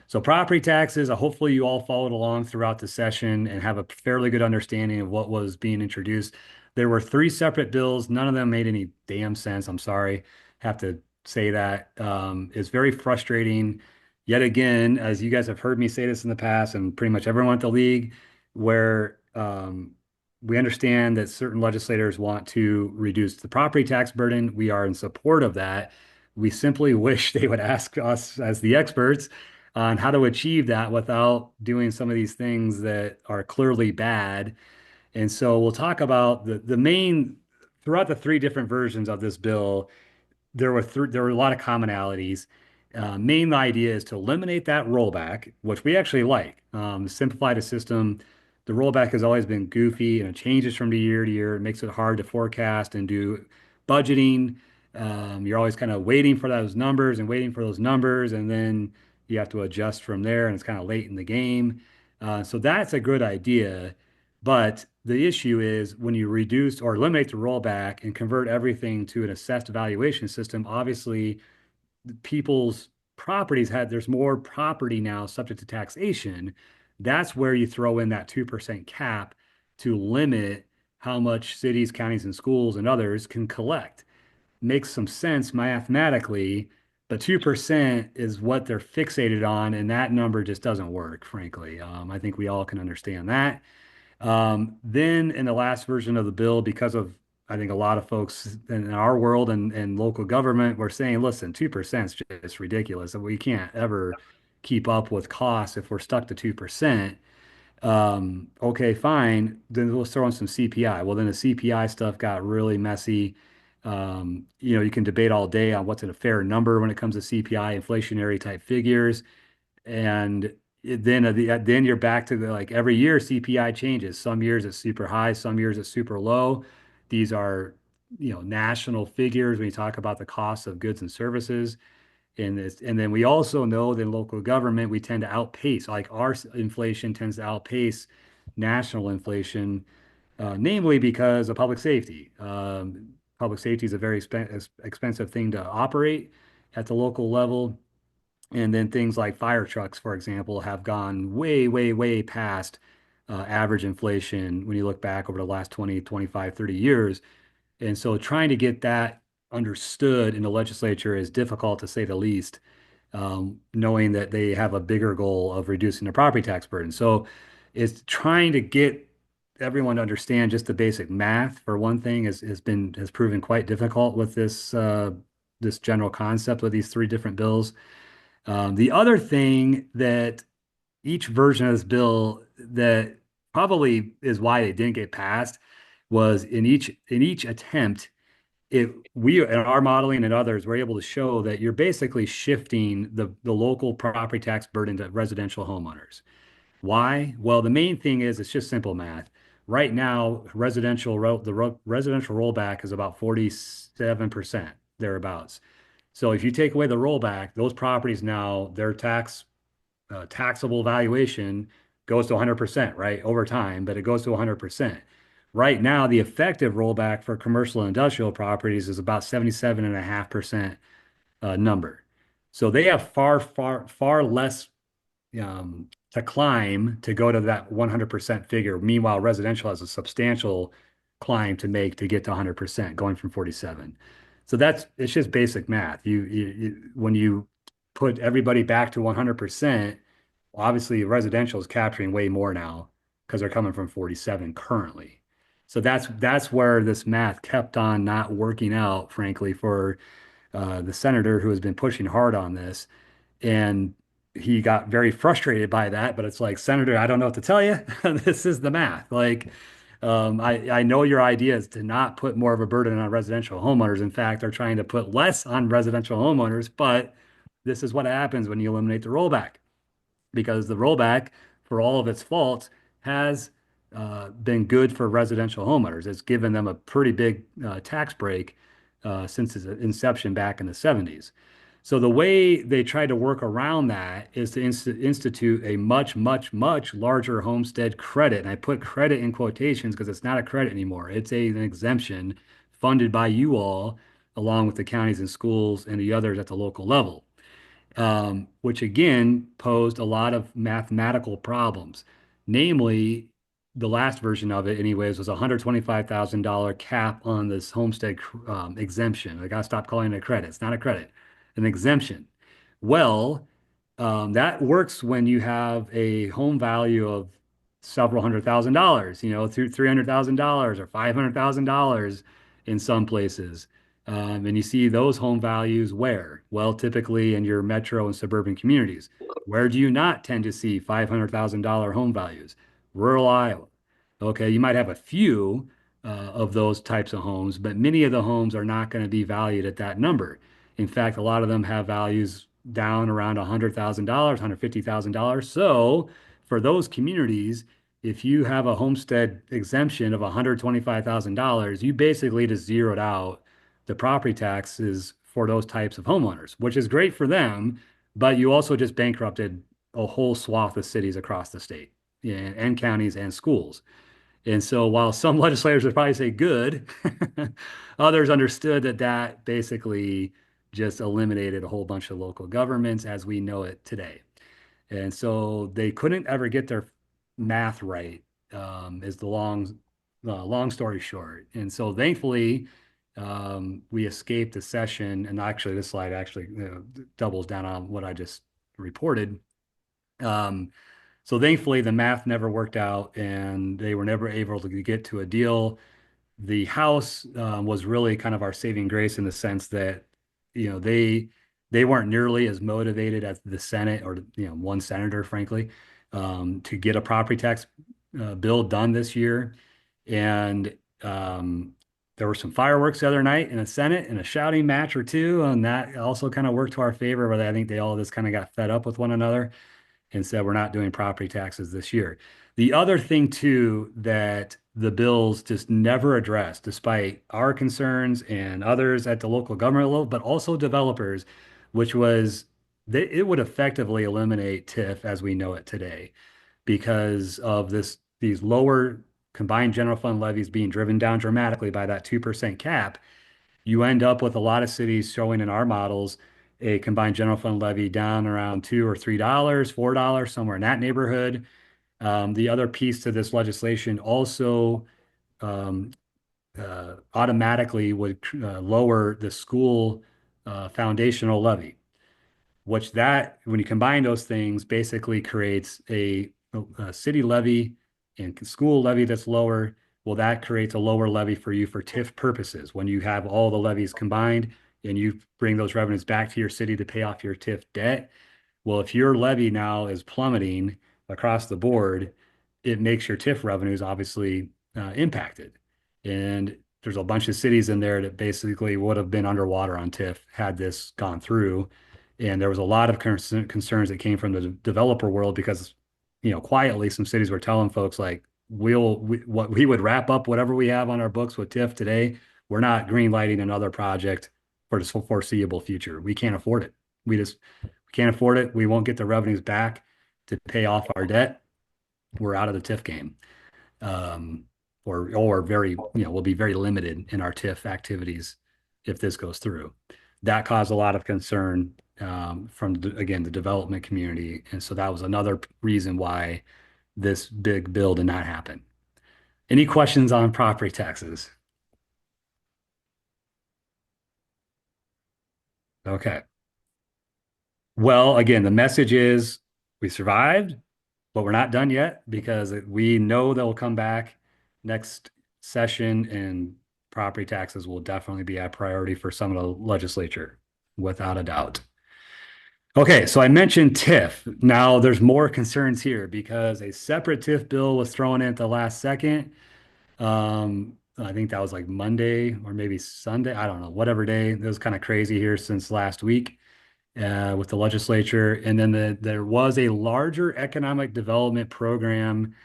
So property taxes, hopefully you all followed along throughout the session and have a fairly good understanding of what was being introduced. There were 3 separate bills. None of them made any damn sense. I'm sorry. Have to say that. It's very frustrating. Yet again, as you guys have heard me say this in the past, and pretty much everyone at the league, where we understand that certain legislators want to reduce the property tax burden. We are in support of that. We simply wish they would ask us as the experts on how to achieve that without doing some of these things that are clearly bad. And so we'll talk about the main, throughout the 3 different versions of this bill, there were a lot of commonalities. Main idea is to eliminate that rollback, which we actually like. Simplify the system. The rollback has always been goofy and it changes from year to year. It makes it hard to forecast and do budgeting. You're always kind of waiting for those numbers, and then you have to adjust from there, and it's kind of late in the game. So that's a good idea. But the issue is when you reduce or eliminate the rollback and convert everything to an assessed valuation system, obviously people's properties there's more property now subject to taxation. That's where you throw in that 2% cap to limit how much cities, counties, and schools and others can collect. Makes some sense mathematically, but 2% is what they're fixated on, and that number just doesn't work, frankly. I think we all can understand that. Then in the last version of the bill, because of, I think a lot of folks in our world and local government were saying, listen, 2% is just ridiculous. And we can't ever keep up with costs if we're stuck to 2%. Okay, fine. Then we'll throw in some CPI. Well, then the CPI stuff got really messy. You can debate all day on what's a fair number when it comes to CPI, inflationary type figures. And then you're back to like every year CPI changes. Some years it's super high, some years it's super low. These are, national figures when you talk about the cost of goods and services. And then we also know that in local government, we tend to outpace, like our inflation tends to outpace national inflation, namely because of public safety. Public safety is a very expensive thing to operate. at the local level. And then things like fire trucks, for example, have gone way, way, way past average inflation when you look back over the last 20, 25, 30 years. And so trying to get that understood in the legislature is difficult to say the least, knowing that they have a bigger goal of reducing the property tax burden. So it's trying to get everyone to understand just the basic math, for one thing, has proven quite difficult with this general concept of these three different bills. The other thing that each version of this bill that probably is why it didn't get passed was in each attempt, we in our modeling and others were able to show that you're basically shifting the local property tax burden to residential homeowners. Why? Well, the main thing is it's just simple math. Right now, residential rollback is about 47% thereabouts. So if you take away the rollback, those properties now, their taxable valuation goes to 100%, right? Over time, but it goes to 100%. Right now, the effective rollback for commercial and industrial properties is about 77.5% number. So they have far, far, far less to climb to go to that 100% figure. Meanwhile, residential has a substantial climb to make to get to 100%, going from 47. So it's just basic math. When you put everybody back to 100%, obviously residential is capturing way more now because they're coming from 47 currently. So that's where this math kept on not working out, frankly, for the senator who has been pushing hard on this. And he got very frustrated by that, but it's like, Senator, I don't know what to tell you. This is the math. Like, I know your idea is to not put more of a burden on residential homeowners. In fact, they're trying to put less on residential homeowners, but this is what happens when you eliminate the rollback, because the rollback, for all of its faults, has been good for residential homeowners. It's given them a pretty big tax break since its inception back in the 70s. So the way they tried to work around that is to institute a much, much, much larger homestead credit. And I put credit in quotations because it's not a credit anymore. It's an exemption funded by you all, along with the counties and schools and the others at the local level, which again posed a lot of mathematical problems. Namely, the last version of it anyways was a $125,000 cap on this homestead exemption. I gotta stop calling it a credit. It's not a credit, an exemption. Well, that works when you have a home value of several $100,000, through $300,000 or $500,000 in some places. And you see those home values where? Well, typically in your metro and suburban communities. Where do you not tend to see $500,000 home values? Rural Iowa. Okay, you might have a few of those types of homes, but many of the homes are not going to be valued at that number. In fact, a lot of them have values down around $100,000, $150,000. So for those communities, if you have a homestead exemption of $125,000, you basically just zeroed out the property taxes for those types of homeowners, which is great for them, but you also just bankrupted a whole swath of cities across the state, and counties and schools. And so while some legislators would probably say good, others understood that basically just eliminated a whole bunch of local governments as we know it today. And so they couldn't ever get their math right, is the long story short. And so thankfully, we escaped the session, and actually this slide actually doubles down on what I just reported. So thankfully the math never worked out and they were never able to get to a deal. The House was really kind of our saving grace in the sense that, they weren't nearly as motivated as the Senate or, one senator, frankly, to get a property tax bill done this year. And there were some fireworks the other night in the Senate and a shouting match or two, and that also kind of worked to our favor, but I think they all just kind of got fed up with one another and said, we're not doing property taxes this year. The other thing too, that the bills just never addressed, despite our concerns and others at the local government level, but also developers, which was it would effectively eliminate TIF as we know it today because of these lower combined general fund levies being driven down dramatically by that 2% cap. You end up with a lot of cities showing in our models a combined general fund levy down around $2 or $3, $4, somewhere in that neighborhood. The other piece to this legislation also automatically would lower the school foundational levy, which that, when you combine those things, basically creates a city levy and school levy that's lower. Well, that creates a lower levy for you for TIF purposes. When you have all the levies combined and you bring those revenues back to your city to pay off your TIF debt, well, if your levy now is plummeting across the board, it makes your TIF revenues obviously impacted. And there's a bunch of cities in there that basically would have been underwater on TIF had this gone through. And there was a lot of concerns that came from the developer world because, quietly some cities were telling folks like, we would wrap up whatever we have on our books with TIF today. We're not greenlighting another project for the foreseeable future. We can't afford it. We can't afford it. We won't get the revenues back to pay off our debt. We're out of the TIF game. Or very, we'll be very limited in our TIF activities if this goes through. That caused a lot of concern from, again, the development community. And so that was another reason why this big bill did not happen. Any questions on property taxes? Okay. Well, again, the message is we survived, but we're not done yet because we know they'll come back next session and property taxes will definitely be a priority for some of the legislature, without a doubt. Okay, so I mentioned TIF. Now there's more concerns here because a separate TIF bill was thrown in at the last second. I think that was like Monday or maybe Sunday. I don't know, whatever day. It was kind of crazy here since last week with the legislature. And then there was a larger economic development program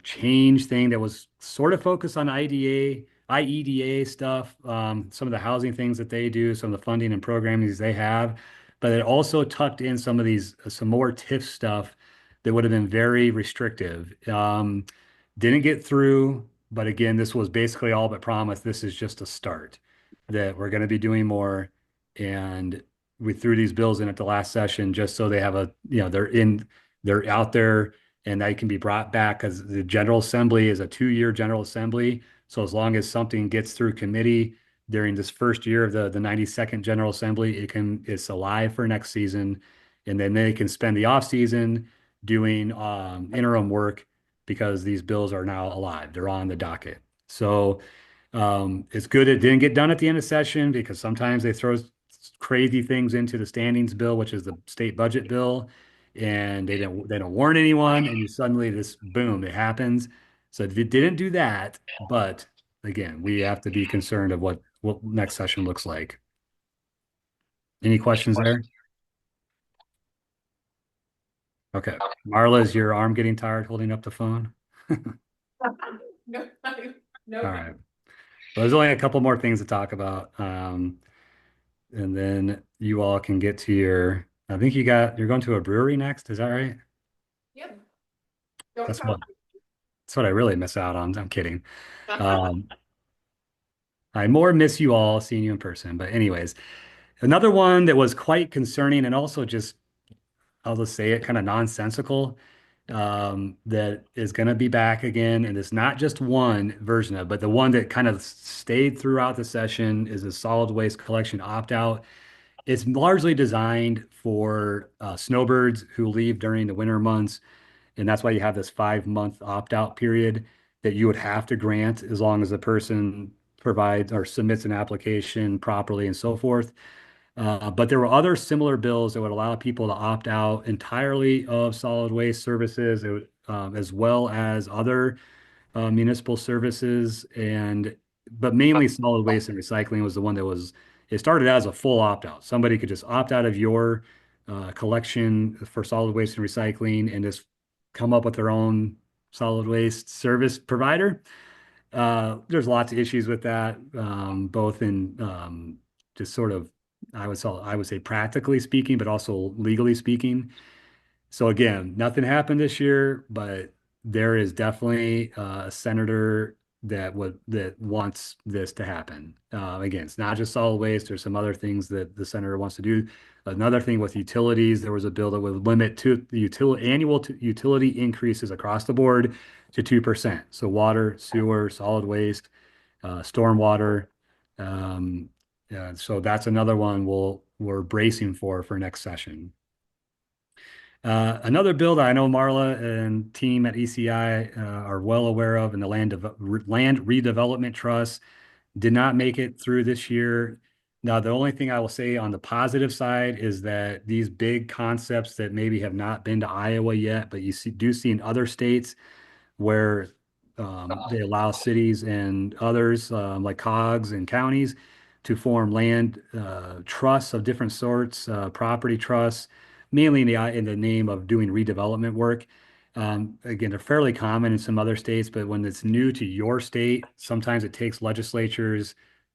change thing that was sort of focused on IEDA stuff, some of the housing things that they do, some of the funding and programming they have, but it also tucked in some more TIF stuff that would have been very restrictive. Didn't get through, but again, this was basically all but promised. This is just a start that we're going to be doing more. And we threw these bills in at the last session just so they have they're out there and they can be brought back because the General Assembly is a 2-year General Assembly. So as long as something gets through committee during this first year of the 92nd General Assembly, it's alive for next season. And then they can spend the off season doing interim work because these bills are now alive. They're on the docket. So it's good it didn't get done at the end of session because sometimes they throw crazy things into the standings bill, which is the state budget bill, and they don't warn anyone, and you suddenly this boom, it happens. So it didn't do that, but again, we have to be concerned of what next session looks like. Any questions there? Okay, Marla, is your arm getting tired holding up the phone? No. All right. Well, there's only a couple more things to talk about. And then you all can get to I think you're going to a brewery next. Is that right? Yep. That's what I really miss out on. I'm kidding. I more miss you all seeing you in person. But anyways, another one that was quite concerning and also just, I'll just say it, kind of nonsensical, that is going to be back again. And it's not just one version of, but the one that kind of stayed throughout the session is a solid waste collection opt-out. It's largely designed for snowbirds who leave during the winter months. And that's why you have this 5-month opt-out period that you would have to grant as long as the person provides or submits an application properly and so forth. But there were other similar bills that would allow people to opt out entirely of solid waste services, as well as other municipal services, but mainly solid waste and recycling was the one it started as a full opt-out. Somebody could just opt out of your collection for solid waste and recycling and just come up with their own solid waste service provider. There's lots of issues with that, both in just sort of, I would say practically speaking, but also legally speaking. So again, nothing happened this year, but there is definitely a senator that wants this to happen. Again, it's not just solid waste. There's some other things that the senator wants to do. Another thing with utilities, there was a bill that would limit to the utility increases across the board to 2%. So water, sewer, solid waste, stormwater. So that's another one we're bracing for next session. Another bill that I know Marla and team at ECI are well aware of, in the Land Redevelopment Trust, did not make it through this year. Now, the only thing I will say on the positive side is that these big concepts that maybe have not been to Iowa yet, but you do see in other states where they allow cities and others like COGS and counties to form land trusts of different sorts, property trusts, mainly in the name of doing redevelopment work. Again, they're fairly common in some other states, but when it's new to your state, sometimes it takes legislatures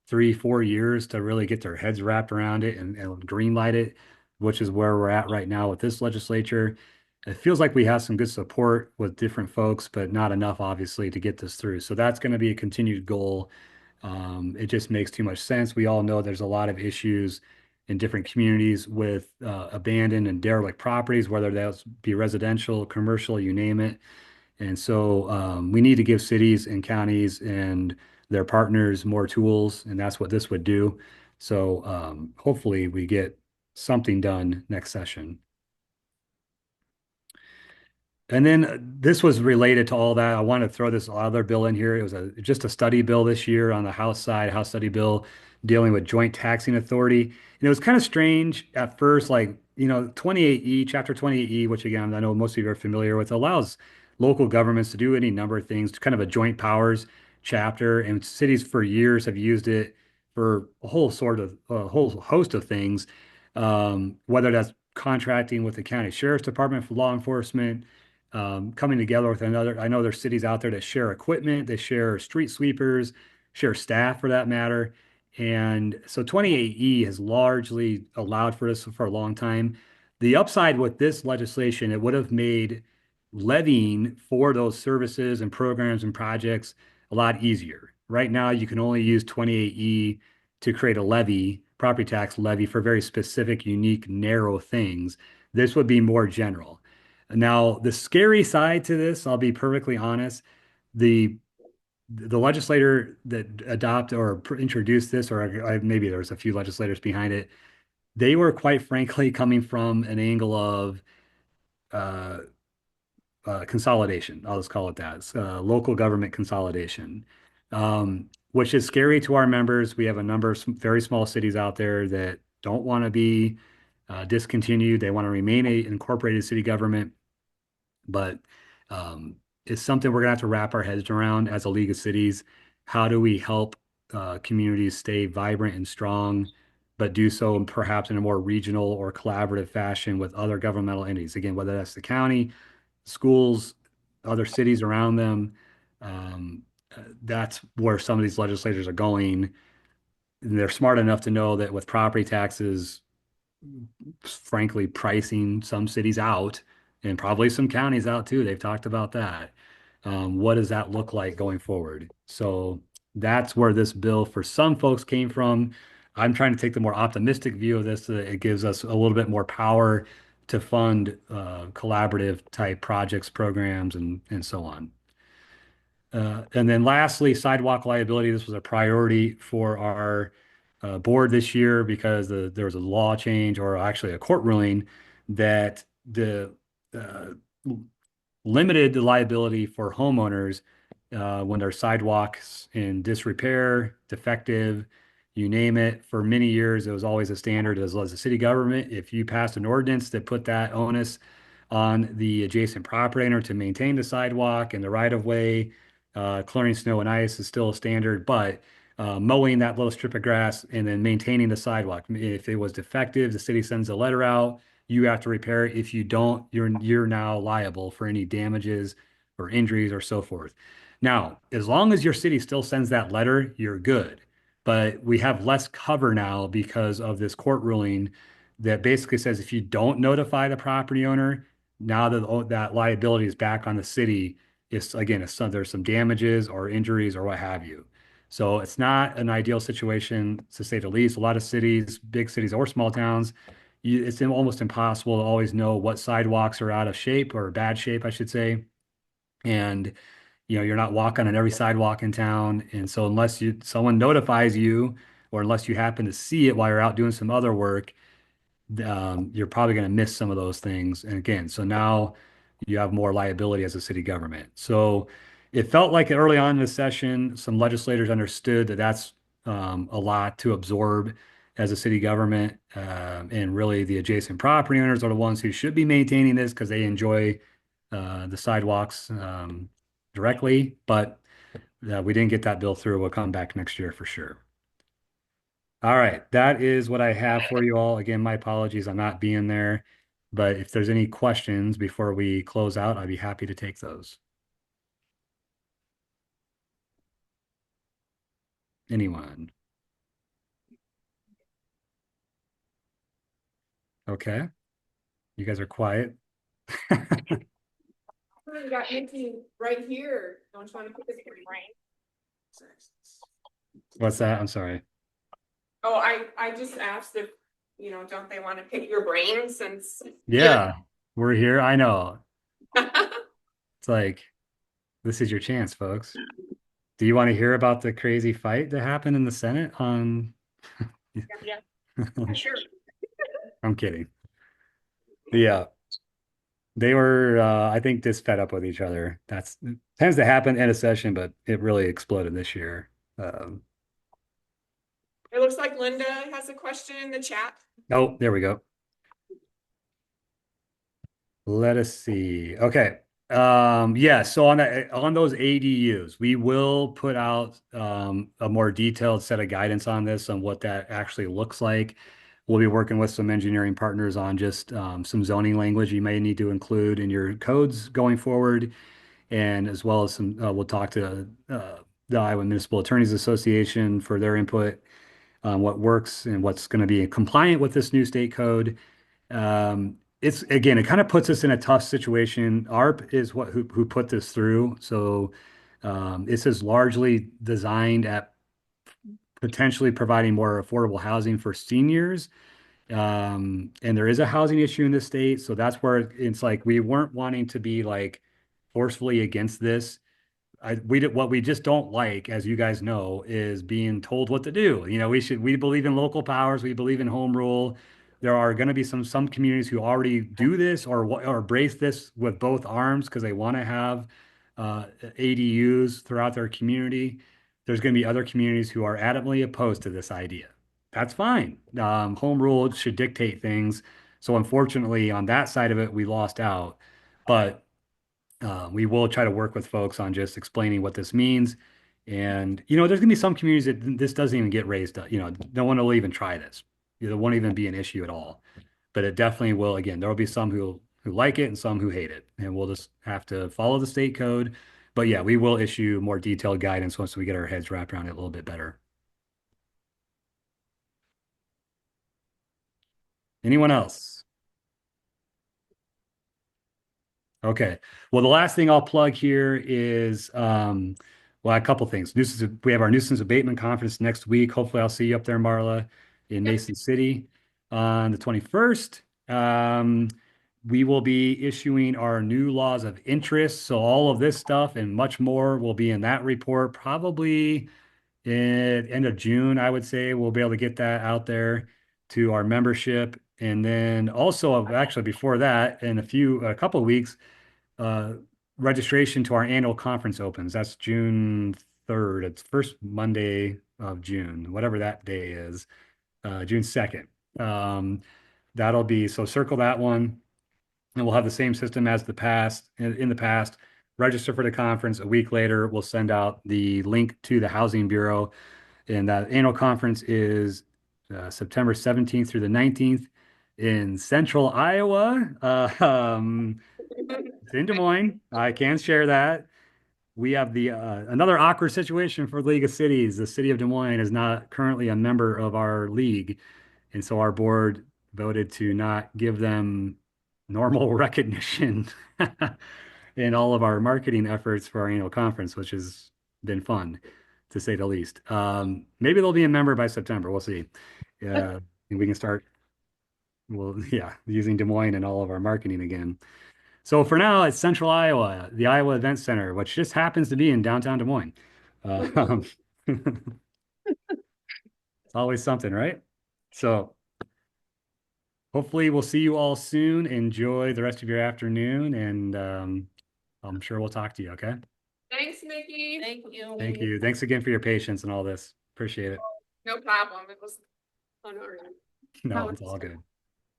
3-4 years to really get their heads wrapped around it and green light it, which is where we're at right now with this legislature. It feels like we have some good support with different folks, but not enough, obviously, to get this through. So that's going to be a continued goal. It just makes too much sense. We all know there's a lot of issues in different communities with abandoned and derelict properties, whether those be residential, commercial, you name it. And so we need to give cities and counties and their partners more tools, and that's what this would do. So hopefully we get something done next session. And then this was related to all that. I want to throw this other bill in here. It was just a study bill this year on the House side, House study bill dealing with joint taxing authority. And it was kind of strange at first, like, 28E, Chapter 28E, which again, I know most of you are familiar with, allows local governments to do any number of things, kind of a joint powers chapter. And cities for years have used it for a whole host of things, whether that's contracting with the county sheriff's department for law enforcement, coming together with another. I know there's cities out there that share equipment, they share street sweepers, share staff for that matter. And so 28E has largely allowed for this for a long time. The upside with this legislation, it would have made levying for those services and programs and projects a lot easier. Right now, you can only use 28E to create a levy, property tax levy, for very specific, unique, narrow things. This would be more general. Now, the scary side to this, I'll be perfectly honest, the legislator that adopted or introduced this, or maybe there was a few legislators behind it, they were quite frankly coming from an angle of consolidation. I'll just call it that. It's, local government consolidation, which is scary to our members. We have a number of very small cities out there that don't want to be discontinued. They want to remain an incorporated city government, but it's something we're going to have to wrap our heads around as a League of Cities. How do we help communities stay vibrant and strong, but do so perhaps in a more regional or collaborative fashion with other governmental entities? Again, whether that's the county, schools, other cities around them. That's where some of these legislators are going. And they're smart enough to know that with property taxes, frankly, pricing some cities out and probably some counties out too. They've talked about that. What does that look like going forward? So that's where this bill for some folks came from. I'm trying to take the more optimistic view of this, so that it gives us a little bit more power to fund collaborative type projects, programs, and so on. And then lastly, sidewalk liability. This was a priority for our board this year because there was a law change, or actually a court ruling, that limited the liability for homeowners when their sidewalks in disrepair, defective, you name it. For many years, it was always a standard as a city government. If you passed an ordinance that put that onus on the adjacent property owner to maintain the sidewalk and the right of way, clearing snow and ice is still a standard, but mowing that little strip of grass and then maintaining the sidewalk. If it was defective, the city sends a letter out. You have to repair it. If you don't, you're now liable for any damages or injuries or so forth. Now, as long as your city still sends that letter, you're good. But we have less cover now because of this court ruling that basically says if you don't notify the property owner, now that liability is back on the city if there's some damages or injuries or what have you. So it's not an ideal situation to say the least. A lot of cities, big cities or small towns, it's almost impossible to always know what sidewalks are out of shape or bad shape, I should say. And you're not walking on every sidewalk in town. And so unless someone notifies you, or unless you happen to see it while you're out doing some other work, you're probably going to miss some of those things. And again, so now you have more liability as a city government. So it felt like early on in the session, some legislators understood that that's a lot to absorb as a city government. And really the adjacent property owners are the ones who should be maintaining this because they enjoy the sidewalks directly. But we didn't get that bill through. We'll come back next year for sure. All right, that is what I have for you all. Again, my apologies on not being there, but if there's any questions before we close out, I'd be happy to take those. Anyone? Okay, you guys are quiet. We got Nikki right here. Don't you want to put this in your brain? What's that? I'm sorry. Oh, I just asked if, don't they want to pick your brain since? Yeah, we're here. I know. It's like, this is your chance, folks. Do you want to hear about the crazy fight that happened in the Senate on? Yeah, sure. I'm kidding. Yeah. They were, I think, just fed up with each other. That's tends to happen in a session, but it really exploded this year. It looks like Linda has a question in the chat. Oh, there we go. Let us see. Okay. Yeah, so on those ADUs, we will put out a more detailed set of guidance on this, on what that actually looks like. We'll be working with some engineering partners on just some zoning language you may need to include in your codes going forward. And as well as some, we'll talk to the Iowa Municipal Attorneys Association for their input on what works and what's going to be compliant with this new state code. It's again, it kind of puts us in a tough situation. ARP is who put this through. So this is largely designed at potentially providing more affordable housing for seniors. And there is a housing issue in this state. So that's where it's like we weren't wanting to be like forcefully against this. What we just don't like, as you guys know, is being told what to do. We believe in local powers. We believe in home rule. There are going to be some communities who already do this or embrace this with both arms because they want to have ADUs throughout their community. There's going to be other communities who are adamantly opposed to this idea. That's fine. Home rule should dictate things. So unfortunately, on that side of it, we lost out. But we will try to work with folks on just explaining what this means. And, there's going to be some communities that this doesn't even get raised up. No one will even try this. It won't even be an issue at all. But it definitely will. Again, there will be some who like it and some who hate it. And we'll just have to follow the state code. But yeah, we will issue more detailed guidance once we get our heads wrapped around it a little bit better. Anyone else? Okay. Well, the last thing I'll plug here is, a couple things. We have our nuisance abatement conference next week. Hopefully I'll see you up there, Marla, in Mason City on the 21st. We will be issuing our new laws of interest. So all of this stuff and much more will be in that report, probably in end of June, I would say. We'll be able to get that out there to our membership. And then also, actually before that, in a couple of weeks, registration to our annual conference opens. That's June 3rd. It's first Monday of June, whatever that day is, June 2nd. That'll be, so circle that one. And we'll have the same system as in the past. Register for the conference. A week later, we'll send out the link to the Housing Bureau. And that annual conference is September 17th through the 19th in central Iowa. It's in Des Moines. I can share that. We have another awkward situation for League of Cities. The city of Des Moines is not currently a member of our league. And so our board voted to not give them normal recognition. in all of our marketing efforts for our annual conference, which has been fun, to say the least. Maybe they'll be a member by September. We'll see. And we can start, well, yeah, using Des Moines in all of our marketing again. So for now, it's Central Iowa, the Iowa Event Center, which just happens to be in downtown Des Moines. It's always something, right? So hopefully we'll see you all soon. Enjoy the rest of your afternoon, and I'm sure we'll talk to you, okay? Thanks, Mickey. Thank you. Thank you. Thanks again for your patience and all this. Appreciate it. No problem. It was fun already. No, it's all good.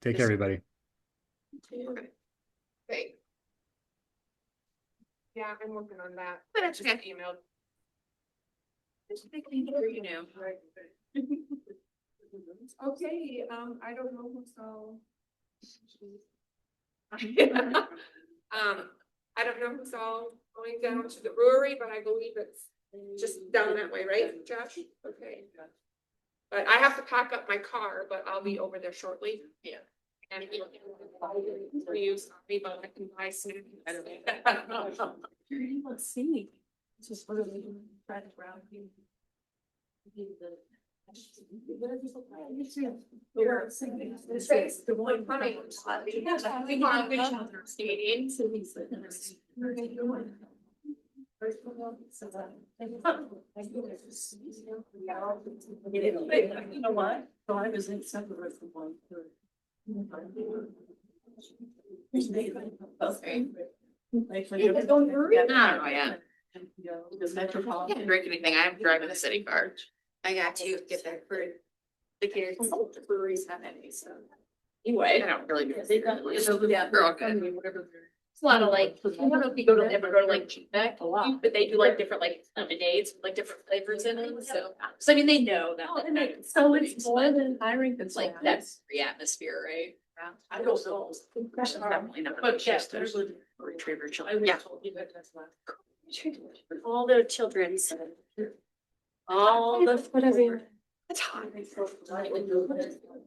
Take care, everybody. Thanks. Yeah, I'm working on that. But it's Just okay. emailed. You know. Okay, I don't know who's all. I don't know who's all going down to the brewery, but I believe it's just down that way, right, Josh? Okay. But I have to pack up my car, but I'll be over there shortly. Yeah. And we use me, but I can buy snacks. Let's see. Just sort of try to grab you. The one coming. We want each other skating. You know what? So I was in separate from one. I don't know yet. I can't drink anything. I'm driving the city car. I got to get that for the kids. The breweries have any, so. Anyway, I don't really. Yeah, they're all good. It's a lot of like, I don't know if you ever go to like Cheapback, but they do like different like lemonades, like different flavors in them, so. So I mean, they know that. So it's more than hiring. It's like, that's the atmosphere, right? Yeah. I don't know. Definitely not. But yes, there's. Retriever children. Yeah. All the children's. All the whatever. It's hot.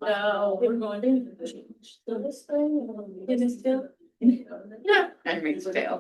No, we're going to. This thing. Yeah. I mean, fail.